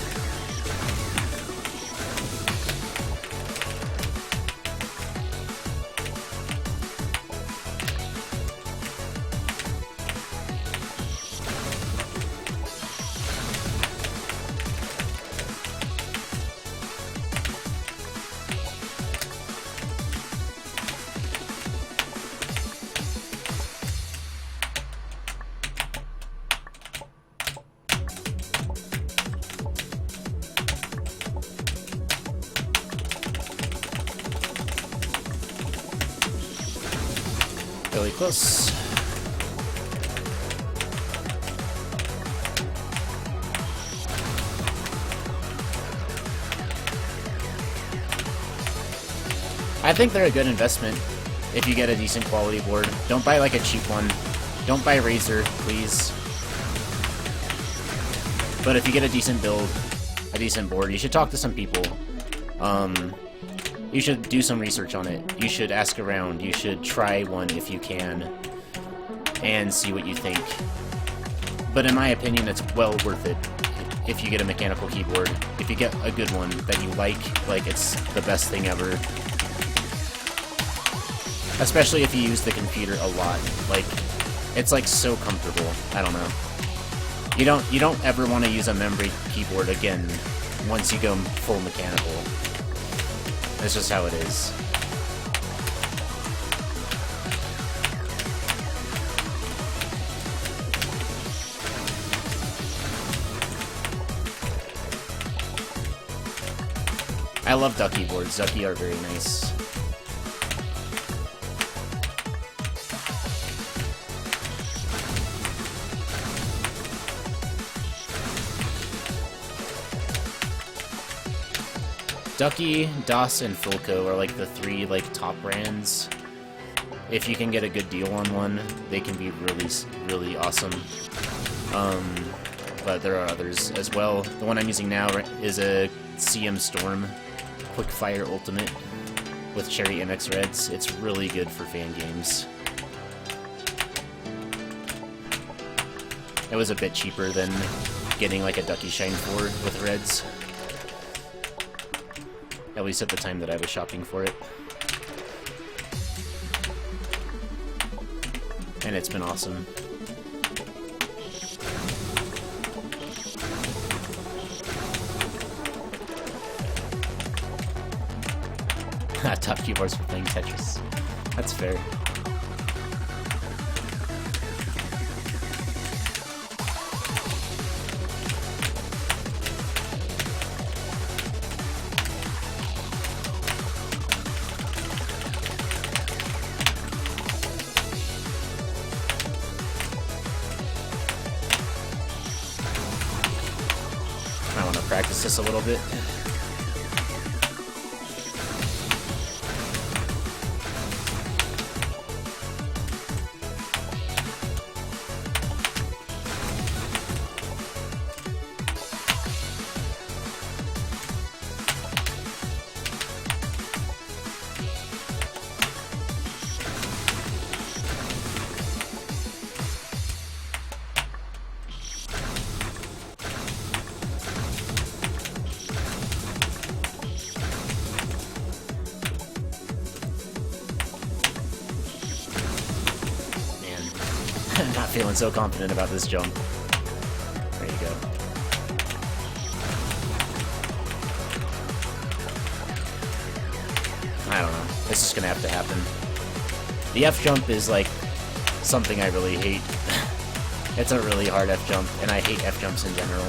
Really close. I think they're a good investment if you get a decent quality board. Don't buy like a cheap one. Don't buy Razer, please. But if you get a decent build, a decent board, you should talk to some people. You should do some research on it. You should ask around. You should try one if you can, and see what you think. But in my opinion, it's well worth it if you get a mechanical keyboard. If you get a good one that you like it's the best thing ever. Especially if you use the computer a lot. It's like so comfortable. I don't know. You don't ever want to use a membrane keyboard again once you go full mechanical. That's just how it is. I love ducky boards. Ducky are very nice. Ducky, DOS, and Philco are like the three top brands. If you can get a good deal on one, they can be really, really awesome. But there are others as well. The one I'm using now is a CM Storm Quickfire Ultimate with Cherry MX Reds. It's really good for fan games. It was a bit cheaper than getting like a Ducky Shine 4 with Reds. At least at the time that I was shopping for it. And it's been awesome. Top keyboards for playing Tetris. That's fair. practice this a little bit. I'm not feeling so confident about this jump. There you go. I don't know. It's just gonna have to happen. The F jump is like something I really hate. It's a really hard F jump, and I hate F jumps in general.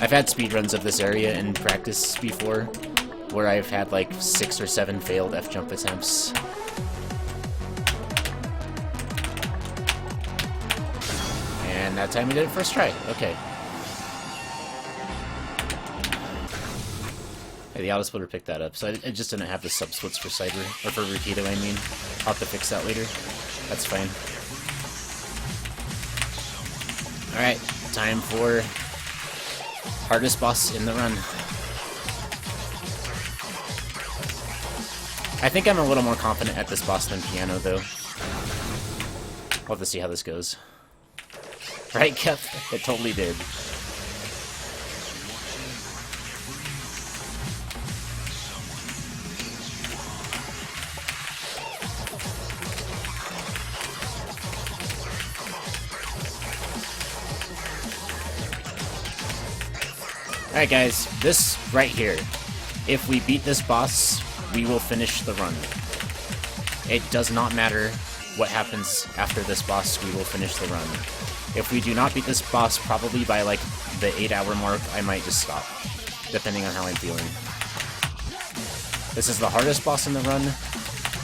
I've had speedruns of this area in practice before, where I've had like 6 or 7 failed F-jump attempts. And that time we did it first try. Okay. Hey, the auto splitter picked that up, so I just didn't have the sub splits for Cyber, or for Rukito, I mean. I'll have to fix that later. That's fine. Alright, time for hardest boss in the run. I think I'm a little more confident at this boss than Piano, though. We'll have to see how this goes. Right, Kep? It totally did. Alright guys, this right here. If we beat this boss, we will finish the run. It does not matter what happens after this boss, we will finish the run. If we do not beat this boss, probably by like the 8-hour mark, I might just stop, depending on how I'm feeling. This is the hardest boss in the run,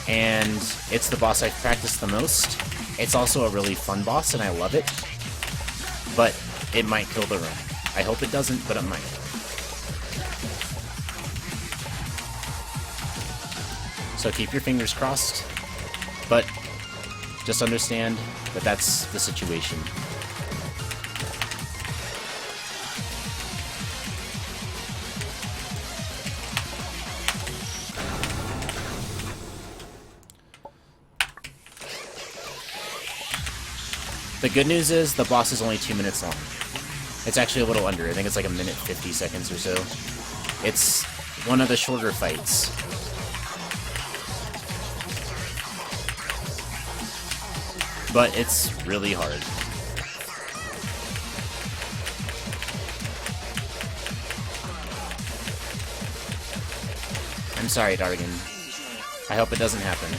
and it's the boss I've practiced the most. It's also a really fun boss, and I love it, but it might kill the run. I hope it doesn't, but it might. So keep your fingers crossed, but just understand that that's the situation. The good news is the boss is only 2 minutes long. It's actually a little under. I think it's like 1minute 50 seconds or so. It's one of the shorter fights. But it's really hard. I'm sorry, Dargan. I hope it doesn't happen.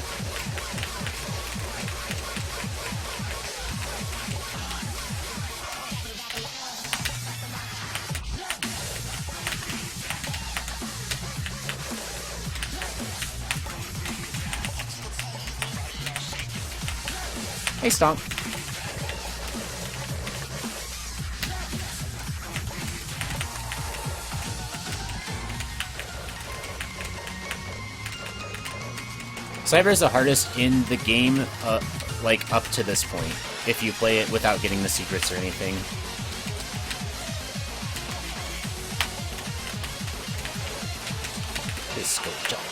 Hey, Stomp. Cyber is the hardest in the game, like, up to this point, if you play it without getting the secrets or anything. Disco jump.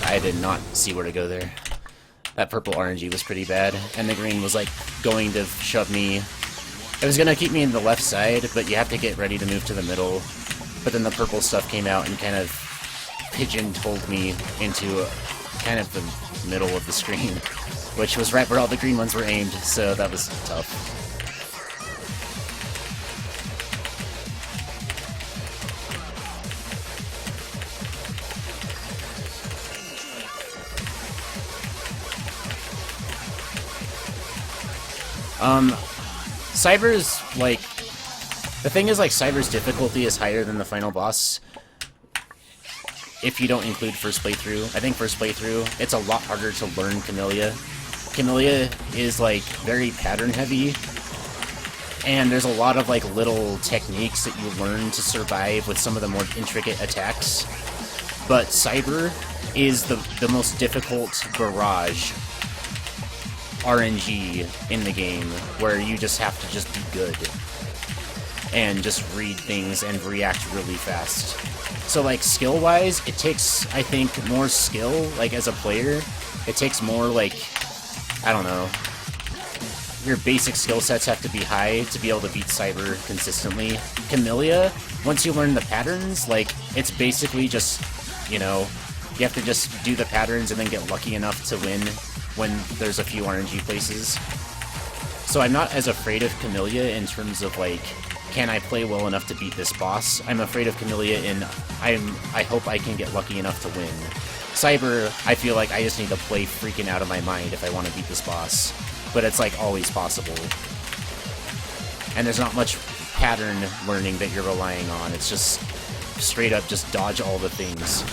I did not see where to go there. That purple RNG was pretty bad, and the green was like going to shove me. It was gonna keep me in the left side, but you have to get ready to move to the middle. But then the purple stuff came out and kind of pigeon-holed me into kind of the middle of the screen. which was right where all the green ones were aimed, so that was tough. Cyber's, like, the thing is, like, Cyber's difficulty is higher than the final boss if you don't include first playthrough. I think first playthrough, it's a lot harder to learn Kamilia. Kamilia is, like, very pattern-heavy, and there's a lot of, like, little techniques that you learn to survive with some of the more intricate attacks. But Cyber is the most difficult barrage RNG in the game, where you just have to just be good and just read things and react really fast. So, like, skill-wise, it takes, I think, more skill, like, as a player. It takes more, like, I don't know, your basic skill sets have to be high to be able to beat Cyber consistently. Kamilia, once you learn the patterns, like, it's basically just, you know, you have to just do the patterns and then get lucky enough to win when there's a few RNG places. So I'm not as afraid of Kamilia in terms of, like, can I play well enough to beat this boss? I'm afraid of Kamilia in I hope I can get lucky enough to win. Cyber, I feel like I just need to play freaking out of my mind if I want to beat this boss. But it's, like, always possible. And there's not much pattern learning that you're relying on. It's just straight up just dodge all the things.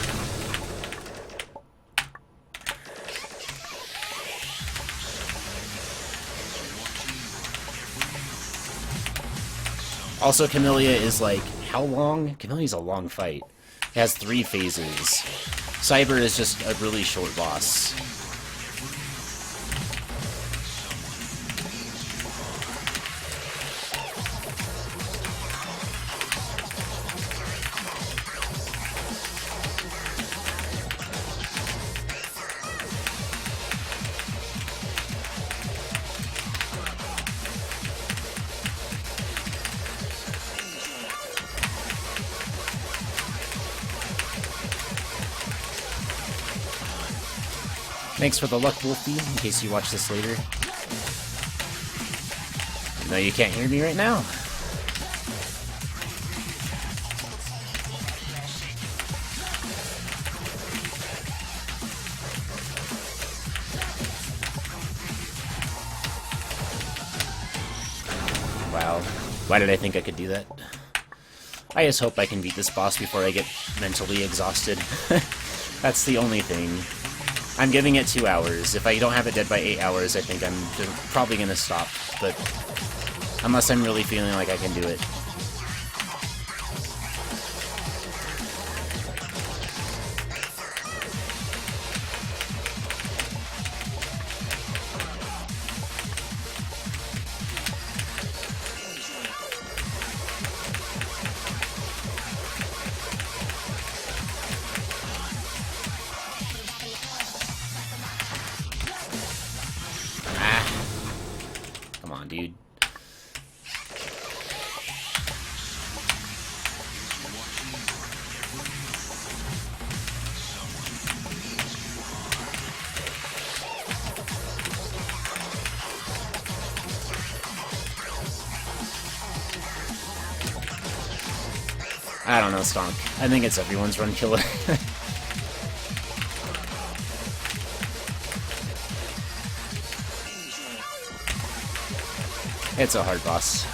Also, Kamilia is, like, how long? Kamilia's a long fight. It has 3 phases. Cyber is just a really short boss. Thanks for the luck, Wolfie, in case you watch this later. No, you can't hear me right now. Wow. Why did I think I could do that? I just hope I can beat this boss before I get mentally exhausted. That's the only thing. I'm giving it 2 hours. If I don't have it dead by 8 hours, I think I'm probably gonna stop. But unless I'm really feeling like I can do it. Dude. I don't know, Stonk. I think it's everyone's run killer. It's a hard boss.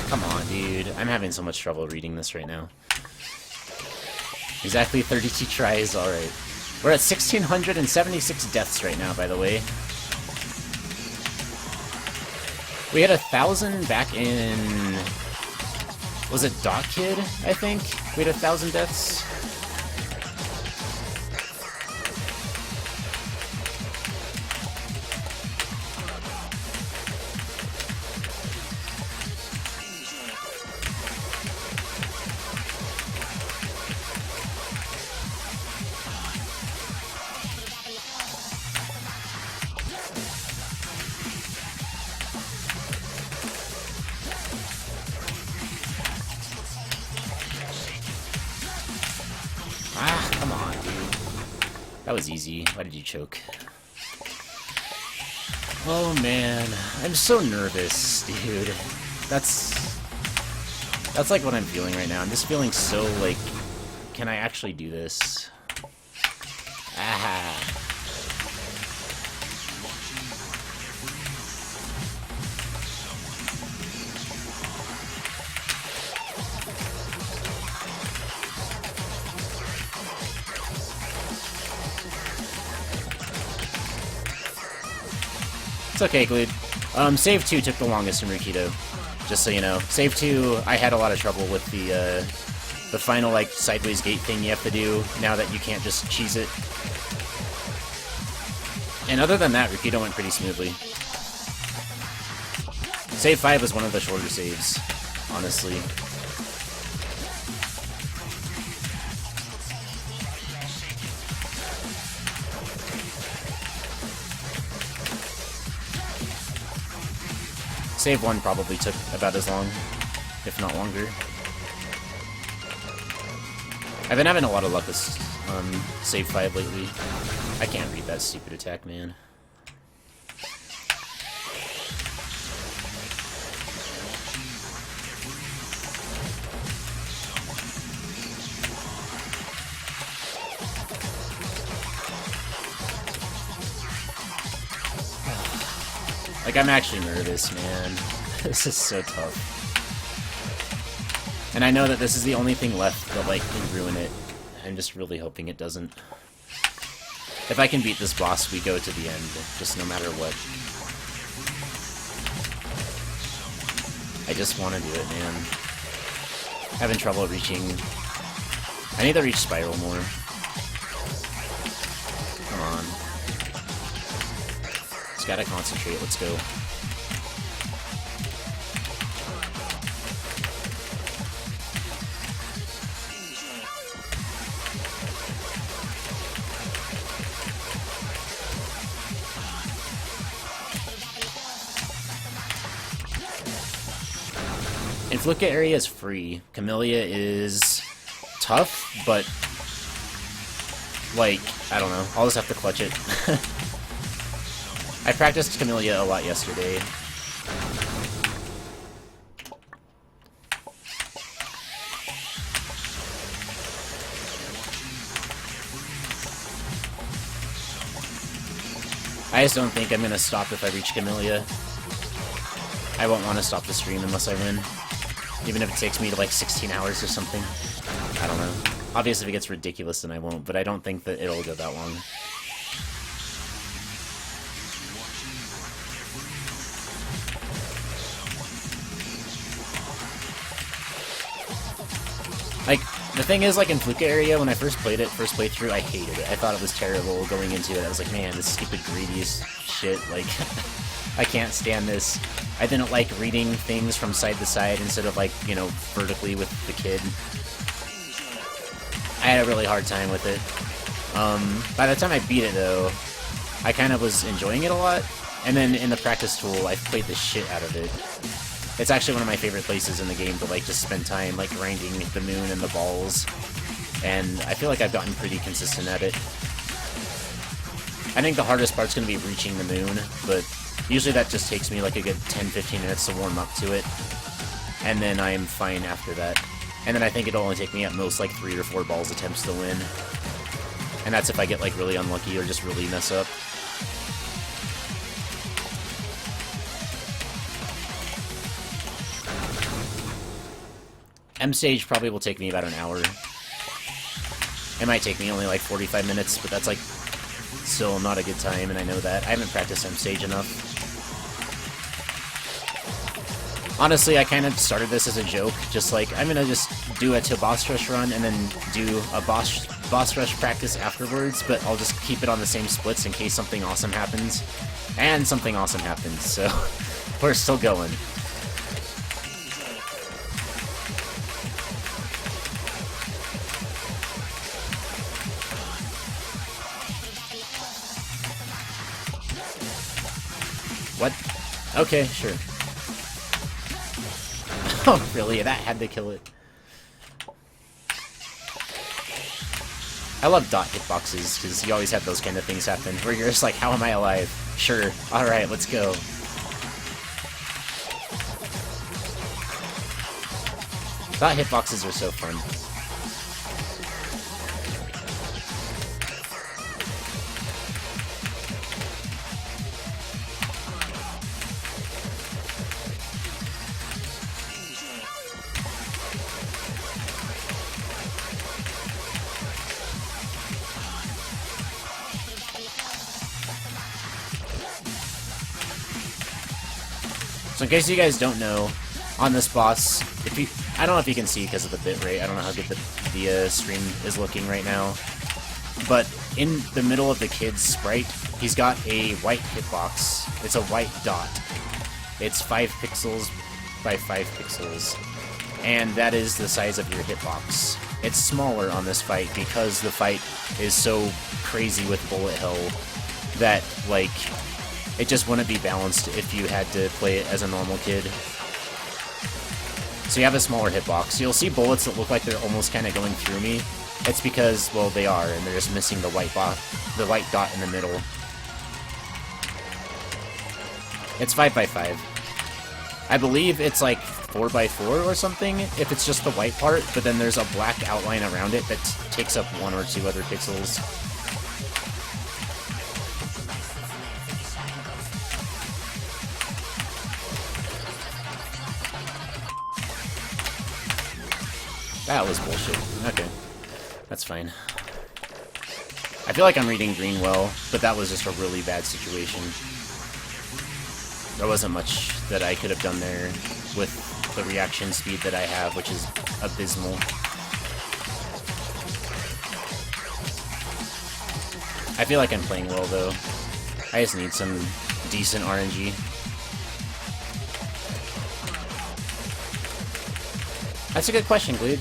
Come on, dude. I'm having so much trouble reading this right now. Exactly 32 tries, alright. We're at 1,676 deaths right now, by the way. We had 1,000 back in... Was it Dot Kid, I think? We had 1,000 deaths? That was easy. Why did you choke? Oh man, I'm so nervous, dude. That's like what I'm feeling right now. I'm just feeling so like, can I actually do this? Ah. It's okay, Glued. Save 2 took the longest in Rukido, just so you know. Save 2, I had a lot of trouble with the final, like, sideways gate thing you have to do, now that you can't just cheese it. And other than that, Rukido went pretty smoothly. Save 5 was one of the shorter saves, honestly. Save 1 probably took about as long, if not longer. I've been having a lot of luck with Save 5 lately. I can't read that stupid attack, man. Like, I'm actually nervous, man. This is so tough. And I know that this is the only thing left that, like, can ruin it. I'm just really hoping it doesn't. If I can beat this boss, we go to the end, just no matter what. I just want to do it, man. Having trouble reaching... I need to reach Spiral more. Come on. Just gotta concentrate, let's go. Influka area is free. Kamilia is tough, but like, I don't know. I'll just have to clutch it. I practiced Kamilia a lot yesterday. I just don't think I'm gonna stop if I reach Kamilia. I won't want to stop the stream unless I win. Even if it takes me to like 16 hours or something. I don't know. Obviously if it gets ridiculous then I won't, but I don't think that it'll go that long. Like, the thing is, like, in Fluka area, when I first played it, first playthrough, I hated it. I thought it was terrible going into it. I was like, man, this stupid greedy shit, like, I can't stand this. I didn't like reading things from side to side instead of, like, you know, vertically with the kid. I had a really hard time with it. By the time I beat it, though, I kind of was enjoying it a lot. And then in the practice tool, I played the shit out of it. It's actually one of my favorite places in the game to, like, just spend time, like, grinding the moon and the balls. And I feel like I've gotten pretty consistent at it. I think the hardest part's going to be reaching the moon, but usually that just takes me, like, a good 10-15 minutes to warm up to it. And then I'm fine after that. And then I think it'll only take me at most, like, 3 or 4 balls attempts to win. And that's if I get, like, really unlucky or just really mess up. M stage probably will take me about an hour. It might take me only like 45 minutes, but that's like still not a good time, and I know that. I haven't practiced M stage enough. Honestly, I kind of started this as a joke, just like, I'm gonna just do a to boss rush run and then do a boss rush practice afterwards, but I'll just keep it on the same splits in case something awesome happens. And something awesome happens, so we're still going. What? Okay, sure. Oh, really? That had to kill it. I love dot hitboxes, because you always have those kind of things happen, where you're just like, how am I alive? Sure, alright, let's go. Dot hitboxes are so fun. So in case you guys don't know, on this boss, I don't know if you can see because of the bitrate, I don't know how good the stream is looking right now, but in the middle of the kid's sprite, he's got a white hitbox. It's a white dot. It's 5 pixels by 5 pixels, and that is the size of your hitbox. It's smaller on this fight because the fight is so crazy with bullet hell that, like, it just wouldn't be balanced if you had to play it as a normal kid. So you have a smaller hitbox. You'll see bullets that look like they're almost kind of going through me. It's because, well, they are, and they're just missing the white dot in the middle. It's 5 by 5. I believe it's like 4 by 4 or something, if it's just the white part, but then there's a black outline around it that takes up 1 or 2 other pixels. That was bullshit. Okay. That's fine. I feel like I'm reading green well, but that was just a really bad situation. There wasn't much that I could have done there with the reaction speed that I have, which is abysmal. I feel like I'm playing well, though. I just need some decent RNG. That's a good question, Glede.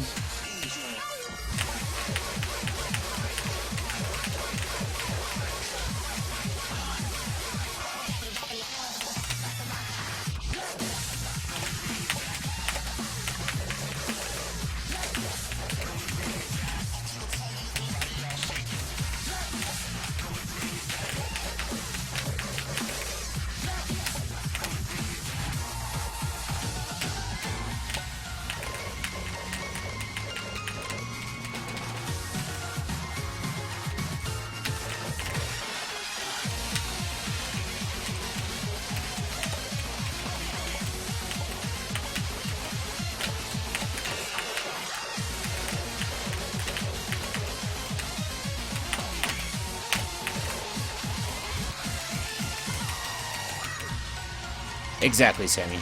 Exactly, Sammy.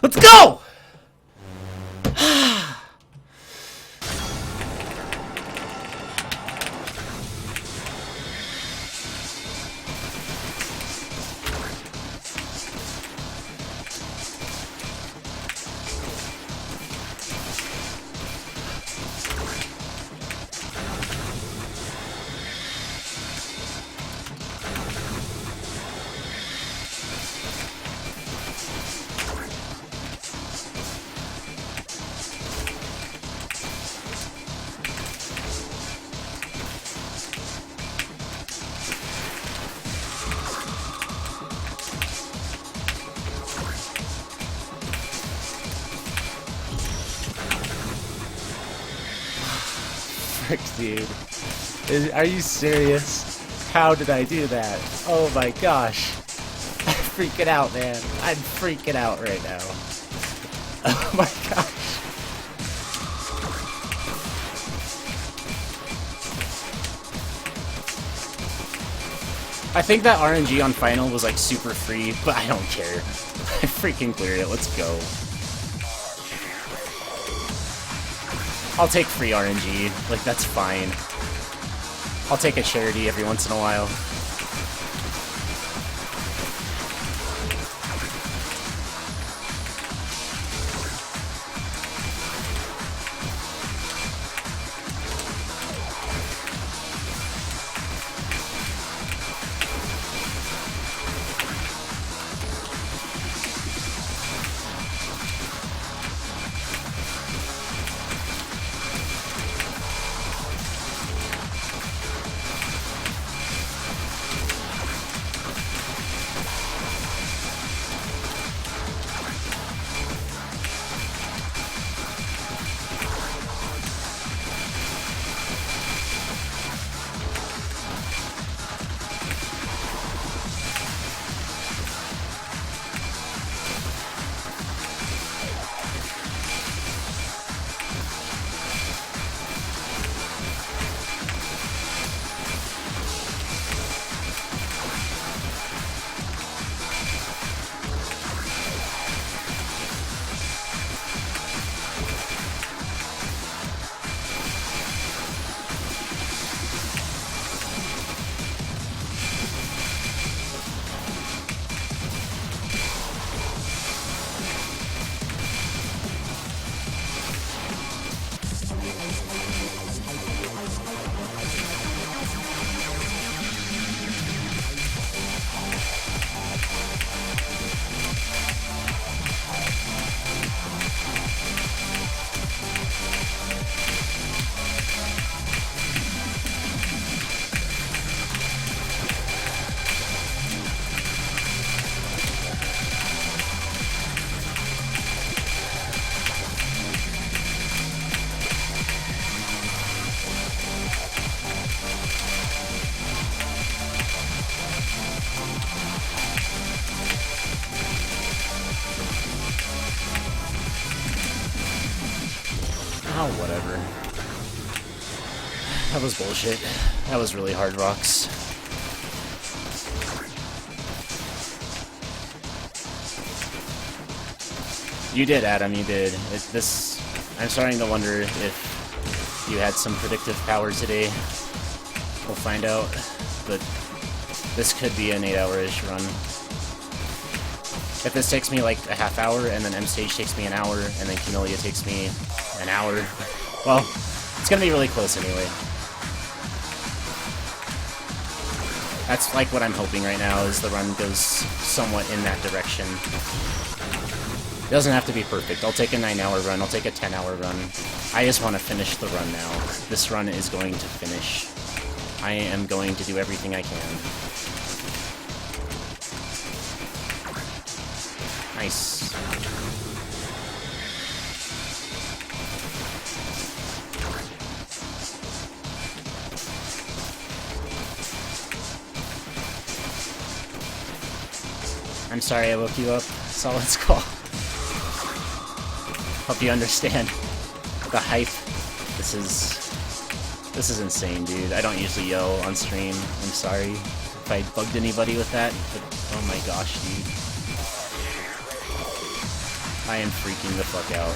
Let's go! Frick, dude. Are you serious? How did I do that? Oh my gosh. I'm freaking out, man. I'm freaking out right now. Oh my gosh. I think that RNG on Final was like super free, but I don't care. I freaking cleared it. Let's go. I'll take free RNG. Like, that's fine. I'll take a charity every once in a while. Oh, whatever. That was bullshit. That was really hard rocks. You did, Adam, you did. I'm starting to wonder if you had some predictive power today. We'll find out. But this could be an 8-hour-ish run. If this takes me like a half hour, and then M stage takes me an hour, and then Kamilia takes me an hour, well, it's gonna be really close anyway. That's like what I'm hoping right now, is the run goes somewhat in that direction. It doesn't have to be perfect. I'll take a 9-hour run, I'll take a 10-hour run. I just want to finish the run now. This run is going to finish. I am going to do everything I can. Nice. I'm sorry I woke you up. Solid Skull. Hope you understand the hype. This is insane, dude. I don't usually yell on stream. I'm sorry if I bugged anybody with that, but oh my gosh, dude. I am freaking the fuck out.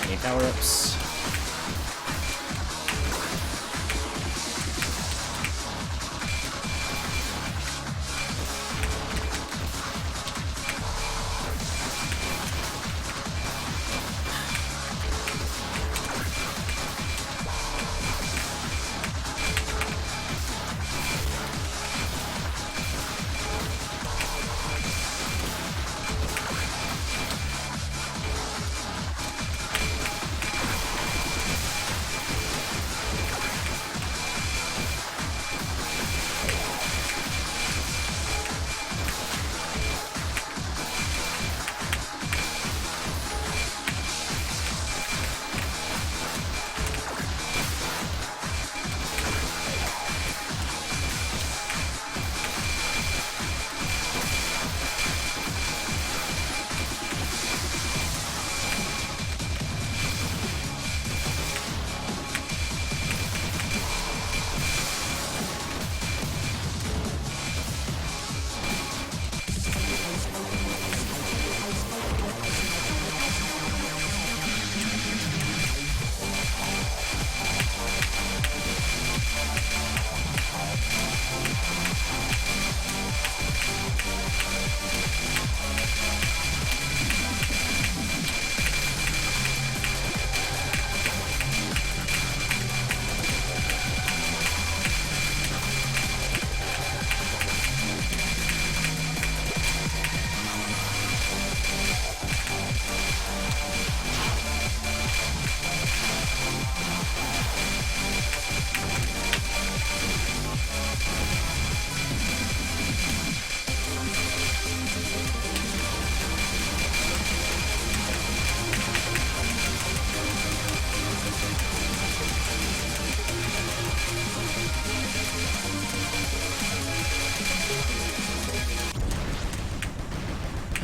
Any power-ups?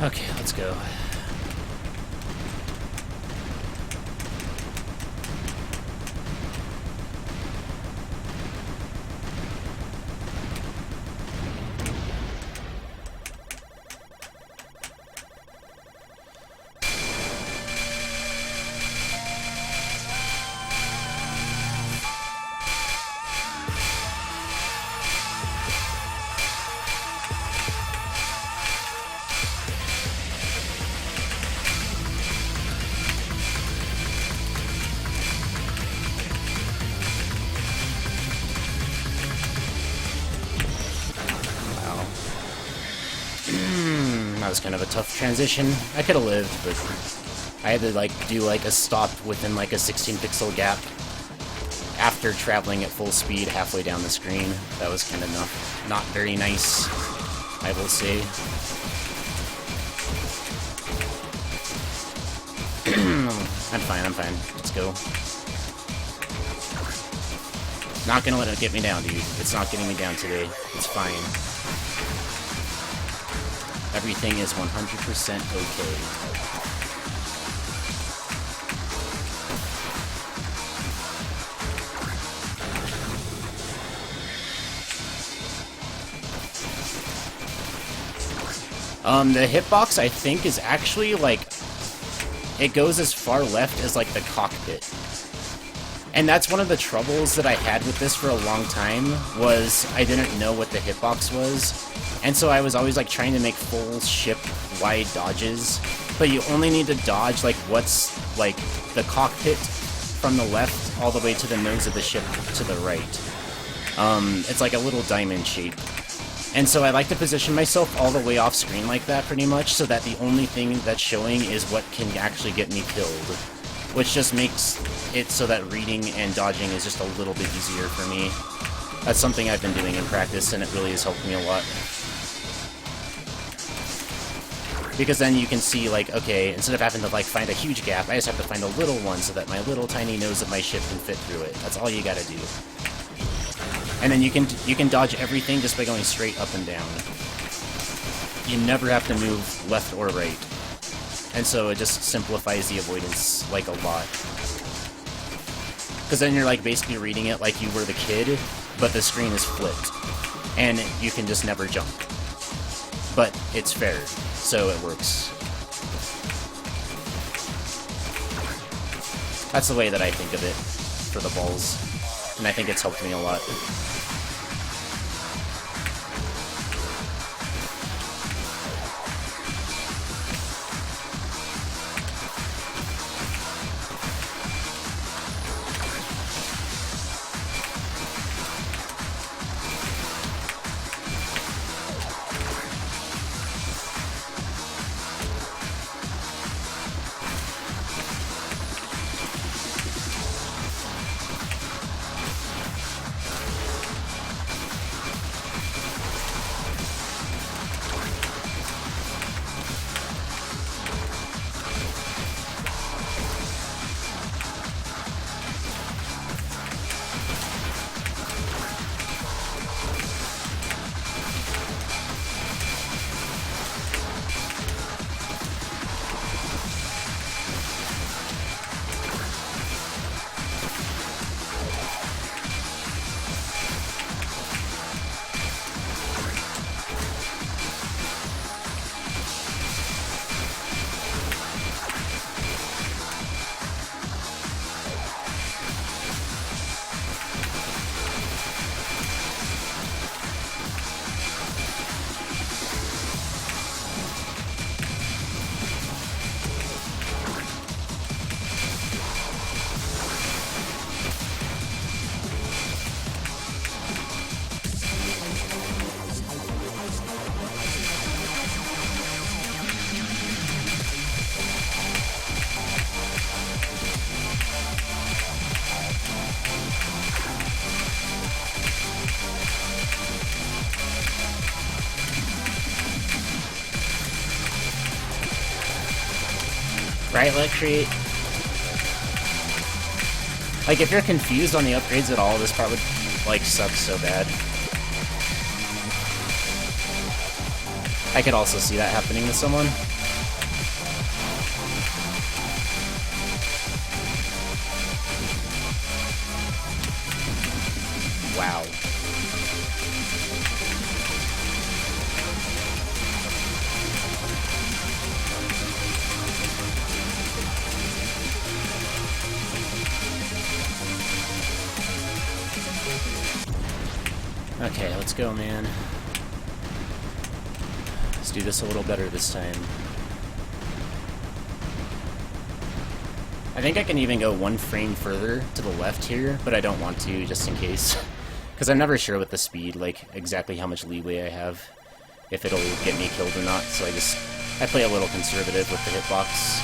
Okay, let's go. That was kind of a tough transition. I could have lived, but I had to like do like a stop within like a 16 pixel gap after traveling at full speed halfway down the screen. That was kind of not very nice, I will say. I'm fine. Let's go. Not gonna let it get me down, dude. It's not getting me down today. It's fine. Everything is 100% okay. The hitbox, I think, is actually, like, it goes as far left as, like, the cockpit. And that's one of the troubles that I had with this for a long time, was I didn't know what the hitbox was. And so I was always, like, trying to make full ship-wide dodges. But you only need to dodge, like, what's, like, the cockpit from the left all the way to the nose of the ship to the right. It's like a little diamond shape. And so I like to position myself all the way off screen like that, pretty much, so that the only thing that's showing is what can actually get me killed. Which just makes it so that reading and dodging is just a little bit easier for me. That's something I've been doing in practice, and it really has helped me a lot. Because then you can see, like, okay, instead of having to, like, find a huge gap, I just have to find a little one so that my little tiny nose of my ship can fit through it. That's all you gotta do. And then you can dodge everything just by going straight up and down. You never have to move left or right. And so it just simplifies the avoidance, like, a lot. Because then you're, like, basically reading it like you were the kid, but the screen is flipped. And you can just never jump. But it's fair, so it works. That's the way that I think of it for the balls. And I think it's helped me a lot. Right, let create. Like, if you're confused on the upgrades at all, this part would, like, suck so bad. I could also see that happening to someone. Wow. Okay, let's go, man. Let's do this a little better this time. I think I can even go one frame further to the left here, but I don't want to, just in case. Because I'm never sure with the speed, like, exactly how much leeway I have, if it'll get me killed or not, so I play a little conservative with the hitbox.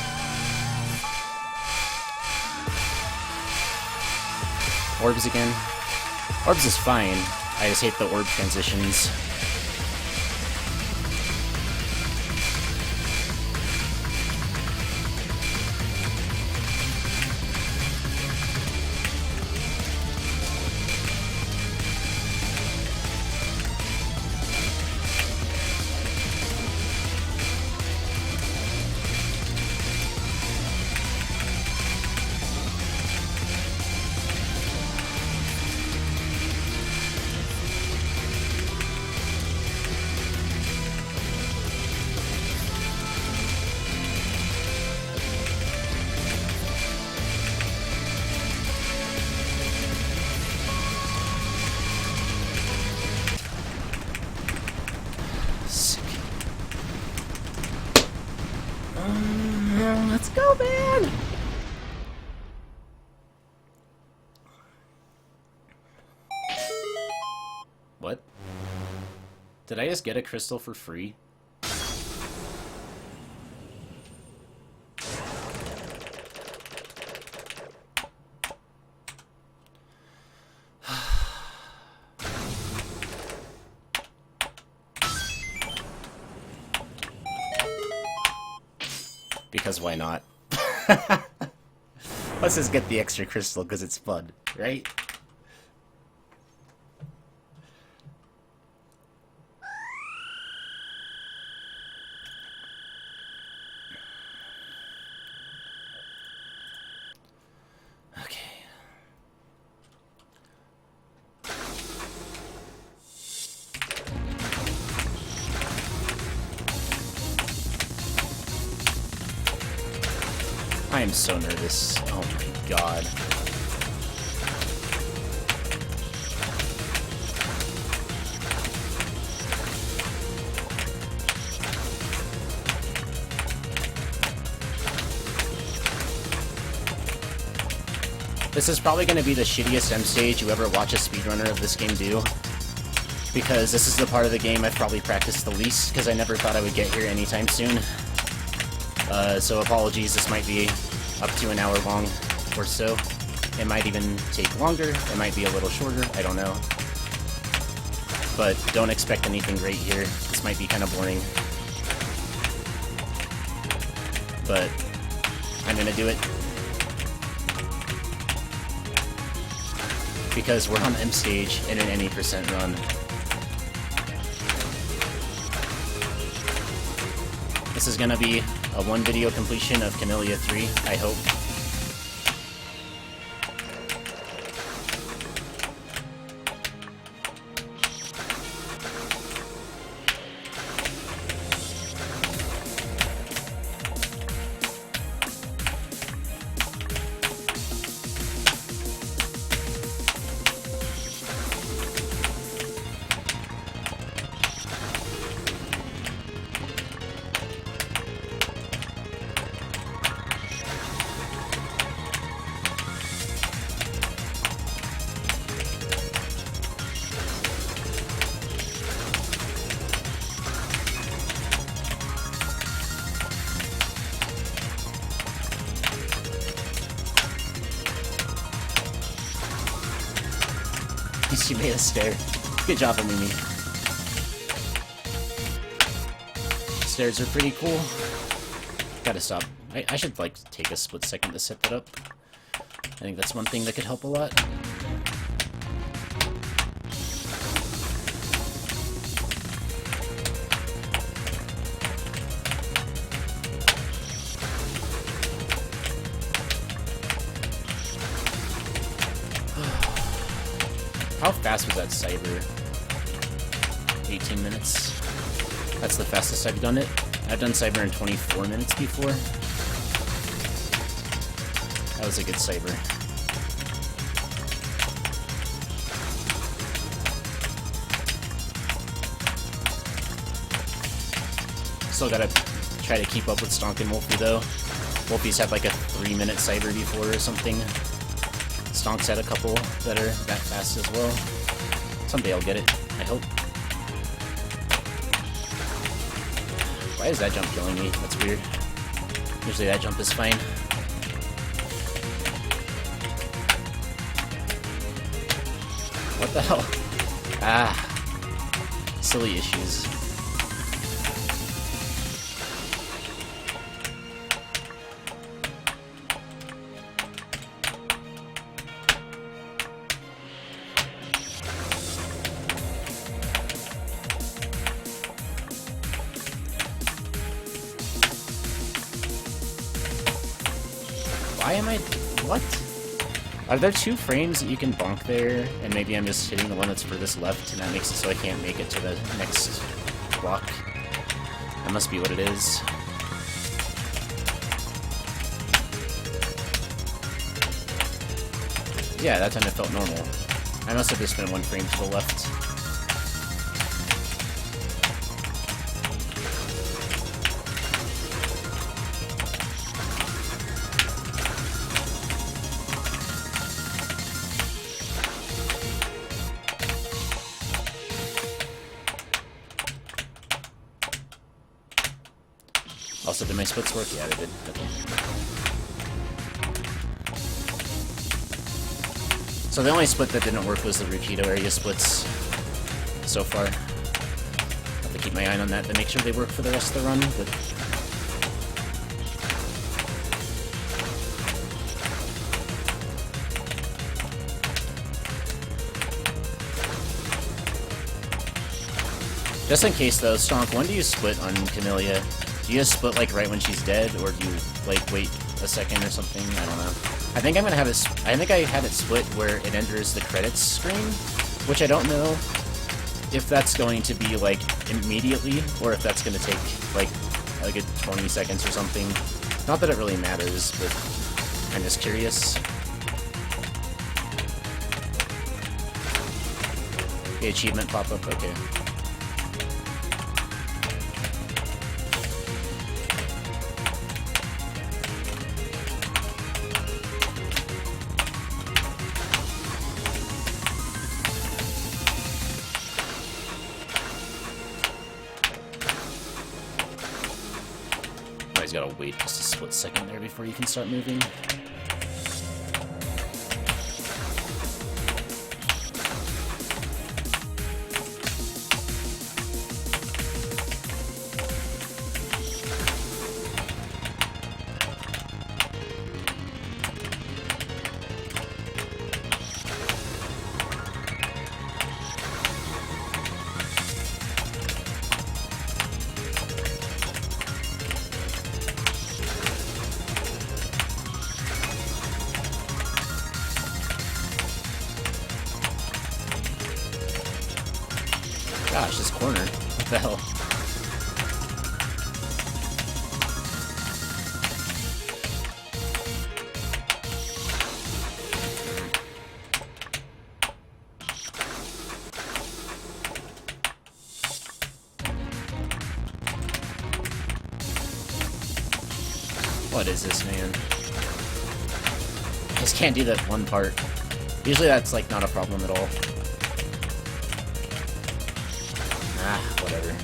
Orbs again. Orbs is fine. I just hate the orb transitions. Let's go, man! What? Did I just get a crystal for free? Because why not? Let's just get the extra crystal because it's fun, right? Okay. I am so nervous. Oh my god. This is probably going to be the shittiest M stage you ever watch a speedrunner of this game do. Because this is the part of the game I've probably practiced the least, because I never thought I would get here anytime soon. So apologies, this might be up to an hour long or so. It might even take longer, it might be a little shorter, I don't know. But don't expect anything great here, this might be kind of boring. But I'm gonna do it. Because we're on M stage in an any percent run. This is gonna be a one video completion of Kamilia 3, I hope. She made a stair. Good job, Mimi. Stairs are pretty cool. Gotta stop. I should, like, take a split second to set that up. I think that's one thing that could help a lot. How fast was that cyber? 18 minutes. That's the fastest I've done it. I've done cyber in 24 minutes before. That was a good cyber. Still gotta try to keep up with Stonk and Wolfie though. Wolfie's had like a 3-minute cyber before or something. Stonk's had a couple that are that fast as well. Someday I'll get it, I hope. Why is that jump killing me? That's weird. Usually that jump is fine. What the hell? Ah. Silly issues. Why am I... what? Are there 2 frames that you can bonk there, and maybe I'm just hitting the one that's furthest left, and that makes it so I can't make it to the next block? That must be what it is. Yeah, that time it felt normal. I must have just been 1 frame to the left. Also, did my splits work? Yeah, they did. Okay. So the only split that didn't work was the Rukito area splits so far. Have to keep my eye on that to make sure they work for the rest of the run, but... just in case though, Stonk, when do you split on Kamilia? Do you just split like right when she's dead, or do you like wait a second or something? I don't know. I think I'm gonna have it. I think I had it split where it enters the credits screen, which I don't know if that's going to be like immediately or if that's gonna take like a good 20 seconds or something. Not that it really matters, but I'm just curious. The achievement pop up. Okay. He's gotta wait just a split second there before you can start moving. Gosh, this corner. What the hell? What is this, man? I just can't do that one part. Usually that's like not a problem at all. Ah, whatever.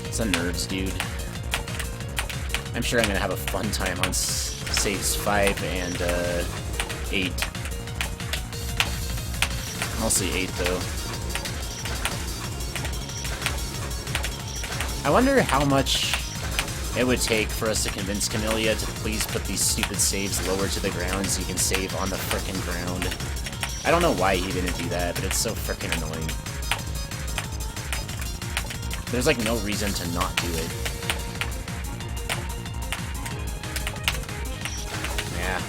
It's a nerves, dude. I'm sure I'm gonna have a fun time on saves 5 and 8. Mostly 8, though. I wonder how much it would take for us to convince Kamilia to please put these stupid saves lower to the ground so you can save on the frickin' ground. I don't know why he didn't do that, but it's so frickin' annoying. There's like no reason to not do it. Yeah.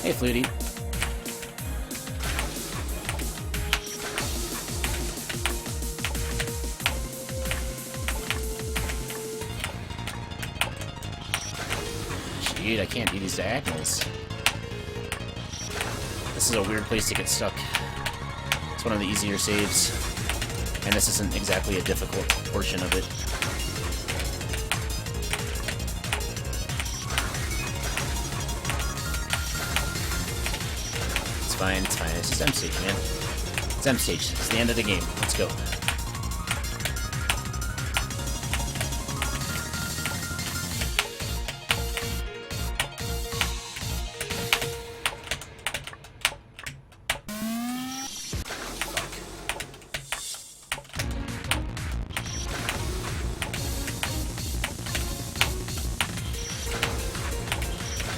Hey, Flutie. Dude, I can't do these diagonals. This is a weird place to get stuck. It's one of the easier saves, and this isn't exactly a difficult portion of it. It's fine, it's fine. It's just M stage, man. It's M stage. It's the end of the game. Let's go.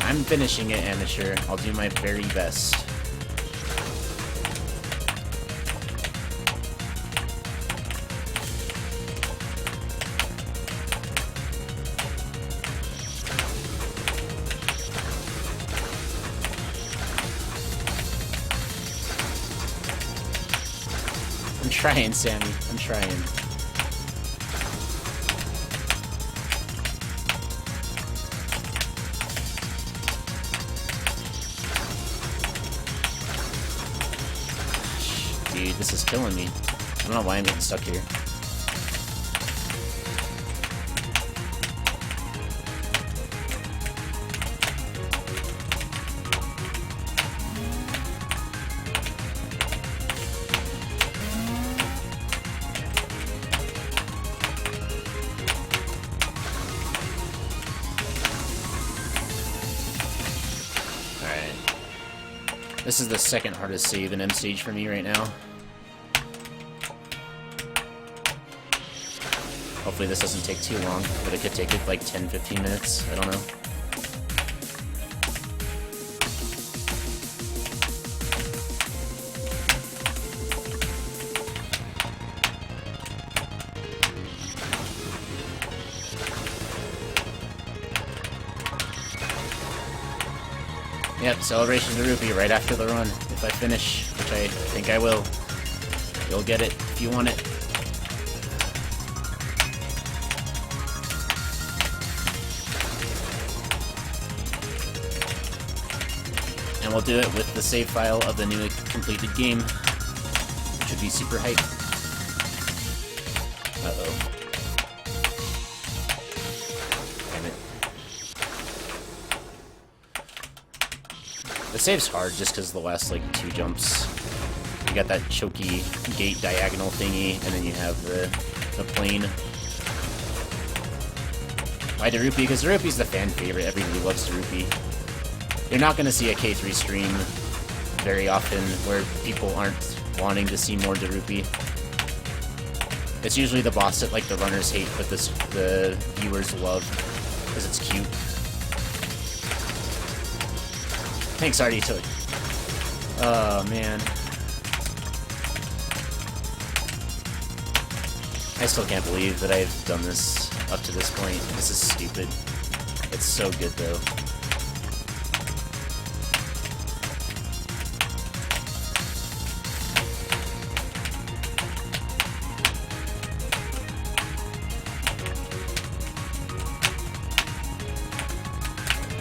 I'm finishing it, amateur. I'll do my very best. I'm trying, Sammy. I'm trying. Dude, this is killing me. I don't know why I'm getting stuck here. Alright. This is the second hardest save in M stage for me right now. Hopefully this doesn't take too long, but it could take it like 10-15 minutes, I don't know. Yep, celebration of the rupee right after the run. If I finish, which I think I will, you'll get it if you want it. And we'll do it with the save file of the newly completed game, which should be super hype. Uh-oh. Damn it. The save's hard just because the last, like, 2 jumps. You got that choky gate diagonal thingy, and then you have the plane. Why the rupee? Because the rupee's the fan favorite. Everybody loves the rupee. You're not going to see a K3 stream very often where people aren't wanting to see more Darupy. It's usually the boss that, like, the runners hate, but the viewers love, because it's cute. Thanks, Artie Toad. Oh, man. I still can't believe that I've done this up to this point. This is stupid. It's so good, though.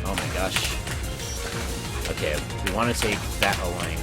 Oh my gosh. Okay, we want to take that line.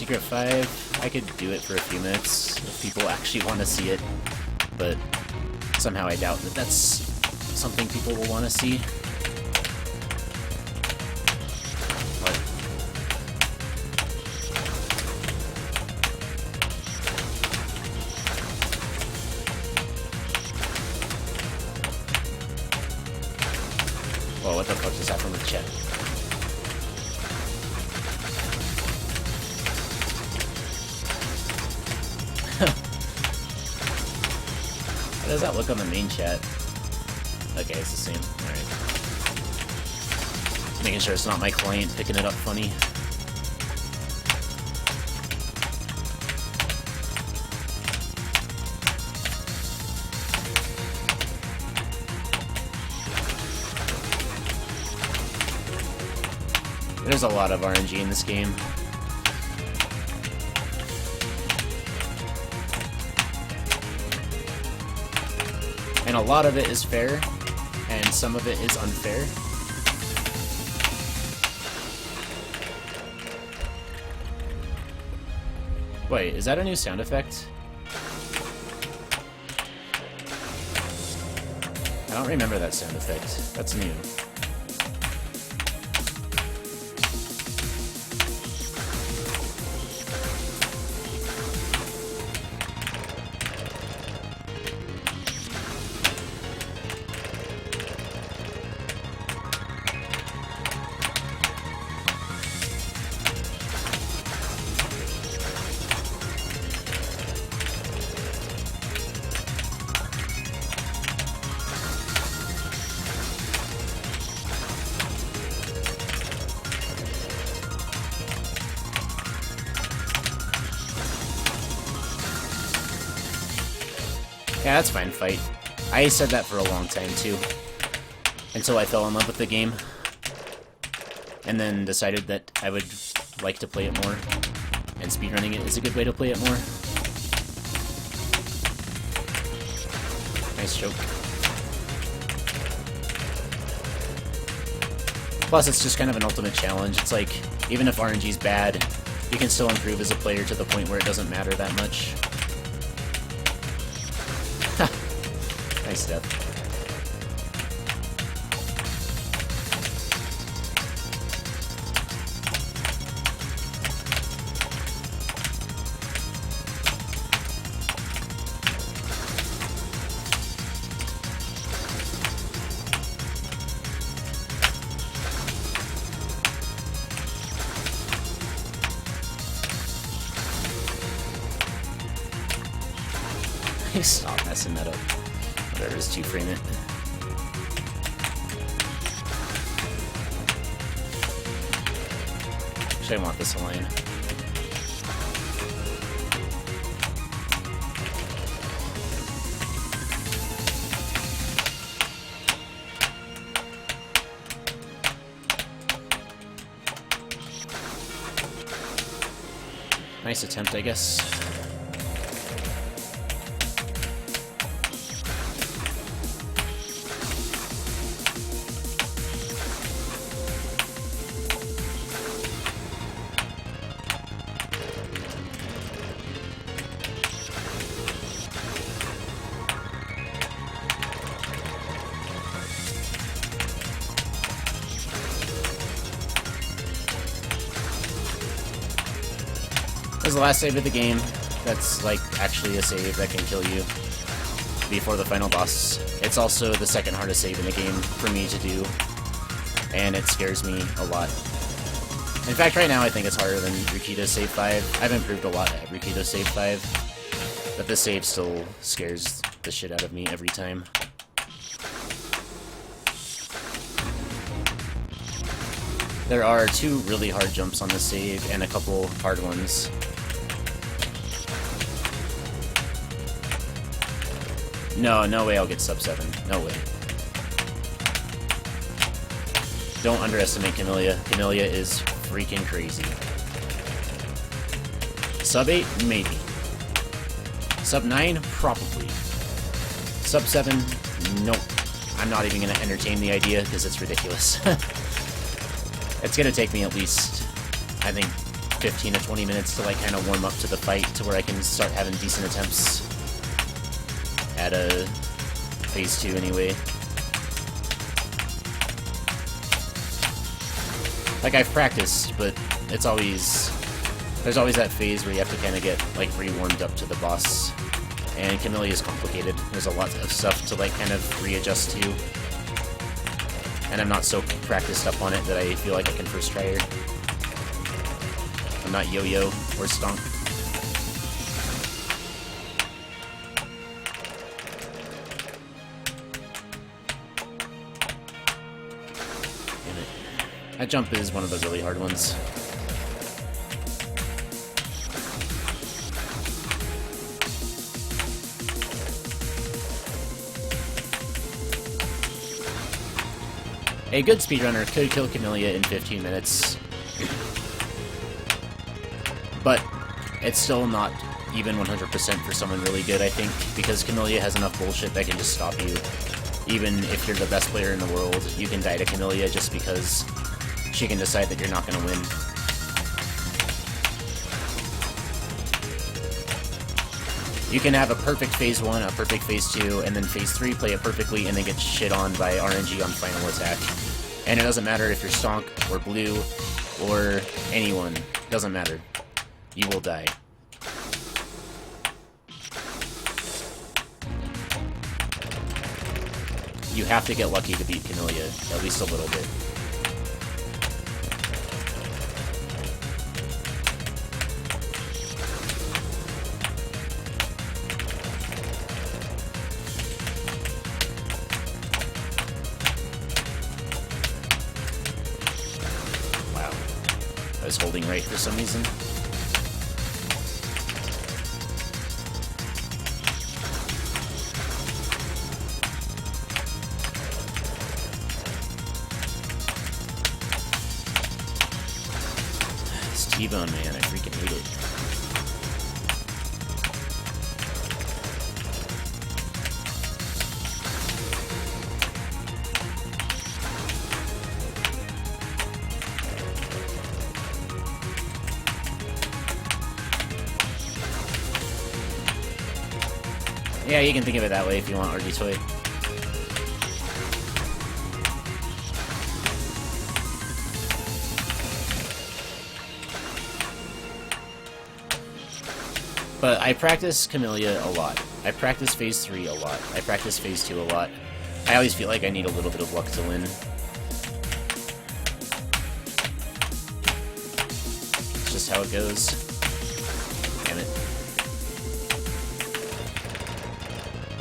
Secret 5, I could do it for a few minutes if people actually want to see it, but somehow I doubt that that's something people will want to see. What? Whoa, what the fuck just happened with chat? How does that look on the main chat? Okay, it's the same. Alright. Making sure it's not my client picking it up funny. There's a lot of RNG in this game. And a lot of it is fair, and some of it is unfair. Wait, is that a new sound effect? I don't remember that sound effect. That's new. Yeah, that's fine, fight. I said that for a long time, too. Until I fell in love with the game. And then decided that I would like to play it more. And speedrunning it is a good way to play it more. Nice choke. Plus, it's just kind of an ultimate challenge. It's like, even if RNG's bad, you can still improve as a player to the point where it doesn't matter that much. Nice stuff. Stop messing that up. Whatever, just two-frame it. Actually, I want this line. Nice attempt, I guess. This is the last save of the game. That's, like, actually a save that can kill you before the final boss. It's also the second hardest save in the game for me to do, and it scares me a lot. In fact, right now I think it's harder than Rikito's Save 5. I've improved a lot at Rikito's Save 5, but this save still scares the shit out of me every time. There are 2 really hard jumps on this save, and a couple hard ones. No way I'll get sub 7. No way. Don't underestimate Kamilia. Kamilia is freaking crazy. Sub 8? Maybe. Sub 9? Probably. Sub 7? Nope. I'm not even going to entertain the idea because it's ridiculous. It's going to take me at least, I think, 15 to 20 minutes to like kind of warm up to the fight to where I can start having decent attempts at a phase 2 anyway. Like, I've practiced, but it's always... There's always that phase where you have to kind of get, like, re-warmed up to the boss. And Kamilia is complicated. There's a lot of stuff to, like, kind of readjust to. And I'm not so practiced up on it that I feel like I can first try her. I'm not Yo-Yo or Stomp. That jump is one of the really hard ones. A good speedrunner could kill Kamilia in 15 minutes. But it's still not even 100% for someone really good, I think, because Kamilia has enough bullshit that can just stop you. Even if you're the best player in the world, you can die to Kamilia just because she can decide that you're not going to win. You can have a perfect phase 1, a perfect phase 2, and then phase 3 play it perfectly and then get shit on by RNG on final attack. And it doesn't matter if you're Stonk or Blue or anyone. It doesn't matter. You will die. You have to get lucky to beat Kamilia, at least a little bit. I was holding right for some reason. This T-bone, man, I freaking hate it. Yeah, you can think of it that way if you want, RG Toy. But I practice Kamilia a lot. I practice phase 3 a lot. I practice phase 2 a lot. I always feel like I need a little bit of luck to win. It's just how it goes. Damn it.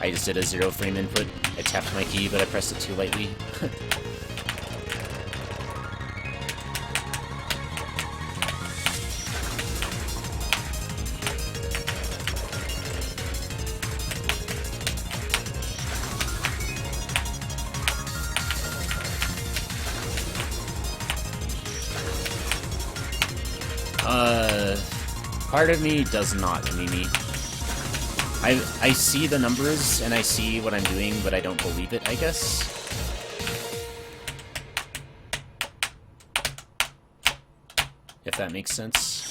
I just did a 0 frame input. I tapped my key, but I pressed it too lightly. Part of me does not, Mimi. I see the numbers, and I see what I'm doing, but I don't believe it, I guess. If that makes sense.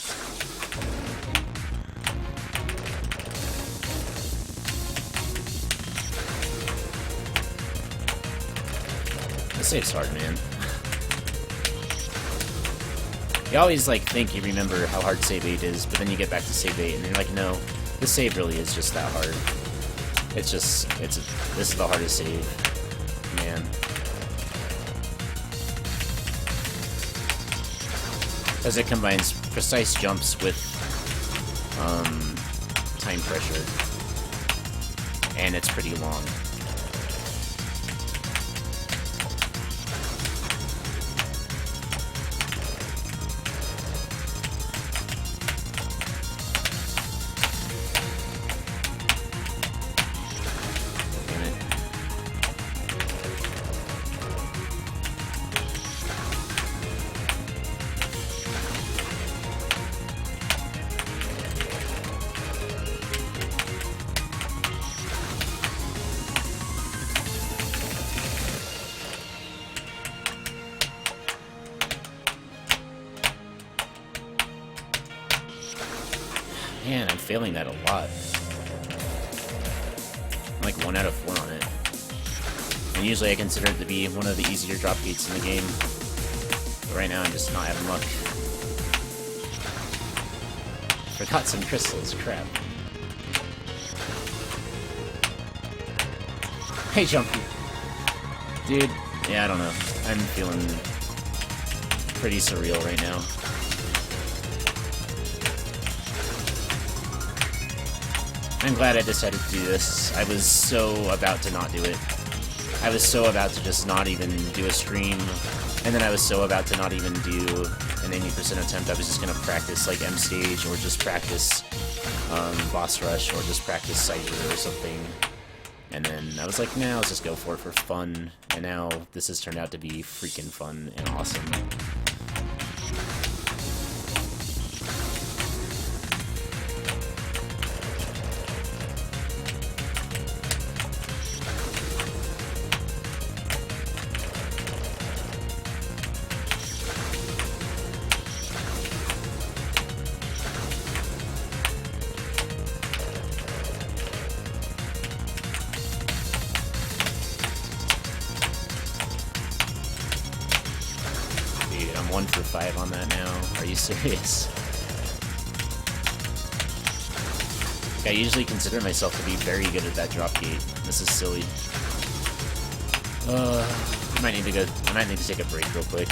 This save's hard, man. You always, like, think you remember how hard save 8 is, but then you get back to save 8, and you're like, no. This save really is just that hard. It's just, this is the hardest save. Man. Because it combines precise jumps with, time pressure. And it's pretty long. failing that a lot. I'm like 1 out of 4 on it. And usually I consider it to be one of the easier drop gates in the game. But right now I'm just not having luck. Forgot some crystals, crap. Hey, Jumpy. Dude, yeah, I don't know. I'm feeling pretty surreal right now. I'm glad I decided to do this. I was so about to not do it. I was so about to just not even do a stream, and then I was so about to not even do an 80% attempt. I was just gonna practice like M stage, or just practice boss rush, or just practice Cypher or something. And then I was like, nah, let's just go for it for fun. And now this has turned out to be freaking fun and awesome. Dude, I'm 1 for 5 on that now. Are you serious? I usually consider myself to be very good at that drop gate. This is silly. I might need to take a break real quick.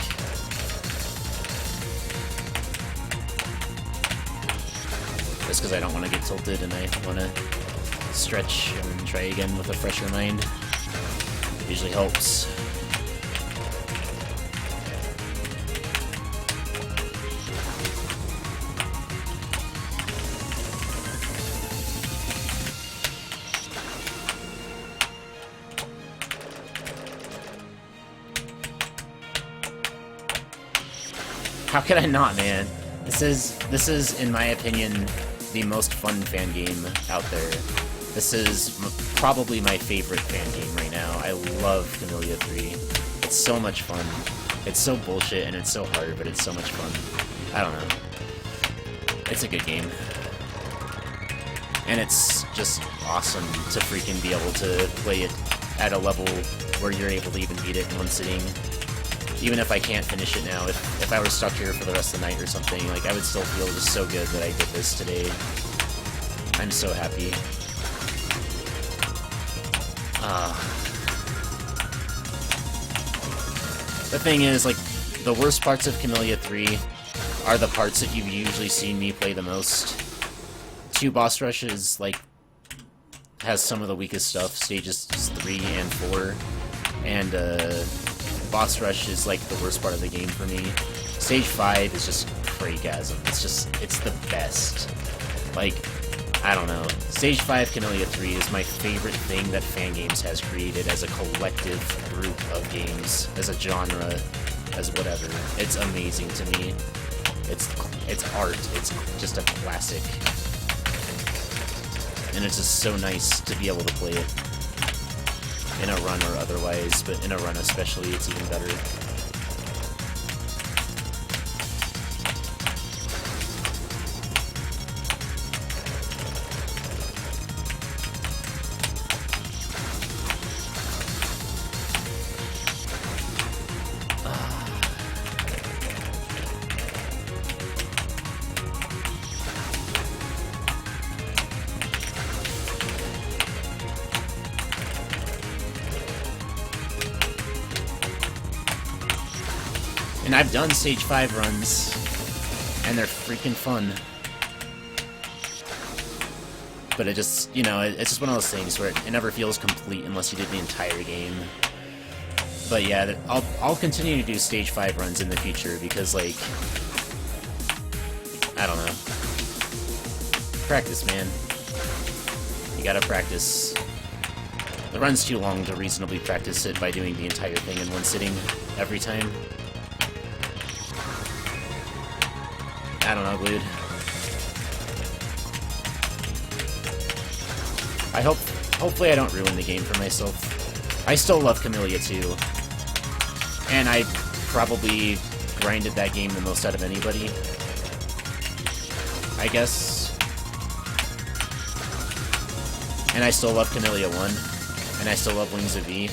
Just because I don't want to get tilted and I want to stretch and try again with a fresher mind. Usually helps. How could I not, man? This is, in my opinion, the most fun fan game out there. This is probably my favorite fan game right now. I love Kamilia 3. It's so much fun. It's so bullshit and it's so hard, but it's so much fun. I don't know. It's a good game. And it's just awesome to freaking be able to play it at a level where you're able to even beat it in one sitting. Even if I can't finish it now, if I were stuck here for the rest of the night or something, like, I would still feel just so good that I did this today. I'm so happy. The thing is, like, the worst parts of Kamilia 3 are the parts that you've usually seen me play the most. 2 boss rushes, like, has some of the weakest stuff, stages 3 and 4, and, boss rush is like the worst part of the game for me. Stage 5 is just Kreygasm. It's the best. Like, I don't know. Stage 5 Kamilia 3 is my favorite thing that fan games has created as a collective group of games, as a genre, as whatever. It's amazing to me. It's art. It's just a classic. And it's just so nice to be able to play it. In a run or otherwise, but in a run especially, it's even better. And I've done Stage 5 runs, and they're freaking fun. But it just, you know, it's just one of those things where it never feels complete unless you did the entire game. But yeah, I'll continue to do Stage 5 runs in the future because, like, I don't know. Practice, man. You gotta practice. The run's too long to reasonably practice it by doing the entire thing in one sitting every time. I don't know, dude. Hopefully I don't ruin the game for myself. I still love Kamilia too. And I probably grinded that game the most out of anybody. I guess. And I still love Kamilia 1, and I still love Wings of V.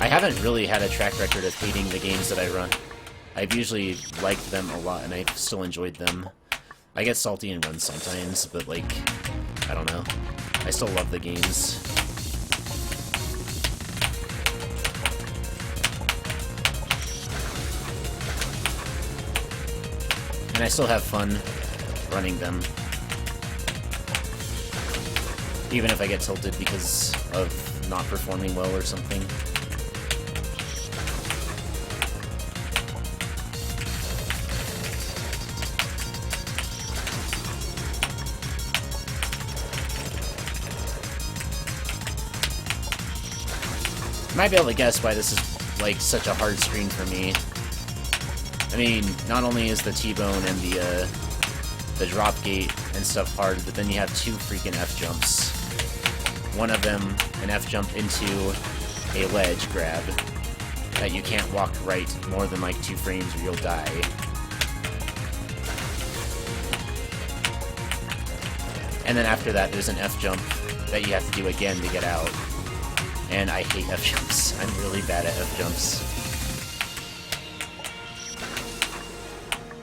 I haven't really had a track record of hating the games that I run. I've usually liked them a lot, and I've still enjoyed them. I get salty in runs sometimes, but, like, I don't know. I still love the games. And I still have fun running them. Even if I get tilted because of not performing well or something. You might be able to guess why this is, like, such a hard screen for me. I mean, not only is the T-bone and the drop gate and stuff hard, but then you have two freaking F-jumps. One of them, an F-jump into a ledge grab that you can't walk right more than, like, 2 frames or you'll die. And then after that, there's an F-jump that you have to do again to get out. And I hate F-jumps. I'm really bad at F-jumps.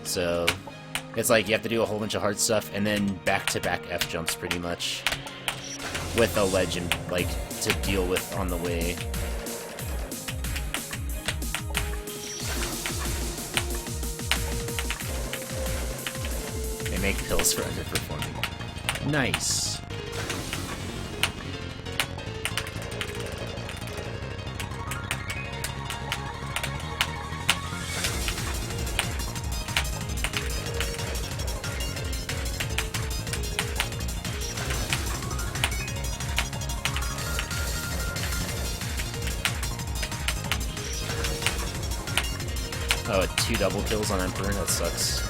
So, it's like you have to do a whole bunch of hard stuff, and then back-to-back F-jumps, pretty much. With a ledge, and, like, to deal with on the way. They make pills for underperforming. Nice. Oh, 2 double kills on Emperor? That sucks.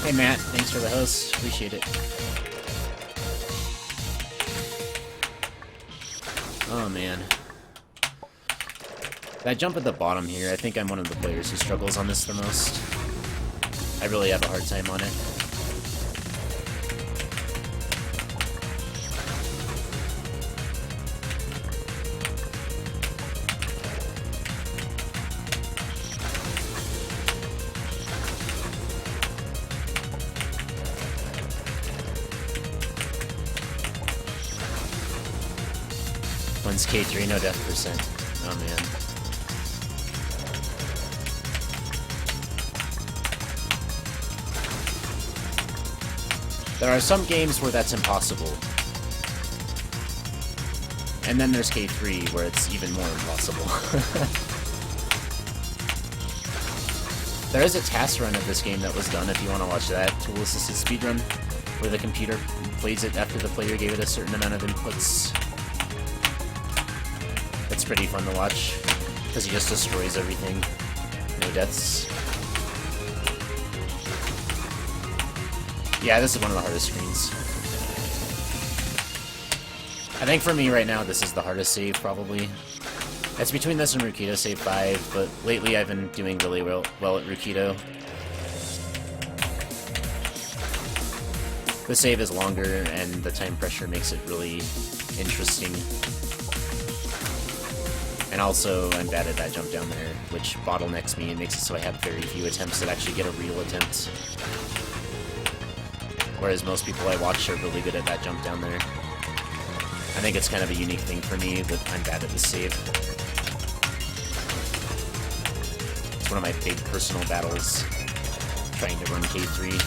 Hey Matt, thanks for the host. Appreciate it. Oh man. That jump at the bottom here, I think I'm one of the players who struggles on this the most. I really have a hard time on it. One's K3, no death percent. Oh man. There are some games where that's impossible. And then there's K3, where it's even more impossible. There is a task run of this game that was done, if you want to watch that. Tool-assisted speedrun, where the computer plays it after the player gave it a certain amount of inputs. It's pretty fun to watch, because he just destroys everything. No deaths. Yeah, this is one of the hardest screens. I think for me right now, this is the hardest save, probably. It's between this and Rukido Save 5, but lately I've been doing really well at Rukido. The save is longer, and the time pressure makes it really interesting. And also, I'm bad at that jump down there, which bottlenecks me and makes it so I have very few attempts that actually get a real attempt. Whereas most people I watch are really good at that jump down there. I think it's kind of a unique thing for me, but I'm bad at the save. It's one of my big personal battles, trying to run K3.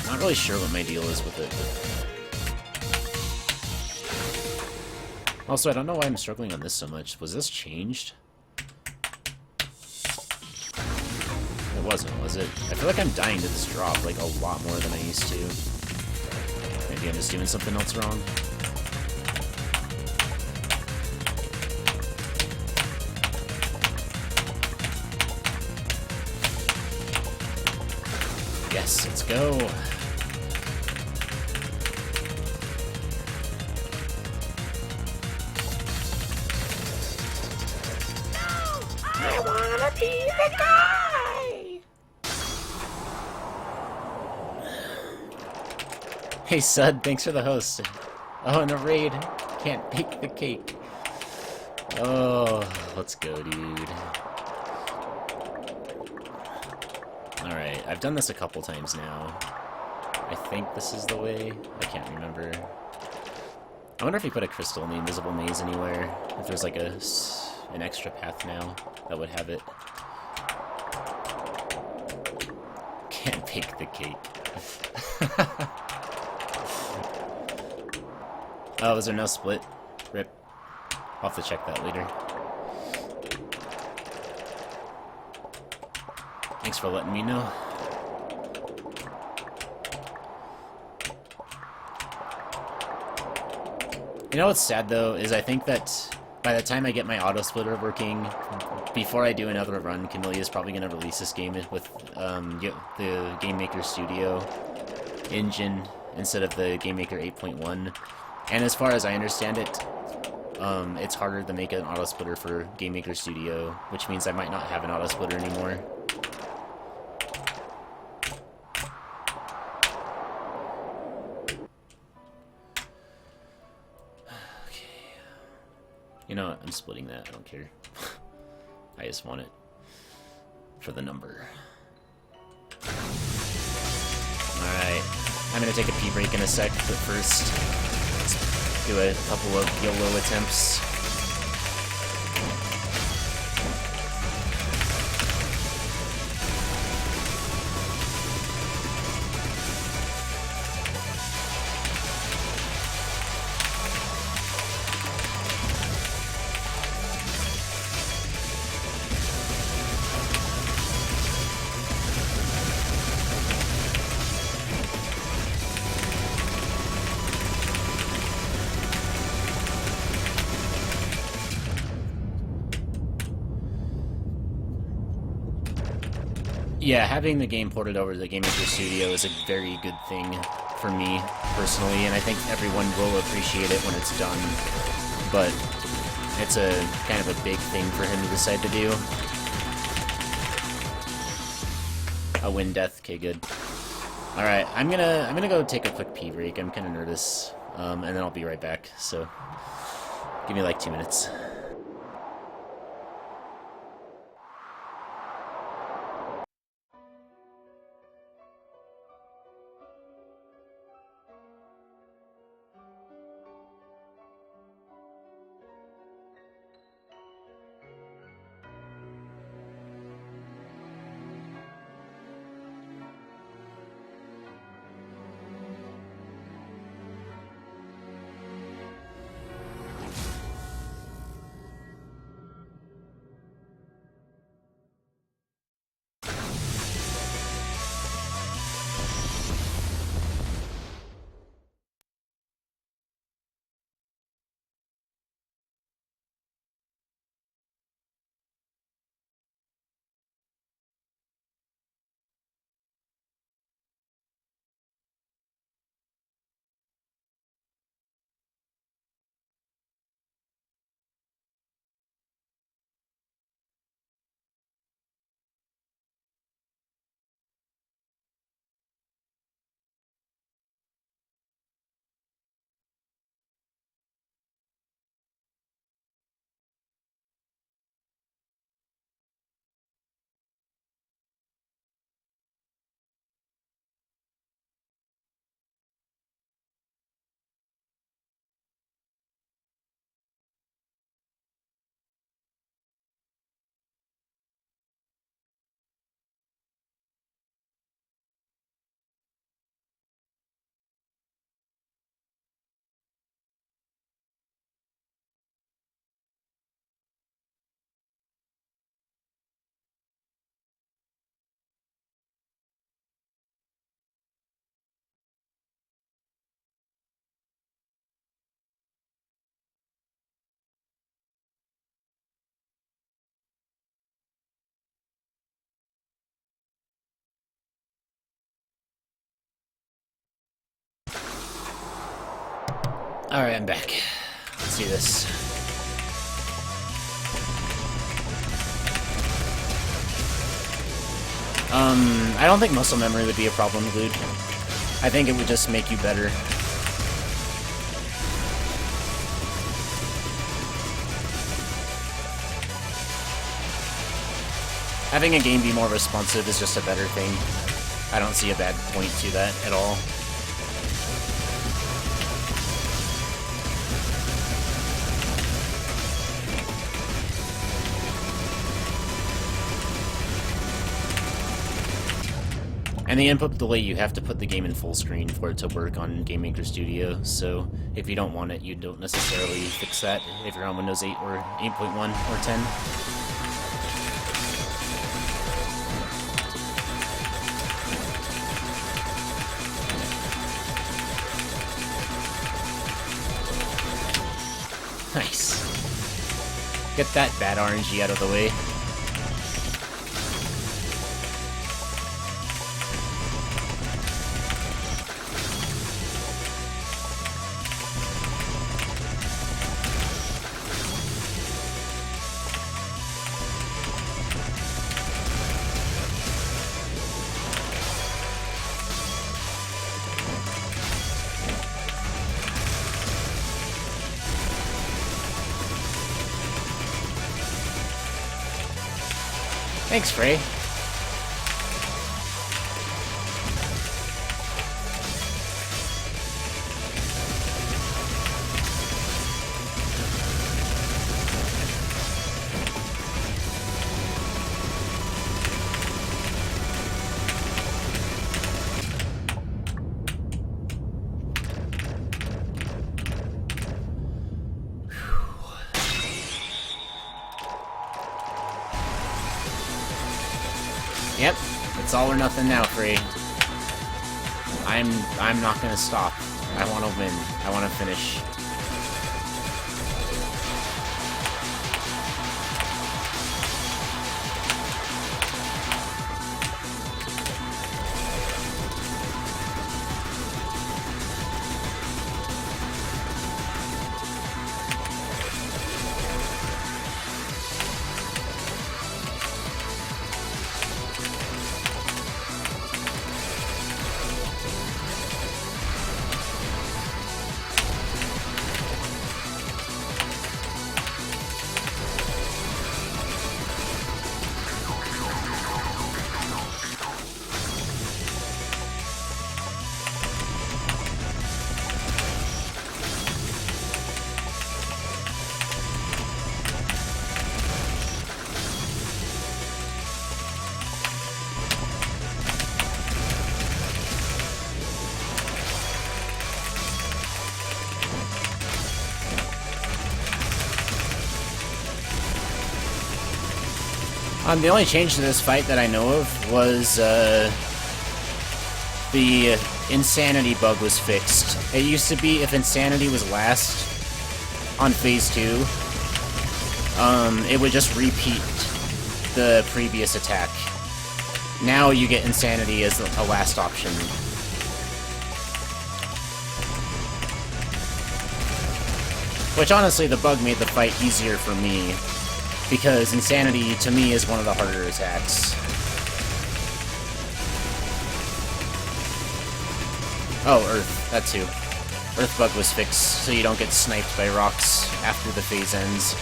Not really sure what my deal is with it. But... Also, I don't know why I'm struggling on this so much. Was this changed? It wasn't, was it? I feel like I'm dying to this drop, like, a lot more than I used to. Maybe I'm just doing something else wrong. Yes, let's go! Hey Sud, thanks for the host. Oh, and a raid. Can't bake the cake. Oh, let's go, dude. Alright, I've done this a couple times now. I think this is the way. I can't remember. I wonder if we put a crystal in the invisible maze anywhere. If there's like an extra path now that would have it. Can't bake the cake. Oh, is there no split? Rip. I'll have to check that later. Thanks for letting me know. You know what's sad though, is I think that by the time I get my auto splitter working, before I do another run, Kamilia is probably going to release this game with the Game Maker Studio engine instead of the Game Maker 8.1. And as far as I understand it, it's harder to make an auto splitter for Game Maker Studio, which means I might not have an auto splitter anymore. You know what? I'm splitting that. I don't care. I just want it for the number. Alright. I'm gonna take a pee break in a sec, but first, let's do a couple of YOLO attempts. Yeah, having the game ported over to the Game Maker Studio is a very good thing for me, personally, and I think everyone will appreciate it when it's done, but it's a kind of a big thing for him to decide to do. A win death, okay, good. Alright, I'm gonna go take a quick pee break, I'm kinda nervous, and then I'll be right back, so give me like 2 minutes. Alright, I'm back. Let's do this. I don't think muscle memory would be a problem, dude. I think it would just make you better. Having a game be more responsive is just a better thing. I don't see a bad point to that at all. And the input delay, you have to put the game in full screen for it to work on Game Maker Studio, so if you don't want it, you don't necessarily fix that if you're on Windows 8 or 8.1 or 10. Nice. Get that bad RNG out of the way. Thanks, Frey. Yep, it's all or nothing now, Frey. I'm not gonna stop. I want to win. I want to finish. The only change to this fight that I know of was the insanity bug was fixed. It used to be if insanity was last on phase 2, it would just repeat the previous attack. Now you get insanity as a last option. Which honestly, the bug made the fight easier for me, because insanity to me is one of the harder attacks. Oh, Earth, that too. Earth bug was fixed, so you don't get sniped by rocks after the phase ends.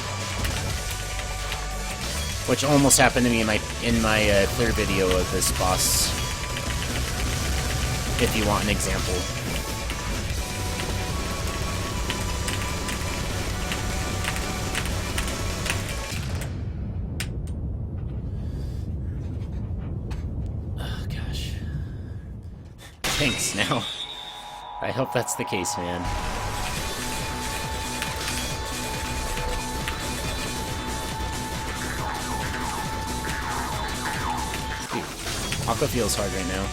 Which almost happened to me in my clear video of this boss, if you want an example. Oh, gosh. Thanks, now. I hope that's the case, man. Dude, Aqua feels hard right now.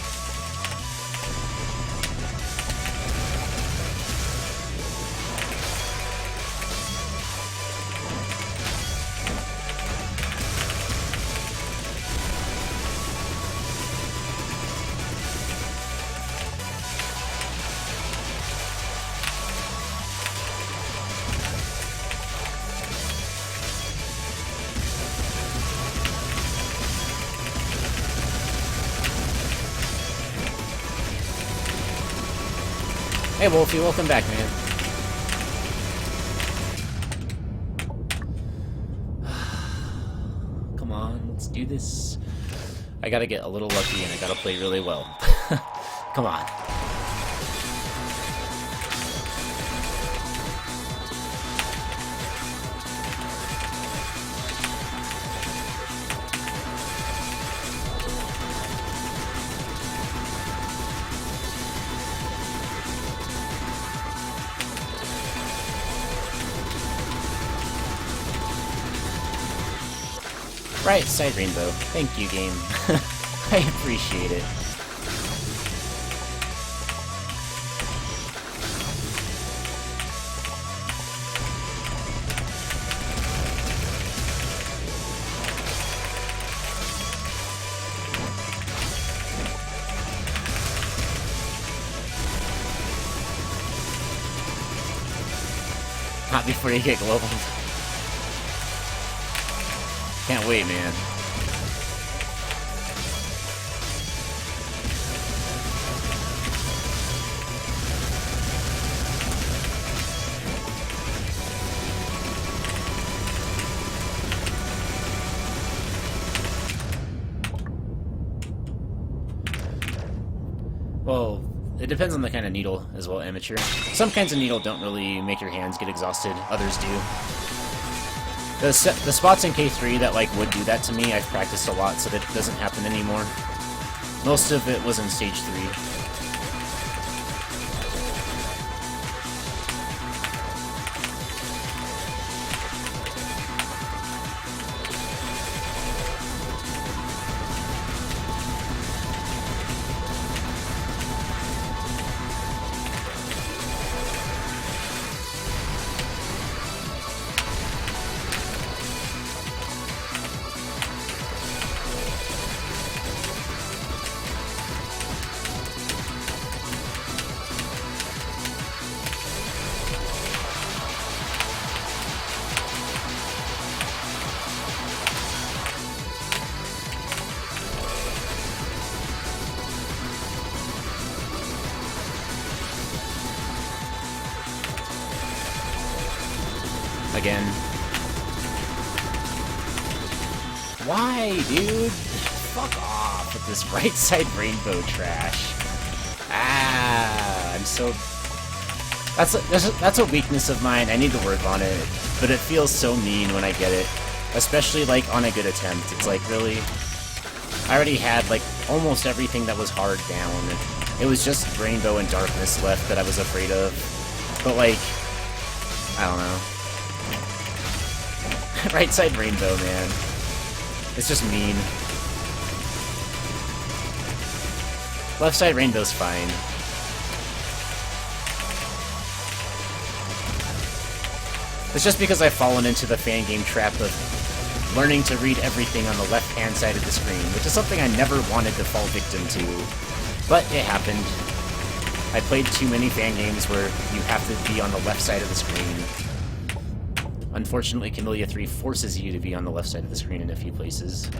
Hey Wolfie, welcome back, man. Come on, let's do this. I gotta get a little lucky and I gotta play really well. Come on. Right side rainbow. Thank you, game. I appreciate it. Not before you get global. Can't wait, man. Well, it depends on the kind of needle as well, amateur. Some kinds of needle don't really make your hands get exhausted, others do. The spots in K3 that like would do that to me, I've practiced a lot so that it doesn't happen anymore. Most of it was in stage 3. Again. Why, dude? Fuck off with this right side rainbow trash. Ah, I'm so... That's a weakness of mine. I need to work on it, but it feels so mean when I get it. Especially, like, on a good attempt. It's like, really... I already had, like, almost everything that was hard down. It was just rainbow and darkness left that I was afraid of. But, like... I don't know. Right side rainbow, man. It's just mean. Left side rainbow's fine. It's just because I've fallen into the fan game trap of learning to read everything on the left-hand side of the screen, which is something I never wanted to fall victim to. But it happened. I played too many fan games where you have to be on the left side of the screen. Unfortunately, Kamilia 3 forces you to be on the left side of the screen in a few places.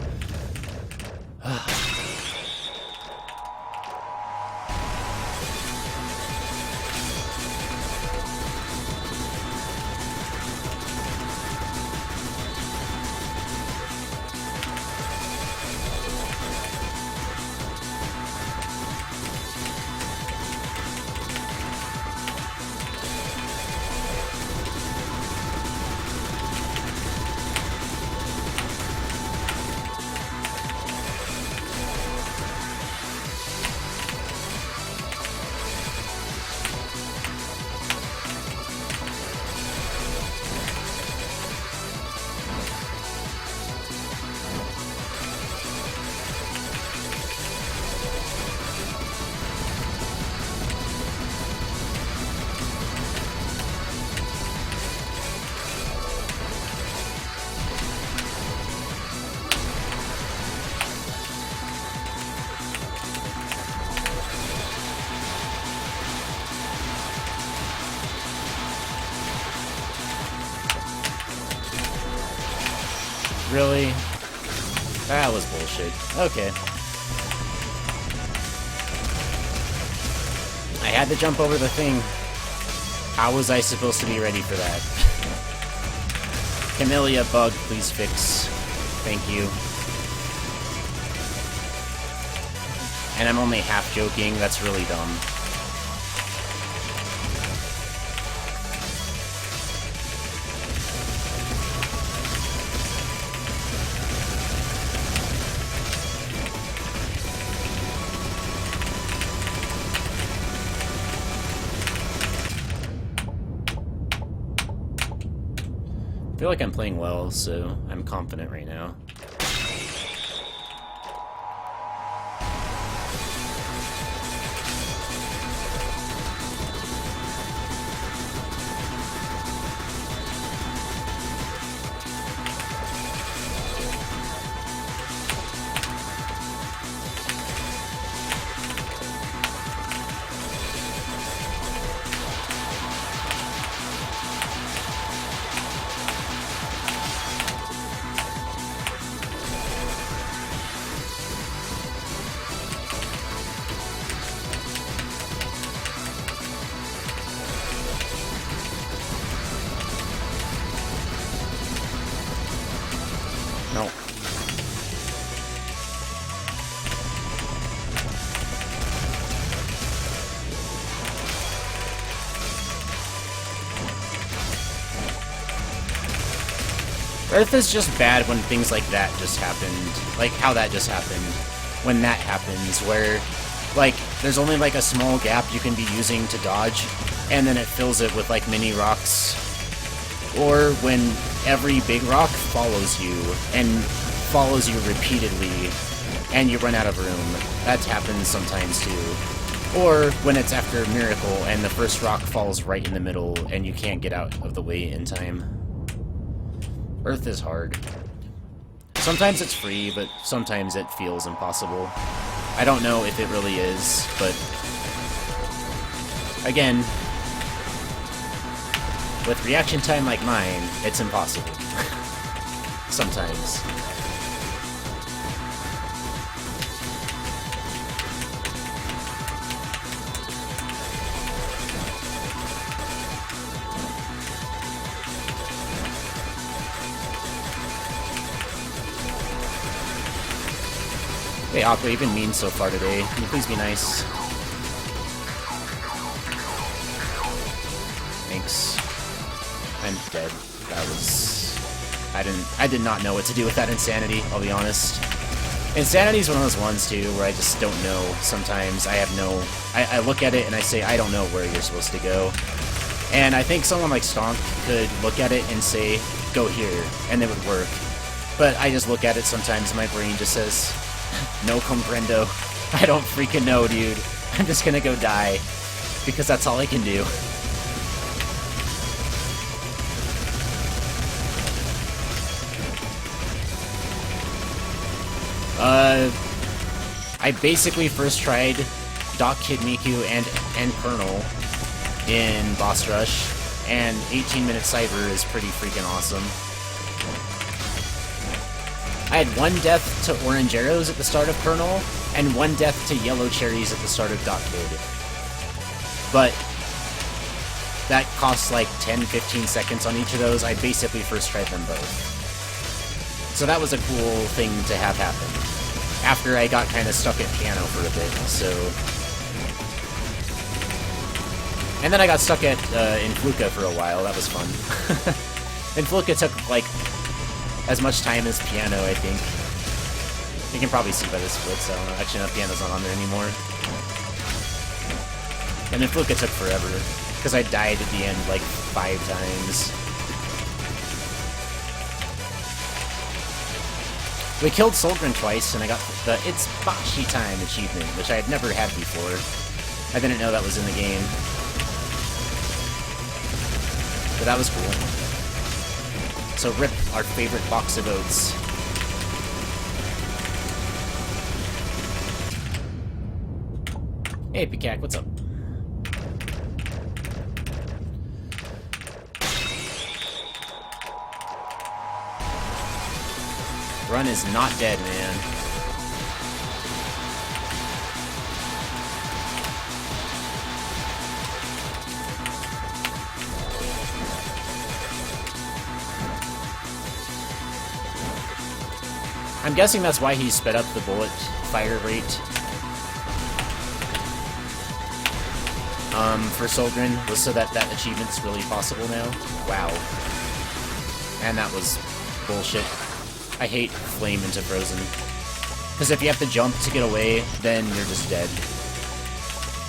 Really? That was bullshit. Okay. I had to jump over the thing. How was I supposed to be ready for that? Kamilia bug, please fix. Thank you. And I'm only half joking, that's really dumb. I feel like I'm playing well, so I'm confident right now. No. Earth is just bad when things like that just happened. Like how that just happened. When that happens, where, like, there's only like a small gap you can be using to dodge, and then it fills it with like mini rocks. Or when every big rock follows you, and follows you repeatedly, and you run out of room. That happens sometimes too. Or when it's after a miracle, and the first rock falls right in the middle, and you can't get out of the way in time. Earth is hard. Sometimes it's free, but sometimes it feels impossible. I don't know if it really is, but again, with reaction time like mine, it's impossible. Sometimes. Hey, Aqua, you've been mean so far today. Can you please be nice? Thanks. I'm dead. That was... I did not know what to do with that insanity, I'll be honest. Insanity is one of those ones, too, where I just don't know sometimes. I have no... I look at it and I say, I don't know where you're supposed to go. And I think someone like Stonk could look at it and say, go here, and it would work. But I just look at it sometimes and my brain just says... No comprendo. I don't freaking know, dude. I'm just gonna go die. Because that's all I can do. I basically first tried Doc Kid Miku and Colonel in Boss Rush, and 18-minute Cyber is pretty freaking awesome. I had one death to Orange Arrows at the start of Colonel, and one death to Yellow Cherries at the start of Doc Kid. But that costs like 10-15 seconds on each of those. I basically first tried them both. So that was a cool thing to have happen. After I got kind of stuck at piano for a bit, so... And then I got stuck at Influka for a while. That was fun. Influka took like as much time as piano, I think. You can probably see by the splits. I don't know. Actually, no, piano's not on there anymore. And Influka took forever because I died at the end like 5 times. We killed Solgren twice, and I got the It's Bashi Time achievement, which I had never had before. I didn't know that was in the game. But that was cool. So rip our favorite box of oats. Hey, Pikak, what's up? Run is not dead, man. I'm guessing that's why he sped up the bullet fire rate. For Solgren, was so that that achievement's really possible now. Wow. And that was bullshit. I hate flame into frozen. Because if you have to jump to get away, then you're just dead.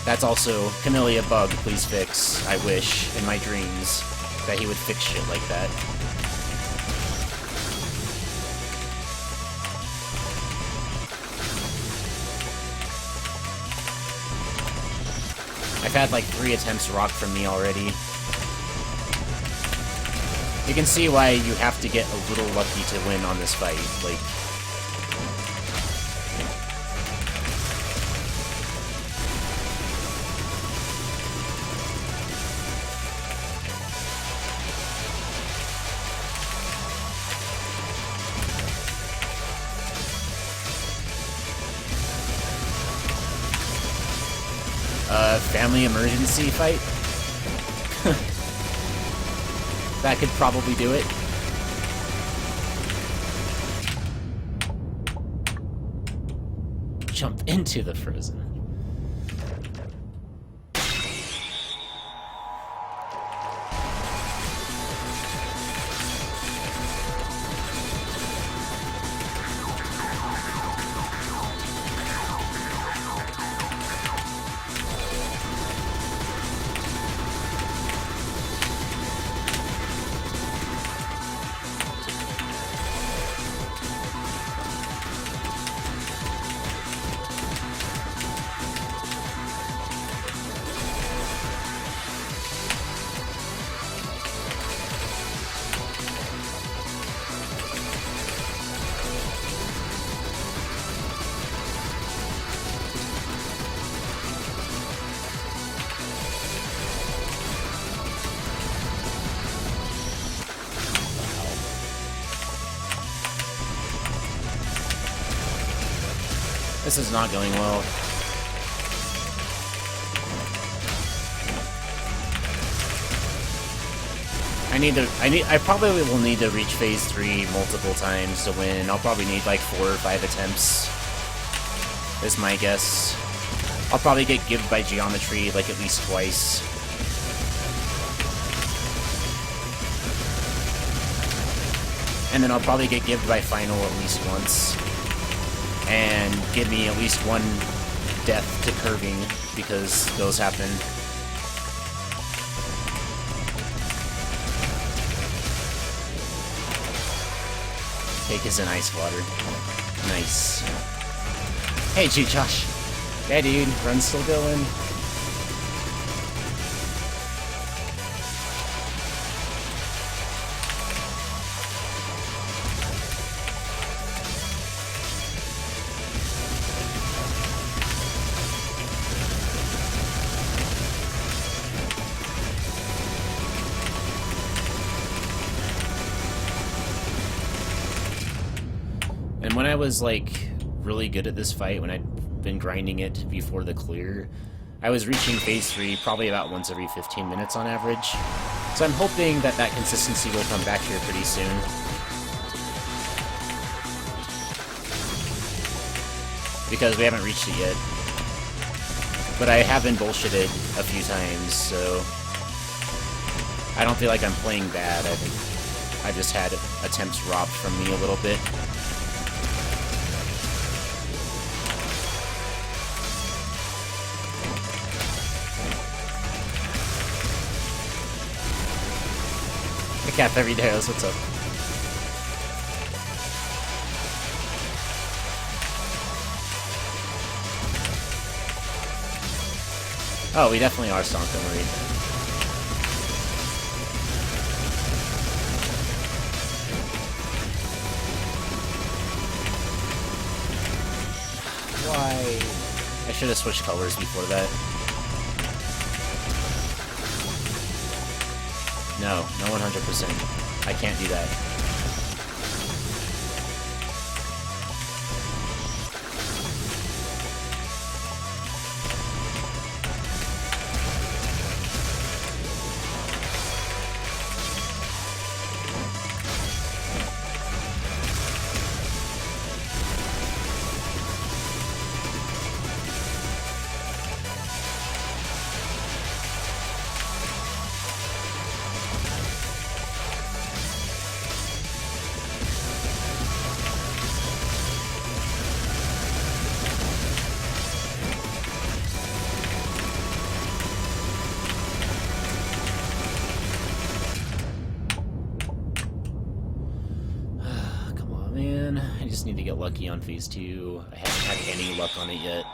That's also Kamilia bug, please fix. I wish, in my dreams, that he would fix shit like that. I've had like 3 attempts rocked from me already. You can see why you have to get a little lucky to win on this fight. Like, family emergency fight? That could probably do it. Jump into the frozen. This is not going well. I probably will need to reach phase 3 multiple times to win. I'll probably need like 4 or 5 attempts. Is my guess. I'll probably get gibbed by geometry like at least twice. And then I'll probably get gibbed by final at least once. And give me at least 1 death to curving, because those happen. Cake is in ice water. Nice. Hey, Josh. Yeah, dude. Run's still going. And when I was, like, really good at this fight, when I'd been grinding it before the clear, I was reaching phase 3 probably about once every 15 minutes on average. So I'm hoping that that consistency will come back here pretty soon. Because we haven't reached it yet. But I have been bullshitted a few times, so I don't feel like I'm playing bad. I think I just had attempts robbed from me a little bit. Cap every day, what's up? Oh, we definitely are stonk, don't worry. Why? I should have switched colors before that. No, no 100%. I can't do that. just need to get lucky on phase 2. I haven't had any luck on it yet.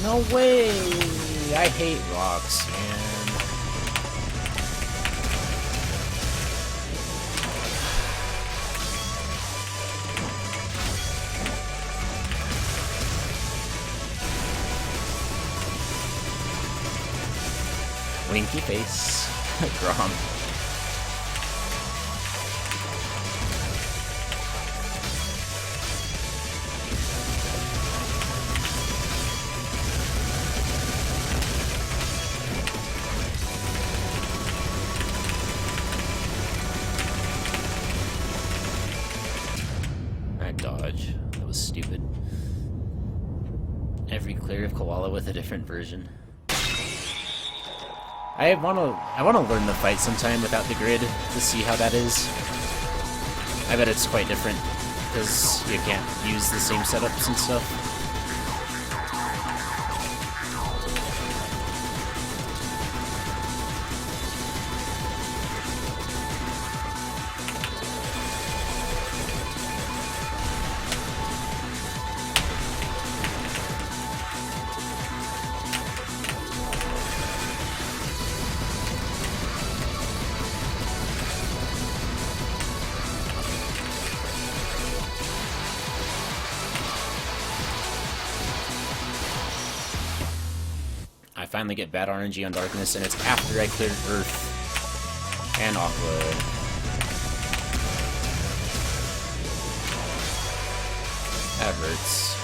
No way! I hate rocks, man. Winky face. Grom. Dodge. That was stupid. Every clear of Koala with a different version. I wanna learn the fight sometime without the grid to see how that is. I bet it's quite different because you can't use the same setups and stuff. I finally get bad RNG on Darkness, and it's after I cleared Earth and Aqua. That hurts.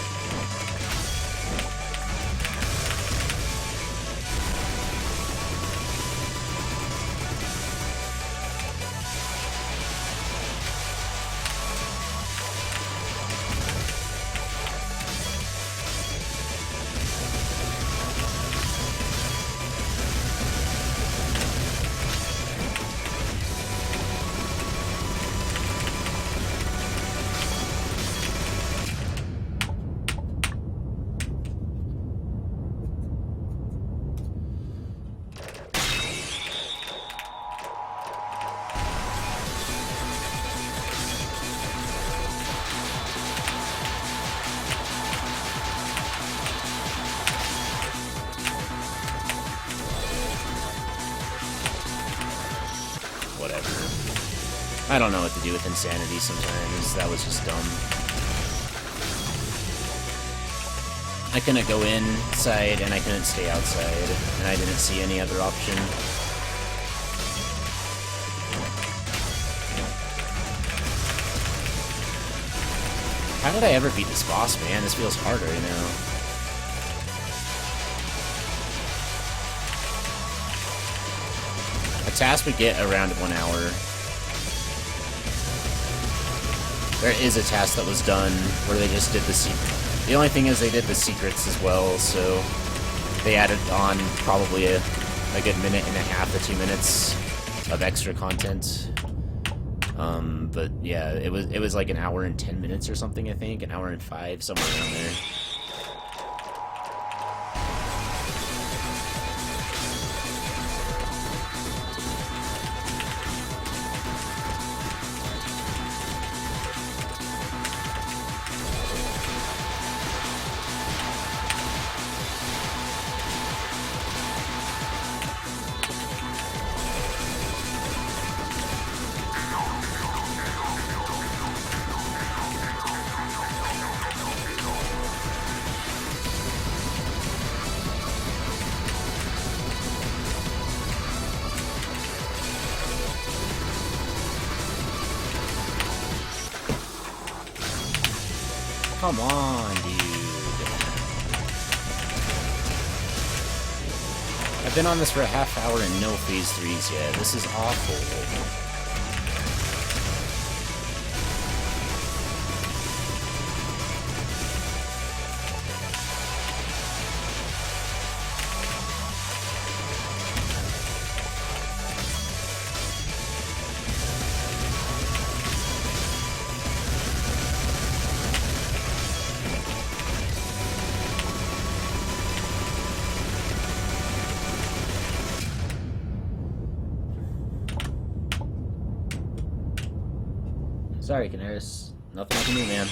I don't know what to do with Insanity sometimes. That was just dumb. I couldn't go inside and I couldn't stay outside, and I didn't see any other option. How did I ever beat this boss, man? This feels harder, you know? A task would get around 1 hour. There is a task that was done where they just did the secret. The only thing is they did the secrets as well, so they added on probably a good minute and a half to 2 minutes of extra content. But yeah, it was like 1 hour and 10 minutes or something, I think, 1 hour and 5, somewhere around there. Come on, dude. I've been on this for a half hour and no phase 3s yet. This is awful. Sorry, Canaris. Nothing I can do, man.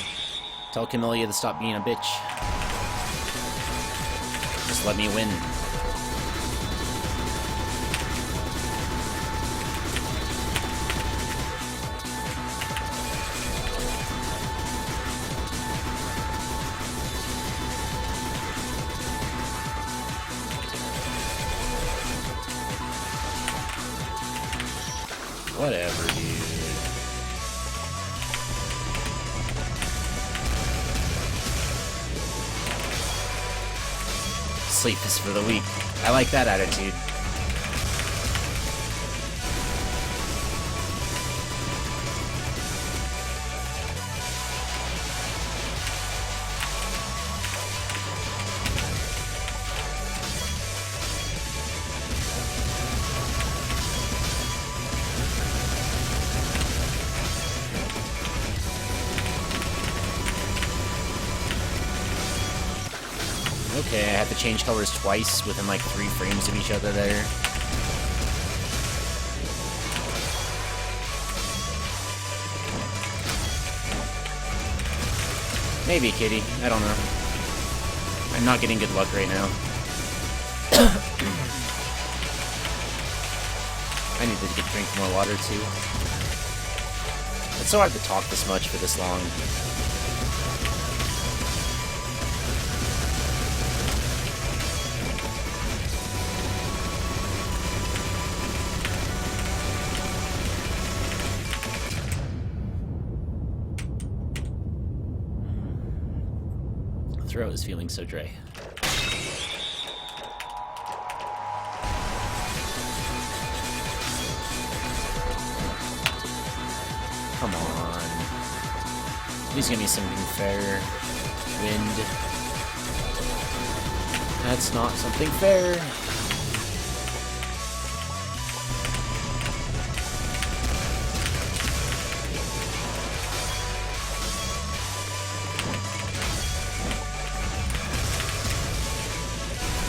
Tell Kamilia to stop being a bitch. Just let me win. Whatever, dude. Sleep is for the weak. I like that attitude. Okay, I had to change colors twice within like 3 frames of each other there. Maybe, kitty. I don't know. I'm not getting good luck right now. I need to drink more water too. It's so hard to talk this much for this long. Throat is feeling so dry. Come on. Please give me something fair. Wind. That's not something fair.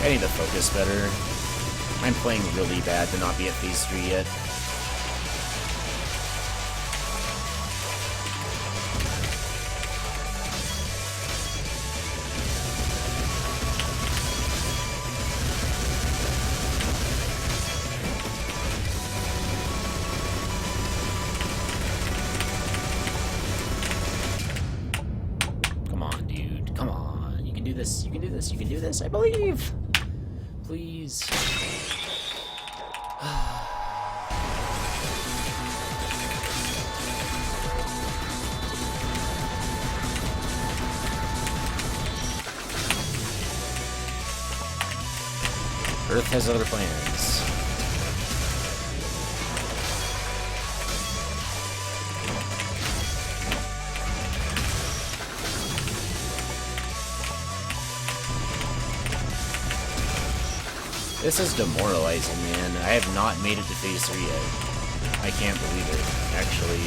I need to focus better. I'm playing really bad to not be at phase 3 yet. Come on, dude. Come on. You can do this. You can do this. You can do this. I believe. Please. Earth has other plans. This is demoralizing, man. I have not made it to phase 3 yet. I can't believe it, actually.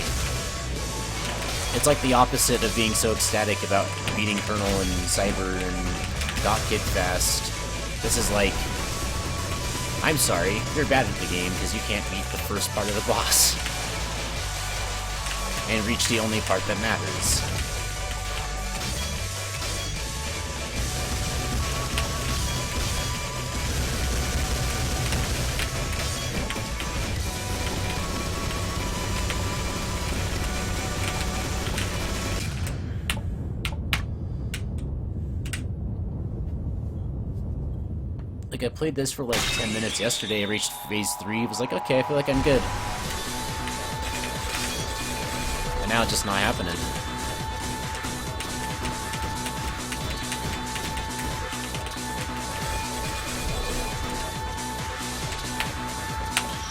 It's like the opposite of being so ecstatic about beating Colonel and Cyber and got Kid fast. This is like, I'm sorry, you're bad at the game because you can't beat the first part of the boss. And reach the only part that matters. Like, I played this for like 10 minutes yesterday, I reached phase 3, was like, okay, I feel like I'm good. And now it's just not happening.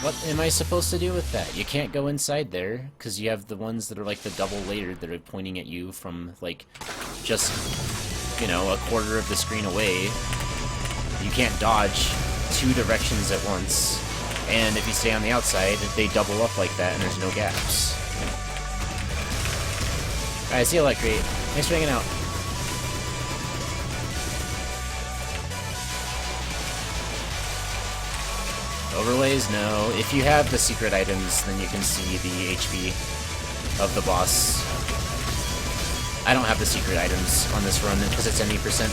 What am I supposed to do with that? You can't go inside there, because you have the ones that are like the double layered that are pointing at you from, like, just, you know, a quarter of the screen away. You can't dodge 2 directions at once. And if you stay on the outside, they double up like that and there's no gaps. Alright, see you later, Crate. Thanks for hanging out. Overlays? No. If you have the secret items, then you can see the HP of the boss. I don't have the secret items on this run because it's any percent.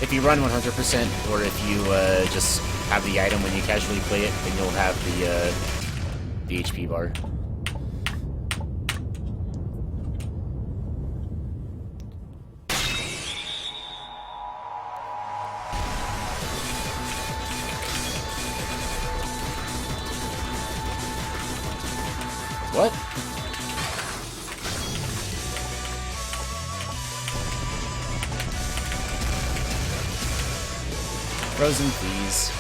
If you run 100%, or if you just have the item when you casually play it, then you'll have the HP bar. What? Frozen, please.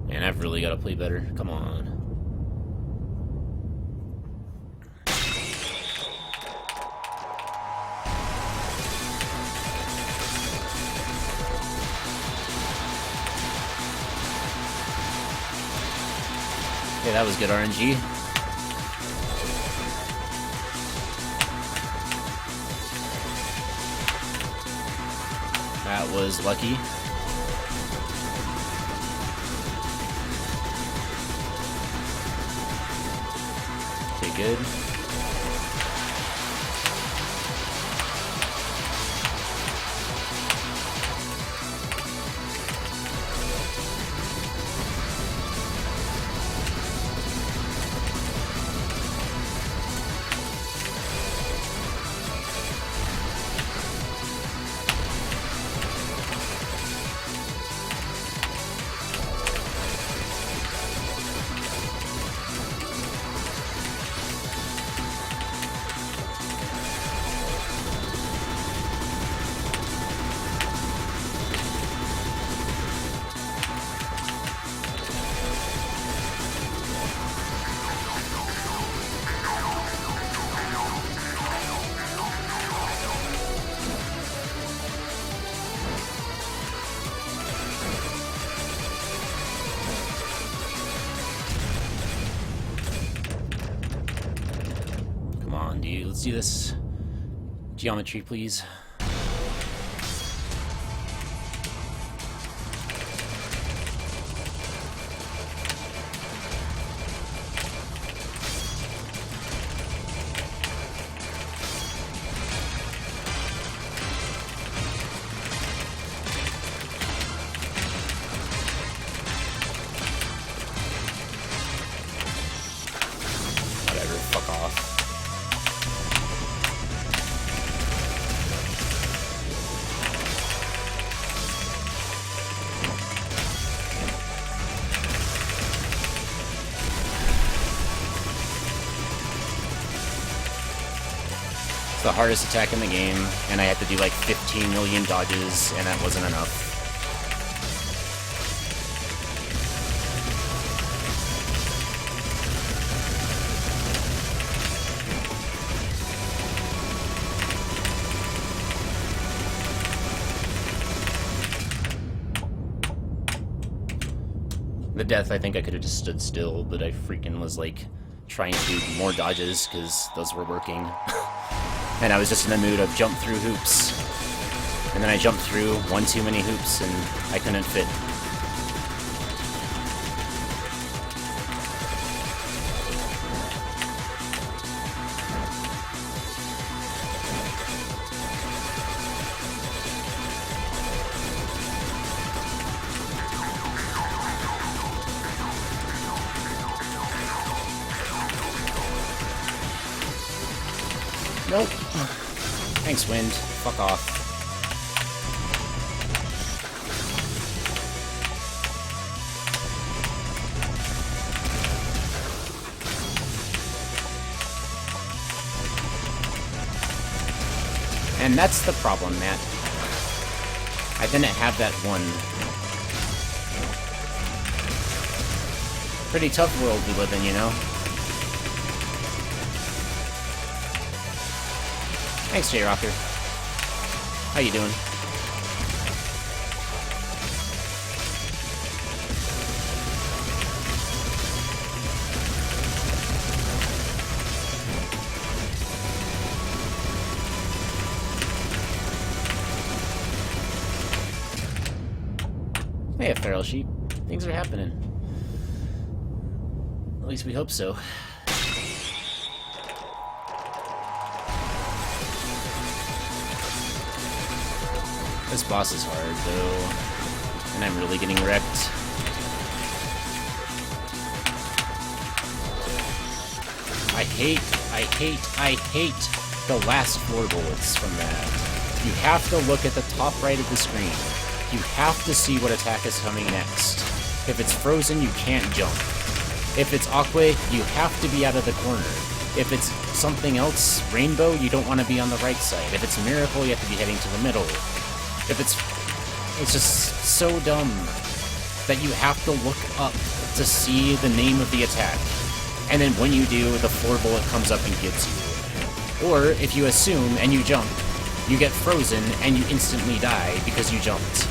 Man, I've really got to play better. Come on. Okay, that was good RNG. That was lucky. Okay, good. Let's do this. Geometry, please. Whatever, fuck off. It's the hardest attack in the game, and I had to do like 15 million dodges, and that wasn't enough. The death, I think I could have just stood still, but I freaking was like trying to do more dodges because those were working. And I was just in the mood of jump through hoops. And then I jumped through one too many hoops and I couldn't fit. Nope. Thanks, Wind. Fuck off. And that's the problem, Matt. I didn't have that one. Pretty tough world we live in, you know? Thanks, J-Rocker. How you doing? Hey, feral sheep. Things are happening. At least we hope so. This boss is hard, though. And I'm really getting wrecked. I hate the last floor bullets from that. You have to look at the top right of the screen. You have to see what attack is coming next. If it's frozen, you can't jump. If it's Aqua, you have to be out of the corner. If it's something else, Rainbow, you don't want to be on the right side. If it's Miracle, you have to be heading to the middle. If it's just so dumb that you have to look up to see the name of the attack. And then when you do, the floor bullet comes up and gets you. Or, if you assume and you jump, you get frozen and you instantly die because you jumped.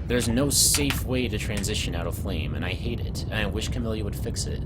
There's no safe way to transition out of Flame, and I hate it, and I wish Kamilia would fix it.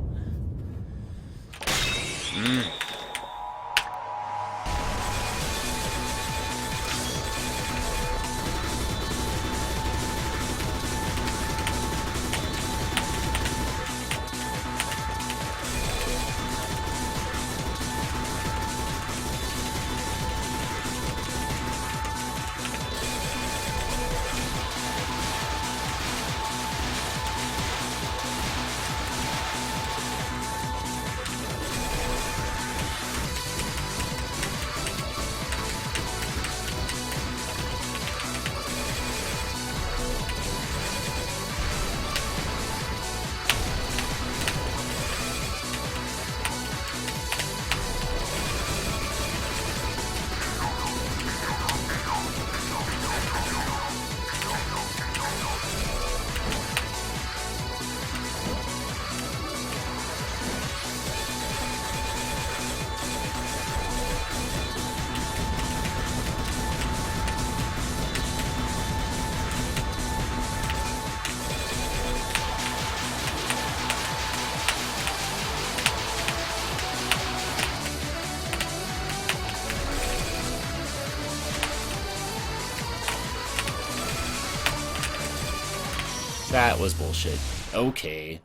That was bullshit. Okay.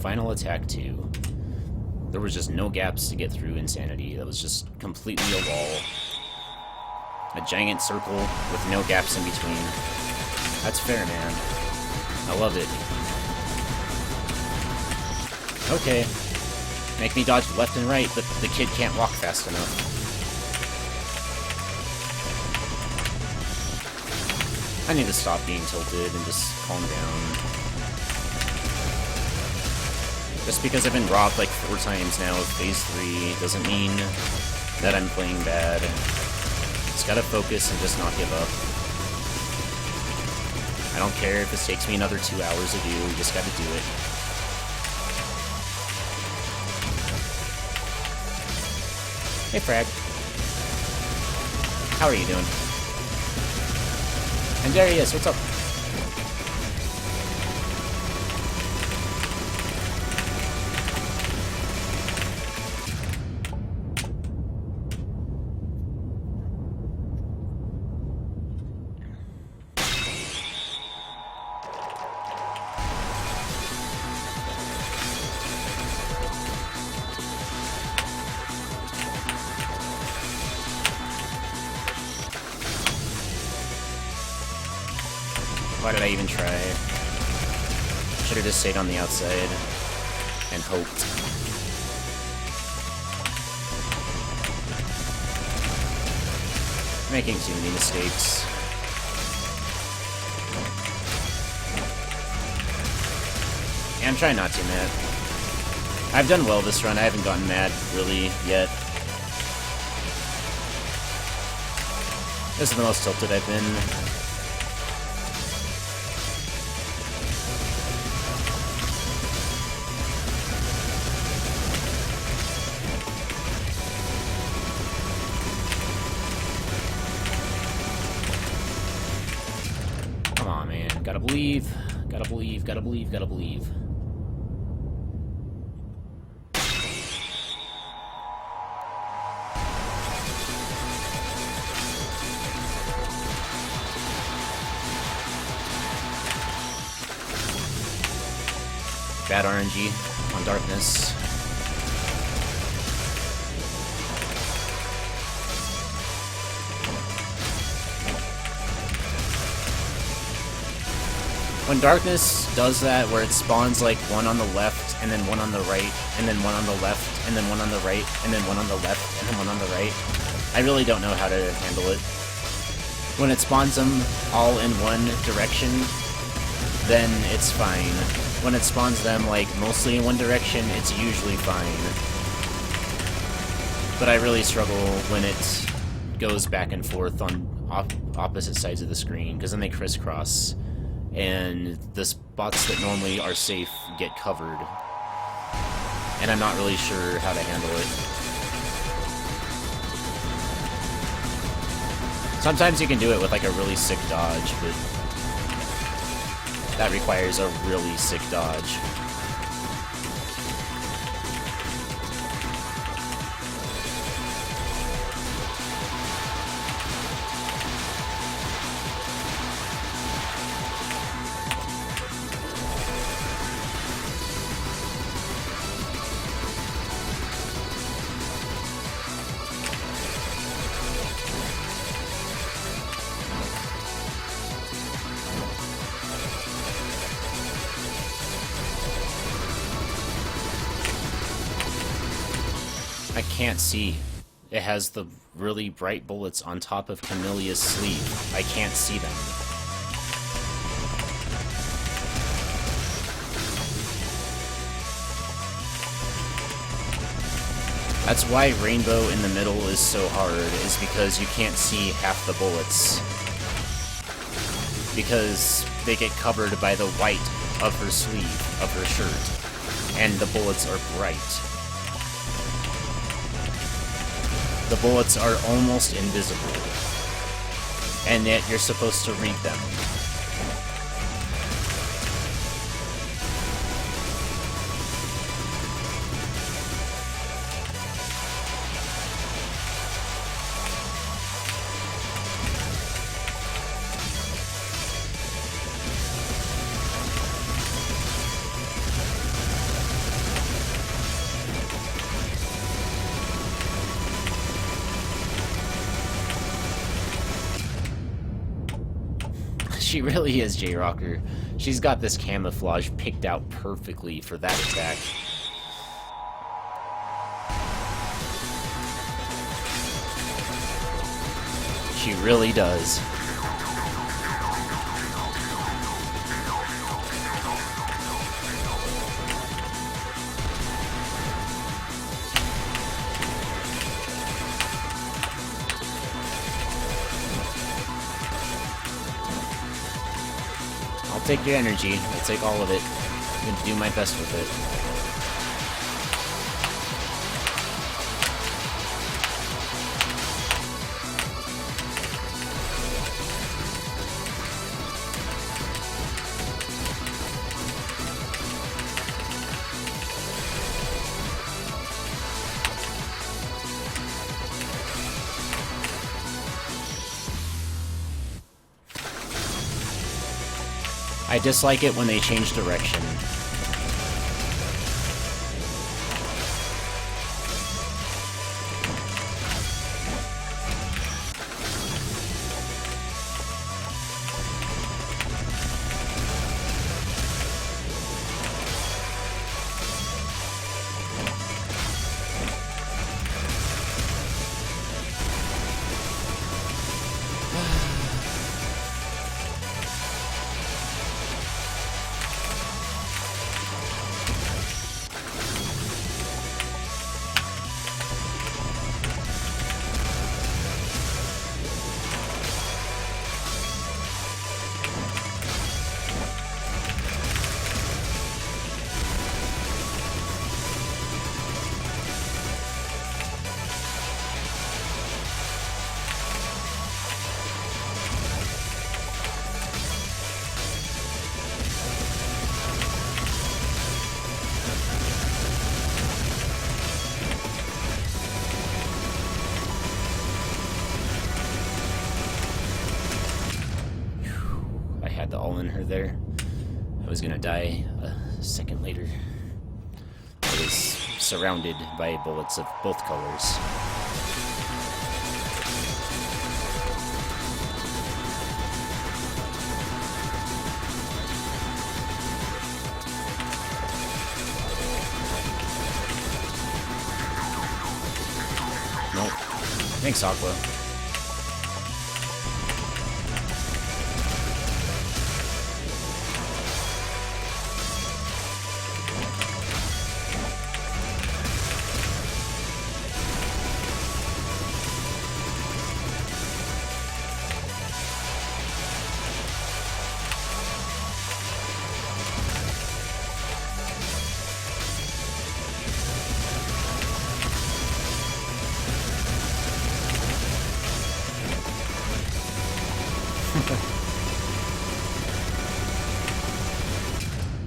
Final attack 2. There was just no gaps to get through Insanity. That was just completely a wall. A giant circle with no gaps in between. That's fair, man. I love it. Okay. Make me dodge left and right, but the kid can't walk fast enough. I need to stop being tilted and just calm down. Just because I've been robbed like 4 times now of Phase 3 doesn't mean that I'm playing bad. Just gotta focus and just not give up. I don't care if this takes me another 2 hours to do, you just gotta do it. Hey Frag. How are you doing? And there he is, what's up? Why did I even try? Should have just stayed on the outside and hoped. Making too many mistakes. Yeah, I'm trying not to, Matt. I've done well this run. I haven't gotten mad, really, yet. This is the most tilted I've been. Gotta believe, gotta believe, gotta believe, gotta believe. Bad RNG on darkness. When darkness does that, where it spawns like one on the left, and then one on the right, and then one on the left, and then one on the right, and then one on the left, and then one on the right, I really don't know how to handle it. When it spawns them all in one direction, then it's fine. When it spawns them like mostly in one direction, it's usually fine. But I really struggle when it goes back and forth on opposite sides of the screen, because then they crisscross. And the spots that normally are safe get covered. And I'm not really sure how to handle it. Sometimes you can do it with like a really sick dodge, but that requires a really sick dodge. I can't see. It has the really bright bullets on top of Kamilia's sleeve. I can't see them. That's why Rainbow in the middle is so hard, is because you can't see half the bullets. Because they get covered by the white of her sleeve, of her shirt. And the bullets are bright. The bullets are almost invisible, and yet you're supposed to read them. She really is J-Rocker. She's got this camouflage picked out perfectly for that attack. She really does. I'll take your energy. I'll take all of it. I'm gonna do my best with it. I dislike it when they change direction. The all in her there. I was gonna die a second later. I was surrounded by bullets of both colors. Nope. Thanks, Aqua.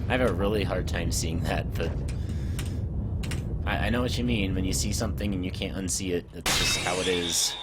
I have a really hard time seeing that, but I know what you mean. When you see something and you can't unsee it, it's just how it is.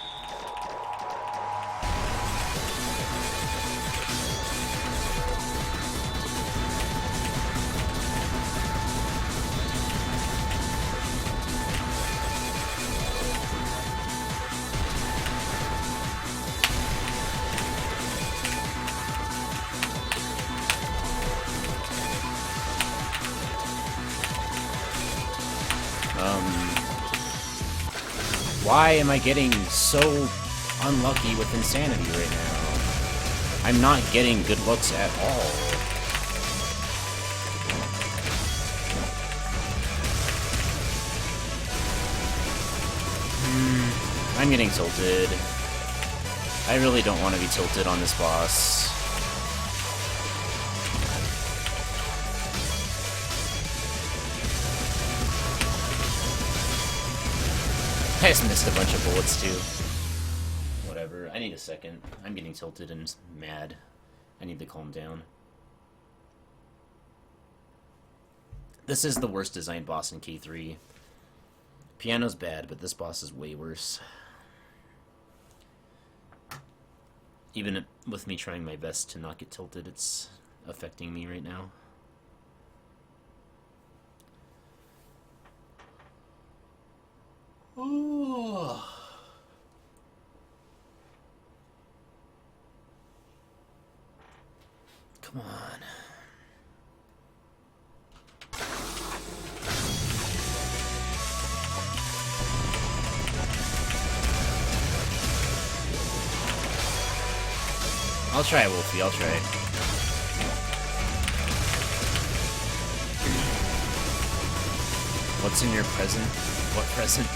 Why am I getting so unlucky with insanity right now? I'm not getting good looks at all. I'm getting tilted. I really don't want to be tilted on this boss. I just missed a bunch of bullets, too. Whatever. I need a second. I'm getting tilted and mad. I need to calm down. This is the worst designed boss in K3. Piano's bad, but this boss is way worse. Even with me trying my best to not get tilted, it's affecting me right now. Ooh. Come on. I'll try it, Wolfie. I'll try it. What's in your present? What present?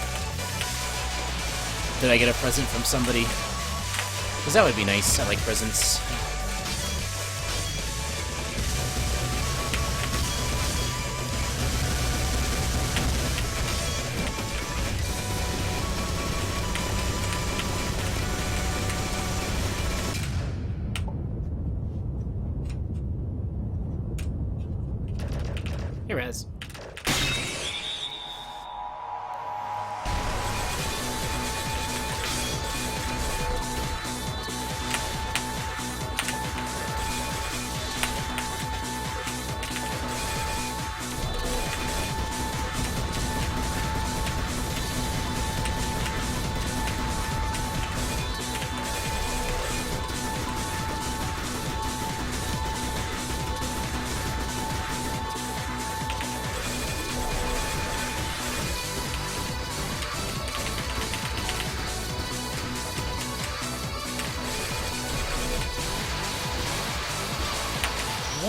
Did I get a present from somebody? Because that would be nice. I like presents. Here, Raz.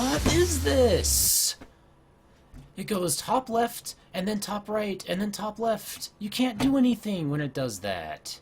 What is this? It goes top left, and then top right, and then top left. You can't do anything when it does that.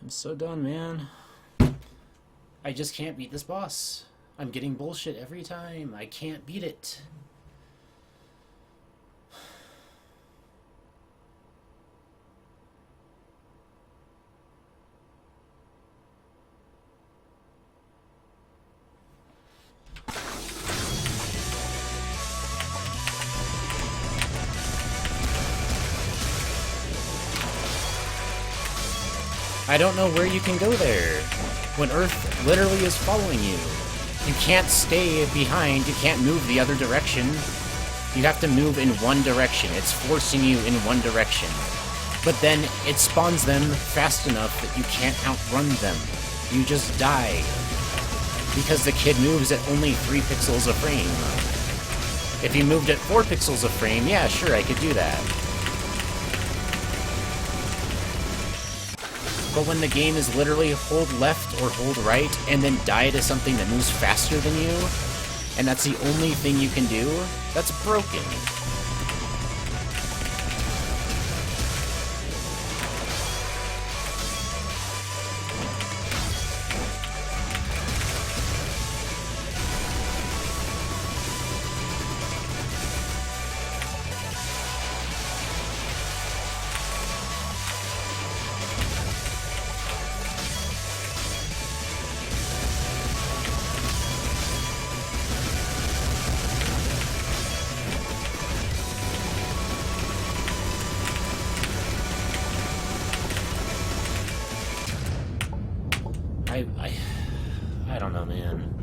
I'm so done, man. I just can't beat this boss. I'm getting bullshit every time. I can't beat it. I don't know where you can go there, when Earth literally is following you. You can't stay behind, you can't move the other direction. You have to move in one direction. It's forcing you in one direction. But then it spawns them fast enough that you can't outrun them. You just die. Because the kid moves at only 3 pixels a frame. If he moved at 4 pixels a frame, yeah, sure, I could do that. But when the game is literally hold left or hold right, and then die to something that moves faster than you, and that's the only thing you can do, that's broken. I don't know, man.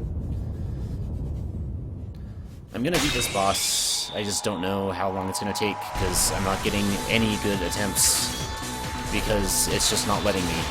I'm gonna beat this boss. I just don't know how long it's gonna take, because I'm not getting any good attempts, because it's just not letting me.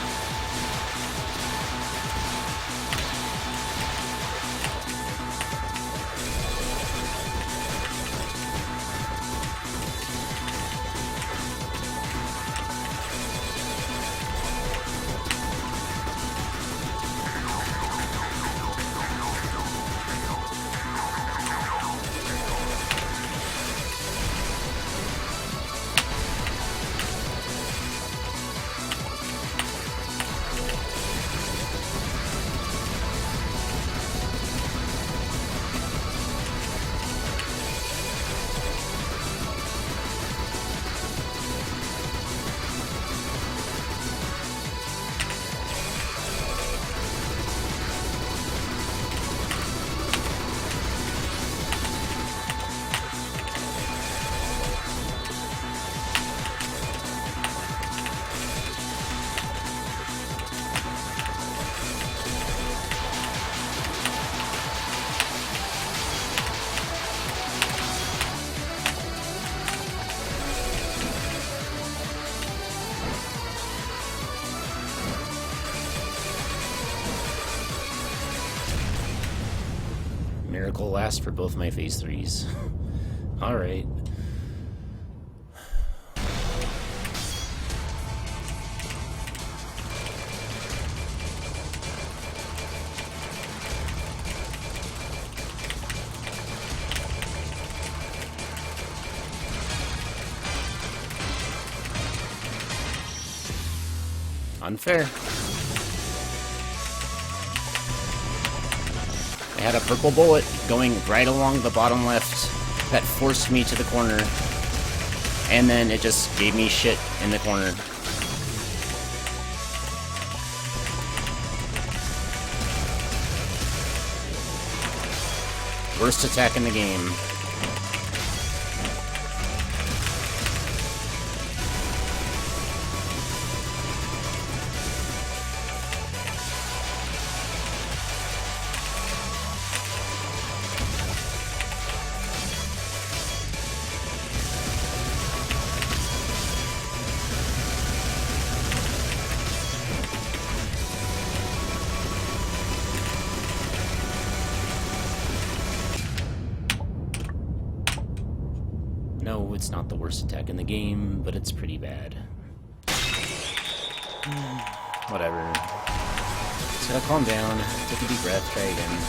Miracle last for both my phase 3s. Alright. Unfair. I had a purple bullet going right along the bottom left that forced me to the corner, and then it just gave me shit in the corner. Worst attack in the game. No, it's not the worst attack in the game, but it's pretty bad. Whatever. Just gotta calm down, take a deep breath, try again.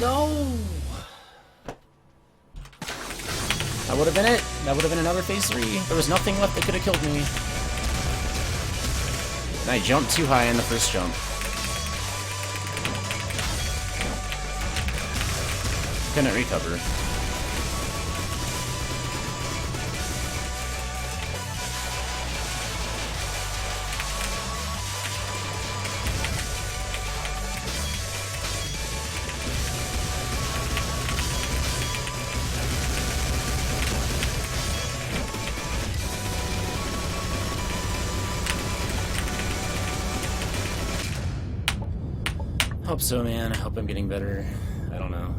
No! That would have been it. That would have been another phase 3. There was nothing left that could have killed me. And I jumped too high on the first jump. Couldn't recover. Hope so, man. I hope I'm getting better. I don't know.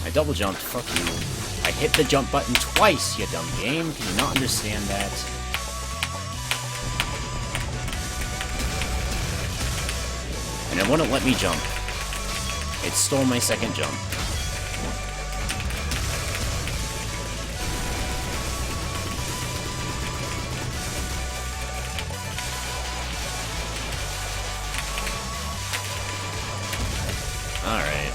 I double jumped, fuck you. I hit the jump button twice, you dumb game. Can you not understand that? And it wouldn't let me jump. It stole my second jump. Alright.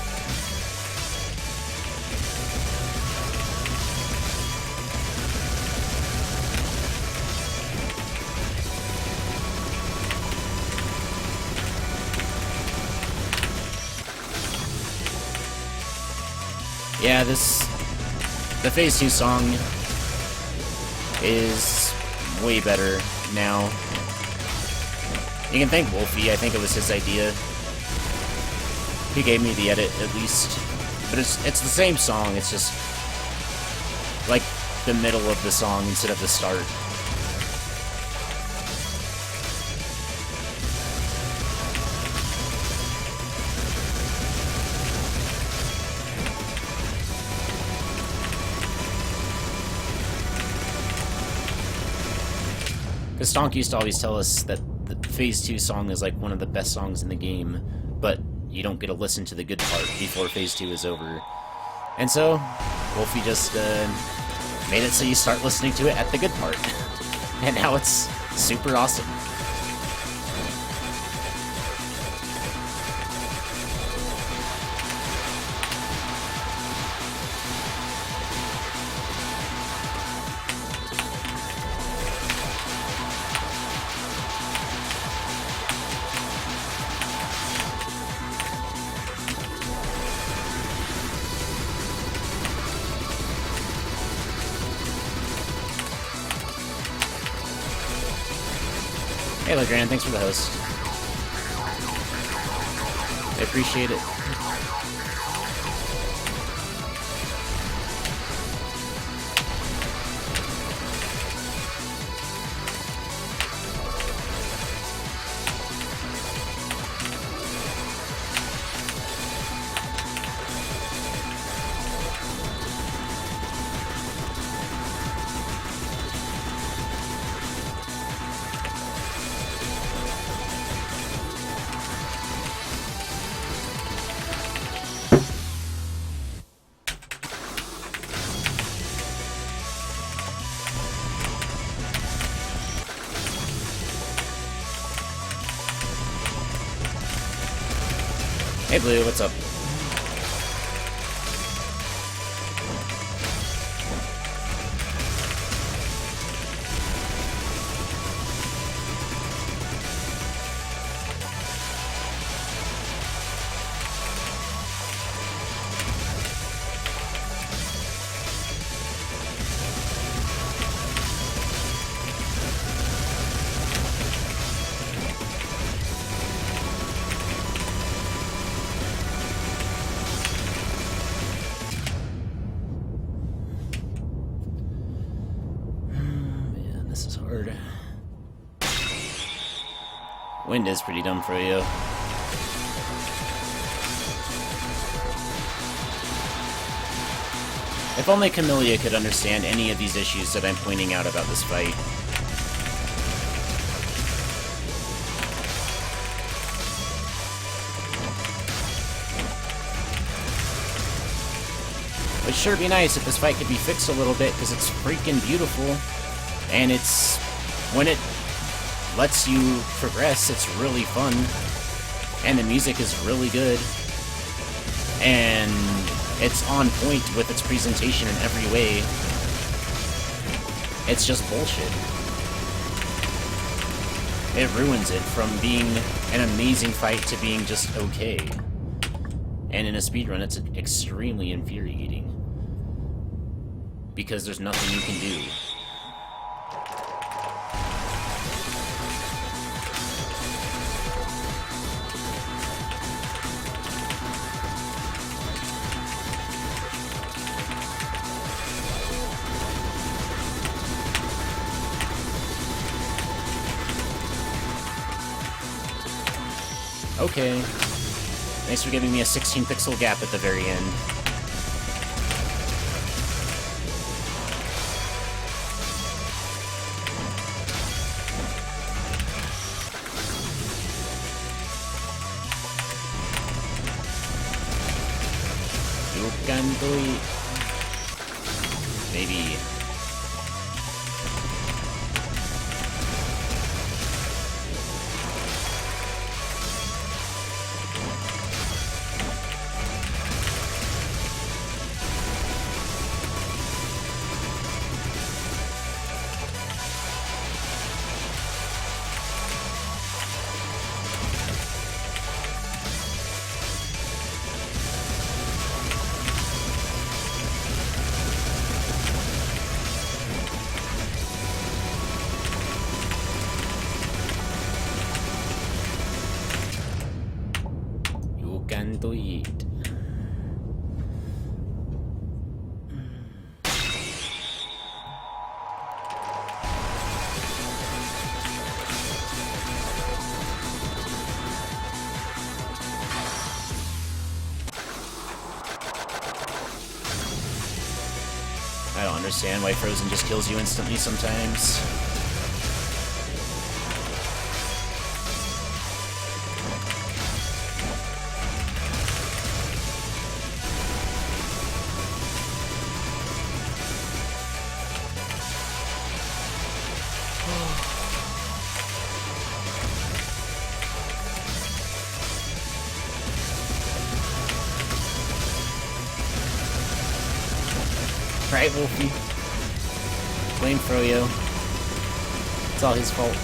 Yeah, the Phase 2 song is way better now. You can thank Wolfie, I think it was his idea. He gave me the edit, at least. But it's the same song, it's just... Like, the middle of the song instead of the start. Because Stonk used to always tell us that the Phase 2 song is like one of the best songs in the game, but you don't get to listen to the good part before Phase 2 is over. And so, Wolfie just made it so you start listening to it at the good part. And now it's super awesome. Hey Legrand, thanks for the host. I appreciate it. Hey Blue, what's up? Wind is pretty dumb for you. If only Kamilia could understand any of these issues that I'm pointing out about this fight. It would sure be nice if this fight could be fixed a little bit, because it's freaking beautiful. And it's... when it lets you progress, it's really fun, and the music is really good, and it's on point with its presentation in every way. It's just bullshit. It ruins it from being an amazing fight to being just okay. And in a speedrun, it's extremely infuriating, because there's nothing you can do. Okay. Thanks for giving me a 16 pixel gap at the very end. You can do it. Maybe. Can do it. understand why Frozen just kills you instantly sometimes. Right, Wolfie. Blame Froyo. It's all his fault.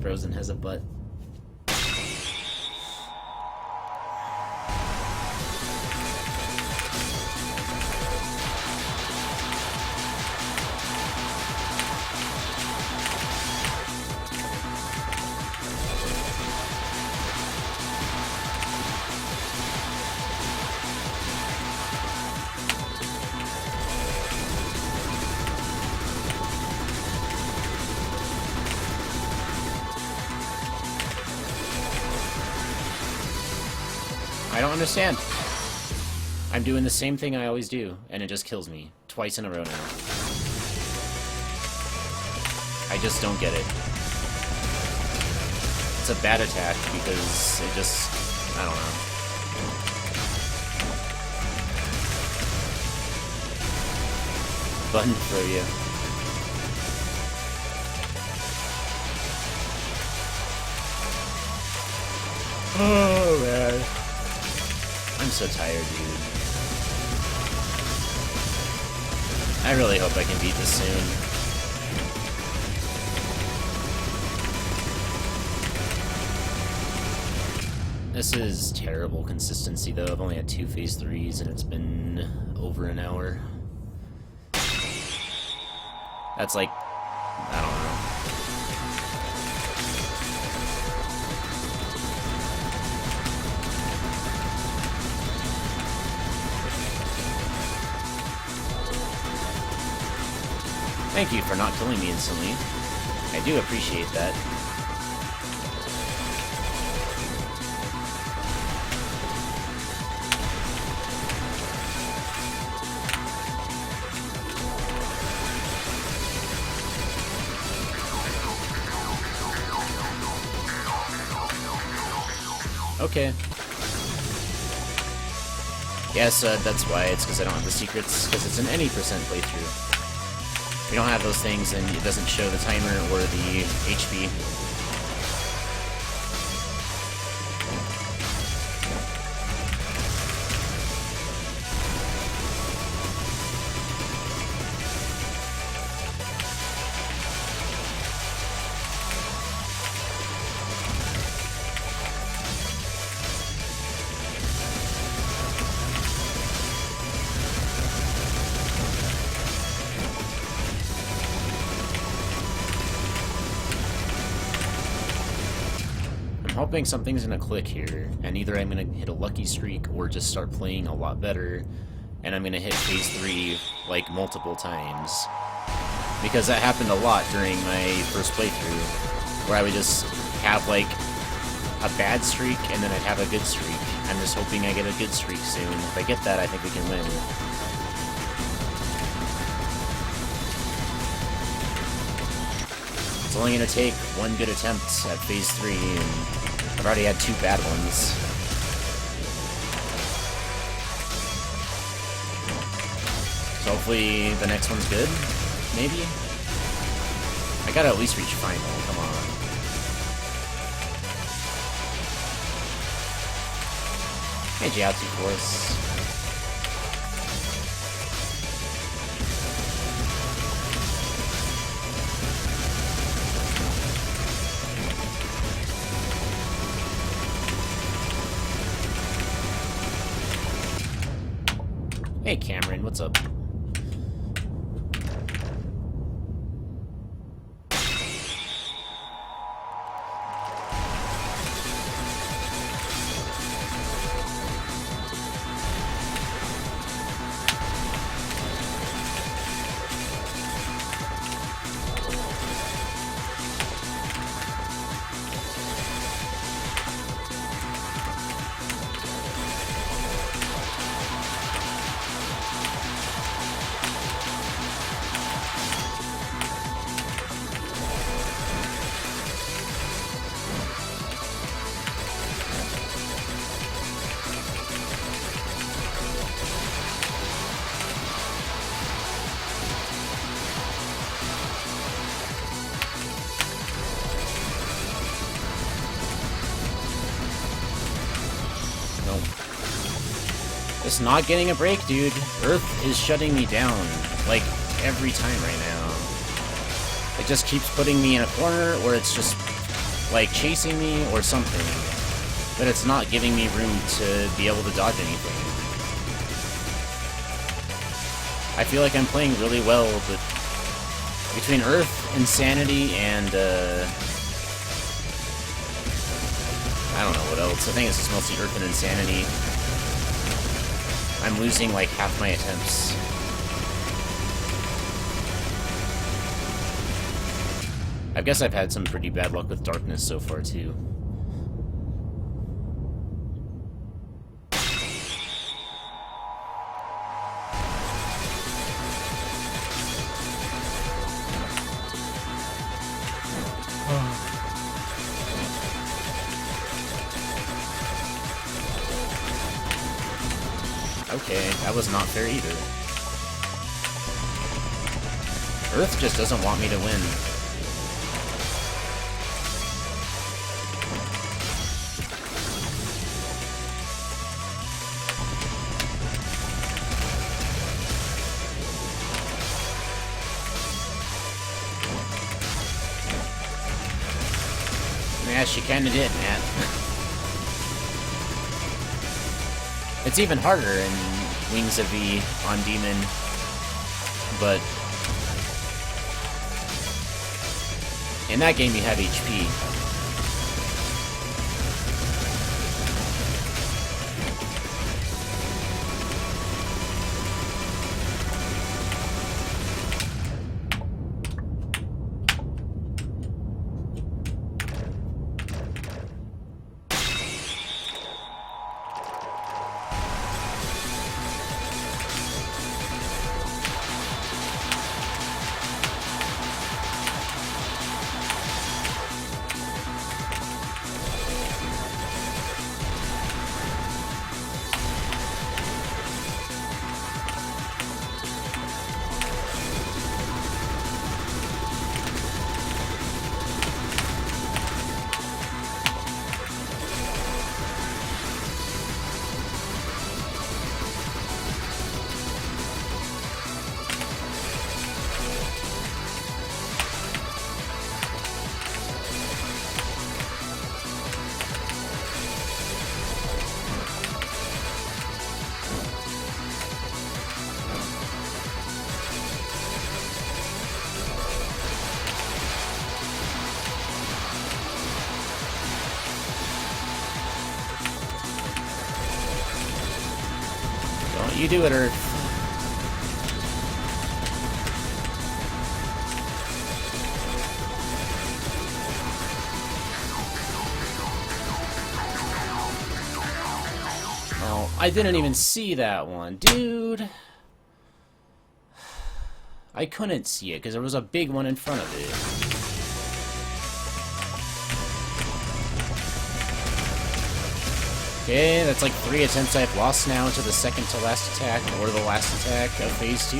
Frozen has a butt. I don't understand. I'm doing the same thing I always do, and it just kills me. Twice in a row now. I just don't get it. It's a bad attack because it just... I don't know. Button for you. Oh, man. I'm so tired, dude. I really hope I can beat this soon. This is terrible consistency, though. I've only had 2 phase 3s, and it's been over an hour. That's like... I don't know. Thank you for not killing me instantly. I do appreciate that. Okay. Yes, that's why. It's because I don't have the secrets, because it's an any percent playthrough. If you don't have those things, then it doesn't show the timer or the HP. I'm hoping something's gonna click here, and either I'm gonna hit a lucky streak or just start playing a lot better, and I'm gonna hit phase 3 like multiple times. Because that happened a lot during my first playthrough, where I would just have like a bad streak and then I'd have a good streak. I'm just hoping I get a good streak soon. If I get that, I think we can win. It's only gonna take one good attempt at phase 3, and I've already had 2 bad ones. So hopefully the next one's good, maybe? I gotta at least reach final, come on. Hey, Jiaozi Force. Hey Cameron, what's up? Just not getting a break, dude. Earth is shutting me down, like, every time right now. It just keeps putting me in a corner, or it's just, like, chasing me, or something. But it's not giving me room to be able to dodge anything. I feel like I'm playing really well, but between Earth, Insanity, and, I don't know what else. I think it's just mostly Earth and Insanity. I'm losing, like, half my attempts. I guess I've had some pretty bad luck with Darkness so far, too. Okay, that was not fair either. Earth just doesn't want me to win. Yeah, she kinda did, man. It's even harder in Wings of V on Demon, but in that game you have HP. You do it, Earth. Oh, I didn't even see that one, dude. I couldn't see it because there was a big one in front of it. Okay, that's like 3 attempts I've lost now to the second to last attack, or the last attack of Phase 2.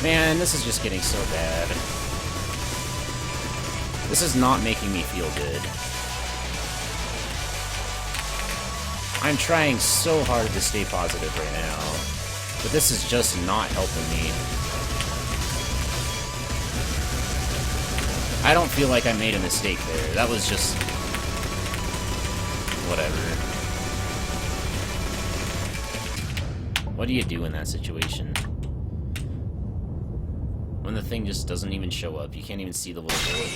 Man, this is just getting so bad. This is not making me feel good. I'm trying so hard to stay positive right now, but this is just not helping me. I don't feel like I made a mistake there. That was just... whatever. What do you do in that situation? When the thing just doesn't even show up, you can't even see the little bullet.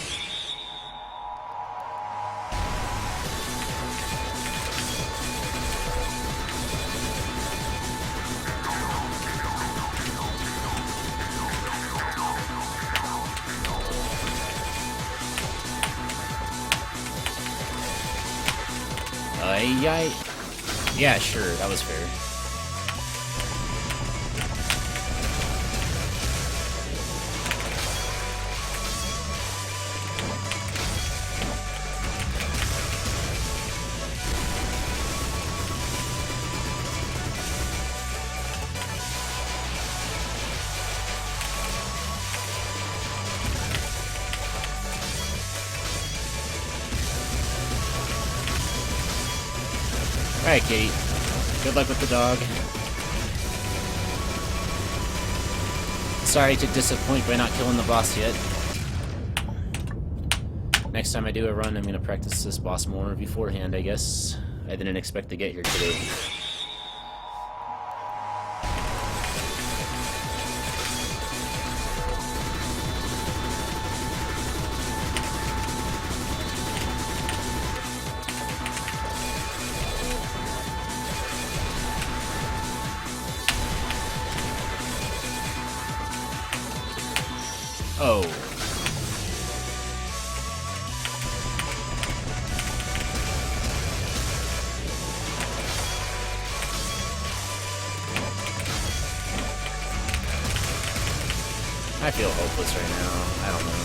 Yeah, sure, that was fair. Alright, Kitty. Good luck with the dog. Sorry to disappoint by not killing the boss yet. Next time I do a run, I'm gonna practice this boss more beforehand, I guess. I didn't expect to get here today. Oh. I feel hopeless right now. I don't know.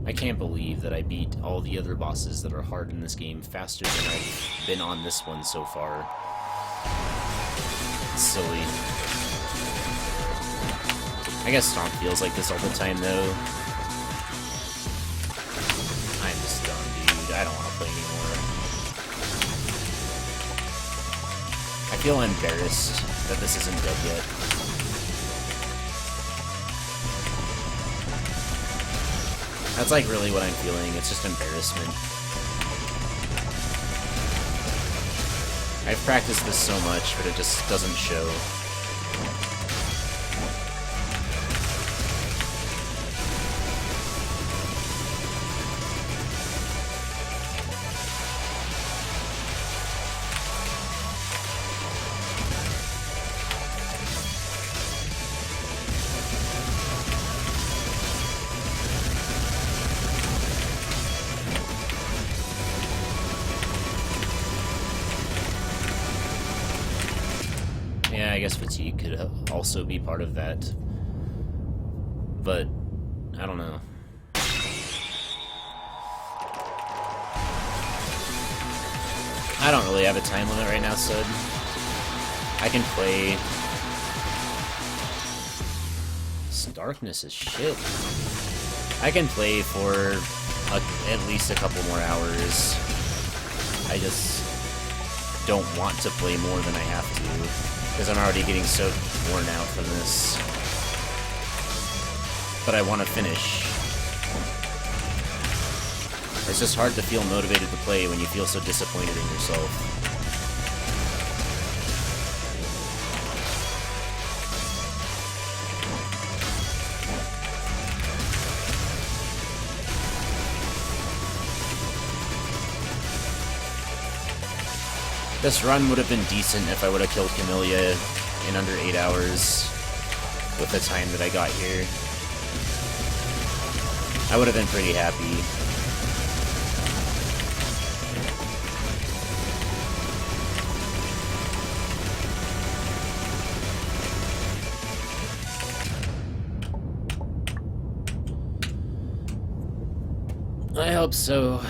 I can't believe that I beat all the other bosses that are hard in this game faster than I've been on this one so far. It's silly. I guess Stomp feels like this all the time, though. I'm just done, dude. I don't want to play anymore. I feel embarrassed that this isn't dead yet. That's like really what I'm feeling. It's just embarrassment. I've practiced this so much, but it just doesn't show. Yeah, I guess fatigue could also be part of that. But, I don't know. I don't really have a time limit right now, Sud. I can play... This darkness is shit. I can play for at least a couple more hours. I just don't want to play more than I have to. Because I'm already getting so worn out from this. But I want to finish. It's just hard to feel motivated to play when you feel so disappointed in yourself. This run would have been decent if I would have killed Kamilia in under 8 hours with the time that I got here. I would have been pretty happy. I hope so,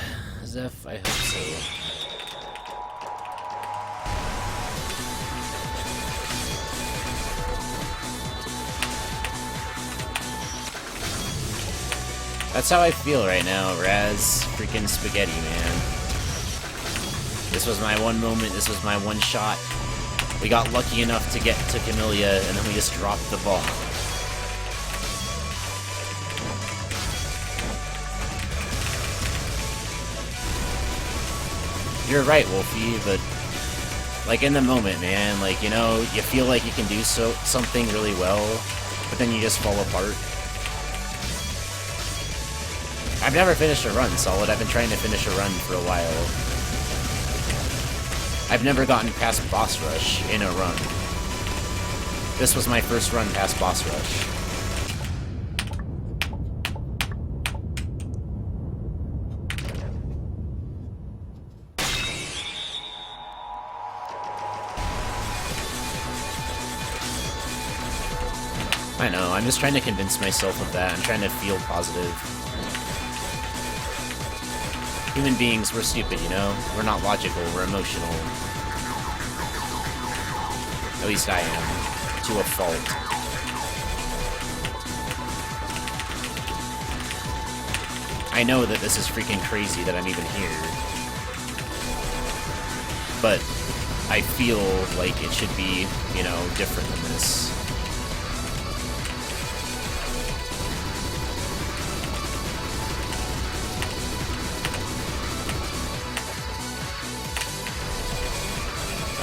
Zeph, I hope so. That's how I feel right now, Raz. Freaking spaghetti, man. This was my one moment, this was my one shot. We got lucky enough to get to Kamilia, and then we just dropped the ball. You're right, Wolfie, but... like, in the moment, man, like, you know, you feel like you can do something really well, but then you just fall apart. I've never finished a run, Solid. I've been trying to finish a run for a while. I've never gotten past Boss Rush in a run. This was my first run past Boss Rush. I know, I'm just trying to convince myself of that. I'm trying to feel positive. Human beings, we're stupid, you know? We're not logical, we're emotional. At least I am. To a fault. I know that this is freaking crazy that I'm even here. But I feel like it should be, you know, different than this.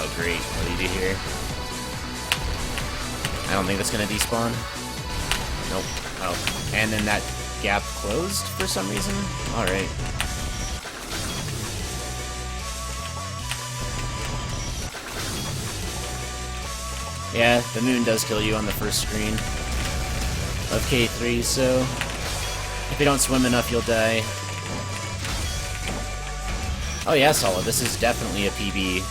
Oh great, what do you do here? I don't think that's gonna despawn. Nope. Oh. And then that gap closed for some reason? Alright. Yeah, the moon does kill you on the first screen of K3, so if you don't swim enough, you'll die. Oh yeah, Solid, this is definitely a PB.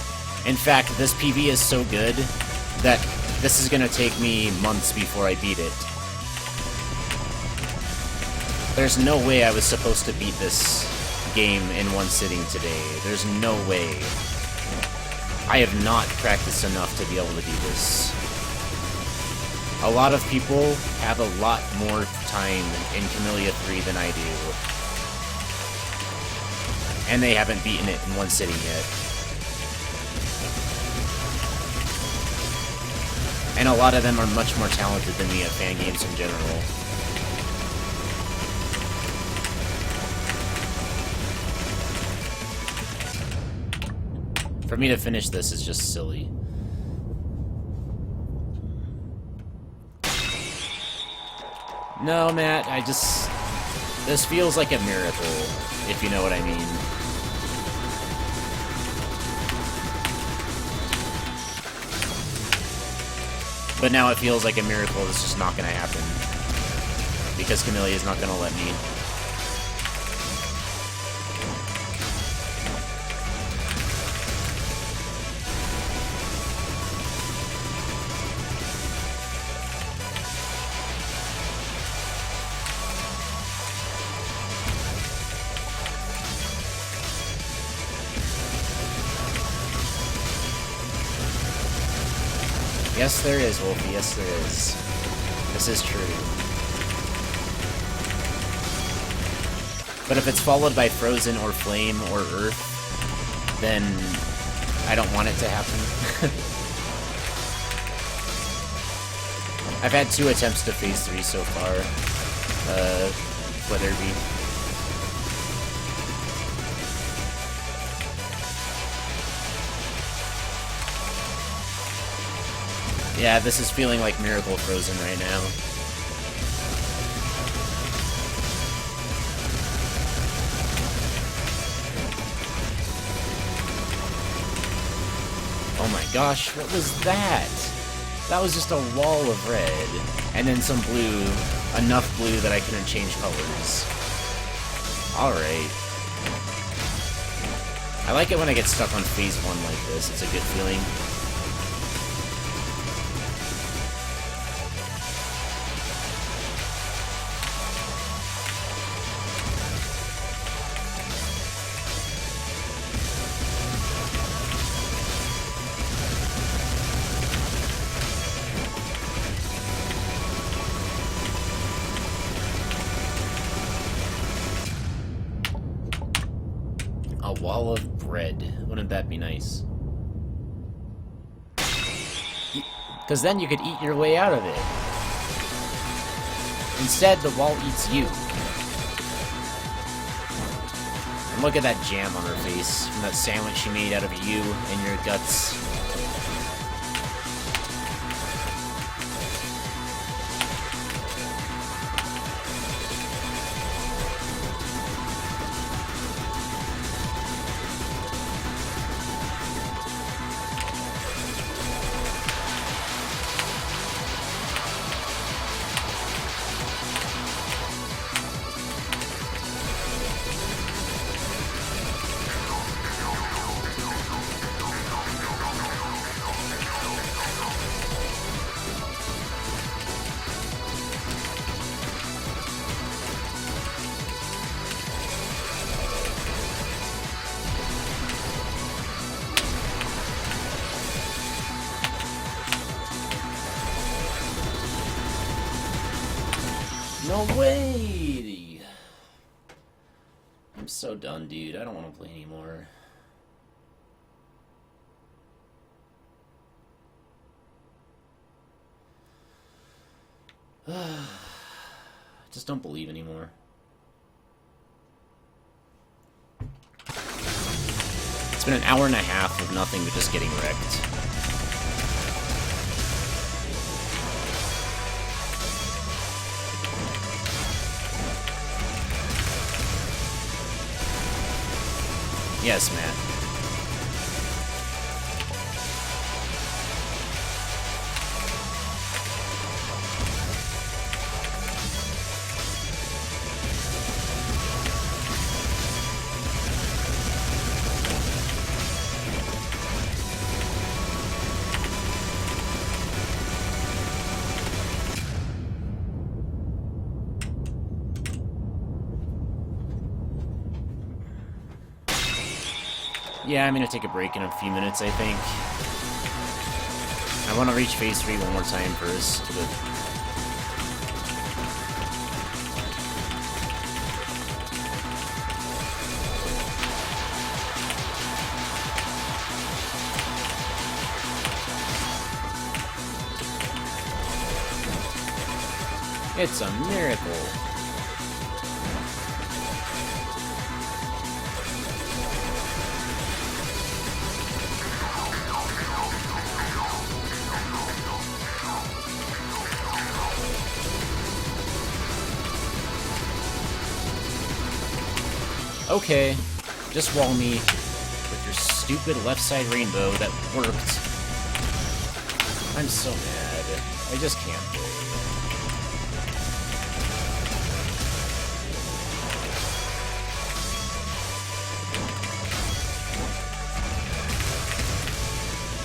In fact, this PB is so good that this is gonna take me months before I beat it. There's no way I was supposed to beat this game in one sitting today. There's no way. I have not practiced enough to be able to do this. A lot of people have a lot more time in Kamilia 3 than I do. And they haven't beaten it in one sitting yet. And a lot of them are much more talented than me at fan games in general. For me to finish this is just silly. No, Matt, this feels like a miracle, if you know what I mean. But now it feels like a miracle that's just not gonna happen. Because Kamilia is not gonna let me. Yes, there is, Wolfie. Yes, there is. This is true. But if it's followed by Frozen or Flame or Earth, then I don't want it to happen. I've had 2 attempts to Phase 3 so far. Whether it be... Yeah, this is feeling like Miracle Frozen right now. Oh my gosh, what was that? That was just a wall of red. And then some blue. Enough blue that I couldn't change colors. Alright. I like it when I get stuck on Phase 1 like this. It's a good feeling. A wall of bread. Wouldn't that be nice? Because then you could eat your way out of it. Instead, the wall eats you. And look at that jam on her face from that sandwich she made out of you and your guts. way! I'm so done, dude. I don't want to play anymore. I just don't believe anymore. It's been an hour and a half of nothing but just getting wrecked. Yes, Matt. Yeah, I'm gonna take a break in a few minutes, I think. I want to reach phase 3 one more time first, but... It's a miracle. Okay, just wall me with your stupid left side rainbow that worked. I'm so mad. I just can't play.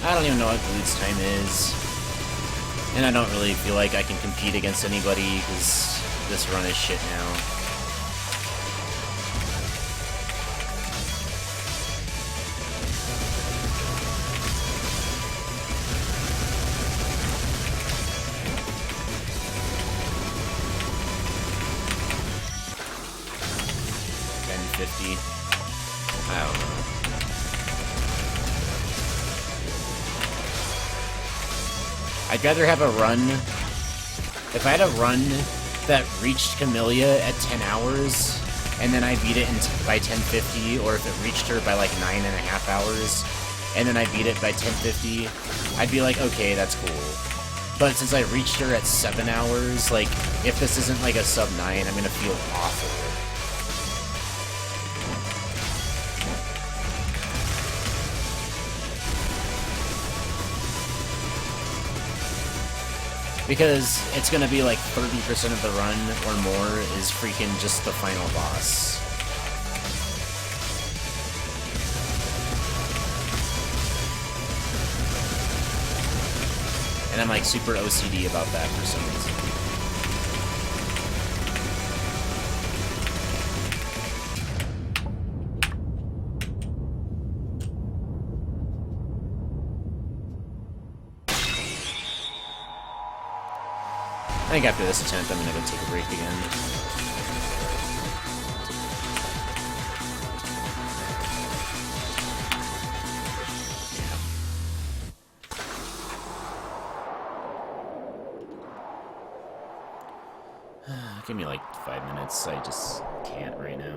I don't even know what Glutes time is. And I don't really feel like I can compete against anybody because this run is shit now. I don't know. I'd rather have a run. If I had a run that reached Kamilia at 10 hours, and then I beat it by 10:50, or if it reached her by like 9.5 hours, and then I beat it by 10:50, I'd be like, okay, that's cool. But since I reached her at 7 hours, like, if this isn't like a sub 9, I'm gonna feel awful. Because it's gonna be like 30% of the run or more is freaking just the final boss. And I'm like super OCD about that for some reason. I think after this attempt, I'm gonna go take a break again. Give me like 5 minutes. I just can't right now.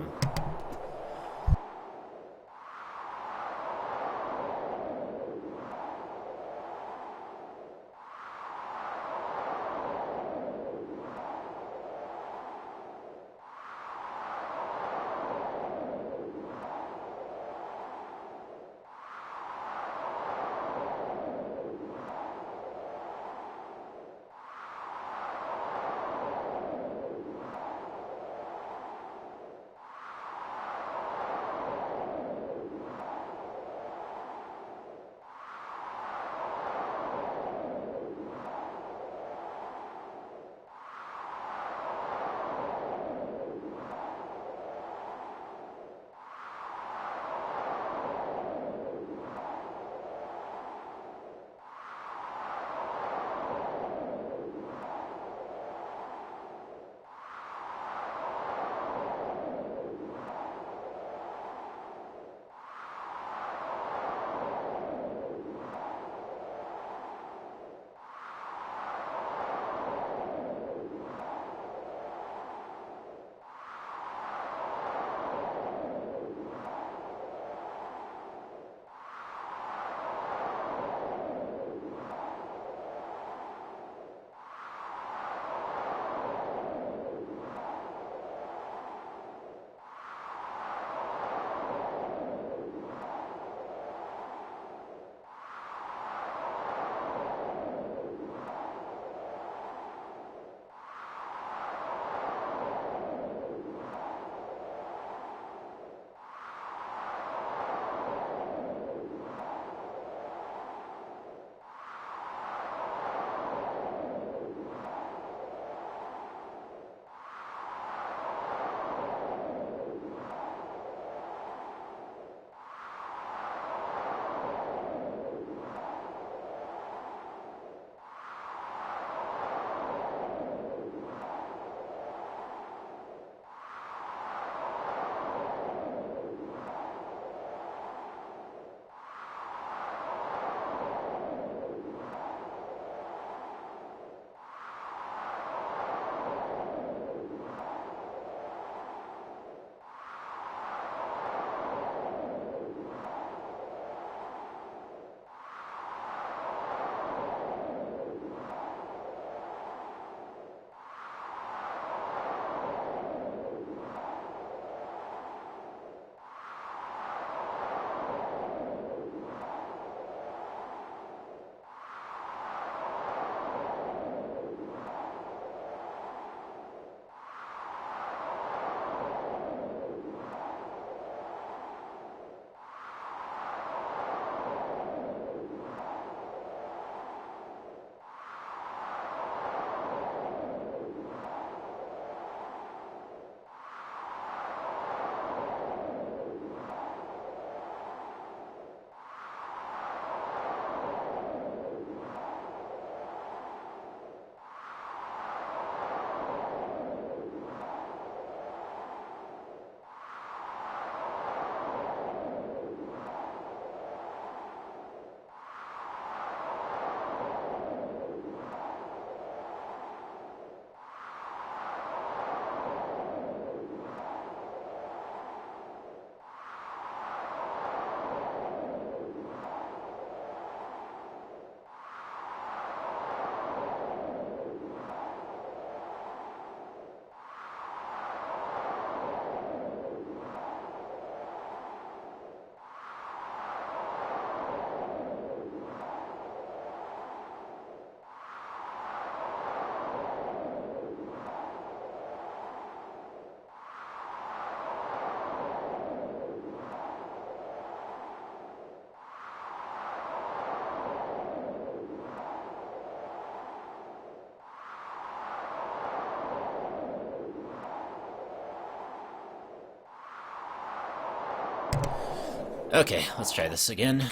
Okay, let's try this again.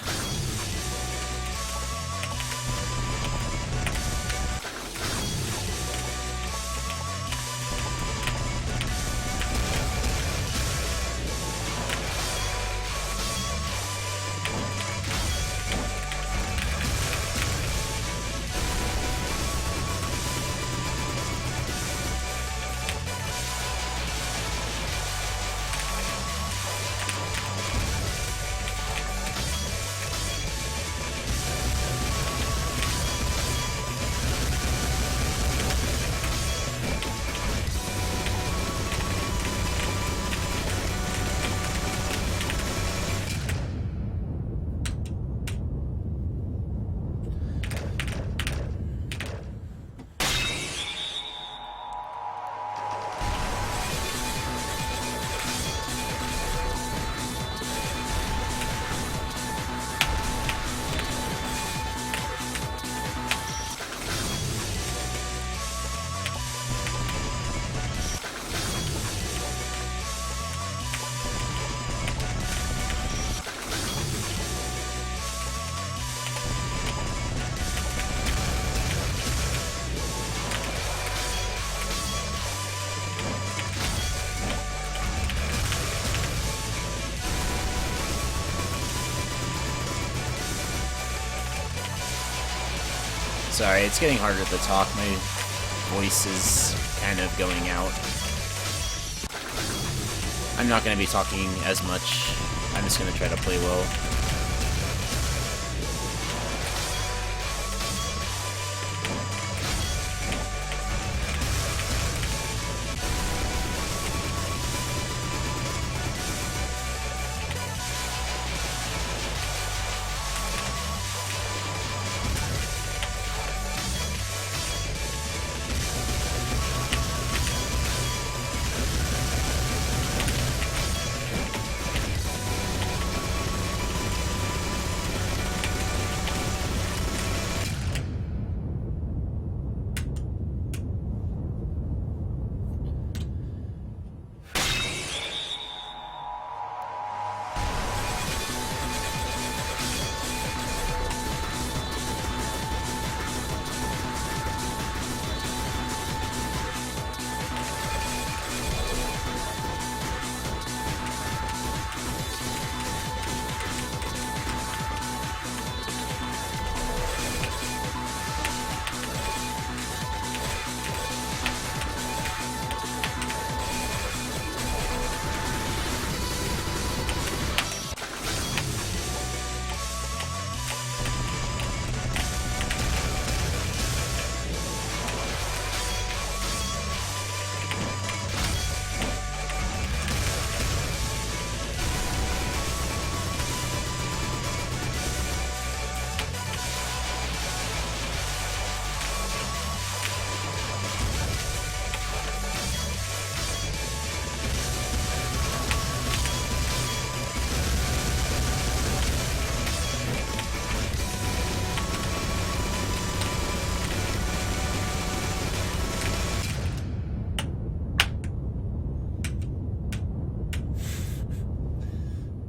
Sorry, it's getting harder to talk. My voice is kind of going out. I'm not going to be talking as much. I'm just going to try to play well.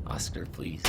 Oscar, please.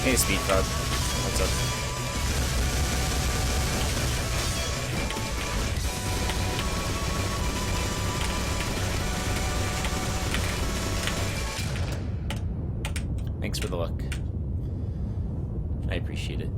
Hey, Speedfrog. What's up? Thanks for the luck. I appreciate it.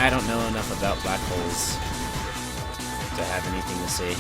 I don't know enough about black holes to have anything to say.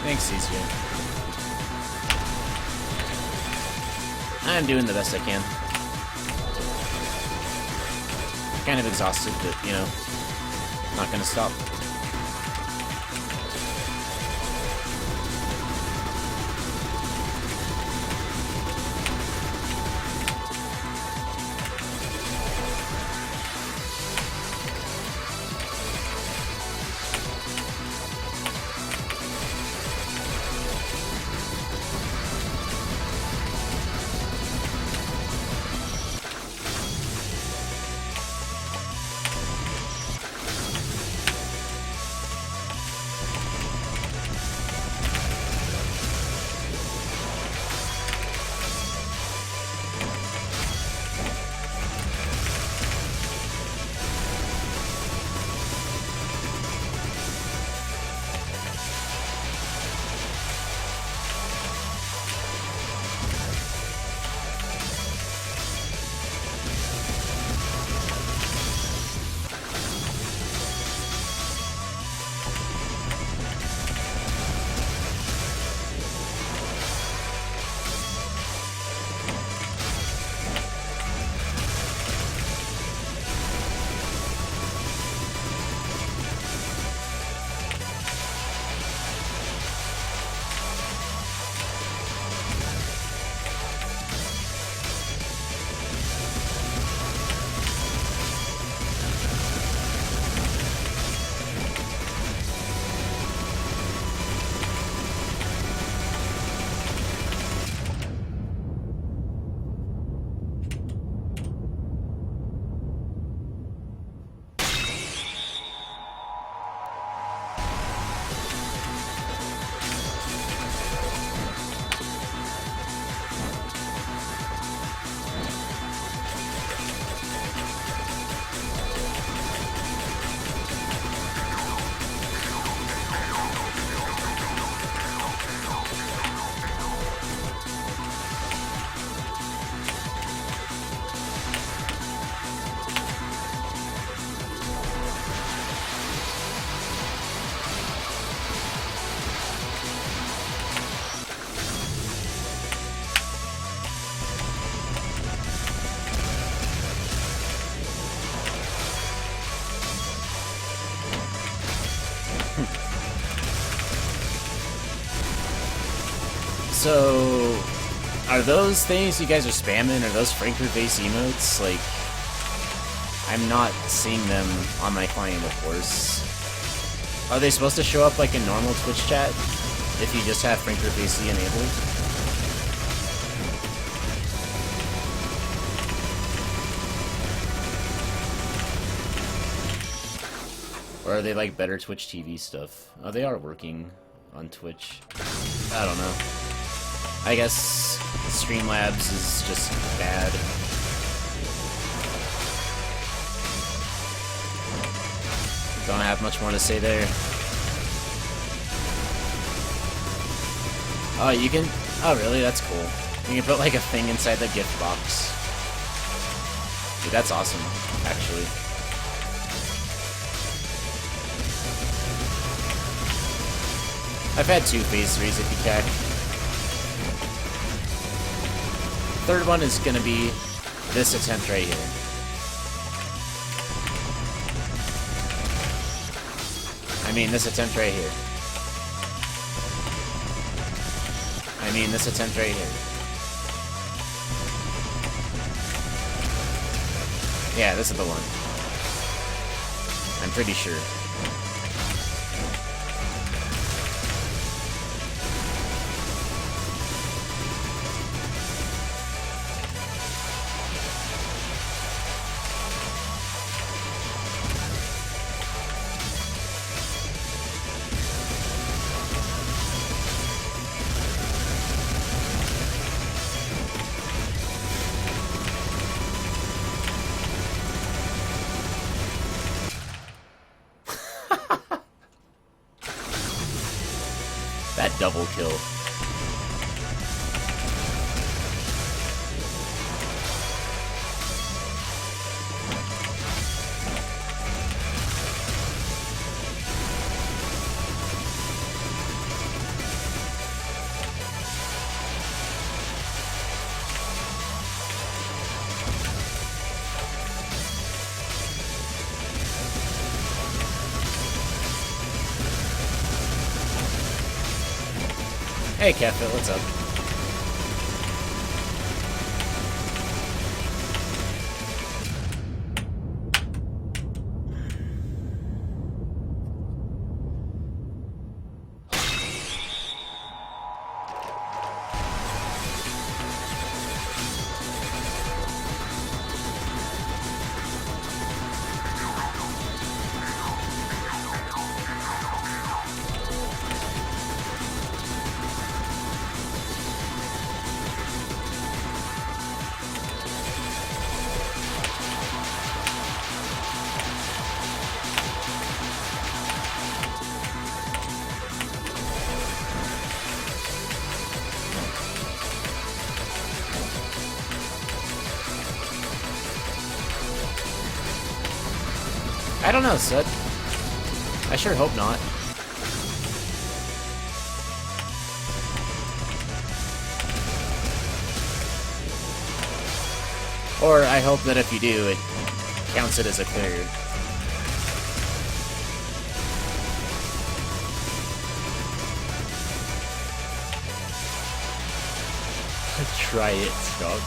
Thanks, CJ. I'm doing the best I can. Kind of exhausted, but, you know, not gonna stop. So, are those things you guys are spamming? Are those Franker face emotes? Like, I'm not seeing them on my client, of course. Are they supposed to show up like in normal Twitch chat if you just have Franker face enabled? Or are they like better Twitch TV stuff? Oh, they are working on Twitch. I don't know. I guess Streamlabs is just bad. Don't have much more to say there. Oh, you can... Oh, really? That's cool. You can put like a thing inside the gift box. Dude, that's awesome, actually. I've had 2 phase 3s at PCAC. Third one is gonna be this attempt right here. I mean this attempt right here. I mean this attempt right here. Yeah, this is the one. I'm pretty sure. That double kill. Hey, Catfit, what's up? I don't know, Sud. I sure hope not. Or I hope that if you do, it counts it as a clear. Try it, dog.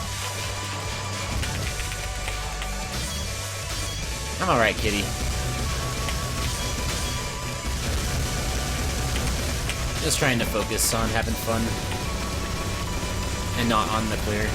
I'm alright, kitty. Just trying to focus on having fun and not on the clear.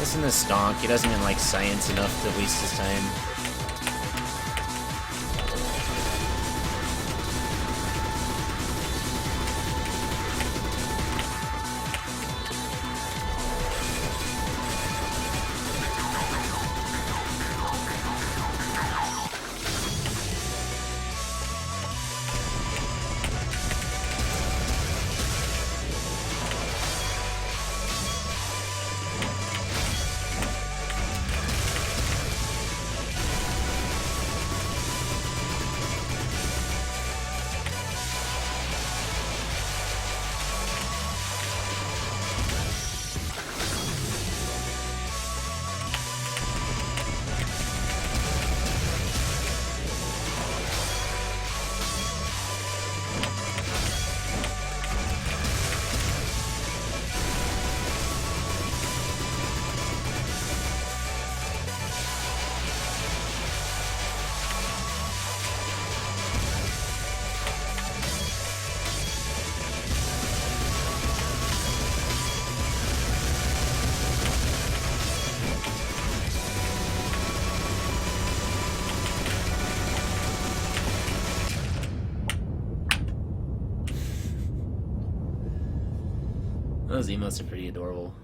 Listen to Stonk, he doesn't even like science enough to waste his time. Those emotes are pretty adorable.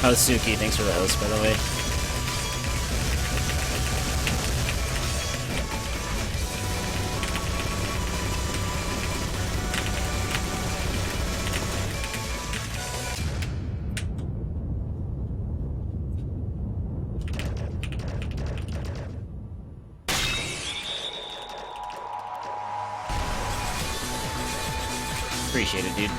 Oh, Suki, thanks for the host, by the way. Appreciate it, dude.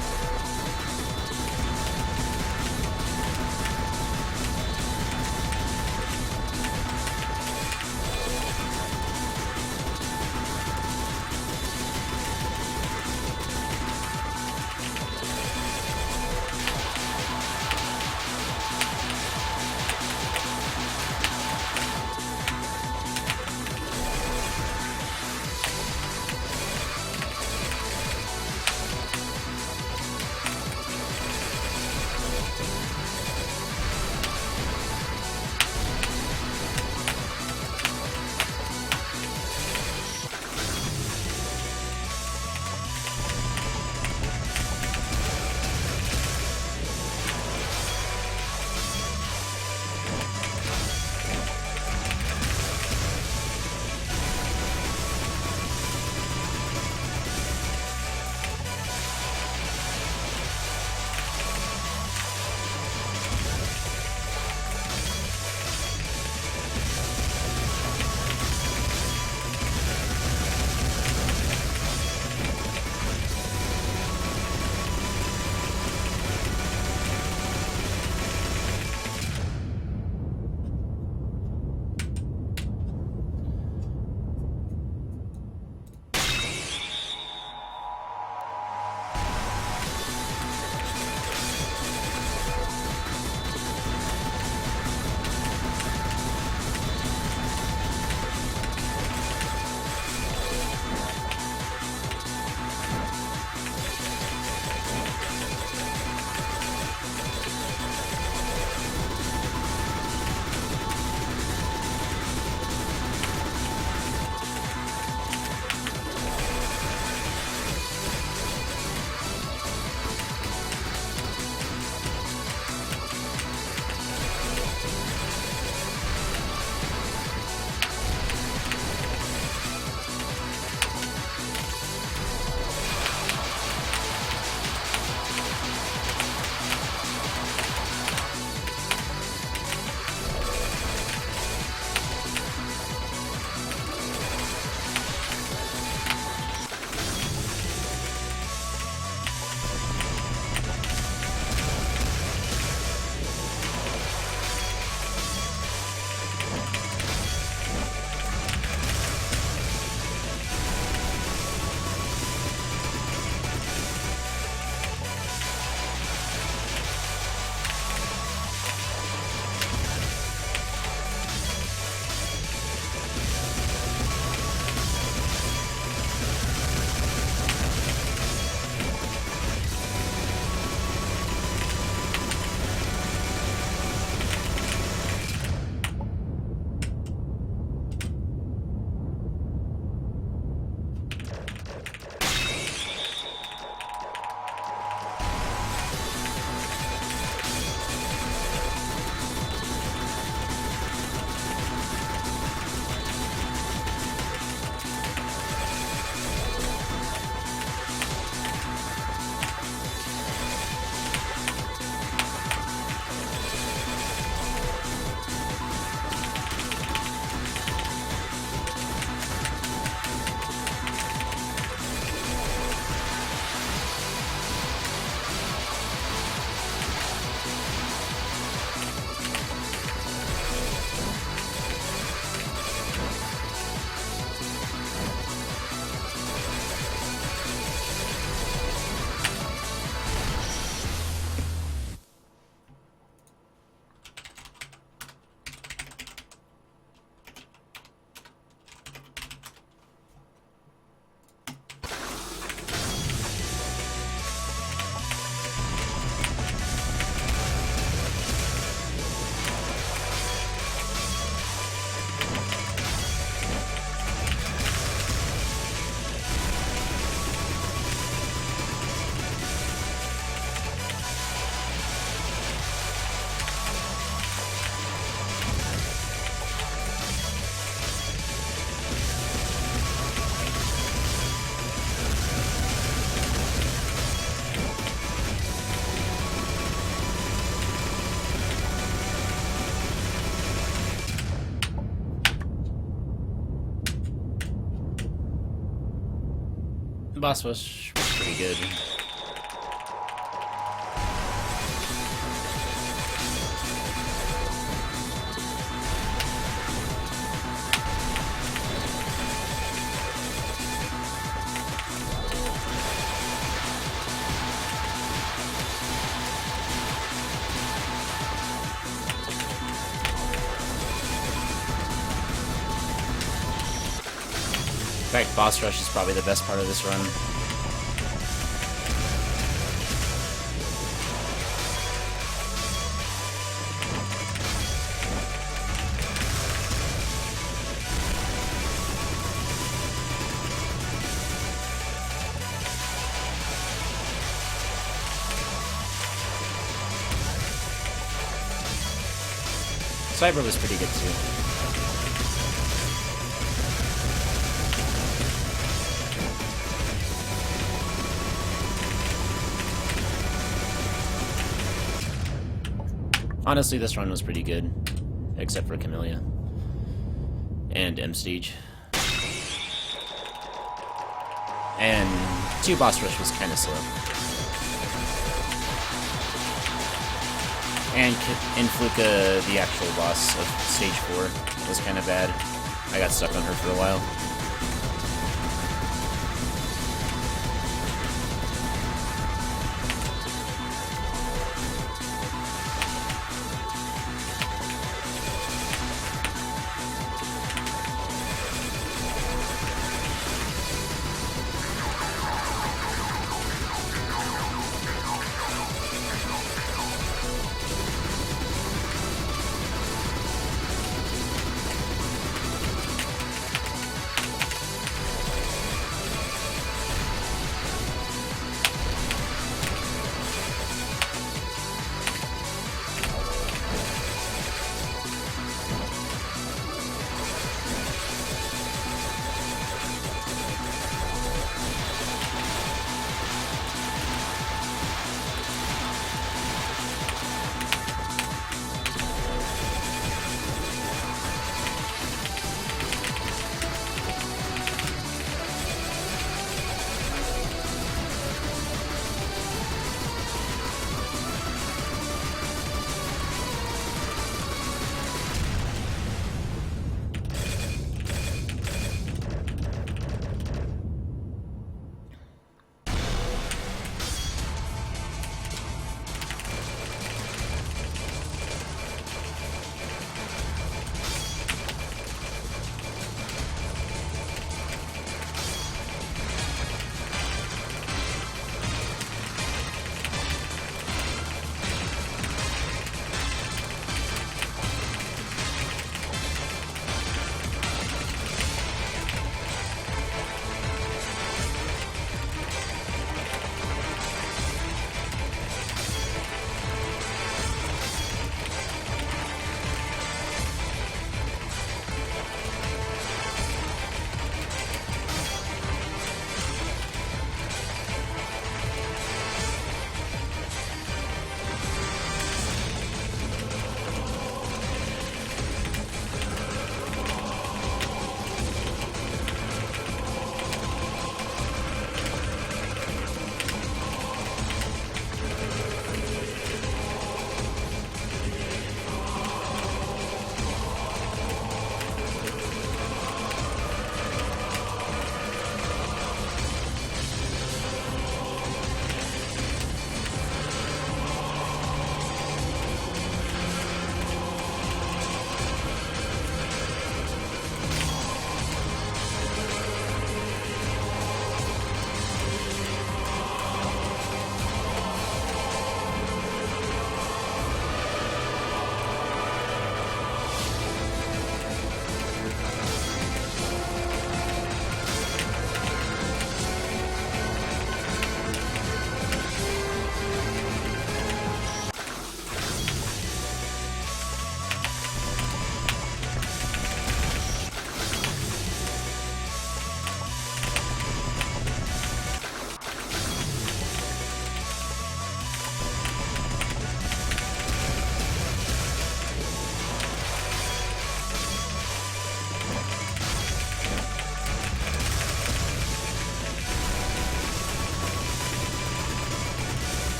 boss was pretty good. In fact, boss rush is probably the best part of this run. Cyber was pretty good too. Honestly, this run was pretty good, except for Kamilia and M Stage. And 2 boss rush was kind of slow. And Fluka, the actual boss of stage 4, was kind of bad. I got stuck on her for a while.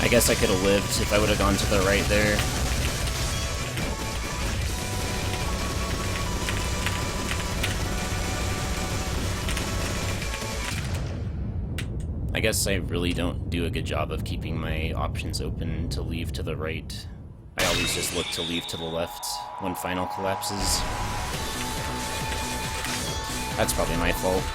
I guess I could have lived if I would have gone to the right there. I guess I really don't do a good job of keeping my options open to leave to the right. I always just look to leave to the left when final collapses. That's probably my fault.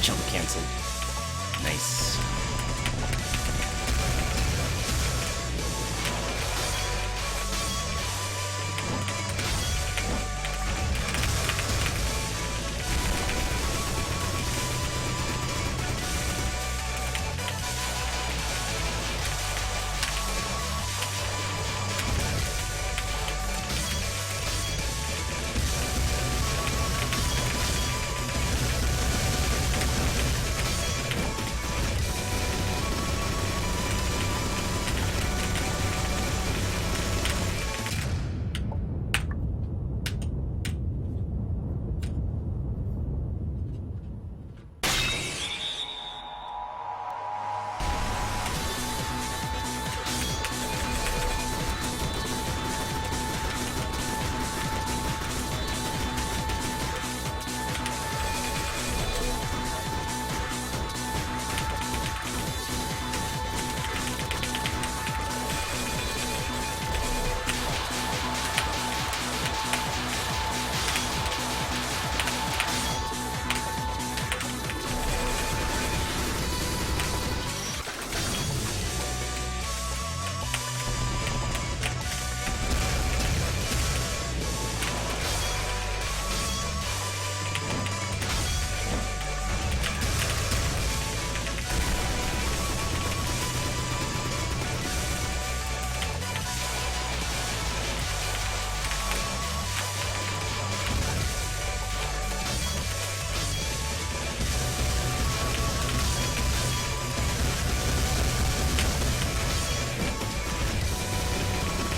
Jump canceled. Nice.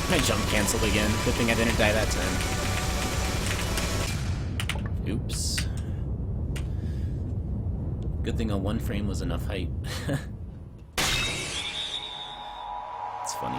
My jump canceled again. Good thing I didn't die that time. Oops. Good thing a 1 frame was enough height. It's funny.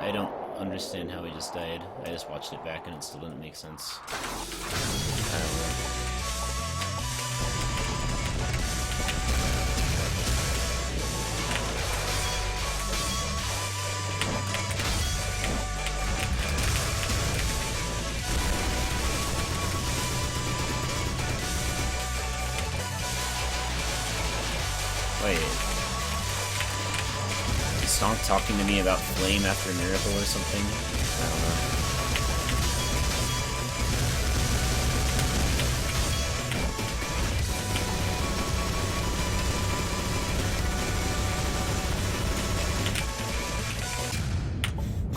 I don't understand how he just died. I just watched it back and it still didn't make sense. I don't know. Wait. Is Stonk talking to me about Flame after Miracle or something? I don't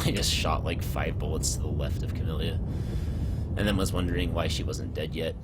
know. I just shot like 5 bullets to the left of Kamilia, and then was wondering why she wasn't dead yet.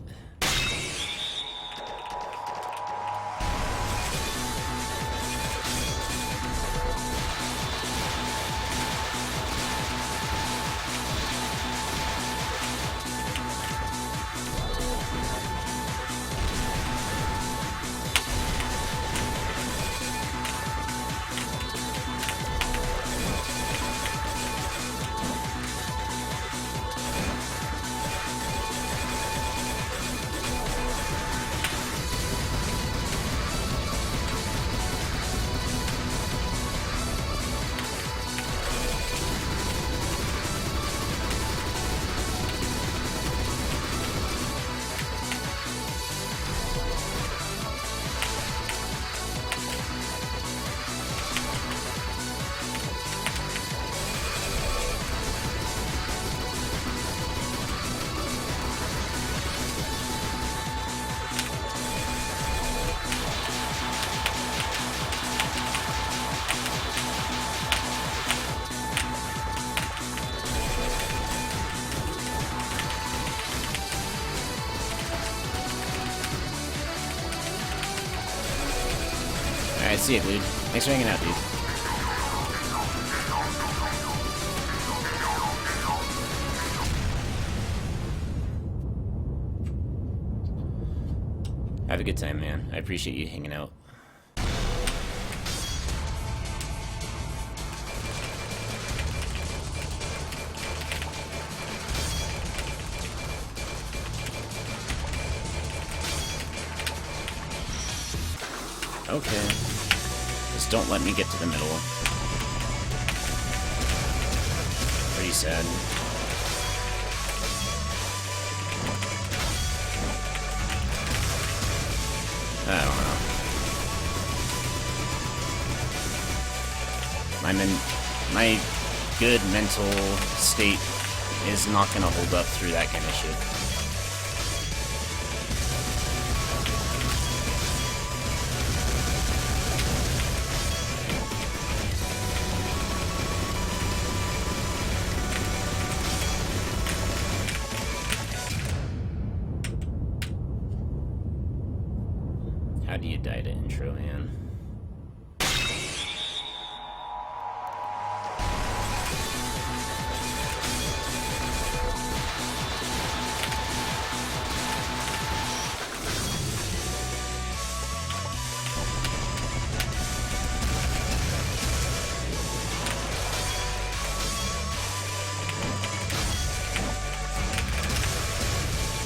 Alright, see ya, dude. Thanks for hanging out, dude. Have a good time, man. I appreciate you hanging out. Okay. Just don't let me get to the middle. Pretty sad. I don't know. My good mental state is not gonna hold up through that kind of shit. How do you die to intro, man?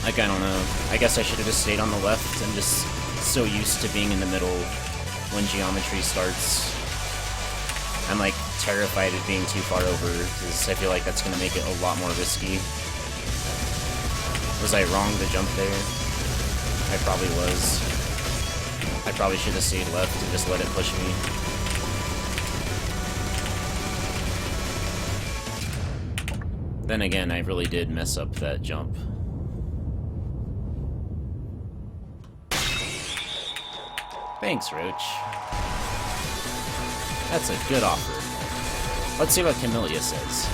Like, I don't know. I guess I should have just stayed on the left and just so used to being in the middle when geometry starts. I'm like terrified of being too far over because I feel like that's going to make it a lot more risky. Was I wrong to jump there? I probably was. I probably should have stayed left and just let it push me. Then again, I really did mess up that jump. Thanks, Roach. That's a good offer. Let's see what Kamilia says.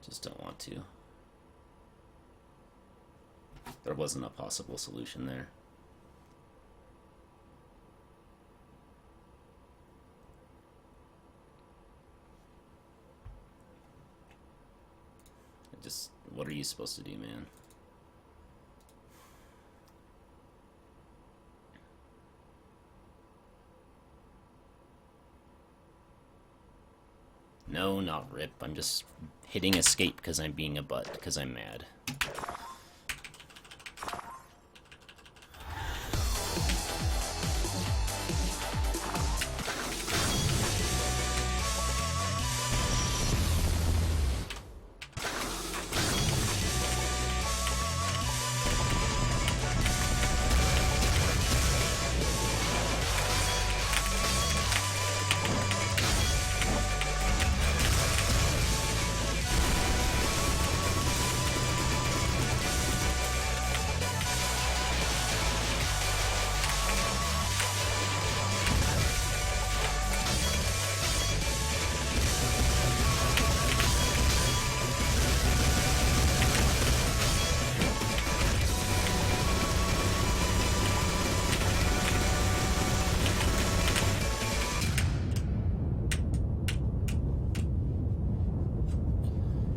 Just don't want to. There wasn't a possible solution there. Just, what are you supposed to do, man? No, not rip. I'm just hitting escape because I'm being a butt, because I'm mad.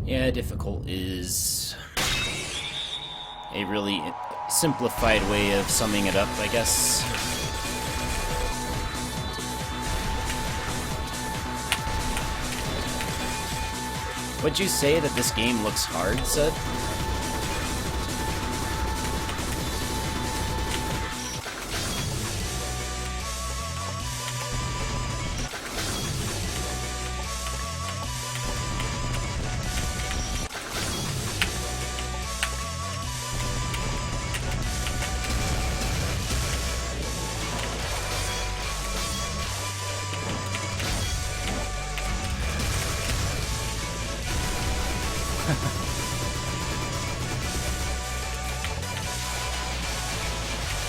Yeah, difficult is a really simplified way of summing it up, I guess. Would you say that this game looks hard, Seth?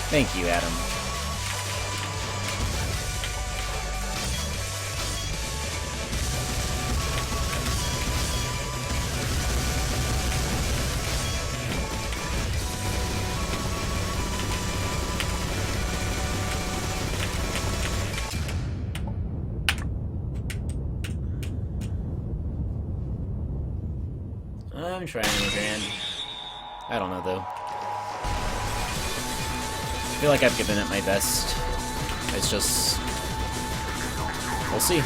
Thank you, Adam. I'm trying to grand. I don't know, though. I feel like I've given it my best. It's just... we'll see.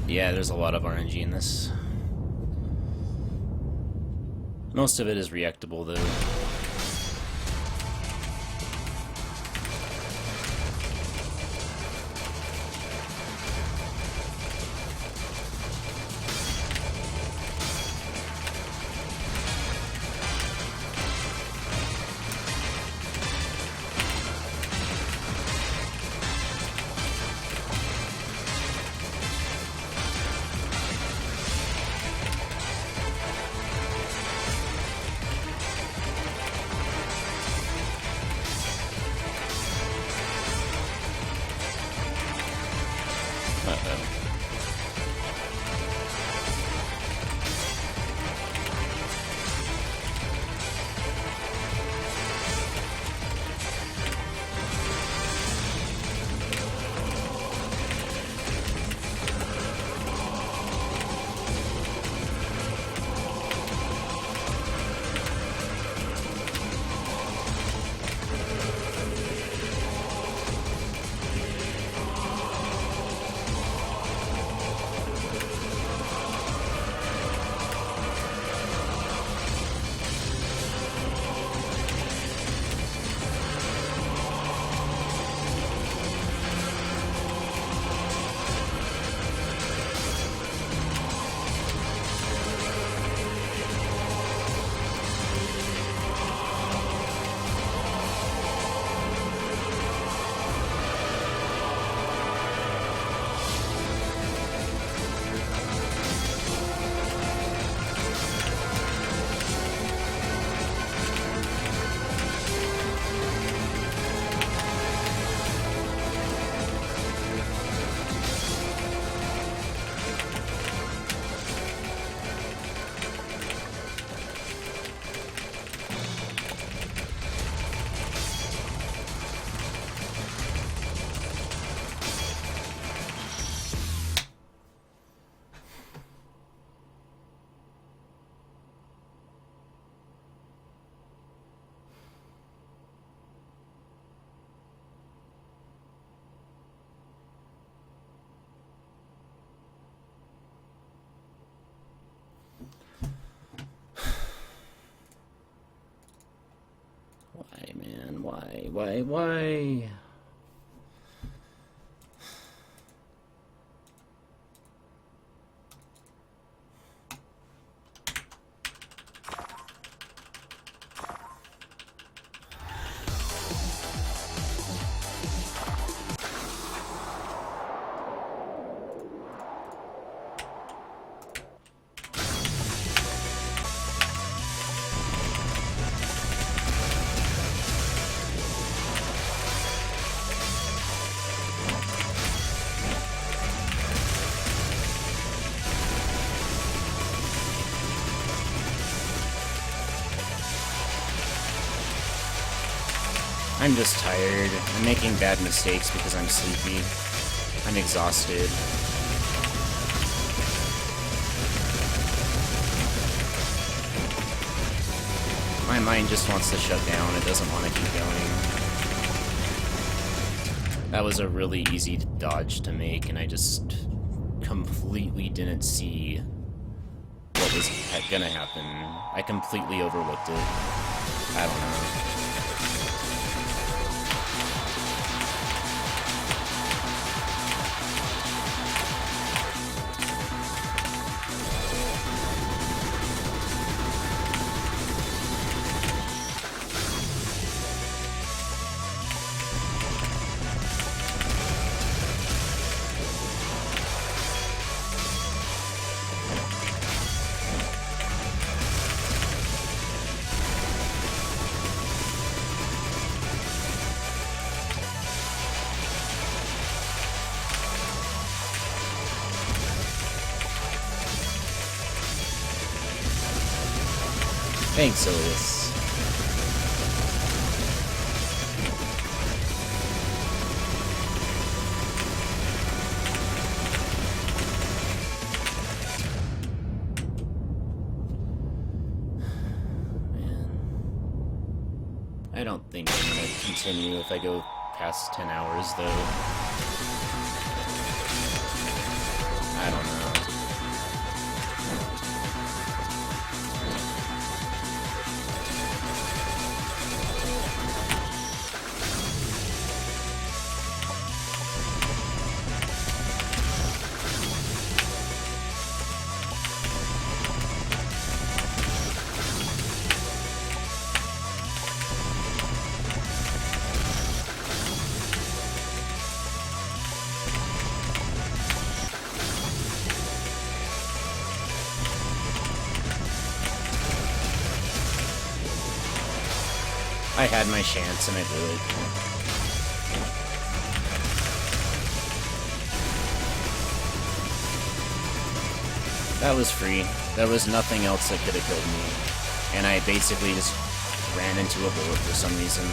Yeah, there's a lot of RNG in this. Most of it is reactable, though. Why? I'm just tired. I'm making bad mistakes because I'm sleepy. I'm exhausted. My mind just wants to shut down. It doesn't want to keep going. That was a really easy dodge to make, and I just completely didn't see what was gonna happen. I completely overlooked it. I don't know. Thanks, Elias. Man. I don't think I'm gonna continue if I go past 10 hours, though. I don't know. I had my chance and I blew it. That was free. There was nothing else that could have killed me. And I basically just ran into a bullet for some reason.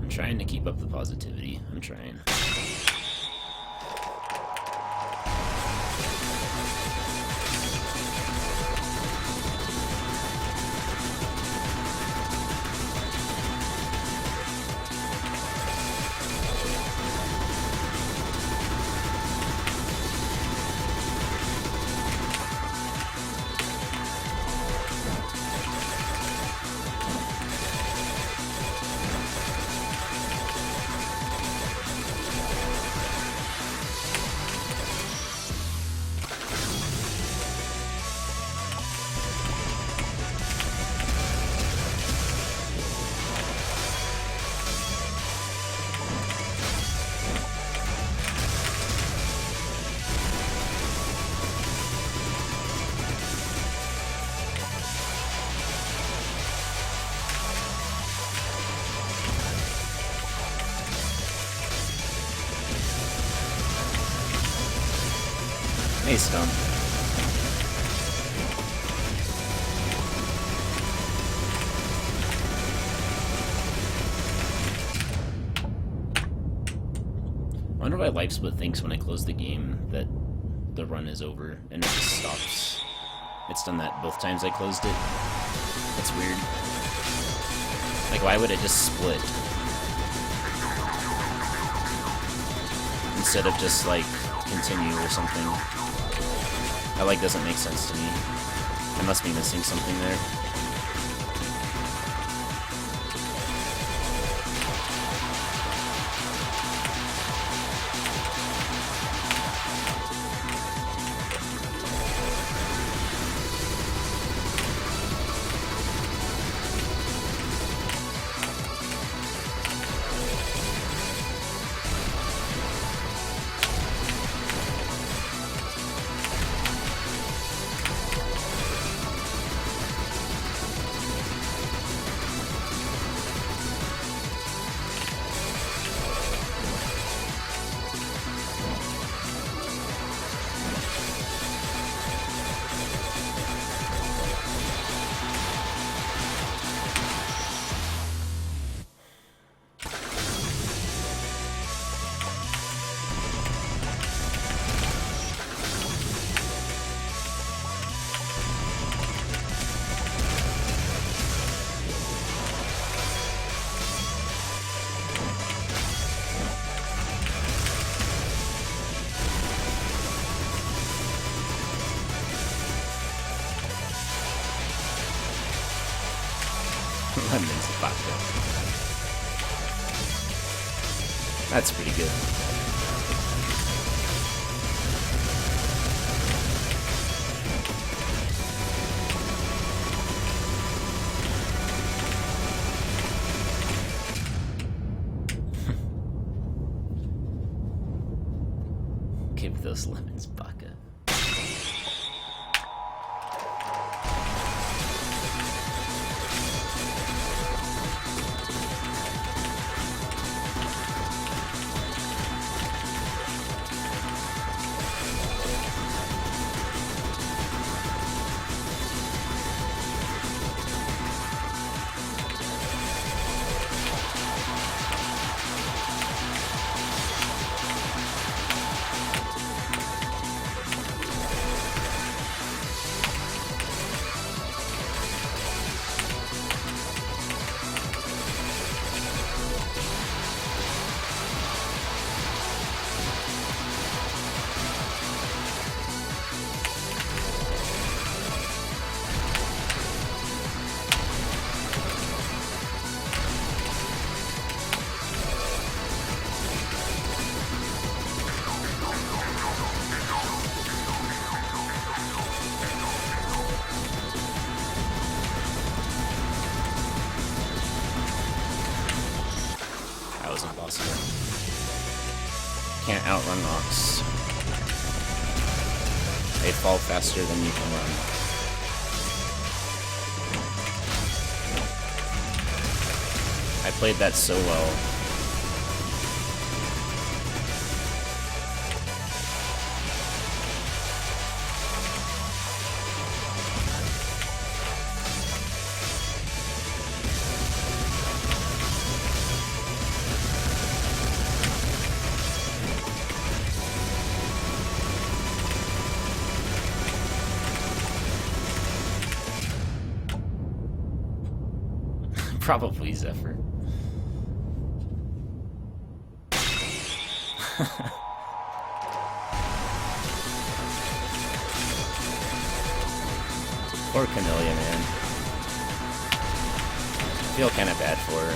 I'm trying to keep up the positivity. I'm trying. Hey, Stone. I wonder why LifeSplit thinks when I close the game that the run is over and it just stops. It's done that both times I closed it. That's weird. Like, why would it just split? Instead of just, like, continue or something. That, like, doesn't make sense to me. I must be missing something there. Lemons vodka. That's pretty good. Give those lemons vodka. Can't outrun rocks. They fall faster than you can run. I played that so well. Probably Zephyr. Poor Kamilia, man. I feel kind of bad for her.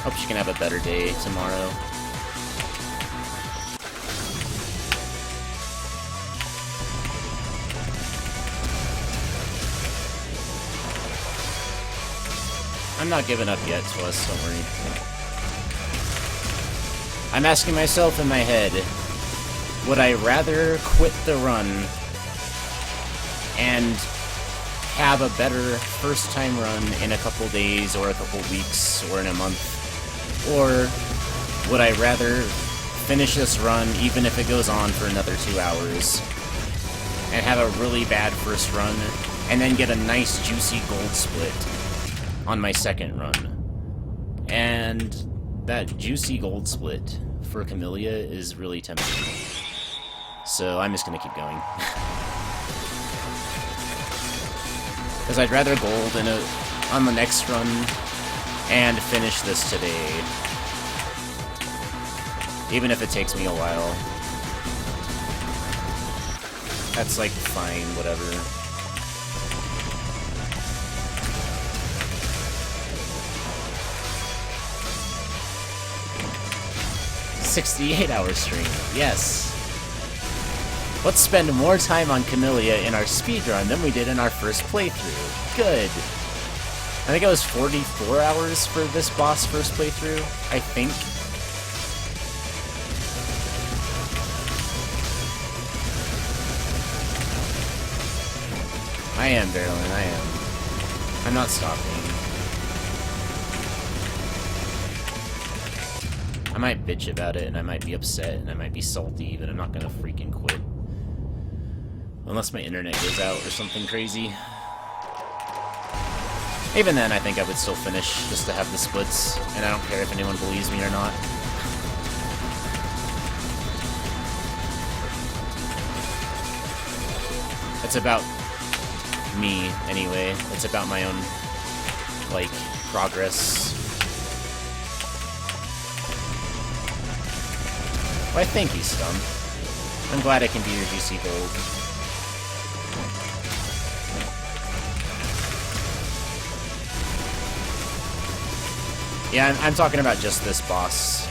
Hope she can have a better day tomorrow. I'm not giving up yet, Twas, don't worry. I'm asking myself in my head, would I rather quit the run and have a better first-time run in a couple days or a couple weeks or in a month? Or would I rather finish this run even if it goes on for another 2 hours and have a really bad first run and then get a nice juicy gold split on my second run? And that juicy gold split for Kamilia is really tempting. So I'm just gonna keep going. Because I'd rather gold on the next run and finish this today. Even if it takes me a while. That's like fine, whatever. $68-hour stream, yes. Let's spend more time on Kamilia in our speedrun than we did in our first playthrough. Good. I think it was 44 hours for this boss first playthrough, I think. I am, Berlin, I am. I'm not stopping. I might bitch about it, and I might be upset, and I might be salty, but I'm not gonna freaking quit. Unless my internet goes out or something crazy. Even then, I think I would still finish just to have the splits, and I don't care if anyone believes me or not. It's about me, anyway. It's about my own, like, progress. Why, thank you, Stum. I'm glad I can be your GC Gold. Yeah, I'm talking about just this boss.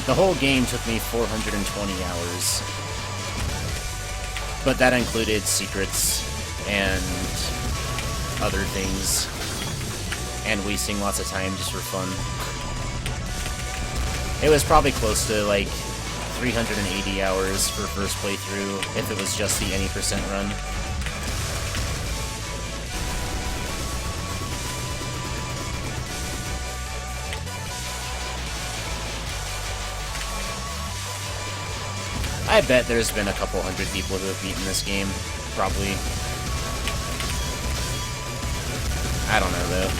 The whole game took me 420 hours. But that included secrets and other things. And wasting lots of time just for fun. It was probably close to, like, 380 hours for first playthrough, if it was just the any percent run. I bet there's been a couple hundred people who have beaten this game, probably. I don't know, though.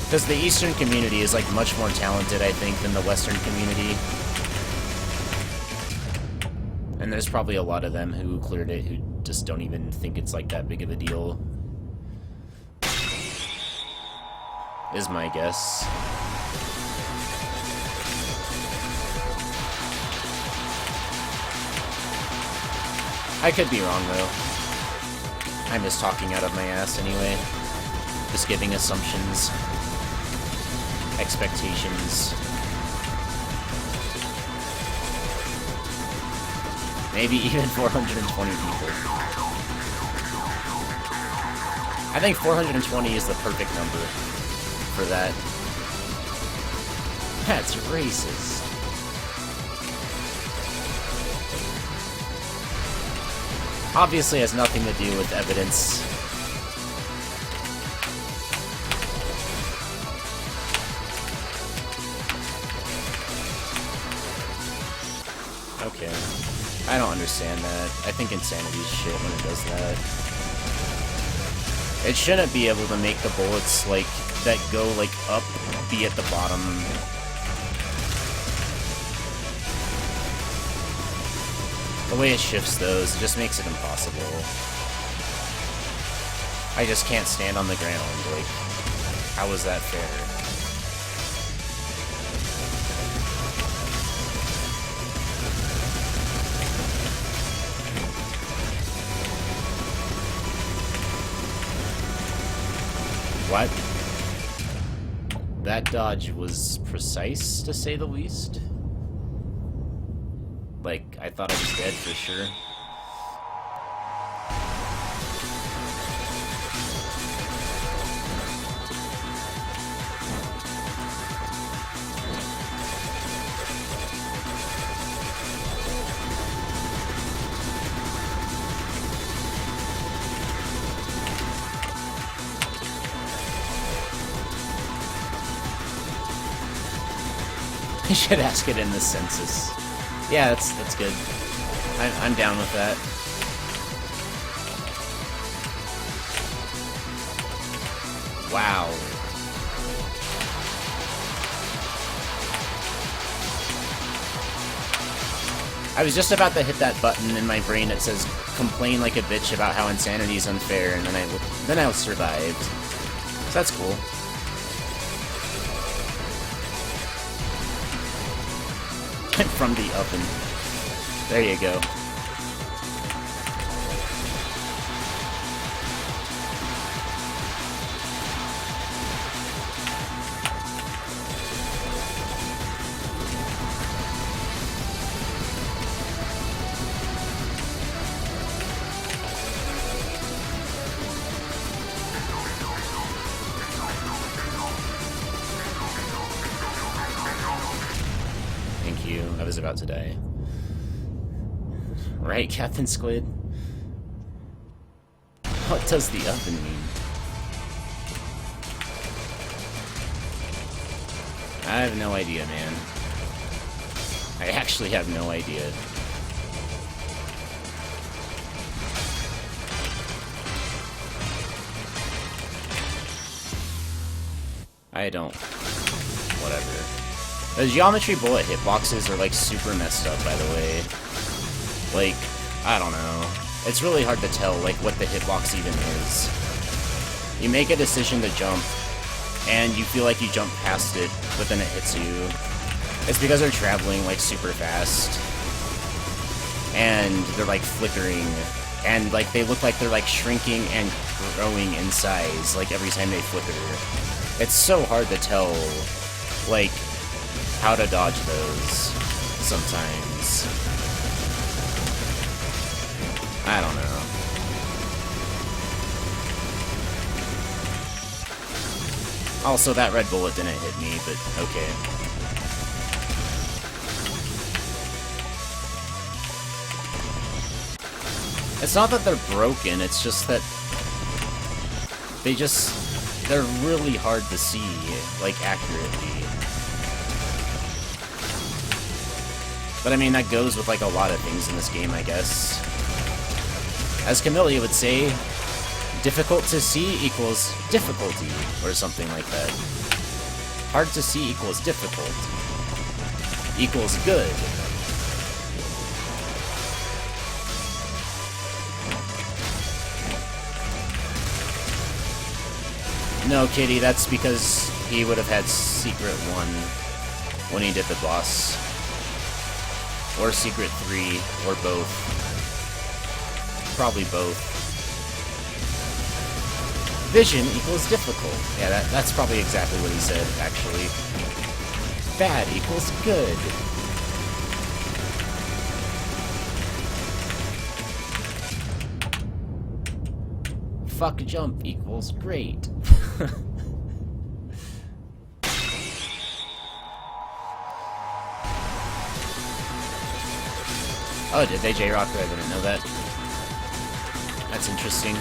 Because the Eastern community is, like, much more talented, I think, than the Western community. And there's probably a lot of them who cleared it who just don't even think it's, like, that big of a deal. Is my guess. I could be wrong, though. I'm just talking out of my ass anyway. Just giving assumptions. Expectations. Maybe even 420 people. I think 420 is the perfect number for that. That's racist. Obviously has nothing to do with evidence. Okay. I don't understand that. I think insanity's shit when it does that. It shouldn't be able to make the bullets, like, that go, like, up, be at the bottom. The way it shifts those, it just makes it impossible. I just can't stand on the ground. Like, how is that fair? What? That dodge was precise, to say the least. Like, I thought I was dead for sure. I should ask it in the census. Yeah, that's good. I'm down with that. Wow. I was just about to hit that button in my brain that says "complain like a bitch about how insanity is unfair," and then I survived. So that's cool. From the oven. There you go. I was about to die. Right, Captain Squid? What does the oven mean? I have no idea, man. I actually have no idea. I don't. Whatever. The geometry bullet hitboxes are, like, super messed up, by the way. Like, I don't know. It's really hard to tell, like, what the hitbox even is. You make a decision to jump, and you feel like you jump past it, but then it hits you. It's because they're traveling, like, super fast. And they're, like, flickering. And, like, they look like they're, like, shrinking and growing in size, like, every time they flicker. It's so hard to tell, like, how to dodge those sometimes. I don't know. Also, that red bullet didn't hit me, but okay. It's not that they're broken, it's just that they're really hard to see, like, accurately. But I mean, that goes with, like, a lot of things in this game, I guess. As Kamilia would say, difficult to see equals difficulty, or something like that. Hard to see equals difficult. Equals good. No, Kitty, that's because he would have had Secret 1 when he did the boss. Or Secret 3, or both. Probably both. Vision equals difficult. Yeah, that's probably exactly what he said, actually. Bad equals good. Fuck jump equals great. Oh, did they J-Rock? I didn't know that. That's interesting.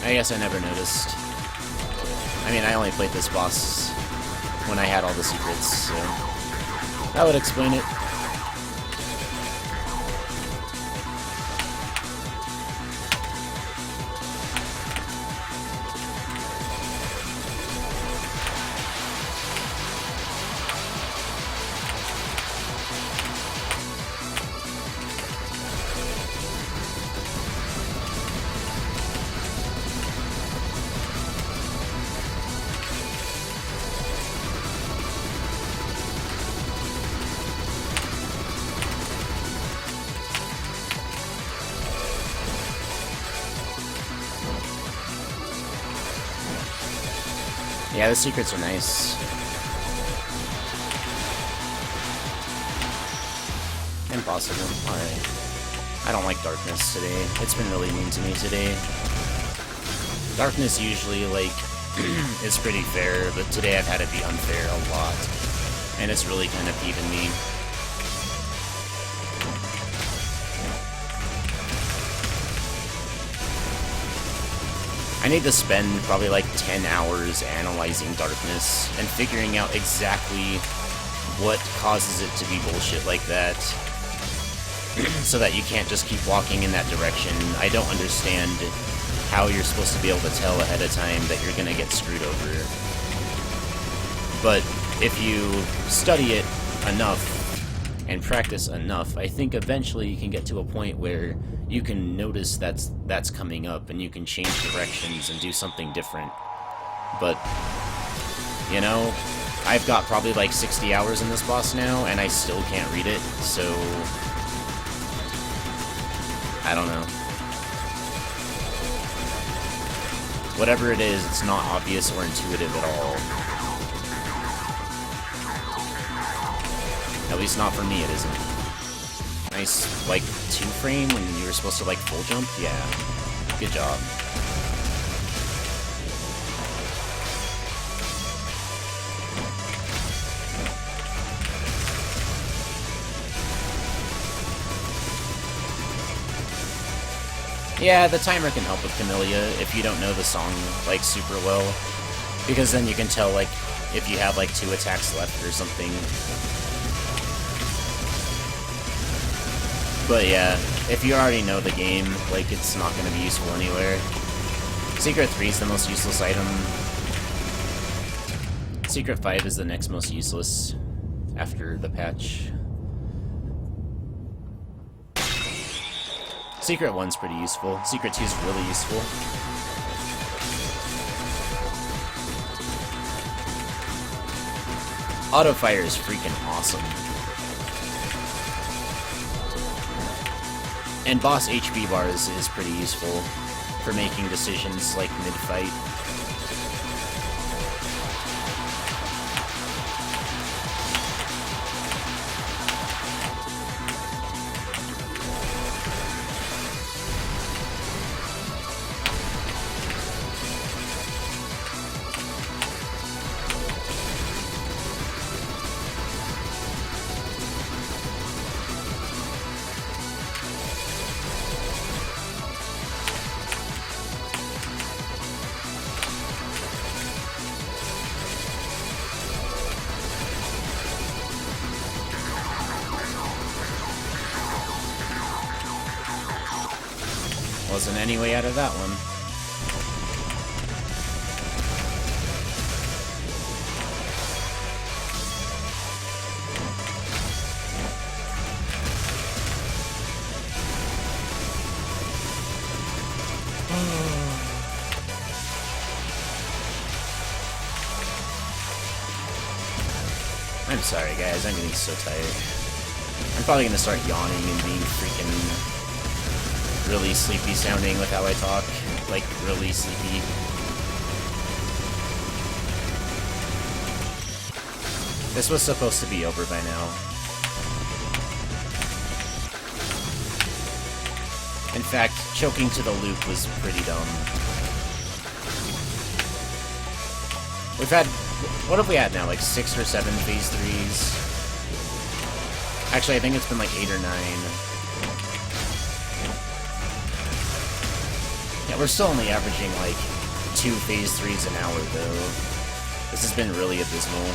I guess I never noticed. I mean, I only played this boss when I had all the secrets, so that would explain it. Yeah, the secrets are nice. Impossible. Alright. I don't like darkness today. It's been really mean to me today. Darkness usually, like, is pretty fair, but today I've had it be unfair a lot. And it's really kind of peeving me. I need to spend probably like 10 hours analyzing darkness and figuring out exactly what causes it to be bullshit like that. So that you can't just keep walking in that direction. I don't understand how you're supposed to be able to tell ahead of time that you're gonna get screwed over. But if you study it enough and practice enough, I think eventually you can get to a point where you can notice that's coming up and you can change directions and do something different. But, you know, I've got probably like 60 hours in this boss now and I still can't read it, so I don't know. Whatever it is, it's not obvious or intuitive at all. At least not for me, it isn't. Nice, like, 2-frame when you were supposed to, like, full jump? Yeah. Good job. Yeah, the timer can help with Kamilia if you don't know the song, like, super well. Because then you can tell, like, if you have, like, 2 attacks left or something. But yeah, if you already know the game, like, it's not going to be useful anywhere. Secret 3 is the most useless item. Secret 5 is the next most useless after the patch. Secret 1's pretty useful. Secret 2's really useful. Auto fire is freaking awesome. And boss HP bars is pretty useful for making decisions like mid-fight. Wasn't any way out of that one. I'm sorry guys, I'm getting so tired. I'm probably gonna start yawning and being freaking really sleepy sounding with how I talk. Like, really sleepy. This was supposed to be over by now. In fact, choking to the loop was pretty dumb. We've had... what have we had now? Like 6 or 7 phase 3s? Actually, I think it's been like 8 or 9. Yeah, we're still only averaging like 2 phase 3s an hour though. This has been really abysmal.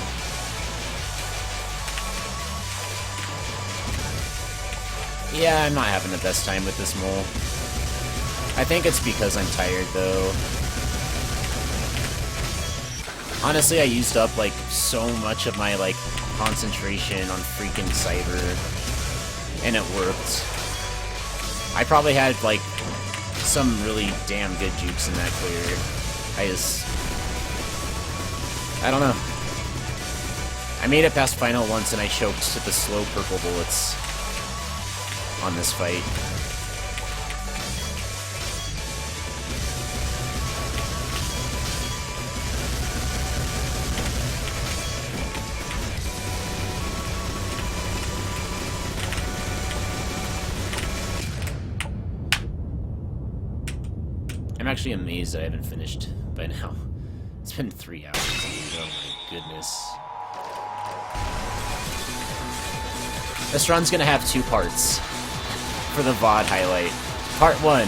Yeah, I'm not having the best time with this mole. I think it's because I'm tired though. Honestly, I used up like so much of my like concentration on freaking Cyber, and it worked. I probably had like some really damn good jukes in that clear. I don't know. I made it past final once and I choked to the slow purple bullets on this fight. actually amazed that I haven't finished by now. It's been 3 hours, dude. Oh my goodness. This run's gonna have 2 parts for the VOD highlight. Part 1,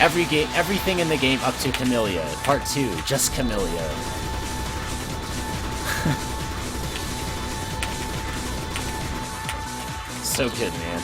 everything in the game up to Kamilia. Part 2, just Kamilia. So good, man.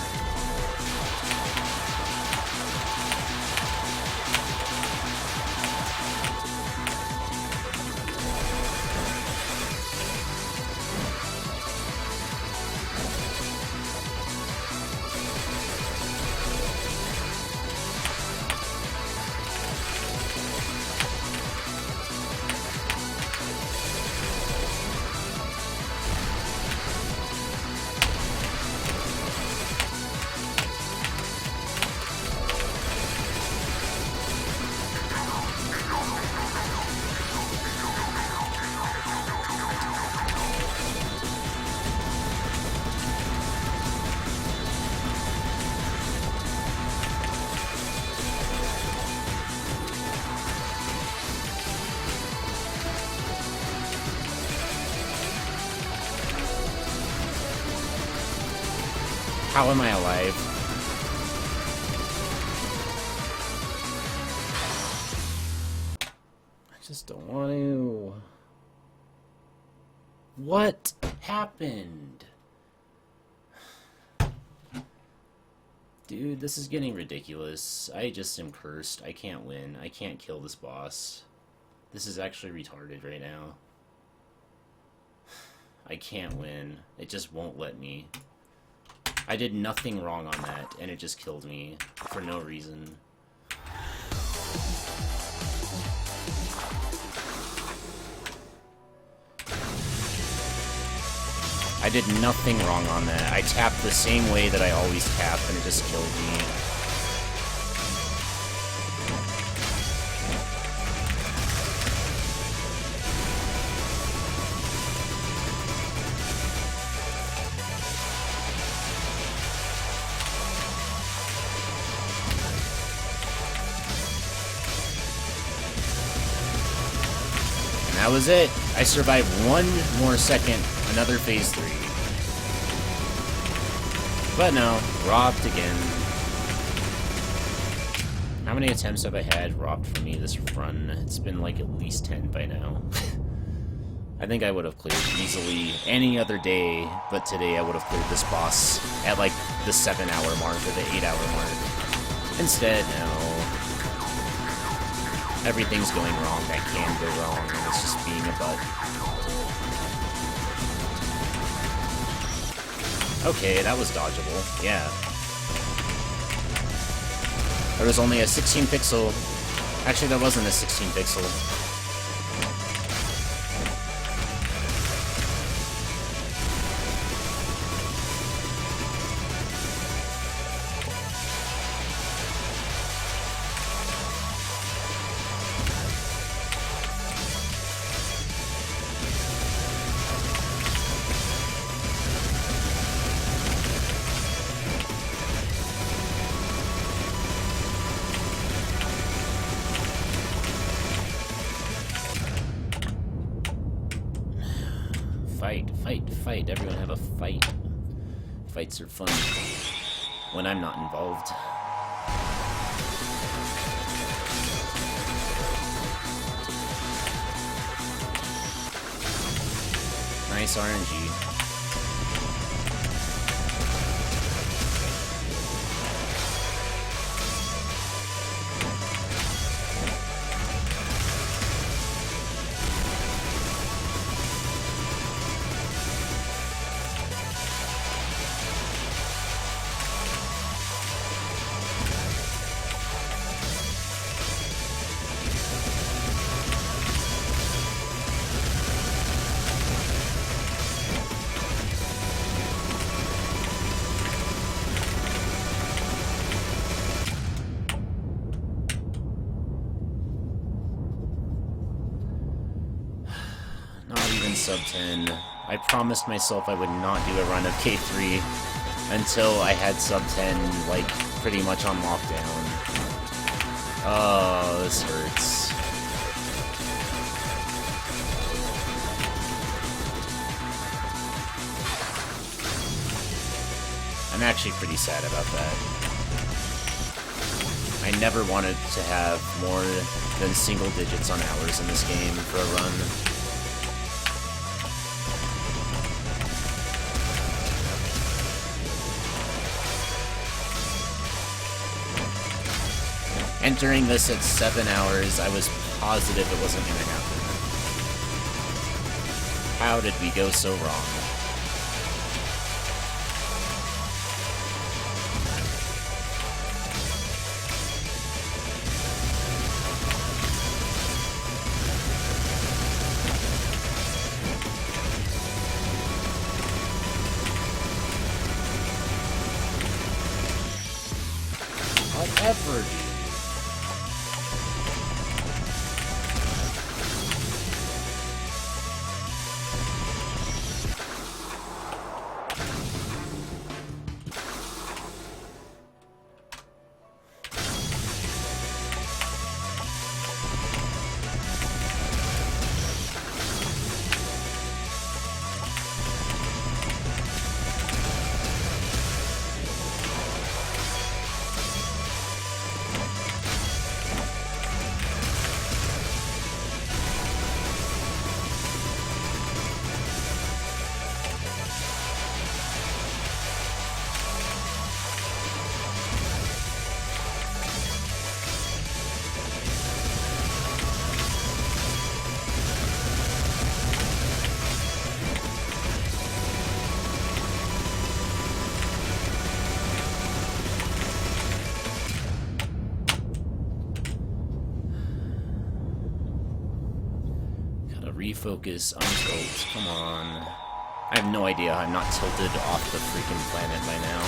How am I alive? I just don't want to. What happened? Dude, this is getting ridiculous. I just am cursed. I can't win. I can't kill this boss. This is actually retarded right now. I can't win. It just won't let me. I did nothing wrong on that, and it just killed me for no reason. I did nothing wrong on that. I tapped the same way that I always tap, and it just killed me. That was it. I survived 1 more second, another phase 3. But no, robbed again. How many attempts have I had robbed from me this run? It's been like at least 10 by now. I think I would have cleared easily any other day, but today I would have cleared this boss at like the 7-hour mark or the 8-hour mark. Instead, no. Everything's going wrong that can go wrong, and it's just being a butt. Okay, that was dodgeable. Yeah. There was only a 16 pixel... Actually, there wasn't a 16 pixel. Fight. Everyone have a fight. Fights are fun when I'm not involved. Nice RNG. Sub 10. I promised myself I would not do a run of K3 until I had sub 10, like, pretty much on lockdown. Oh, this hurts. I'm actually pretty sad about that. I never wanted to have more than single digits on hours in this game for a run. Entering this at 7 hours, I was positive it wasn't going to happen. How did we go so wrong? Whatever, dude. Refocus, untilt, come on. I have no idea how I'm not tilted off the freaking planet by now.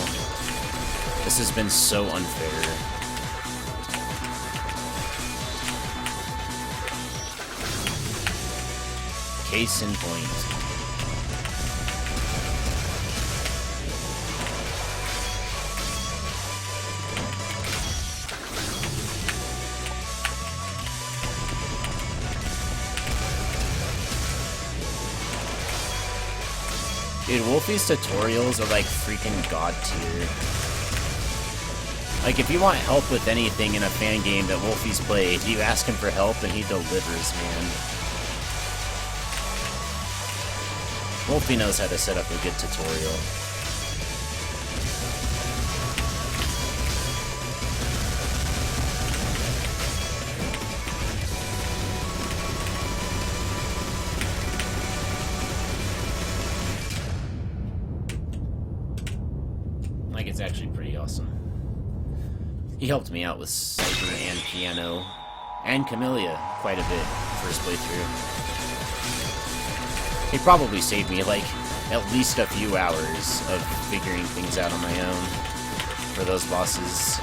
This has been so unfair. Case in point. Dude, Wolfie's tutorials are like freaking god tier. Like, if you want help with anything in a fan game that Wolfie's played, you ask him for help and he delivers, man. Wolfie knows how to set up a good tutorial. It's actually pretty awesome. He helped me out with Cyber and Piano, and Kamilia quite a bit first playthrough. He probably saved me like at least a few hours of figuring things out on my own for those bosses.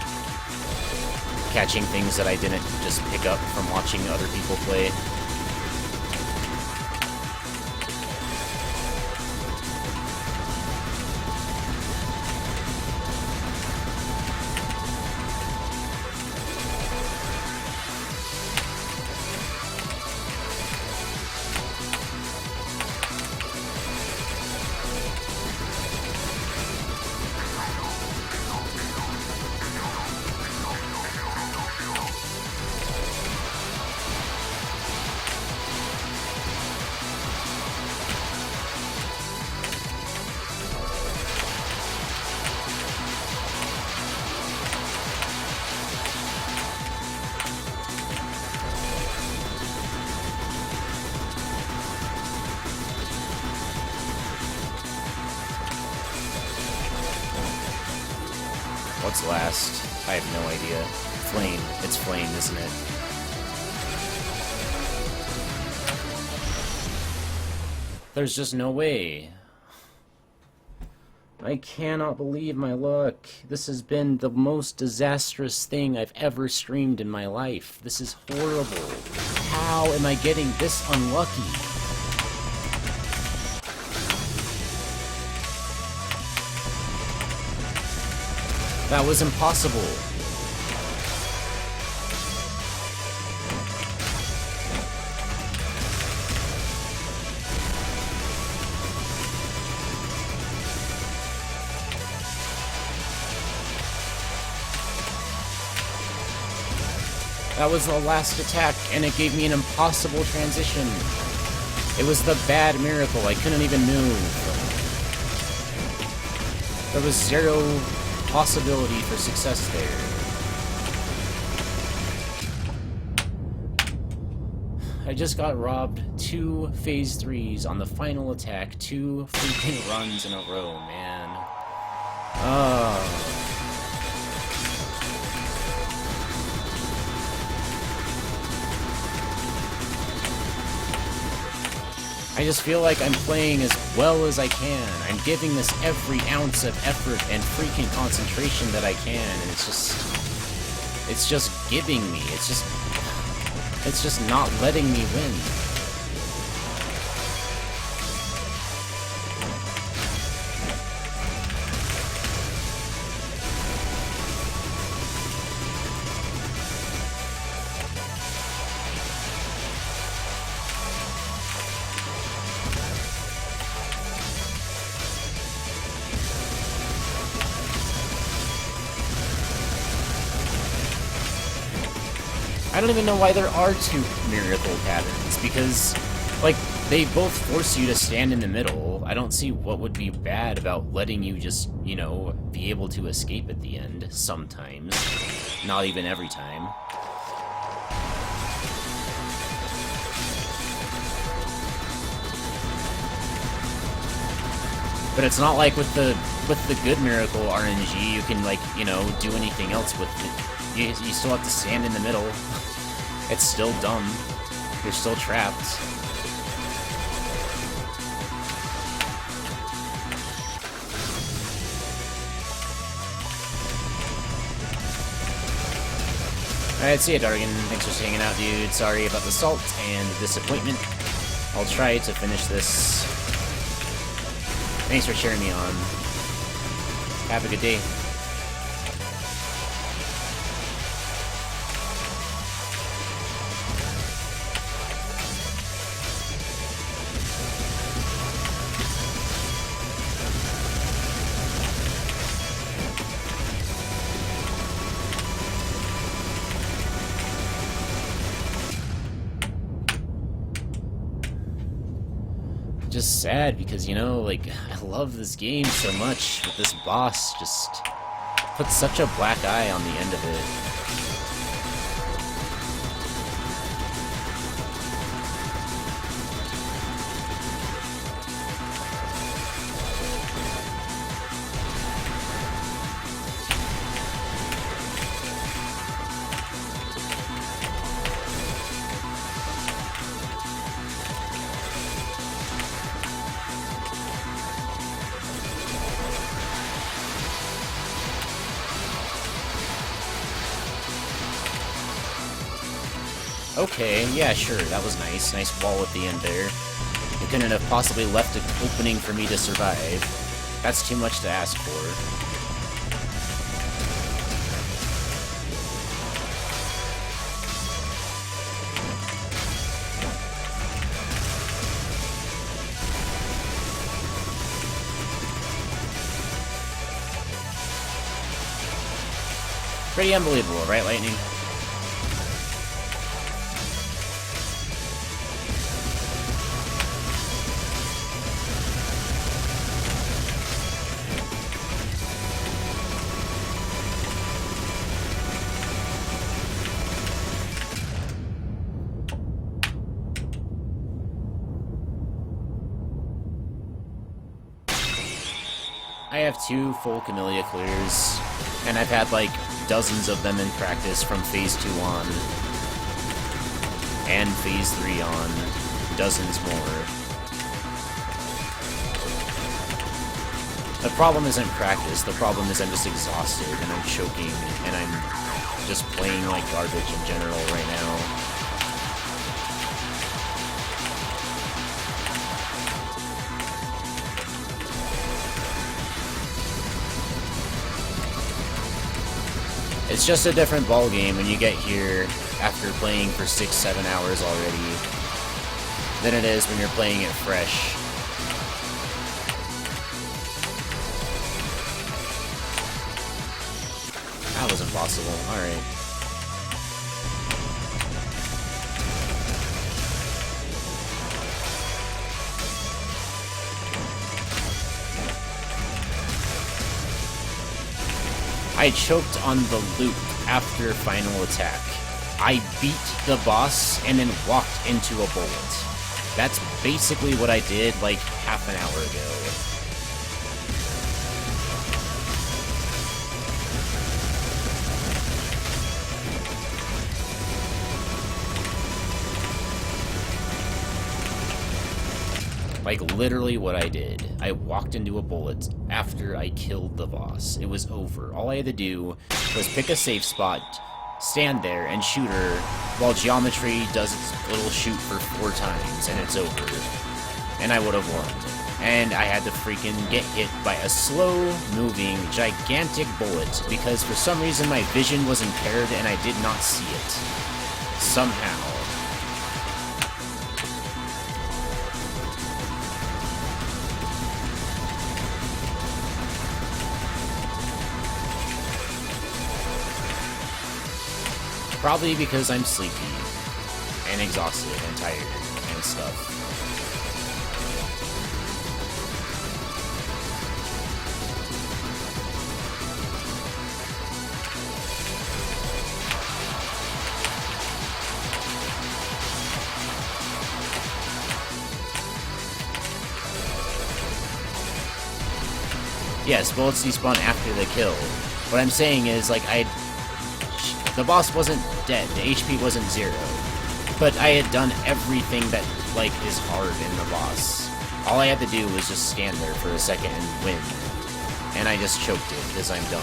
Catching things that I didn't just pick up from watching other people play. What's last? I have no idea. Flame. It's flame, isn't it? There's just no way. I cannot believe my luck. This has been the most disastrous thing I've ever streamed in my life. This is horrible. How am I getting this unlucky? That was impossible. That was the last attack, and it gave me an impossible transition. It was the bad miracle. I couldn't even move. There was zero possibility for success there. I just got robbed 2 phase 3s on the final attack, 2 freaking runs in a row, man. I just feel like I'm playing as well as I can. I'm giving this every ounce of effort and freaking concentration that I can, and it's just giving me. It's just not letting me win. I don't even know why there are 2 miracle patterns, because, like, they both force you to stand in the middle. I don't see what would be bad about letting you just, you know, be able to escape at the end, sometimes. Not even every time. But it's not like with the good miracle RNG, you can, like, you know, do anything else with it. You still have to stand in the middle. It's still dumb. You're still trapped. Alright, see ya, Dargan. Thanks for hanging out, dude. Sorry about the salt and the disappointment. I'll try to finish this. Thanks for cheering me on. Have a good day. Just sad because, you know, like, I love this game so much, but this boss just puts such a black eye on the end of it. Okay, yeah, sure, that was nice. Nice wall at the end there. You couldn't have possibly left an opening for me to survive. That's too much to ask for. Pretty unbelievable, right, Lightning? I have 2 full Kamilia clears, and I've had like dozens of them in practice from Phase 2 on, and Phase 3 on, dozens more. The problem isn't practice, the problem is I'm just exhausted, and I'm choking, and I'm just playing like garbage in general right now. It's just a different ballgame when you get here after playing for 6-7 hours already than it is when you're playing it fresh. That was impossible. Alright. I choked on the loop after final attack. I beat the boss and then walked into a bullet. That's basically what I did like half an hour ago. Like, literally what I did. I walked into a bullet after I killed the boss. It was over. All I had to do was pick a safe spot, stand there, and shoot her, while geometry does its little shoot for 4 times, and it's over. And I would have won. And I had to freaking get hit by a slow-moving, gigantic bullet, because for some reason my vision was impaired and I did not see it. Somehow. Probably because I'm sleepy, and exhausted, and tired, and stuff. Yes, bullets despawn after the kill. What I'm saying is, like, the boss wasn't dead, the HP wasn't 0. But I had done everything that, like, is hard in the boss. All I had to do was just stand there for a second and win. And I just choked it, because I'm done.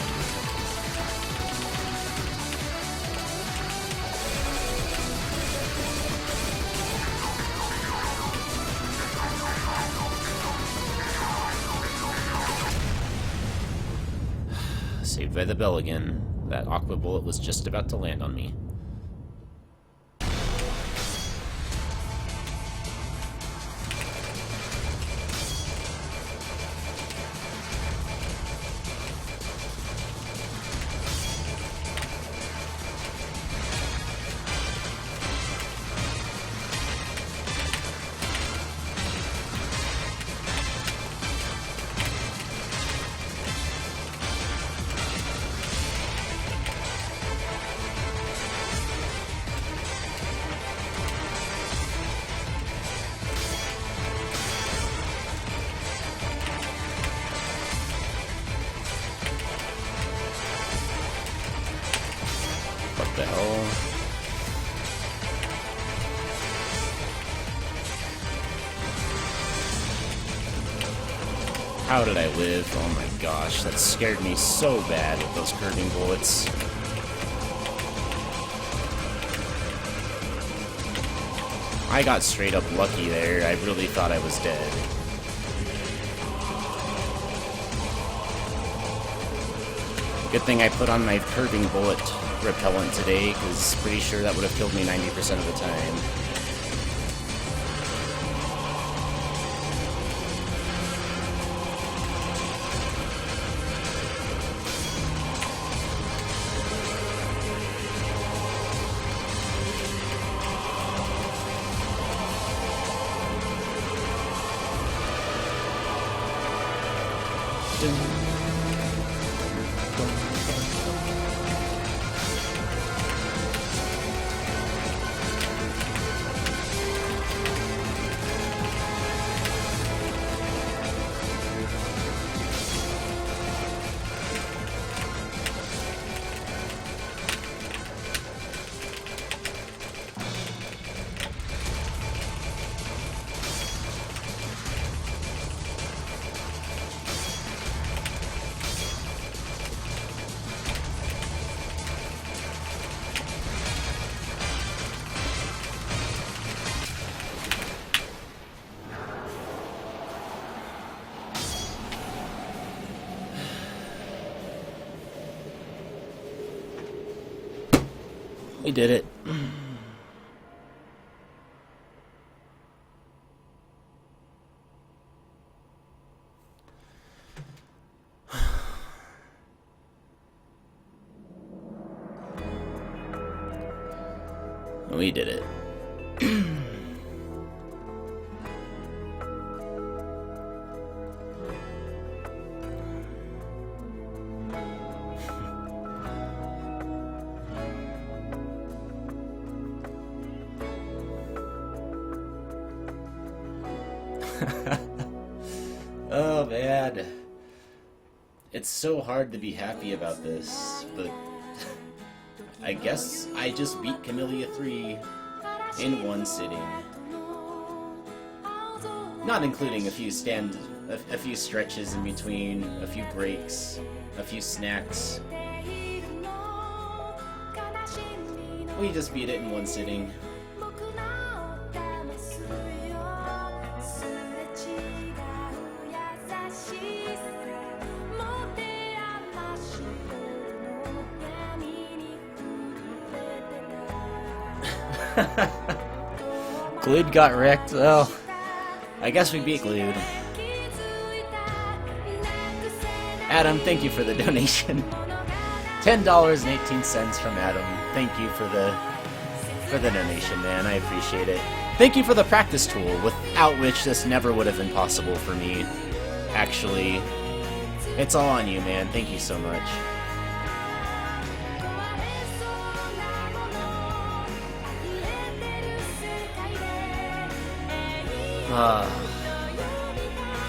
Saved by the bell again. That aqua bullet was just about to land on me. What the hell? How did I live? Oh my gosh, that scared me so bad with those curving bullets. I got straight up lucky there. I really thought I was dead. Good thing I put on my curving bullet repellent today, because pretty sure that would have killed me 90% of the time. We did it. We did it. Oh man. It's so hard to be happy about this, but I guess I just beat Kamilia 3 in one sitting. Not including a few stretches in between, a few breaks, a few snacks. We just beat it in one sitting. Glued got wrecked. Well, I guess we beat Glued. Adam, thank you for the donation. $10.18 from Adam. Thank you for the donation, man. I appreciate it. Thank you for the practice tool, without which this never would have been possible for me. Actually, it's all on you, man. Thank you so much.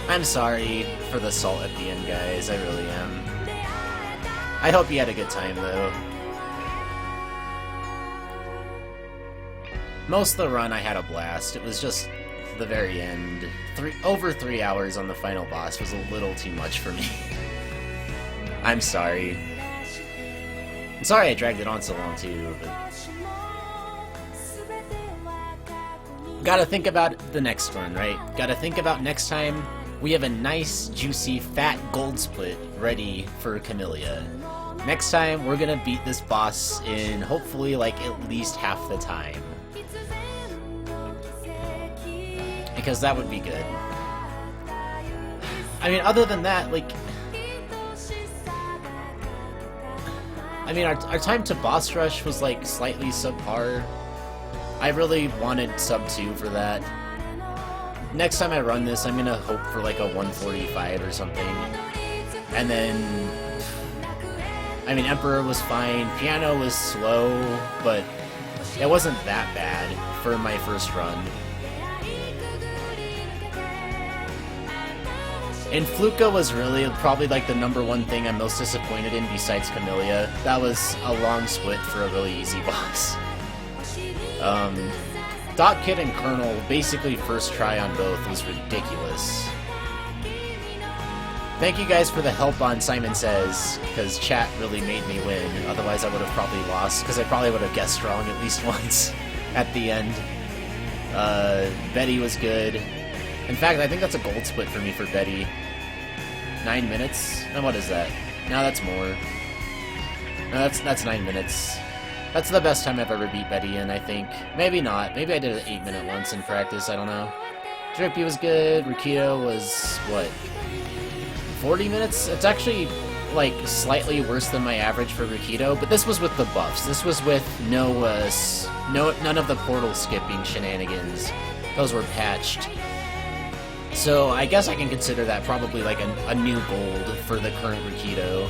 I'm sorry for the salt at the end, guys. I really am. I hope you had a good time, though. Most of the run, I had a blast. It was just the very end. Over 3 hours on the final boss was a little too much for me. I'm sorry. I'm sorry I dragged it on so long, too, but... Gotta think about the next one, right? Gotta think about next time we have a nice, juicy, fat gold split ready for Kamilia. Next time, we're gonna beat this boss in, hopefully, like, at least half the time. Because that would be good. I mean, other than that, like... I mean, our time to boss rush was, like, slightly subpar. I really wanted sub 2 for that. Next time I run this, I'm gonna hope for like a 145 or something. And then... I mean, Emperor was fine, Piano was slow, but it wasn't that bad for my first run. And Fluka was really probably like the #1 thing I'm most disappointed in besides Kamilia. That was a long split for a really easy boss. Dot Kid and Colonel, basically first try on both, was ridiculous. Thank you guys for the help on Simon Says, because chat really made me win. Otherwise I would have probably lost, because I probably would have guessed wrong at least once at the end. Betty was good. In fact, I think that's a gold split for me for Betty. 9 minutes? And what is that? No, that's more. No, that's 9 minutes. That's the best time I've ever beat Betty in, I think. Maybe not. Maybe I did an 8-minute once in practice, I don't know. Drippy was good. Rikito was, what, 40 minutes? It's actually, like, slightly worse than my average for Rikito, but this was with the buffs. This was with none of the portal skipping shenanigans. Those were patched. So I guess I can consider that probably like a new gold for the current Rikito.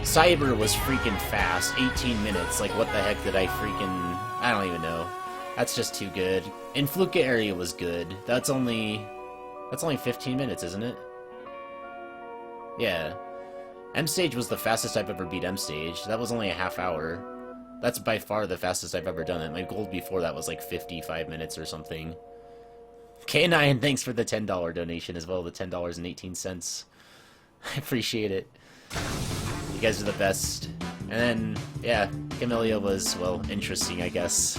Cyber was freaking fast, 18 minutes, like what the heck did I freaking... I don't even know. That's just too good. And Fluka area was good. That's only 15 minutes, isn't it? Yeah. M-Stage was the fastest I've ever beat M-Stage. That was only a half hour. That's by far the fastest I've ever done it. My gold before that was like 55 minutes or something. K9, thanks for the $10 donation as well, the $10.18. I appreciate it. You guys are the best. And then, yeah, Kamilia was, well, interesting, I guess.